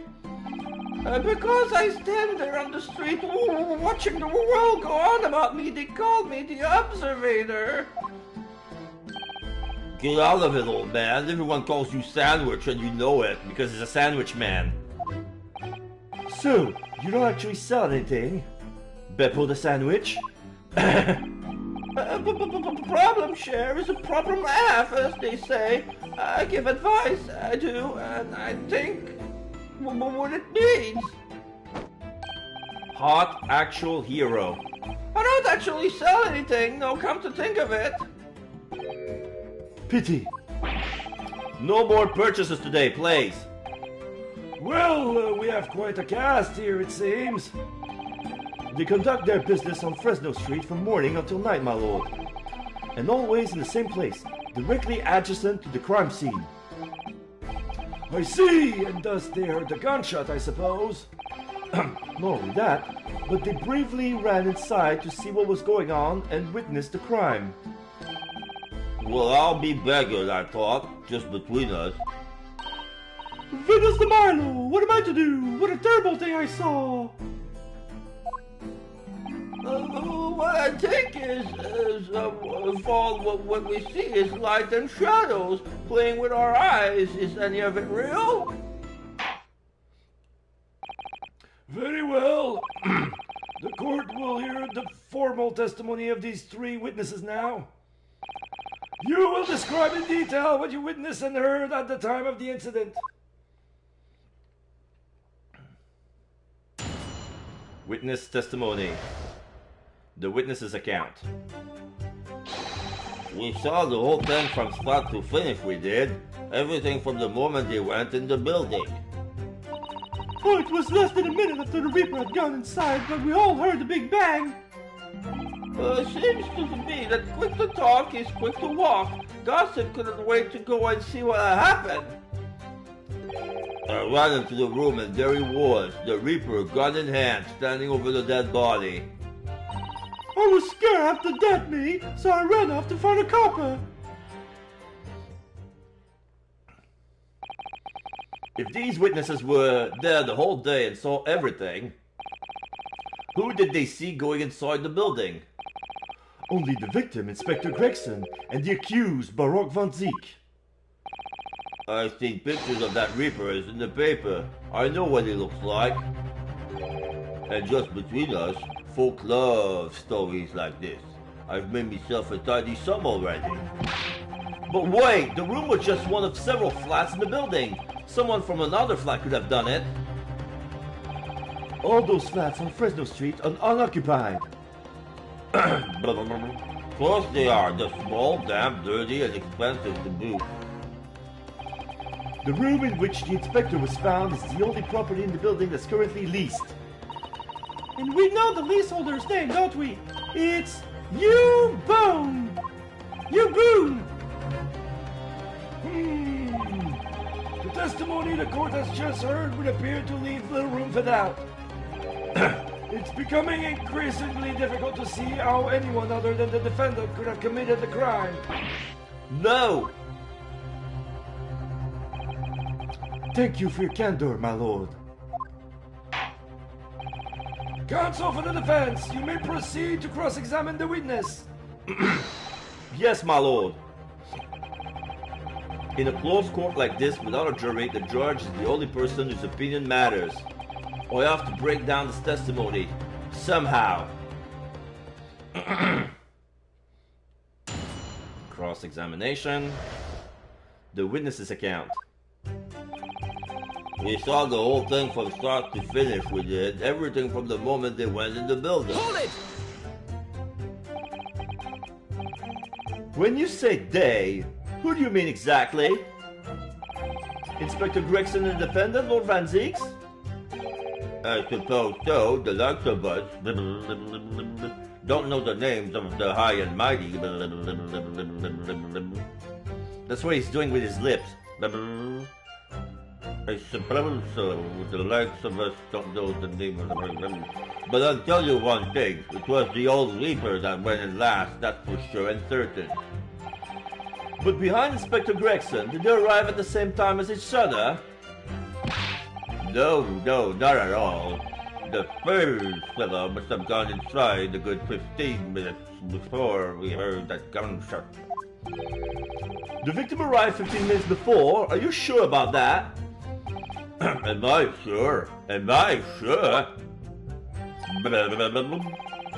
Because I stand there on the street watching the world go on about me, they call me the observator. Get out of it, old man. Everyone calls you Sandwich and you know it because he's a sandwich man. So, you don't actually sell anything? Beppo the sandwich? Problem share is a problem half, as they say. I give advice, I do, and I think what it needs. Hot actual hero. I don't actually sell anything, no, come to think of it. Pity. No more purchases today, please. Well, we have quite a cast here, it seems. They conduct their business on Fresno Street from morning until night, my lord. And always in the same place, directly adjacent to the crime scene. I see, and thus they heard the gunshot, I suppose. Not only that, but they bravely ran inside to see what was going on and witness the crime. Well, I'll be beggared, I thought, just between us. Venus de Milo, what am I to do? What a terrible thing I saw! What I think is all what we see is light and shadows playing with our eyes. Is any of it real? Very well. The court will hear the formal testimony of these three witnesses now. You will describe in detail what you witnessed and heard at the time of the incident. Witness testimony. The witness's account. We saw the whole thing from start to finish, we did. Everything from the moment they went in the building. Oh, it was less than a minute after the Reaper had gone inside, but we all heard the big bang. Seems to me that quick to talk is quick to walk. Gossip couldn't wait to go and see what had happened. I ran into the room and there he was, the Reaper, gun in hand, standing over the dead body. I was scared after that, me, so I ran off to find a copper. If these witnesses were there the whole day and saw everything, who did they see going inside the building? Only the victim, Inspector Gregson, and the accused, Baroque Van Ziek. I've seen pictures of that Reaper in the paper. I know what he looks like. And just between us, folk love stories like this. I've made myself a tidy sum already. But wait, the room was just one of several flats in the building. Someone from another flat could have done it. All those flats on Fresno Street are unoccupied. Of course they are. They're small, damp, dirty, and expensive to boot. The room in which the inspector was found is the only property in the building that's currently leased. And we know the leaseholder's name, don't we? It's You Boone! You Boone! The testimony the court has just heard would appear to leave little room for doubt. It's becoming increasingly difficult to see how anyone other than the defendant could have committed the crime. No! Thank you for your candor, my lord. Counsel for the defense, you may proceed to cross-examine the witness. Yes, my lord. In a closed court like this, without a jury, the judge is the only person whose opinion matters. I have to break down this testimony. Somehow. Cross-examination. The witness's account. We saw the whole thing from start to finish, we did. Everything from the moment they went in the building. Hold it! When you say they, who do you mean exactly? Inspector Gregson and the defendant, Lord Van Zieks? I suppose so, the likes of us. Don't know the names of the high and mighty. That's what he's doing with his lips. I suppose so, the likes of us don't know the name of them. But I'll tell you one thing, it was the old Reaper that went in last, that's for sure and certain. But behind Inspector Gregson, did they arrive at the same time as each other? No, not at all. The first fellow must have gone inside a good 15 minutes before we heard that gunshot. The victim arrived 15 minutes before? Are you sure about that? Am I sure? Am I sure?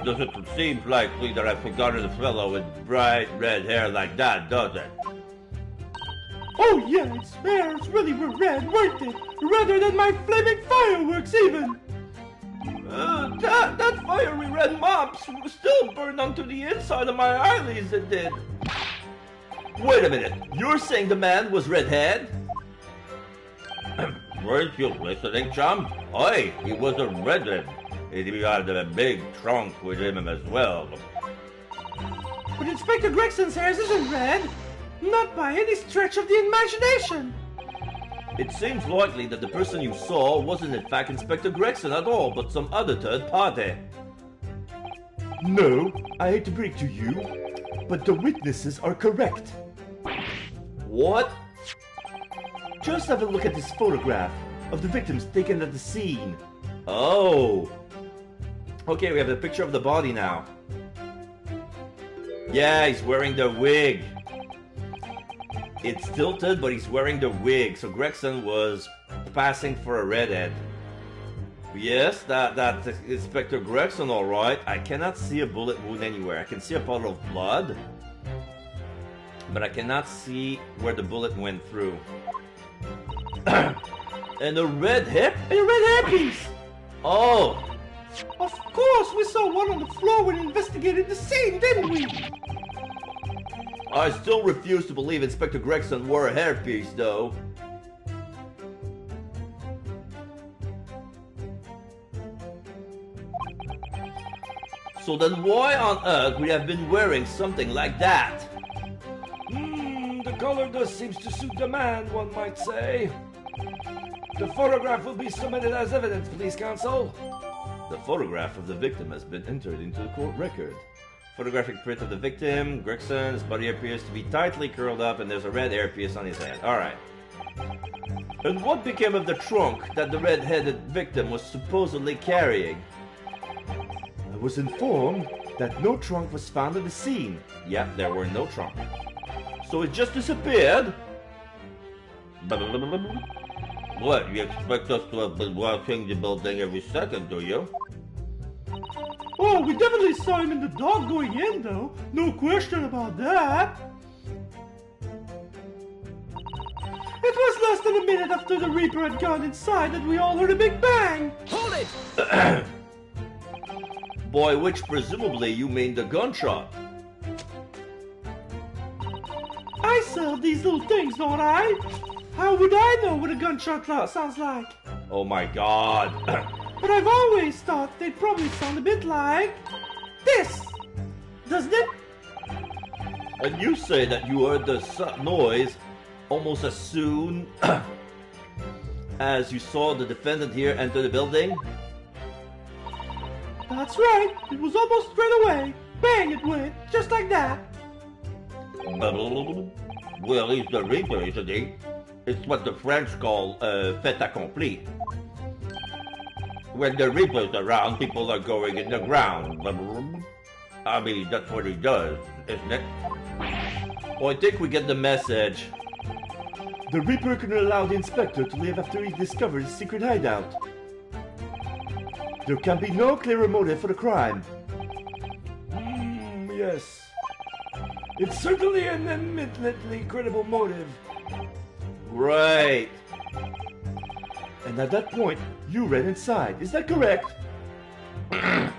Doesn't seem likely that I've forgotten a fellow with bright red hair like that, does it? Oh yeah, its hairs really were red, weren't it? Redder than my flaming fireworks even! That fiery red mop still burned onto the inside of my eyelids, it did. Wait a minute, you're saying the man was redhead? Weren't you listening, chum? Oi, he was a redhead. He had a big trunk with him as well. But Inspector Gregson's hair isn't red! Not by any stretch of the imagination! It seems likely that the person you saw wasn't in fact Inspector Gregson at all, but some other third party. No, I hate to break to you, but the witnesses are correct. What? Just have a look at this photograph of the victims taken at the scene. Oh. Okay, we have a picture of the body now. Yeah, he's wearing the wig. It's tilted, but he's wearing the wig, so Gregson was passing for a redhead. Yes, that's Inspector Gregson, alright. I cannot see a bullet wound anywhere. I can see a puddle of blood, but I cannot see where the bullet went through. And a red hip? A red hairpiece! Oh! Of course, we saw one on the floor when we investigated the scene, didn't we? I still refuse to believe Inspector Gregson wore a hairpiece, though. So then why on earth would he have been wearing something like that? The color does seems to suit the man, one might say. The photograph will be submitted as evidence, police counsel. The photograph of the victim has been entered into the court record. Photographic print of the victim, Gregson, his body appears to be tightly curled up and there's a red hairpiece on his head. Alright. And what became of the trunk that the red-headed victim was supposedly carrying? I was informed that no trunk was found at the scene. Yep, there were no trunk. So it just disappeared? What, you expect us to have been walking the building every second, do you? Oh, we definitely saw him in the dock going in, though. No question about that. It was less than a minute after the Reaper had gone inside that we all heard a big bang. Hold it! By which presumably you mean the gunshot. I sell these little things, don't I? How would I know what a gunshot sounds like? Oh my god. But I've always thought they'd probably sound a bit like this, doesn't it? And you say that you heard the noise almost as soon as you saw the defendant here enter the building? That's right. It was almost straight away. Bang it went, just like that. Well, he's the Reaper, isn't he? It's what the French call fait accompli. When the Reaper's around, people are going in the ground. I mean, that's what he does, isn't it? Well, I think we get the message. The Reaper couldn't allow the inspector to leave after he discovered his secret hideout. There can be no clearer motive for the crime. Yes. It's certainly an eminently credible motive. Right. And at that point, you ran inside. Is that correct? Seems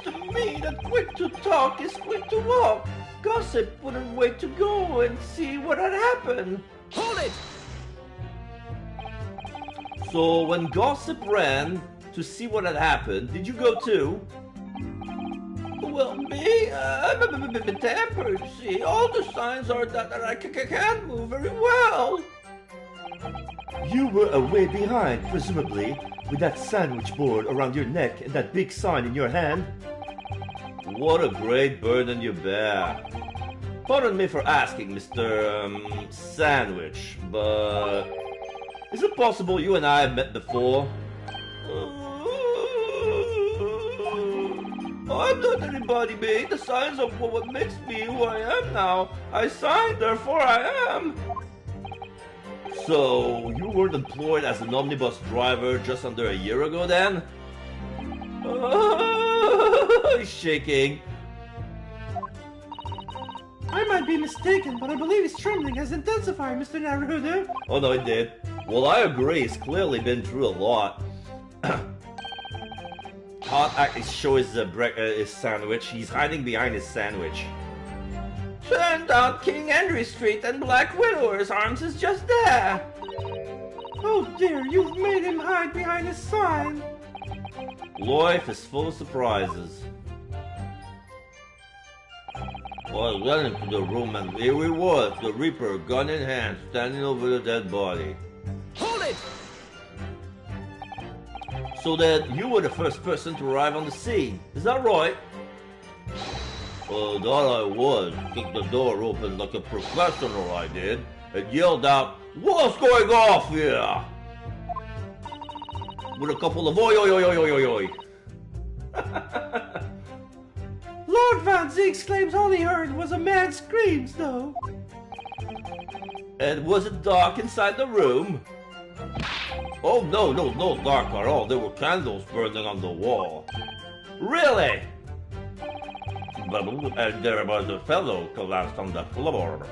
to me that quick to talk is quick to walk. Gossip wouldn't wait to go and see what had happened. Hold it! So when Gossip ran to see what had happened, did you go too? Well, me? I'm a bit tempered, see? All the signs are that I can't move very well. You were away behind, presumably, with that sandwich board around your neck and that big sign in your hand. What a great burden you bear. Pardon me for asking, Mr. Sandwich, but is it possible you and I have met before? I'm not anybody, mate. The signs are what makes me who I am now. I signed, therefore I am. So, you weren't employed as an omnibus driver just under a year ago then? He's shaking. I might be mistaken, but I believe his trembling has intensified, Mr. Naruto. Oh no, it did. Well, I agree. He's clearly been through a lot. Can't actually show his sandwich. He's hiding behind his sandwich. Turned out King Henry Street and Black Widower's Arms is just there. Oh dear, you've made him hide behind his sign. Life is full of surprises. Well, I went into the room and here he was, the Reaper, gun in hand, standing over the dead body. Hold it! So that you were the first person to arrive on the scene, is that right? Well, that I was. Kicked the door open like a professional, I did, and yelled out, "What's going off here?" With a couple of oi oi oi oi oi oi oi. Lord Van Zieks claims all he heard was a man's screams, though. And was it dark inside the room? Oh no, no dark at all. There were candles burning on the wall. Really? And there was a fellow collapsed on the floor.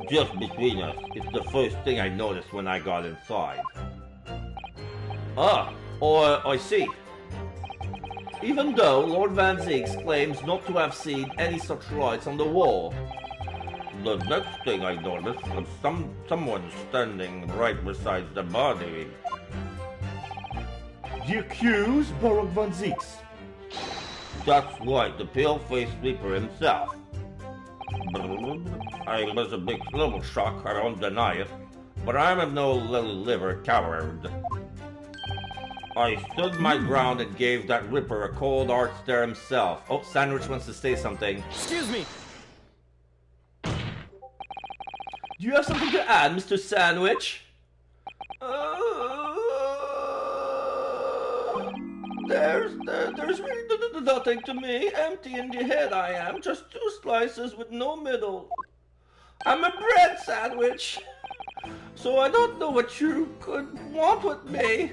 Just between us, it's the first thing I noticed when I got inside. Ah, I see. Even though Lord Van Zieks claims not to have seen any such lights on the wall, the next thing I noticed was someone standing right beside the body. The accused, Baron Van Zieks. That's right, the pale-faced Reaper himself. I was a big little shock, I don't deny it, but I'm no little-liver coward. I stood my ground and gave that Ripper a cold hard stare himself. Oh, Sandwich wants to say something. Excuse me. Do you have something to add, Mr. Sandwich? There's really nothing to me. Empty in the head I am. Just 2 slices with no middle. I'm a bread sandwich. So I don't know what you could want with me.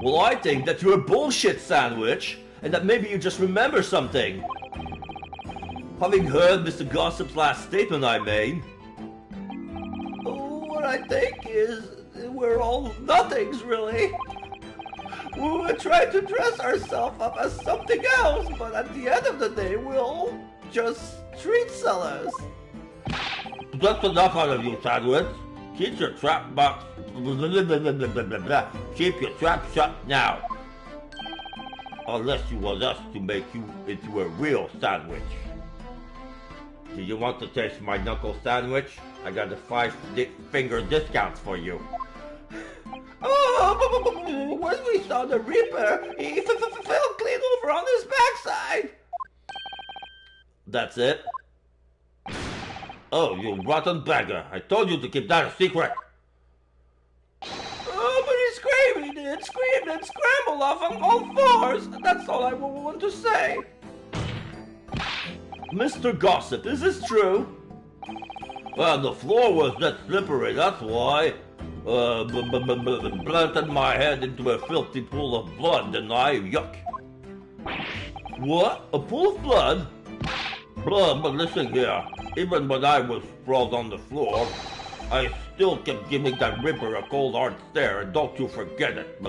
Well, I think that you're a bullshit sandwich, and that maybe you just remember something. Having heard Mr. Gossip's last statement I made, what I think is we're all nothings, really. We would try to dress ourselves up as something else, but at the end of the day, we're all just street sellers. That's enough out of you, Sandwich. Keep your trap box. Keep your trap shut now. Unless you want us to make you into a real sandwich. Do you want to taste my knuckle sandwich? I got a 5-finger discount for you. Oh, when we saw the Reaper, he fell clean over on his backside. That's it? Oh, you rotten beggar. I told you to keep that a secret. Oh, but he screamed and scrambled off on all fours. That's all I want to say. Mr. Gossip, is this true? Well, the floor was that slippery, that's why. Planted my head into a filthy pool of blood, and I yuck. What? A pool of blood? Blood, but listen here. Even when I was sprawled on the floor, I still kept giving that Ripper a cold hard stare, and don't you forget it.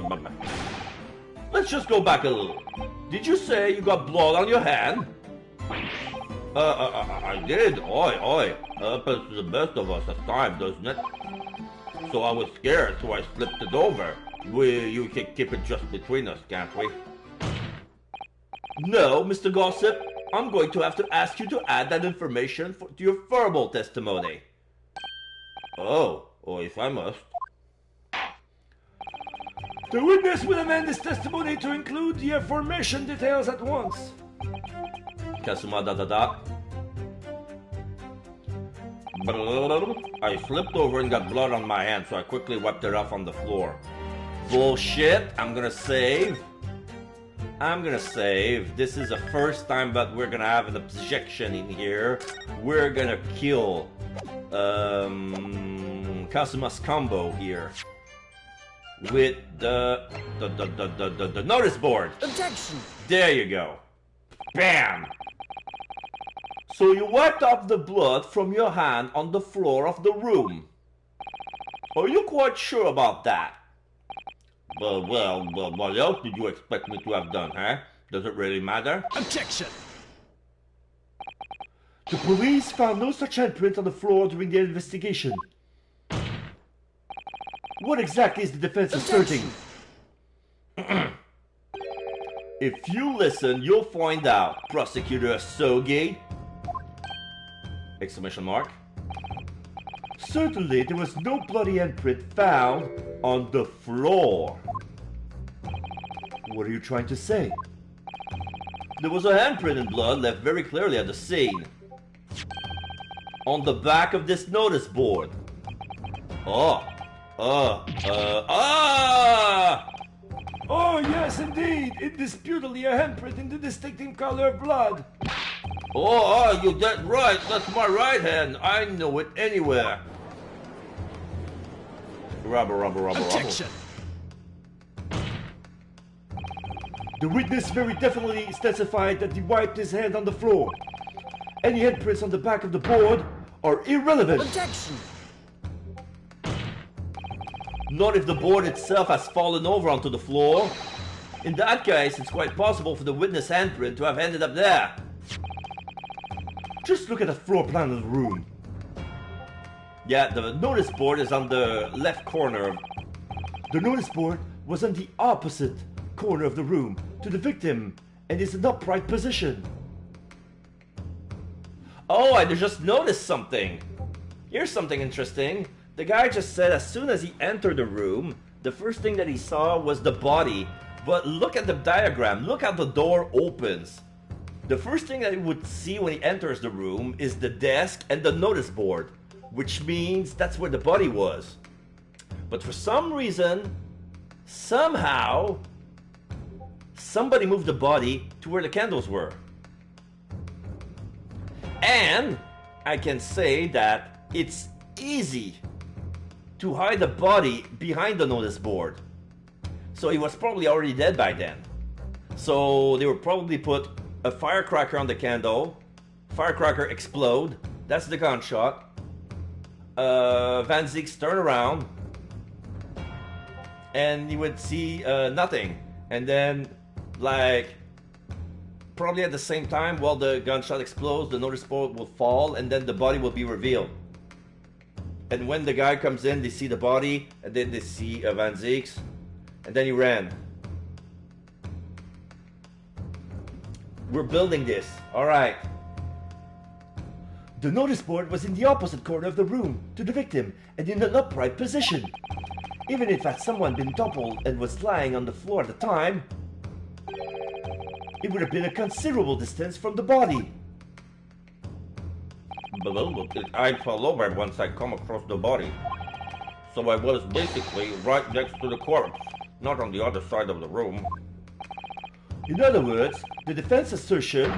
Let's just go back a little. Did you say you got blood on your hand? I did. Oi. Happens to the best of us at times, doesn't it? So I was scared, so I slipped it over. You can keep it just between us, can't we? No, Mr. Gossip. I'm going to have to ask you to add that information to your verbal testimony. Oh, if I must. The witness will amend his testimony to include the aforementioned details at once. Kasuma da. I slipped over and got blood on my hand, so I quickly wiped it off on the floor. Bullshit. I'm gonna save. This is the first time that we're gonna have an objection in here. We're gonna kill. Kazuma's combo here with the notice board. Objection! There you go. Bam! So you wiped off the blood from your hand on the floor of the room. Are you quite sure about that? Well, what else did you expect me to have done, huh? Does it really matter? Objection! The police found no such handprint on the floor during their investigation. What exactly is the defense asserting? If you listen, you'll find out, Prosecutor Asogi! Exclamation mark. Certainly, there was no bloody handprint found on the floor. What are you trying to say? There was a handprint in blood left very clearly at the scene. On the back of this notice board. Oh, yes, indeed. Indisputably a handprint in the distinctive color of blood. You're dead right. That's my right hand. I know it anywhere. Rubber. Objection! The witness very definitely specified that he wiped his hand on the floor. Any handprints on the back of the board are irrelevant. Objection! Not if the board itself has fallen over onto the floor. In that case, it's quite possible for the witness handprint to have ended up there. Just look at the floor plan of the room. Yeah, the notice board is on the left corner. The notice board was on the opposite corner of the room to the victim and is in upright position. Oh, I just noticed something. Here's something interesting. The guy just said as soon as he entered the room, the first thing that he saw was the body. But look at the diagram. Look how the door opens. The first thing that he would see when he enters the room is the desk and the notice board, which means that's where the body was. But for some reason, somehow, somebody moved the body to where the candles were. And I can say that it's easy to hide the body behind the notice board. So he was probably already dead by then. So they would probably put a firecracker on the candle, firecracker explode, that's the gunshot. Van Zieks turn around, and you would see nothing. And then, like, probably at the same time, while the gunshot explodes, the notice board will fall, and then the body will be revealed. And when the guy comes in, they see the body, and then they see Van Zieks, and then he ran. We're building this. All right. The notice board was in the opposite corner of the room to the victim and in an upright position. Even if had someone been toppled and was lying on the floor at the time, it would have been a considerable distance from the body. I fell over once I come across the body. So I was basically right next to the corpse, not on the other side of the room. In other words, the defense assertion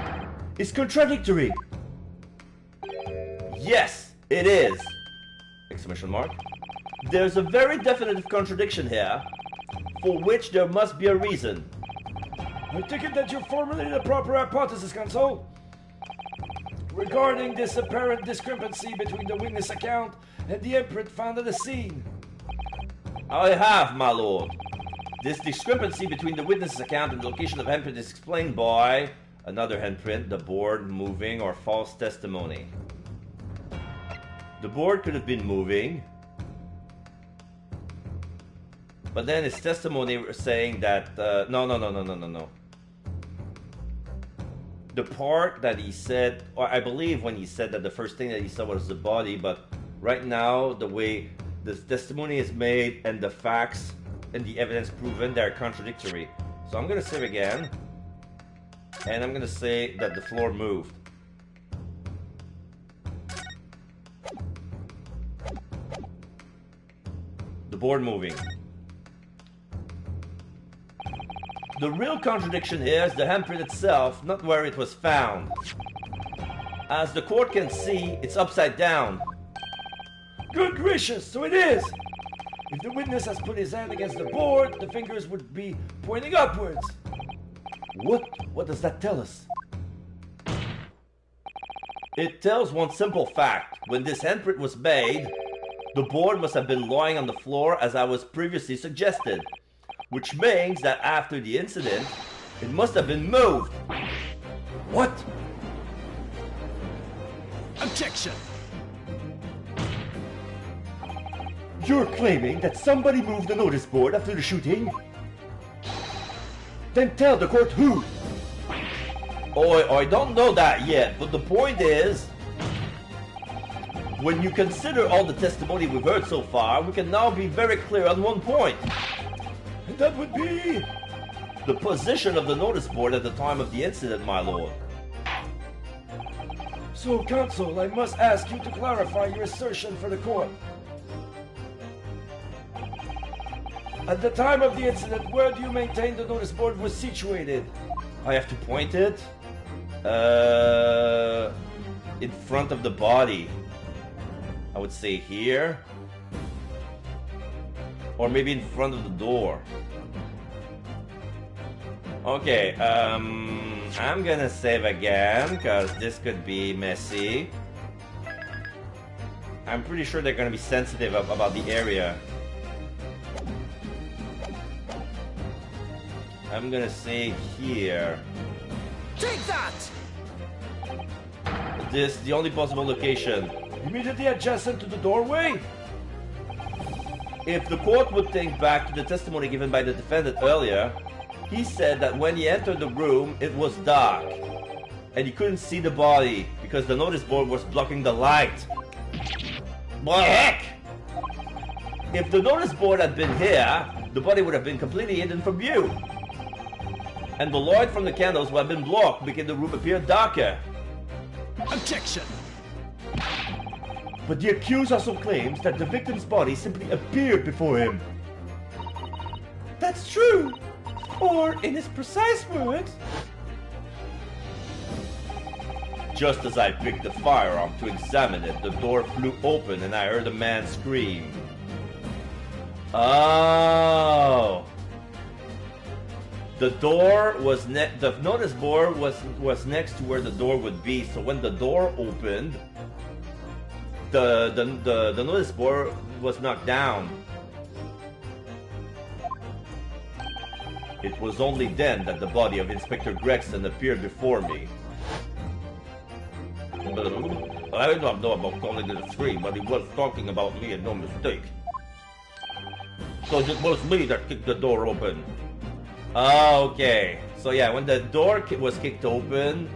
is contradictory. Yes, it is! Exclamation mark. There's a very definitive contradiction here, for which there must be a reason. I take it that you formulated a proper hypothesis, Consul, regarding this apparent discrepancy between the witness account and the imprint found at the scene. I have, my lord. This discrepancy between the witness's account and the location of handprint is explained by another handprint, the board moving, or false testimony. The board could have been moving, but then his testimony saying that no. The part that he said, or I believe when he said that the first thing that he saw was the body, but right now the way the testimony is made and the facts and the evidence proven, they're contradictory. So I'm gonna save again, and I'm gonna say that the floor moved. The board moving. The real contradiction here is the handprint itself, not where it was found. As the court can see, it's upside down. Good gracious, so it is! If the witness has put his hand against the board, the fingers would be pointing upwards. What does that tell us? It tells one simple fact. When this handprint was made, the board must have been lying on the floor as I was previously suggested. Which means that after the incident, it must have been moved. What? Objection! You're claiming that somebody moved the notice board after the shooting? Then tell the court who! Oh, I don't know that yet, but the point is, when you consider all the testimony we've heard so far, we can now be very clear on one point. And that would be... the position of the notice board at the time of the incident, my lord. So, counsel, I must ask you to clarify your assertion for the court. At the time of the incident, where do you maintain the notice board was situated? I have to point it in front of the body. I would say here, or maybe in front of the door. Okay, I'm gonna save again because this could be messy. I'm pretty sure they're gonna be sensitive about the area. I'm gonna say here. Take that! This the only possible location. Immediately adjacent to the doorway? If the court would think back to the testimony given by the defendant earlier, he said that when he entered the room, it was dark, and he couldn't see the body because the notice board was blocking the light. What the heck? If the notice board had been here, the body would have been completely hidden from view. And the light from the candles would have been blocked, making the room appear darker. Objection! But the accused also claims that the victim's body simply appeared before him. That's true. Or, in his precise words, Just as I picked the firearm to examine it, the door flew open and I heard a man scream. Oh. The door was the notice board was next to where the door would be, so when the door opened, the notice board was knocked down. It was only then that the body of Inspector Gregson appeared before me. I don't know about calling it a scream, but he was talking about me and no mistake. So it was me that kicked the door open. Okay, so yeah, when the door was kicked open,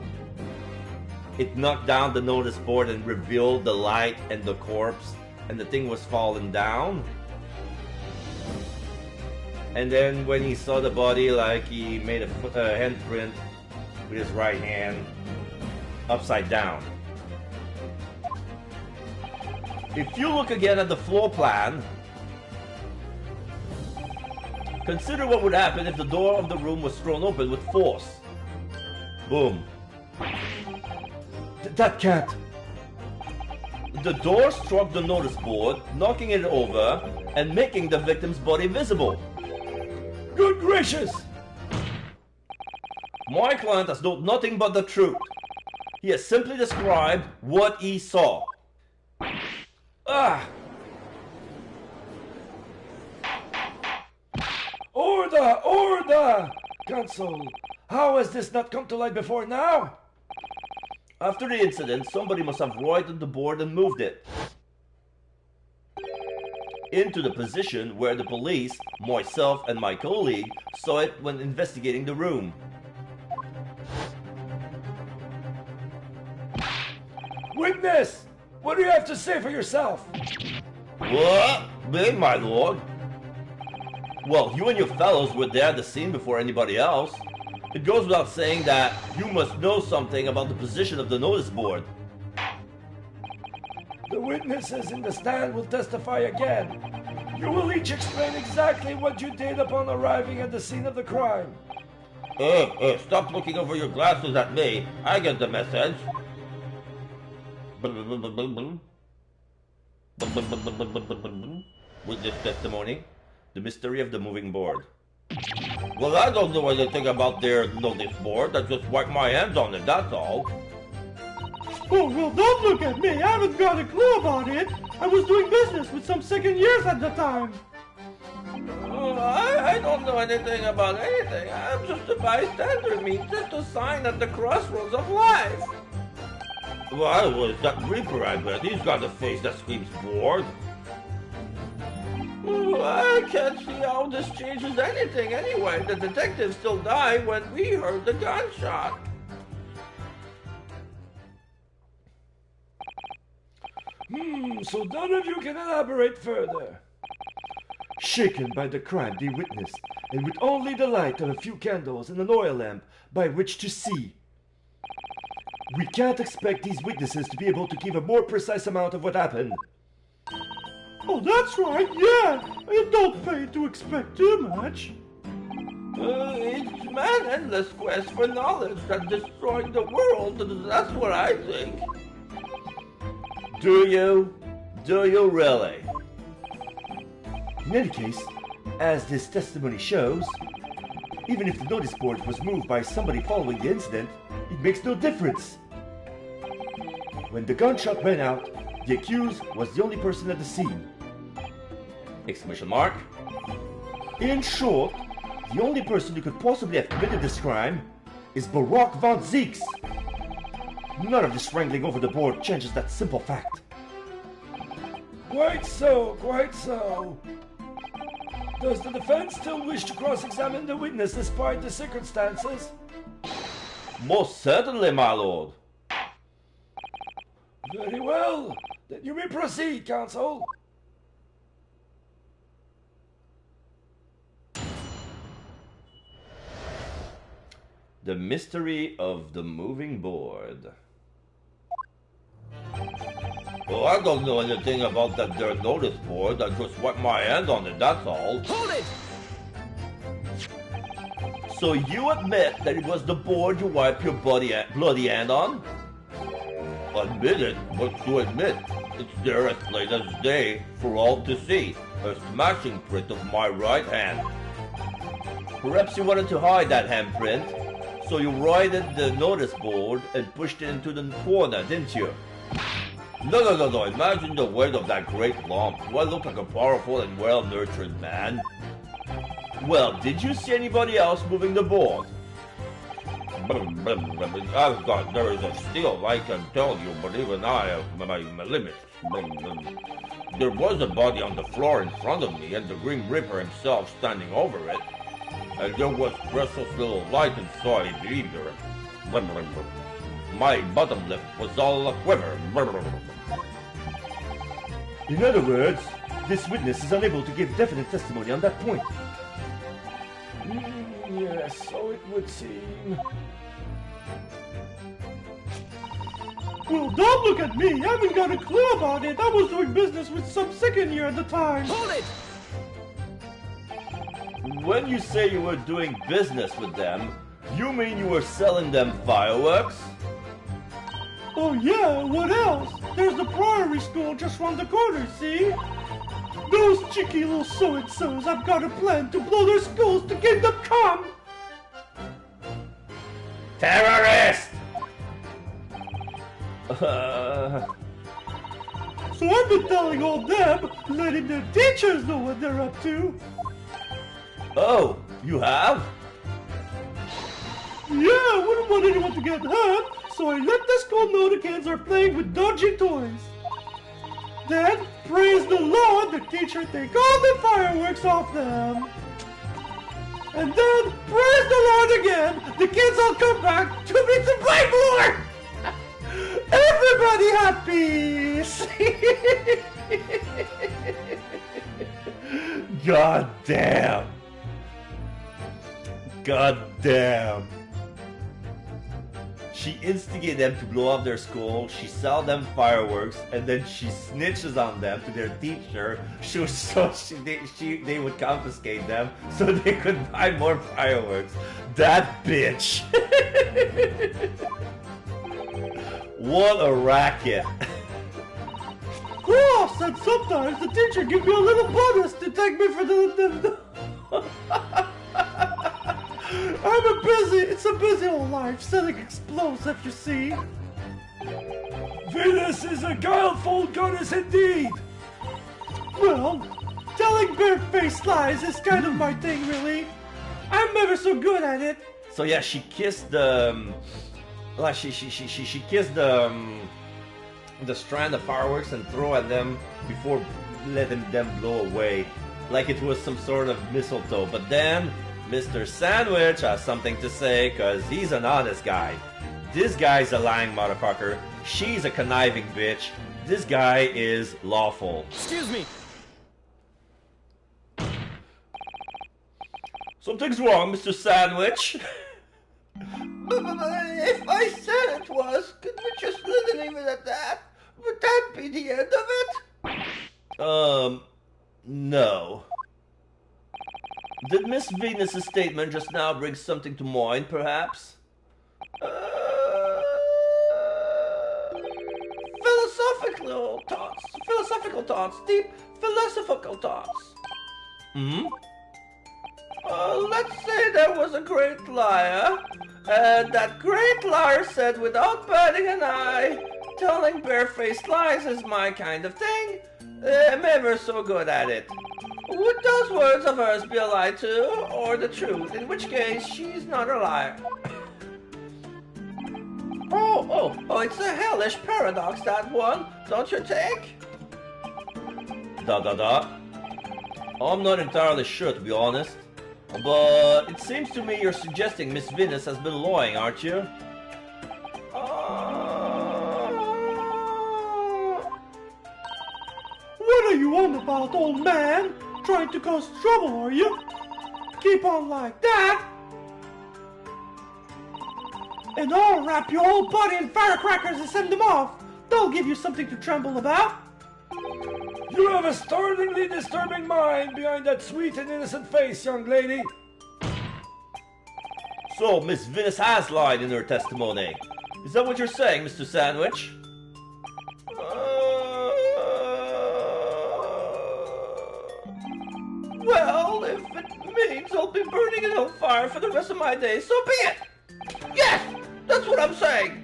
it knocked down the notice board and revealed the light and the corpse, and the thing was falling down. And then when he saw the body, like, he made a handprint with his right hand upside down. If you look again at the floor plan, consider what would happen if the door of the room was thrown open with force. Boom. That can't. The door struck the notice board, knocking it over and making the victim's body visible. Good gracious! My client has known nothing but the truth. He has simply described what he saw. Ah! Order! Order! Counsel, how has this not come to light before now? After the incident, somebody must have righted the board and moved it into the position where the police, myself, and my colleague saw it when investigating the room. Witness! What do you have to say for yourself? What? Me, my lord? Well, you and your fellows were there at the scene before anybody else. It goes without saying that you must know something about the position of the notice board. The witnesses in the stand will testify again. You will each explain exactly what you did upon arriving at the scene of the crime. Hey, stop looking over your glasses at me. I get the message. Witness testimony. The mystery of the moving board. Well, I don't know anything about their notice board. I just wipe my hands on it, that's all. Oh, well, don't look at me. I haven't got a clue about it. I was doing business with some second years at the time. I don't know anything about anything. I'm just a bystander, me, just a sign at the crossroads of life. Well, was that Reaper, I bet. He's got a face that screams bored. I can't see how this changes anything anyway. The detective still died when we heard the gunshot. So none of you can elaborate further. Shaken by the crime they witnessed, and with only the light of a few candles and an oil lamp by which to see. We can't expect these witnesses to be able to give a more precise amount of what happened. Oh, that's right, yeah. You don't pay to expect too much. It's man's endless quest for knowledge that destroyed the world. That's what I think. Do you? Do you really? In any case, as this testimony shows, even if the notice board was moved by somebody following the incident, it makes no difference. When the gunshot went out, the accused was the only person at the scene. Exclamation mark. In short, the only person who could possibly have committed this crime is Barak von Zieks. None of this wrangling over the board changes that simple fact. Quite so, quite so. Does the defense still wish to cross-examine the witness despite the circumstances? Most certainly, my lord. Very well. Then you may proceed, counsel. The mystery of the moving board. Well, I don't know anything about that there notice board. I just wipe my hands on it, that's all. Hold it! So you admit that it was the board you wiped your bloody hand on? Admit it? What's to admit? It's there as plain as day for all to see. A smashing print of my right hand. Perhaps you wanted to hide that handprint, so you righted the notice board and pushed it into the corner, didn't you? No. Imagine the weight of that great lump. Do I look like a powerful and well-nurtured man? Well, did you see anybody else moving the board? Asgard, there is a still, I can tell you, but even I have my limits. There was a body on the floor in front of me, and the Grim Reaper himself standing over it. And there was precious little light inside either. My bottom lip was all a quiver. In other words, this witness is unable to give definite testimony on that point. Yes, so it would seem. Well, don't look at me. I haven't got a clue about it. I was doing business with some second year at the time. Hold it! When you say you were doing business with them, you mean you were selling them fireworks? Oh yeah, what else? There's the Priory School just round the corner, see? Those cheeky little so-and-sos have got a plan to blow their schools to Kingdom Come! Terrorist! So I've been telling all them, letting their teachers know what they're up to. Oh, you have? Yeah, I wouldn't want anyone to get hurt, so I let the school know the kids are playing with dodgy toys. Then, praise the Lord, the teacher take all the fireworks off them. And then, praise the Lord again, the kids all come back to meet the bright Lord! Everybody have peace! God damn! God damn! She instigated them to blow up their school, she sold them fireworks, and then she snitches on them to their teacher they would confiscate them so they could buy more fireworks. That bitch! What a racket! course, and sometimes the teacher gives me a little bonus to take me for the it's a busy old life selling explosives, you see. Venus is a guileful goddess indeed. Well, telling bare-faced lies is kind of my thing, really. I'm never so good at it. So yeah, she kissed the she kissed the strand of fireworks and throw at them before letting them blow away, like it was some sort of mistletoe. But then Mr. Sandwich has something to say, cause he's an honest guy. This guy's a lying motherfucker. She's a conniving bitch. This guy is lawful. Excuse me. Something's wrong, Mr. Sandwich. If I said it was, could we just leave it at that? Would that be the end of it? No. Did Miss Venus's statement just now bring something to mind, perhaps? Philosophical thoughts, deep philosophical thoughts. Hmm? Let's say there was a great liar, and that great liar said without batting an eye, telling barefaced lies is my kind of thing. I'm ever so good at it. Would those words of hers be a lie too, or the truth, in which case she's not a liar? Oh, it's a hellish paradox, that one, don't you think? I'm not entirely sure, to be honest. But it seems to me you're suggesting Miss Venus has been lying, aren't you? What are you on about, old man? Trying to cause trouble, are you? Keep on like that, and I'll wrap your whole body in firecrackers and send them off. They'll give you something to tremble about. You have a startlingly disturbing mind behind that sweet and innocent face, young lady. So, Miss Venus has lied in her testimony. Is that what you're saying, Mr. Sandwich? Well, if it means I'll be burning in hellfire for the rest of my days, so be it! Yes! That's what I'm saying!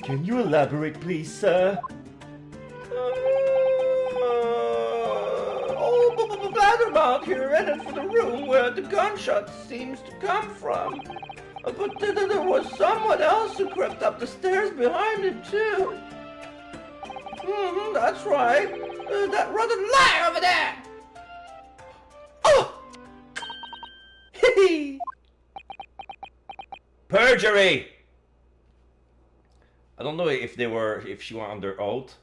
Can you elaborate, please, sir? Blattermouth here headed for the room where the gunshot seems to come from. But there was someone else who crept up the stairs behind him, too. That's right. That rotten liar over there! Oh! Hee! Perjury! I don't know if she were under oath.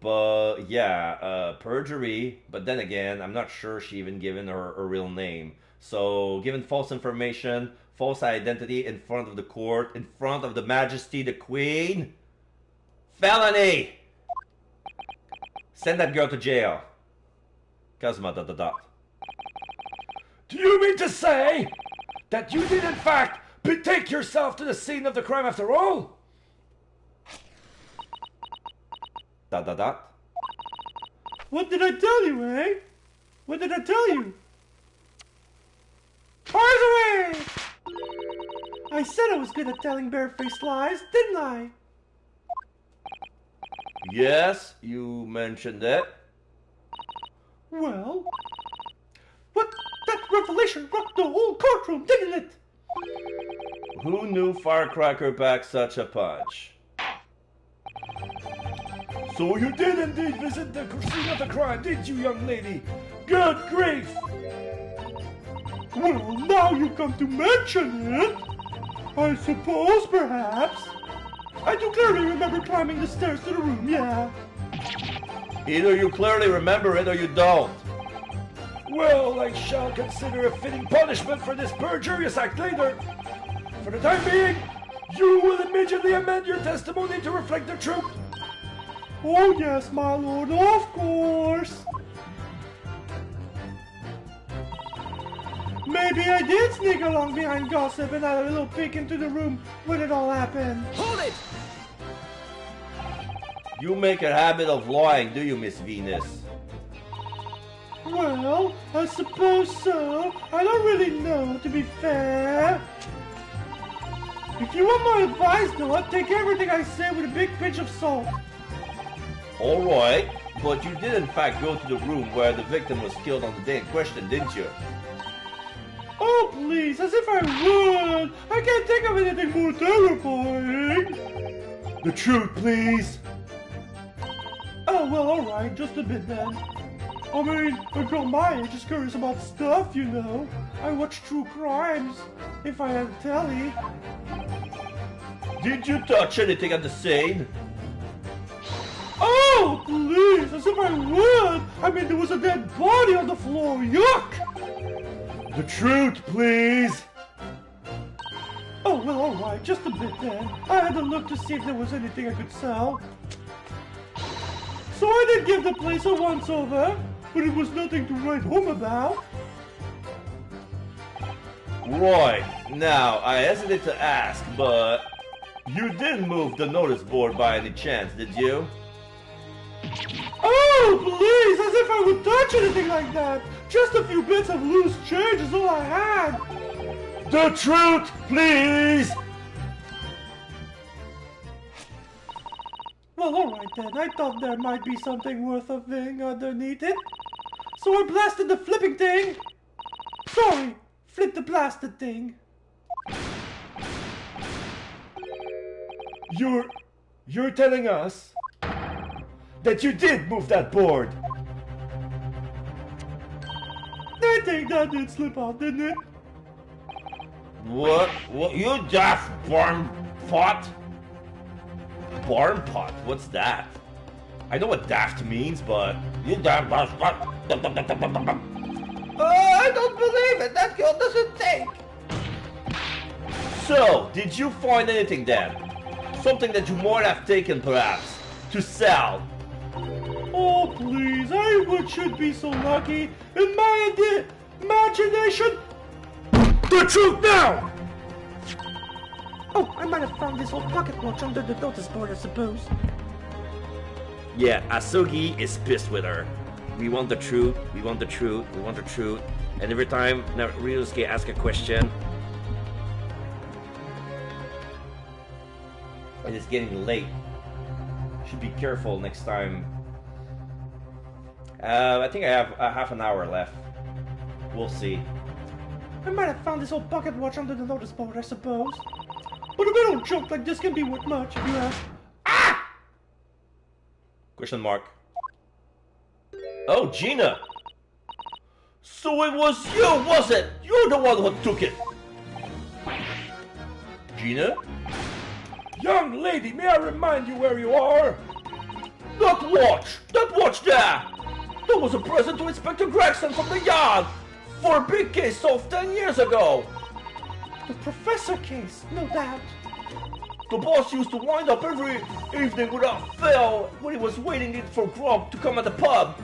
But yeah, perjury. But then again, I'm not sure she even given her real name. So, given false information, false identity in front of the court, in front of the Majesty, the Queen. Felony! Send that girl to jail. Kazuma ... Do you mean to say that you did in fact betake yourself to the scene of the crime after all? ... What did I tell you, eh? What did I tell you? Perjury! I said I was good at telling barefaced lies, didn't I? Yes, you mentioned it. Well, that revelation rocked the whole courtroom, didn't it? Who knew Firecracker packed such a punch? So you did indeed visit the scene of the crime, did you, young lady? Good grief! Well, now you come to mention it, I suppose, perhaps. I do clearly remember climbing the stairs to the room, yeah. Either you clearly remember it or you don't. Well, I shall consider a fitting punishment for this perjurious act later. For the time being, you will immediately amend your testimony to reflect the truth. Oh yes, my lord, of course. Maybe I did sneak along behind gossip and had a little peek into the room when it all happened. Hold it! You make a habit of lying, do you, Miss Venus? Well, I suppose so. I don't really know, to be fair. If you want my advice, though, I'd take everything I say with a big pinch of salt. Alright, but you did in fact go to the room where the victim was killed on the day in question, didn't you? Oh, please, as if I would! I can't think of anything more terrifying! The truth, please. Oh, well, alright, just a bit then. I mean, a girl my age is curious about stuff, you know. I watch true crimes, if I had a telly. Did you touch anything at the scene? Oh, please, as if I would! I mean, there was a dead body on the floor, yuck! The truth, please. Oh, well, alright, just a bit then. I had to look to see if there was anything I could sell. So I did give the place a once-over, but it was nothing to write home about. Right, now, I hesitate to ask, but you didn't move the notice board by any chance, did you? Oh, please, as if I would touch anything like that. Just a few bits of loose change is all I had. The truth, please. Well, alright then, I thought there might be something worth a thing underneath it. So I blasted the flipping thing. Sorry, flip the blasted thing. You're telling us that you did move that board. I think that did slip out, didn't it? What? You daft barn pot? Barn pot? What's that? I know what daft means, but you daft barn pot. I don't believe it. That girl doesn't think. So, did you find anything then? Something that you might have taken, perhaps, to sell? Oh, please, should be so lucky. In my imagination... The truth now! Oh, I might have found this old pocket watch under the notice board, I suppose. Yeah, Asugi is pissed with her. We want the truth, we want the truth, we want the truth. And every time Ryusuke asks a question, it is getting late. Should be careful next time. I think I have half an hour left. We'll see. I might have found this old pocket watch under the notice board, I suppose. But a little joke like this can be worth much if you ask. Ah! Question mark. Oh, Gina! So it was you, was it? You're the one who took it! Gina? Young lady, may I remind you where you are? That watch! That watch there! That was a present to Inspector Gregson from the yard! For a big case solved 10 years ago! The professor case, no doubt. The boss used to wind up every evening without fail when he was waiting for Grump to come at the pub.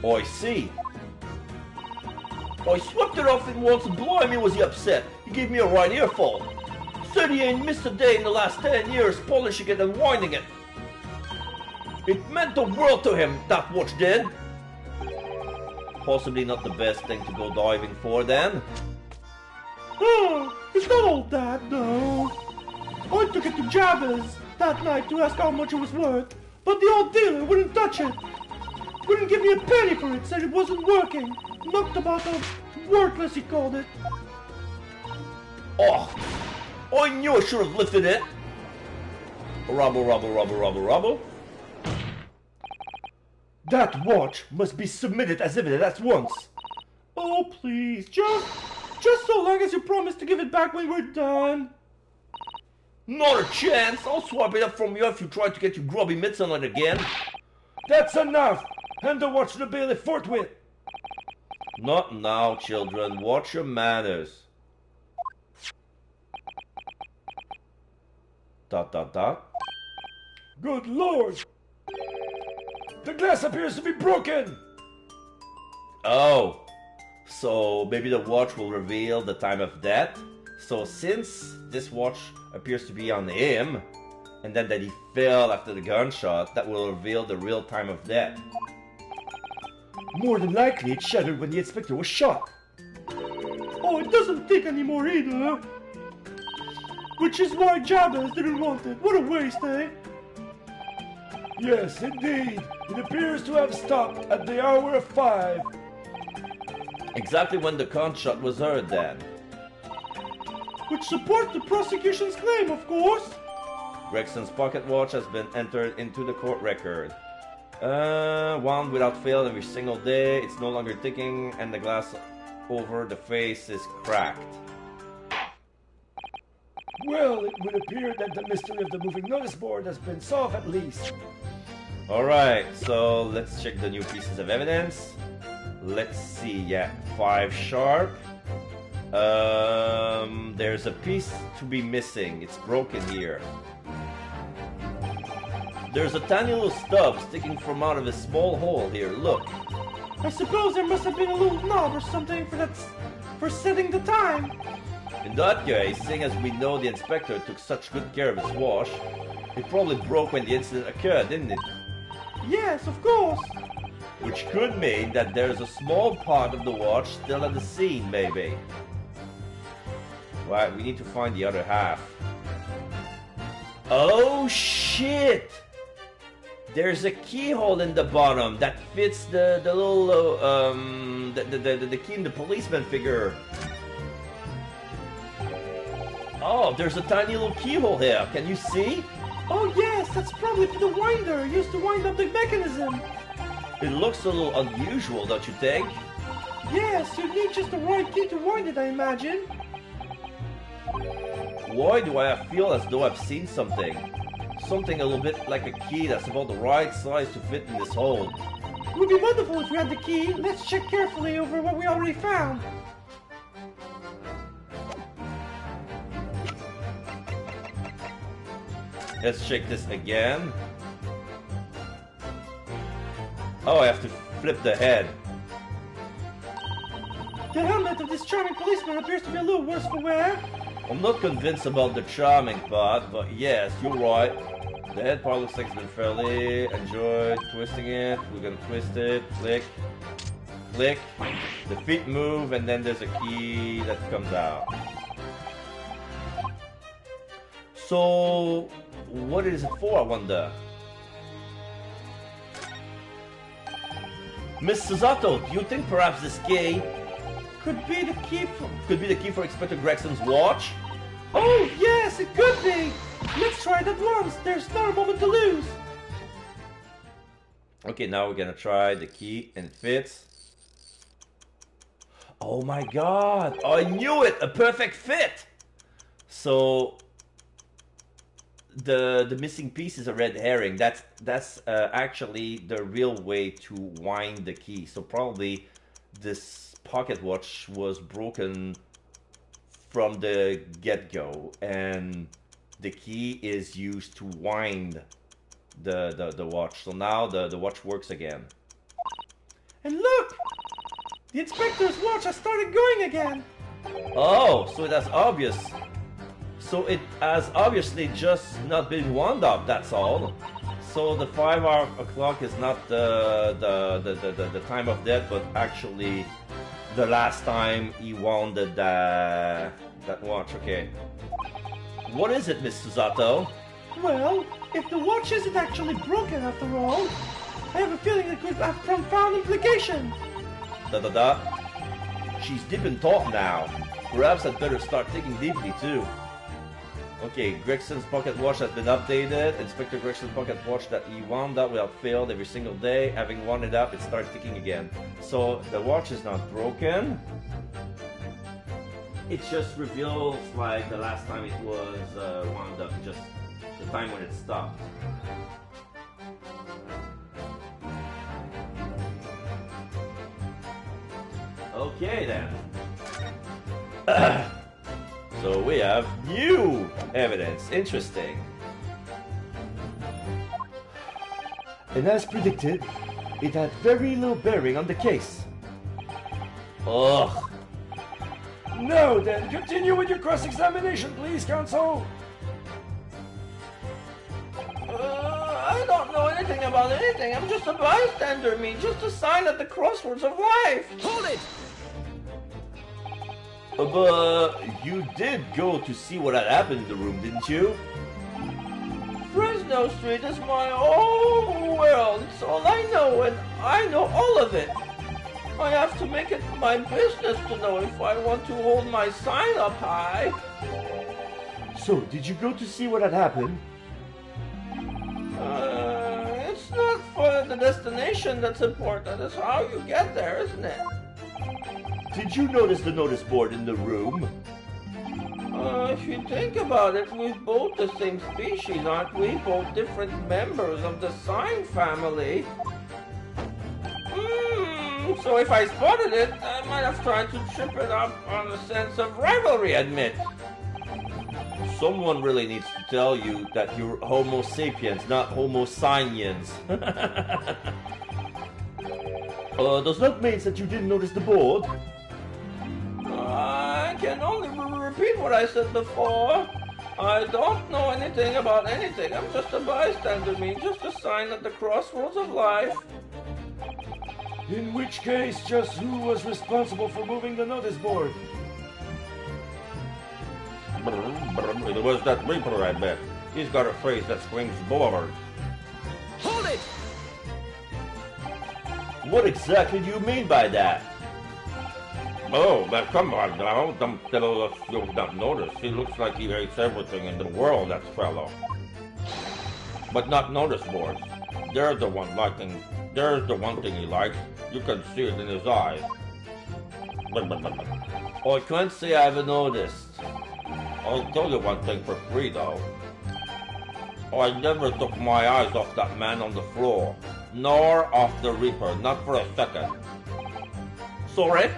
Oh, I see. I swept it off in once and blimey was he upset. He gave me a right earful. Said he ain't missed a day in the last 10 years polishing it and winding it. It meant the world to him, that watch did. Possibly not the best thing to go diving for then. Oh, it's not all that, though. I took it to Jabba's that night to ask how much it was worth, but the old dealer wouldn't touch it. Wouldn't give me a penny for it, said it wasn't working. Knocked about worthless, he called it. Oh, I knew I should have lifted it. Rubble, rubble, rubble, rubble, rubble. That watch must be submitted as evidence at once. Oh, please, just so long as you promise to give it back when we're done. Not a chance. I'll swap it up from you if you try to get your grubby mitts on it again. That's enough. Hand the watch to the bailiff forthwith. Not now, children. Watch your manners. Dot, dot, dot. Good Lord! The glass appears to be broken! Oh, so maybe the watch will reveal the time of death? So since this watch appears to be on him, and then that he fell after the gunshot, that will reveal the real time of death. More than likely, it shattered when the inspector was shot. Oh, it doesn't tick anymore either. Which is why Jabez didn't want it. What a waste, eh? Yes, indeed. It appears to have stopped at the hour of 5. Exactly when the gunshot was heard then. Which supports the prosecution's claim, of course. Gregson's pocket watch has been entered into the court record. Wound without fail every single day. It's no longer ticking, and the glass over the face is cracked. Well, it would appear that the mystery of the moving notice board has been solved at least. Alright, so let's check the new pieces of evidence. Let's see, yeah, 5 sharp. There's a piece to be missing. It's broken here. There's a tiny little stub sticking from out of a small hole here. Look. I suppose there must have been a little knob or something for setting the time. In that case, seeing as we know the inspector took such good care of his watch, it probably broke when the incident occurred, didn't it? Yes, of course. Which could mean that there's a small part of the watch still at the scene, maybe. Right, we need to find the other half. Oh shit! There's a keyhole in the bottom that fits the little the key in the policeman figure. Oh, there's a tiny little keyhole here. Can you see? Oh yes, that's probably for the winder used to wind up the mechanism. It looks a little unusual, don't you think? Yes, you need just the right key to wind it, I imagine. Why do I feel as though I've seen something? Something a little bit like a key that's about the right size to fit in this hole. It would be wonderful if we had the key. Let's check carefully over what we already found. Let's check this again. Oh, I have to flip the head. The helmet of this charming policeman appears to be a little worse for wear. I'm not convinced about the charming part, but yes, you're right. The head part looks like it's been fairly enjoyed twisting it. We're gonna twist it, click, click. The feet move, and then there's a key that comes out. So, what is it for, I wonder? Miss Susato, do you think perhaps this key Could be the key for Inspector Gregson's watch? Oh, yes, it could be. Let's try it at once. There's not a moment to lose. Okay, now we're gonna try the key, and it fits. Oh my god! I knew it! A perfect fit! So the missing piece is a red herring. That's actually the real way to wind the key. So probably this pocket watch was broken from the get-go, and the key is used to wind the watch. So now the watch works again. And look! The inspector's watch has started going again. Oh, so that's obvious. So it has obviously just not been wound up, that's all. So the 5 o'clock is not the time of death, but actually the last time he wound that watch. Okay. What is it, Miss Susato? Well, if the watch isn't actually broken after all, I have a feeling it could have profound implication. She's deep in thought now. Perhaps I'd better start thinking deeply too. Okay, Gregson's pocket watch has been updated. Inspector Gregson's pocket watch that he wound up without fail every single day. Having wound it up, it starts ticking again. So the watch is not broken. It just reveals like the last time it was wound up, just the time when it stopped. Okay then. So we have new evidence. Interesting. And as predicted, it had very little bearing on the case. Ugh. Now then, continue with your cross-examination, please, counsel. anything about anything. I'm just a bystander, just a sign at the crossroads of life. Hold it! But you did go to see what had happened in the room, didn't you? Fresno Street is my whole world. It's all I know, and I know all of it. I have to make it my business to know if I want to hold my sign up high. So, did you go to see what had happened? It's not for the destination that's important. It's how you get there, isn't it? Did you notice the notice board in the room? If you think about it, we're both the same species, aren't we? Both different members of the sign family. So if I spotted it, I might have tried to trip it up on a sense of rivalry, admit. Someone really needs to tell you that you're Homo sapiens, not Homo science. Does that mean that you didn't notice the board? I can only repeat what I said before. I don't know anything about anything. I'm just a bystander, just a sign at the crossroads of life. In which case, just who was responsible for moving the notice board? It was that Reaper, I bet. He's got a face that screams bored. Hold it! What exactly do you mean by that? Oh, but come on now, don't tell us you've not noticed. He looks like he hates everything in the world, that fellow. But not notice boards. There's the one thing he likes. You can see it in his eyes. Oh, I can't say I haven't noticed. I'll tell you one thing for free, though. I never took my eyes off that man on the floor. Nor off the Reaper, not for a second. Sorry?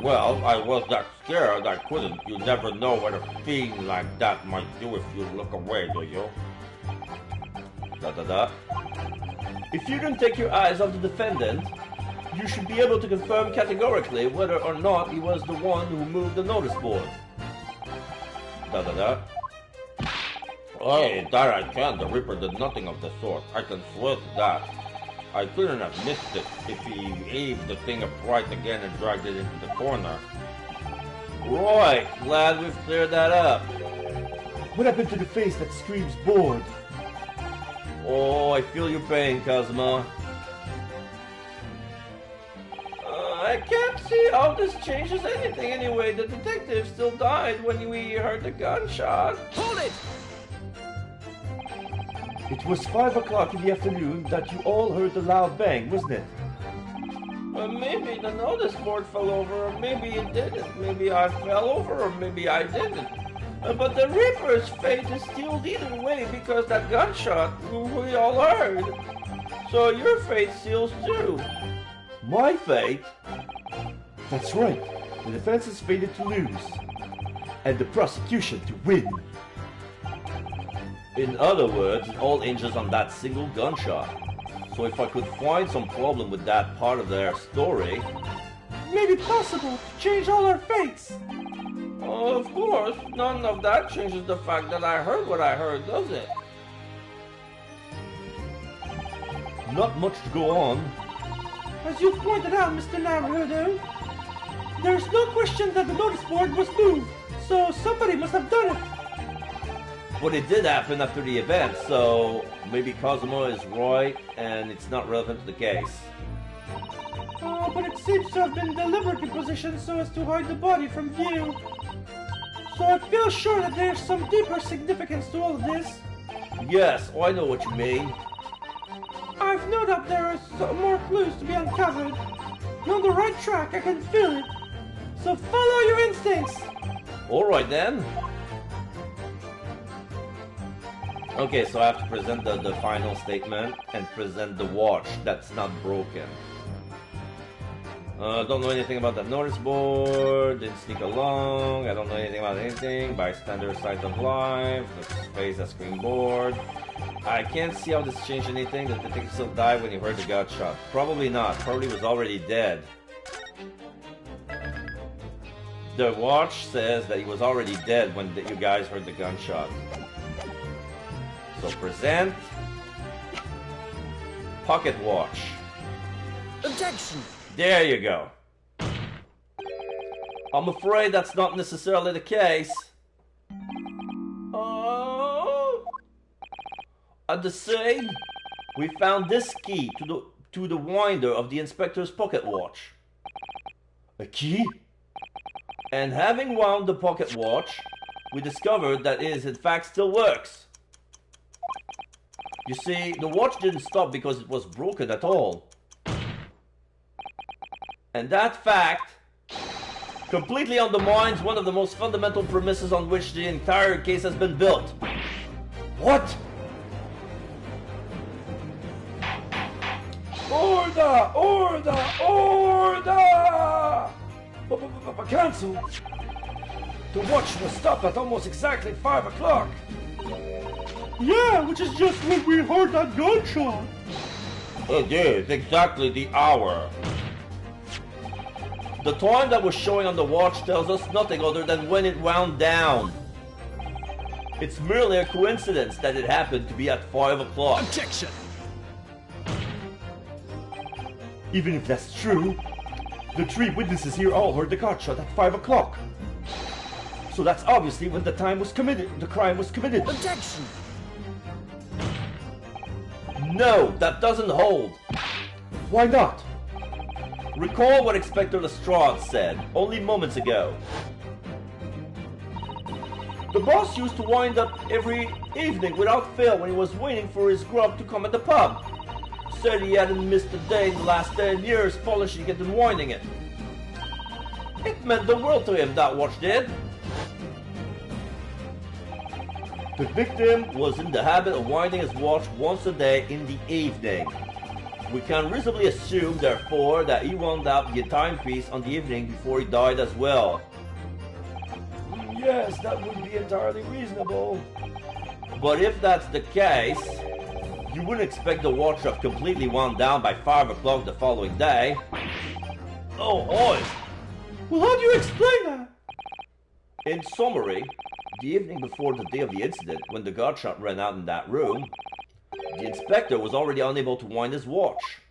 Well, I was that scared I couldn't. You never know what a fiend like that might do if you look away, do you? If you don't take your eyes off the defendant, you should be able to confirm categorically whether or not he was the one who moved the notice board. Oh, that I can. The Reaper did nothing of the sort. I can swear to that. I couldn't have missed it if he aimed the thing upright again and dragged it into the corner. Right, glad we've cleared that up. What happened to the face that screams bored? Oh, I feel your pain, Cosmo. I can't see how this changes anything anyway. The detective still died when we heard the gunshot. Hold it! It was 5 o'clock in the afternoon that you all heard the loud bang, wasn't it? Maybe the notice board fell over, or maybe it didn't. Maybe I fell over, or maybe I didn't. But the Reaper's fate is sealed either way because that gunshot we all heard. So your fate seals too. My fate? That's right. The defense is fated to lose. And the prosecution to win. In other words, it all hinges on that single gunshot. So if I could find some problem with that part of their story... Maybe possible to change all our fates. Of course, none of that changes the fact that I heard what I heard, does it? Not much to go on. As you pointed out, Mr. Naruto, there's no question that the notice board was moved, so somebody must have done it. But it did happen after the event, so maybe Cosmo is right and it's not relevant to the case. But it seems to have been deliberately positioned so as to hide the body from view. So I feel sure that there's some deeper significance to all of this. Yes, I know what you mean. I've no doubt there are some more clues to be uncovered. You're on the right track, I can feel it. So follow your instincts. Alright then. Okay, so I have to present the final statement and present the watch that's not broken. Don't know anything about that notice board, didn't sneak along, I don't know anything about anything, bystander sight of life, the space that screen board. I can't see how this changed anything, the detective still died when he heard the gunshot. Probably not, probably was already dead. The watch says that he was already dead when you guys heard the gunshot. So present, pocket watch. Objection! There you go. I'm afraid that's not necessarily the case. At the scene, we found this key to the winder of the inspector's pocket watch. A key? And having wound the pocket watch, we discovered that it in fact still works. You see, the watch didn't stop because it was broken at all. And that fact completely undermines one of the most fundamental premises on which the entire case has been built. What? Order! Order! Order! Cancel! The watch will stop at almost exactly 5 o'clock. Yeah, which is just when we heard that gunshot. It is exactly the hour. The time that was showing on the watch tells us nothing other than when it wound down. It's merely a coincidence that it happened to be at 5 o'clock. Objection! Even if that's true, the 3 witnesses here all heard the gunshot at 5 o'clock. So that's obviously when the crime was committed. Objection! No, that doesn't hold. Why not? Recall what Inspector Lestrade said only moments ago. The boss used to wind up every evening without fail when he was waiting for his grub to come at the pub. Said he hadn't missed a day in the last 10 years polishing it and winding it. It meant the world to him, that watch did. The victim was in the habit of winding his watch once a day in the evening. We can reasonably assume, therefore, that he wound up the timepiece on the evening before he died as well. Yes, that would be entirely reasonable. But if that's the case, you wouldn't expect the watch to have completely wound down by 5 o'clock the following day. Oh, boy! Well, how do you explain that? In summary, the evening before the day of the incident, when the gunshot ran out in that room, the inspector was already unable to wind his watch.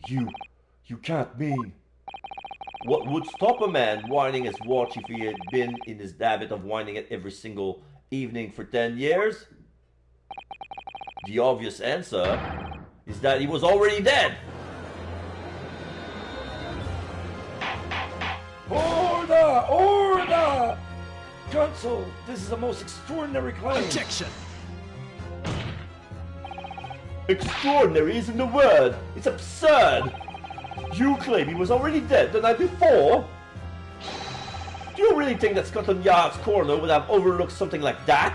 You can't mean... What would stop a man winding his watch if he had been in his habit of winding it every single evening for 10 years? The obvious answer is that he was already dead. Order! Order! Counsel, this is a most extraordinary claim. Objection! Extraordinary isn't the word. It's absurd. You claim he was already dead the night before? Do you really think that Scotland Yard's coroner would have overlooked something like that?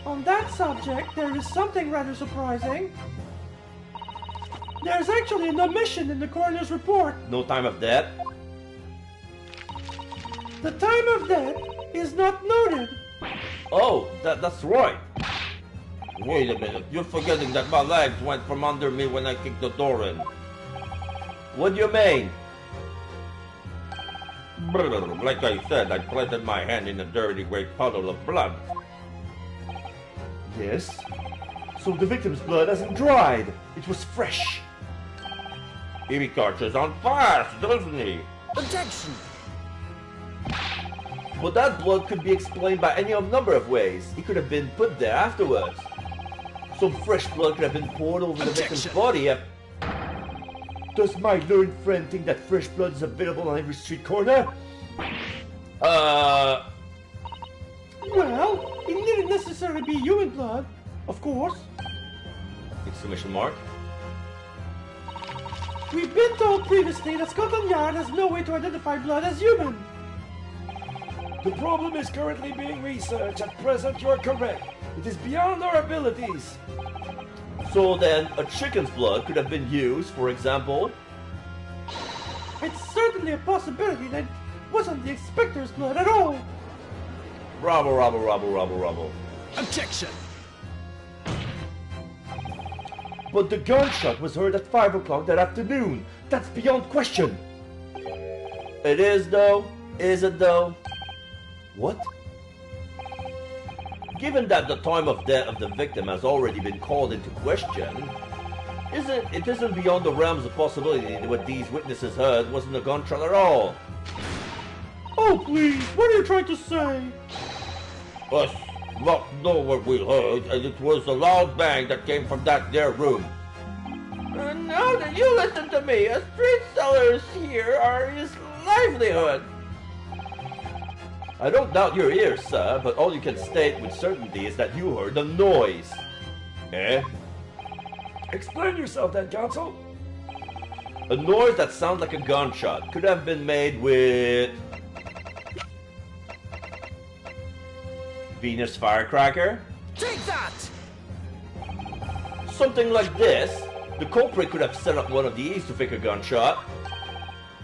On that subject, there is something rather surprising. There's actually an omission in the coroner's report. No time of death? The time of death is not noted. Oh, that's right. Wait a minute, you're forgetting that my legs went from under me when I kicked the door in. What do you mean? Like I said, I planted my hand in a dirty gray puddle of blood. Yes? So the victim's blood hasn't dried. It was fresh. He catches on fast, doesn't he? Objection! But that blood could be explained by any number of ways. It could have been put there afterwards. Some fresh blood could have been poured over the victim's body. Does my learned friend think that fresh blood is available on every street corner? Well, it needn't necessarily be human blood, of course. Exclamation mark. We've been told previously that Scotland Yard has no way to identify blood as human. The problem is currently being researched. At present, you're correct. It is beyond our abilities. So then, a chicken's blood could have been used, for example. It's certainly a possibility that it wasn't the inspector's blood at all. Bravo. Objection! But the gunshot was heard at 5 o'clock that afternoon. That's beyond question. It is though. Is it though? What? Given that the time of death of the victim has already been called into question, it isn't beyond the realms of possibility that what these witnesses heard wasn't a gunshot at all. Oh, please, what are you trying to say? Us not know what we heard, and it was a loud bang that came from that there room. Now that you listen to me, a street sellers here are his livelihood. I don't doubt your ears, sir, but all you can state with certainty is that you heard a noise. Eh? Explain yourself then, Counsel. A noise that sounds like a gunshot could have been made with Venus firecracker? Take that! Something like this. The culprit could have set up one of these to fake a gunshot.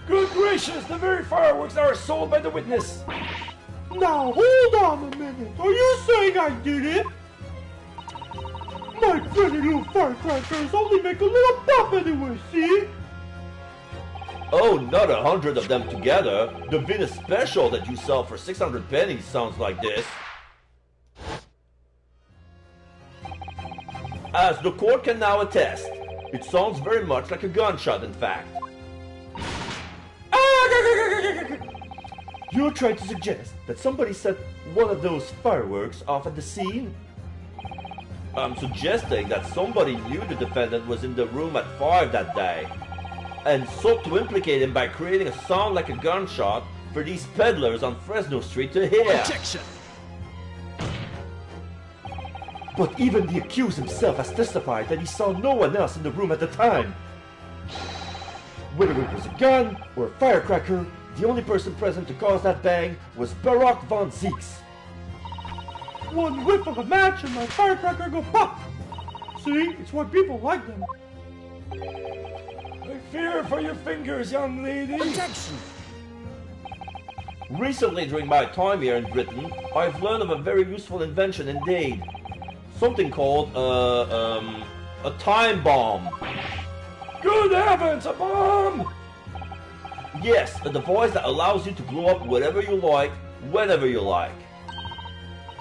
Good gracious, the very fireworks are sold by the witness. Now, hold on a minute. Are you saying I did it? My pretty little firecrackers only make a little pop anyway, see? Oh, not 100 of them together. The Venus special that you sell for 600 pennies sounds like this. As the court can now attest, it sounds very much like a gunshot, in fact. You're trying to suggest that somebody set one of those fireworks off at the scene? I'm suggesting that somebody knew the defendant was in the room at 5 that day, and sought to implicate him by creating a sound like a gunshot for these peddlers on Fresno Street to hear. Objection! But even the accused himself has testified that he saw no one else in the room at the time. Whether it was a gun or a firecracker, the only person present to cause that bang was Barak von Zeeks. One whiff of a match and my firecracker go pop. See, it's why people like them. I fear for your fingers, young lady. Objection! Recently, during my time here in Britain, I've learned of a very useful invention indeed. Something called, a time bomb. Good heavens, a bomb! Yes, a device that allows you to blow up whatever you like, whenever you like.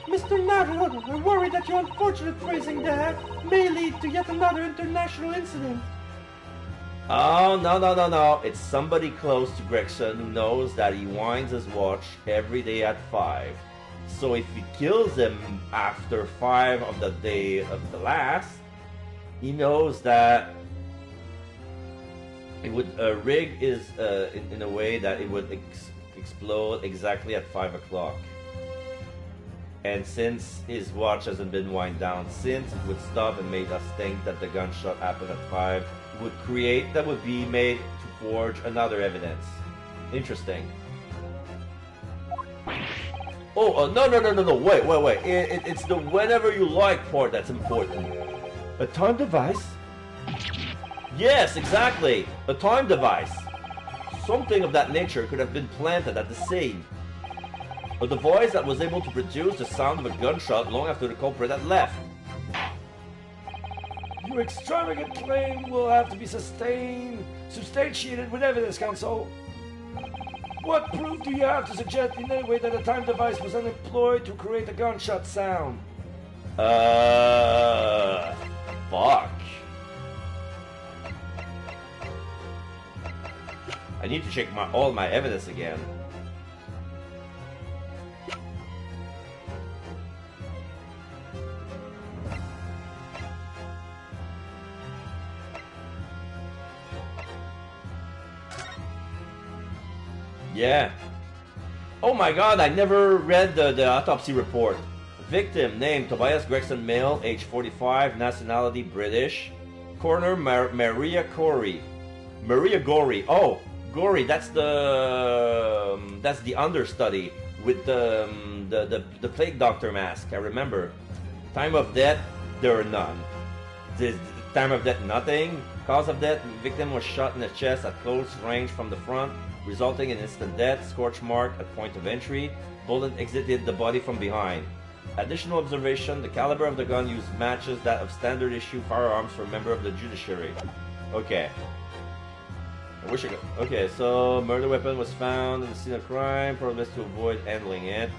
Mr. Naruto, I worry that your unfortunate phrasing there may lead to yet another international incident. Oh, no. It's somebody close to Gregson who knows that he winds his watch every day at 5. So if he kills him after 5 of the day of the last, he knows that it would rig is in a way that it would explode exactly at 5 o'clock. And since his watch hasn't been wind down since, it would stop and made us think that the gunshot happened at 5. That would be made to forge another evidence. Interesting. Oh, no, wait. It's the whenever you like part that's important. A time device? Yes, exactly. A time device. Something of that nature could have been planted at the scene. A device that was able to produce the sound of a gunshot long after the culprit had left. Your extravagant claim will have to be substantiated with evidence, Counsel. What proof do you have to suggest in any way that a time device was unemployed to create a gunshot sound? Fuck. I need to check all my evidence again. Yeah. Oh my god, I never read the autopsy report. Victim name Tobias Gregson, male, age 45, nationality British. Coroner Maria Gorey. Maria Gorey. Oh, Gorey. That's the understudy with the plague doctor mask. I remember. Time of death, there are none. Time of death, nothing. Cause of death, victim was shot in the chest at close range from the front, resulting in instant death. Scorch mark at point of entry. Bullet exited the body from behind. Additional observation, the caliber of the gun used matches that of standard issue firearms for a member of the judiciary. Okay. I wish I could. Okay, so murder weapon was found in the scene of crime, probably best to avoid handling it.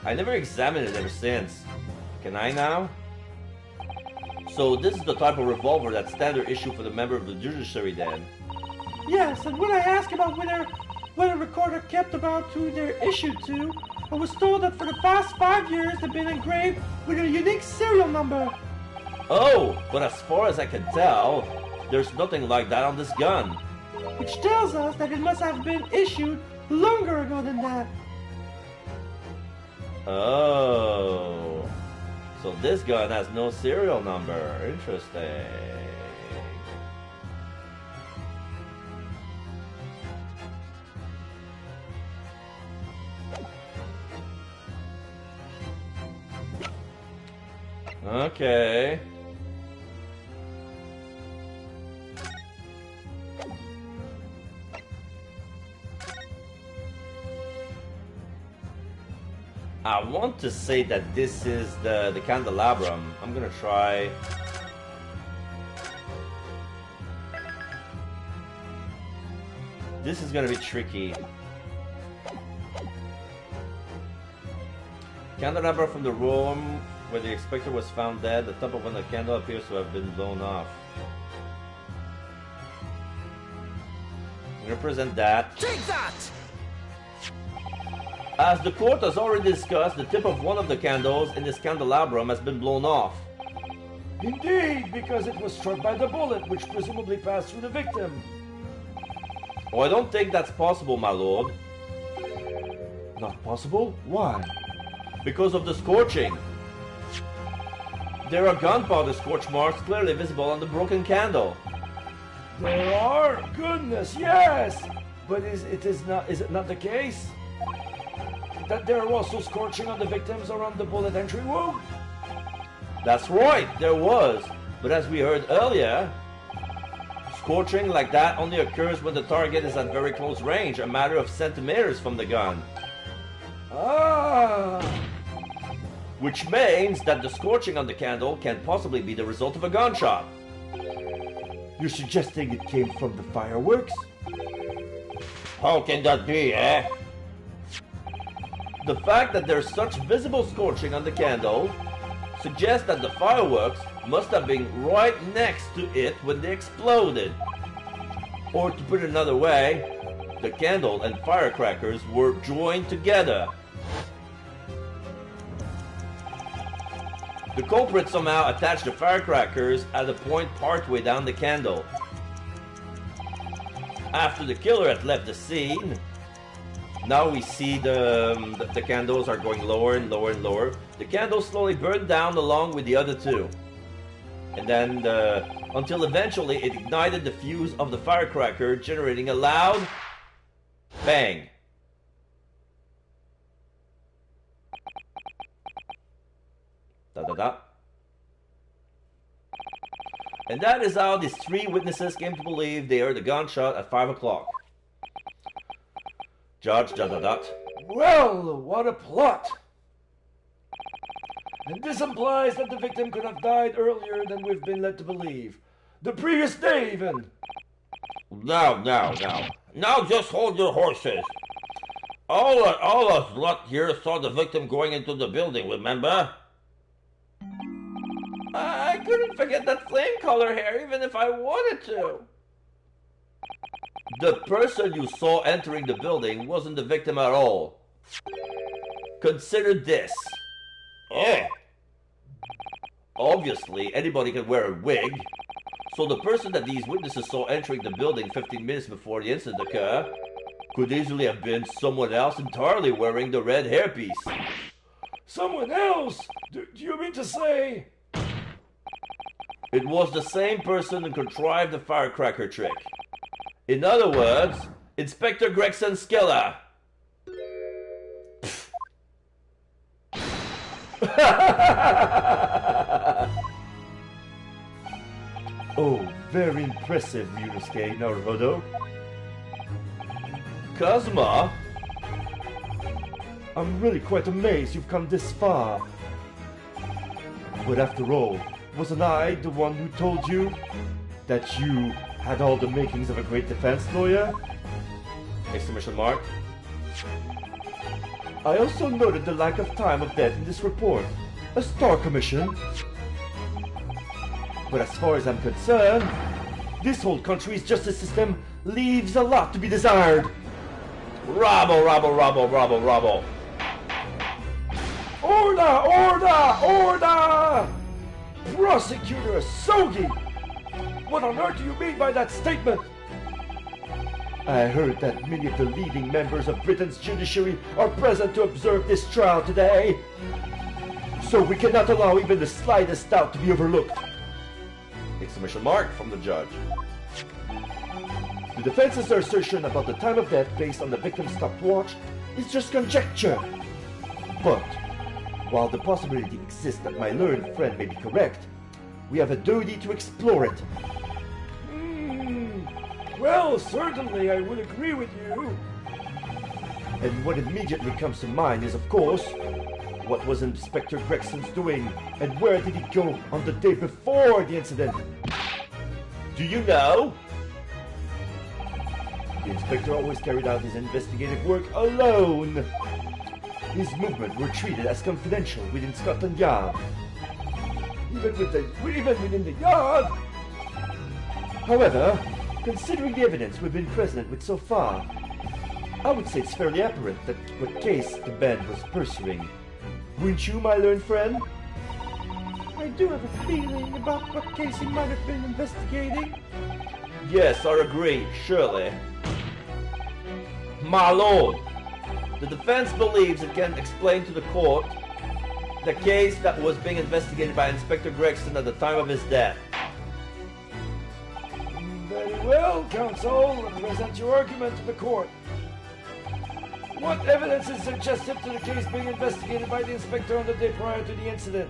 I never examined it ever since. Can I now? So this is the type of revolver that's standard issue for the member of the judiciary then? Yes, and when I asked about what a recorder kept about who they're issued to, I was told that for the past 5 years they've been engraved with a unique serial number. Oh, but as far as I can tell, there's nothing like that on this gun. Which tells us that it must have been issued longer ago than that. Oh, so this gun has no serial number. Interesting. Okay. I want to say that this is the candelabrum. I'm gonna try. This is gonna be tricky. Candelabra from the room where the inspector was found dead. The top of when the candle appears to have been blown off. I'm gonna present that. Take that! As the court has already discussed, the tip of one of the candles in this candelabrum has been blown off. Indeed, because it was struck by the bullet, which presumably passed through the victim. Oh, I don't think that's possible, my lord. Not possible? Why? Because of the scorching. There are gunpowder scorch marks clearly visible on the broken candle. There are? Goodness, yes! But is it not the case that there are also scorching on the victims around the bullet entry wound? That's right, there was. But as we heard earlier, scorching like that only occurs when the target is at very close range, a matter of centimeters from the gun. Ah! Which means that the scorching on the candle can possibly be the result of a gunshot. You're suggesting it came from the fireworks? How can that be, eh? The fact that there's such visible scorching on the candle suggests that the fireworks must have been right next to it when they exploded. Or to put it another way, the candle and firecrackers were joined together. The culprit somehow attached the firecrackers at a point partway down the candle. After the killer had left the scene, now we see the candles are going lower and lower and lower. The candles slowly burned down along with the other two. And then until eventually it ignited the fuse of the firecracker, generating a loud bang. Da da da. And that is how these three witnesses came to believe they heard a gunshot at 5 o'clock. Judge, da da da. Well, what a plot! And this implies that the victim could have died earlier than we've been led to believe. The previous day, even! Now, just hold your horses. All us lot here saw the victim going into the building, remember? I couldn't forget that flame color hair even if I wanted to. The person you saw entering the building wasn't the victim at all. Consider this. Obviously, anybody can wear a wig. So the person that these witnesses saw entering the building 15 minutes before the incident occurred could easily have been someone else entirely wearing the red hairpiece. Someone else? Do you mean to say? It was the same person who contrived the firecracker trick. In other words, Inspector Gregson Skiller. Oh, very impressive, Ryunosuke Naruhodo. Kazuma? I'm really quite amazed you've come this far. But after all, wasn't I the one who told you that you had all the makings of a great defense lawyer? Exclamation mark. I also noted the lack of time of death in this report. A star commission. But as far as I'm concerned, this whole country's justice system leaves a lot to be desired. Rabble, rabble, rabble, rabble, rabble. Order! Order! Order! Prosecutor Asogi! What on earth do you mean by that statement? I heard that many of the leading members of Britain's judiciary are present to observe this trial today. So we cannot allow even the slightest doubt to be overlooked. Exclamation mark from the judge. The defense's assertion about the time of death based on the victim's stopwatch is just conjecture. But while the possibility exists that my learned friend may be correct, we have a duty to explore it. Well, certainly I would agree with you. And what immediately comes to mind is, of course, what was Inspector Gregson's doing, and where did he go on the day before the incident? Do you know? The inspector always carried out his investigative work alone. His movements were treated as confidential within Scotland Yard. Even within the yard? However, considering the evidence we've been present with so far, I would say it's fairly apparent that what case the band was pursuing. Wouldn't you, my learned friend? I do have a feeling about what case he might have been investigating. Yes, I agree, surely. My lord, the defense believes it can explain to the court the case that was being investigated by Inspector Gregson at the time of his death. Very well, counsel. Present your argument to the court. What evidence is suggestive to the case being investigated by the inspector on the day prior to the incident?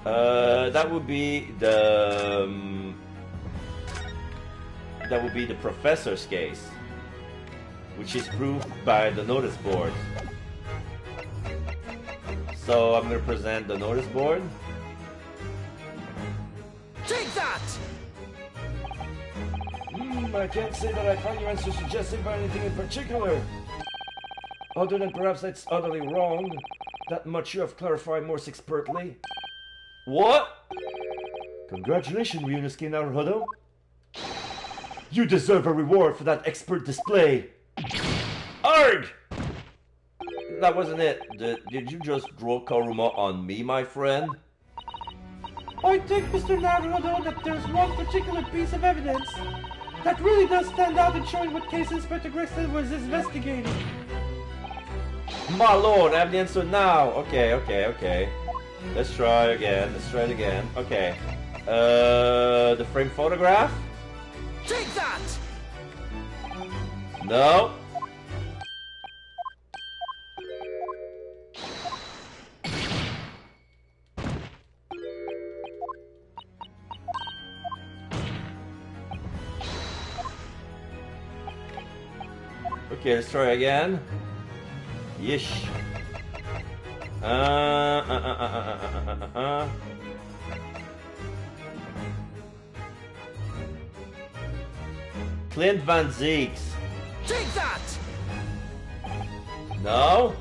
That would be the professor's case, which is proved by the notice board. So I'm going to present the notice board. Take that! I can't say that I find your answer suggestive by anything in particular. Other than perhaps that's utterly wrong. That much you have clarified more expertly. What? Congratulations, Ryunosuke Naruhodo. You deserve a reward for that expert display. Arg! That wasn't it. Did you just draw Karuma on me, my friend? I think, Mr. Naruhodo, that there's one particular piece of evidence that really does stand out in showing what case Inspector Gregson was investigating. My lord, I have the answer now. Okay. Let's try it again. Okay. The frame photograph? Take that! No. Okay, let's try again. Yish. Clint Van Zeeks. Take that! No?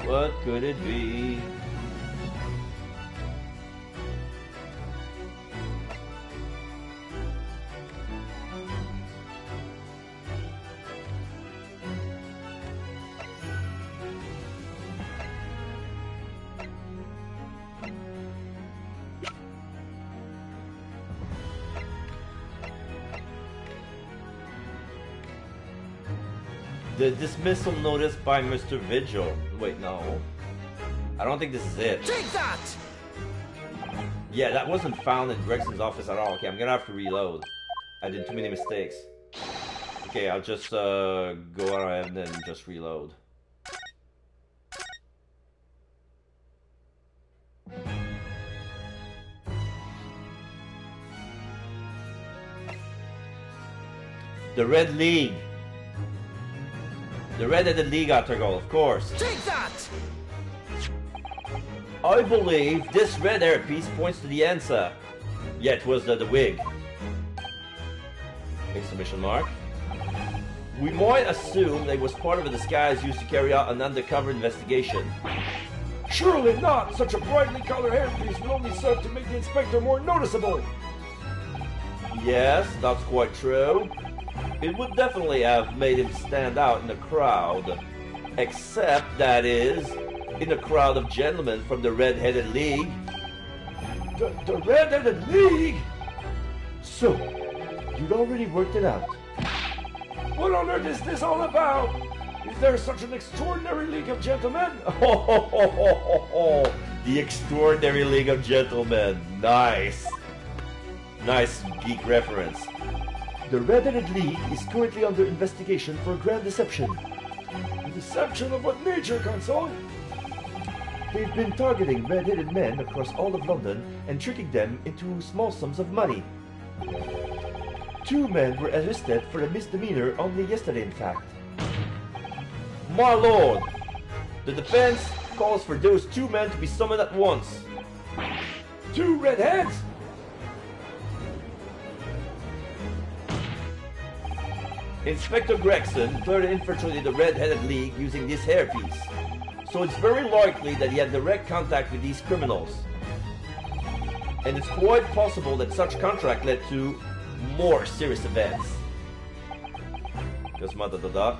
What could it be? The dismissal notice by Mr. Vigil. Wait, no. I don't think this is it. Take that! Yeah, that wasn't found in Gregson's office at all. Okay, I'm gonna have to reload. I did too many mistakes. Okay, I'll just go ahead and just reload. The Red League. The Red-Headed League article, of course. Take that! I believe this red hairpiece points to the answer. Yeah, it was the wig. Exclamation mark. We might assume that it was part of a disguise used to carry out an undercover investigation. Surely not! Such a brightly colored hairpiece would only serve to make the inspector more noticeable! Yes, that's quite true. It would definitely have made him stand out in the crowd. Except, that is, in a crowd of gentlemen from the Red-Headed League. The Red-Headed League? So, you'd already worked it out. What on earth is this all about? Is there such an extraordinary league of gentlemen? The Extraordinary League of Gentlemen. Nice. Nice geek reference. The Red-Headed League is currently under investigation for grand deception. Deception of what nature, Console? They've been targeting red-headed men across all of London and tricking them into small sums of money. 2 men were arrested for a misdemeanor only yesterday, in fact. My lord, the defense calls for those 2 men to be summoned at once. 2 redheads? Inspector Gregson further infiltrated the Red-Headed League using this hairpiece, so it's very likely that he had direct contact with these criminals. And it's quite possible that such contact led to more serious events. Just da.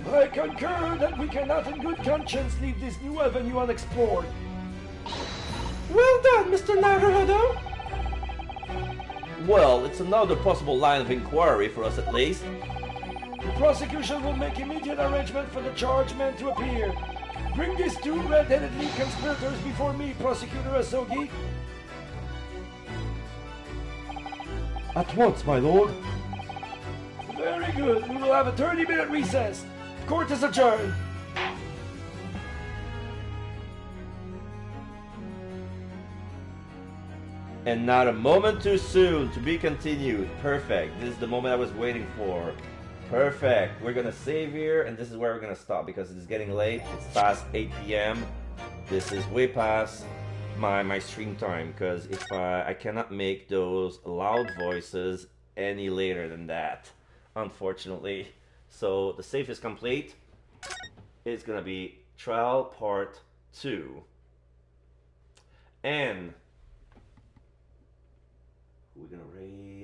I concur that we cannot in good conscience leave this new avenue unexplored. Well done, Mr. Naruhodo! Well, it's another possible line of inquiry for us at least. The prosecution will make immediate arrangement for the charged men to appear. Bring these 2 red-headed league conspirators before me, Prosecutor Asogi. At once, my lord. Very good. We will have a 30-minute recess. Court is adjourned. And not a moment too soon, to be continued. Perfect. This is the moment I was waiting for. Perfect. We're gonna save here, and this is where we're gonna stop because it's getting late. It's past 8 p.m. This is way past my stream time, because if I cannot make those loud voices any later than that, unfortunately. So the save is complete. It's gonna be trial part 2. And we're gonna raise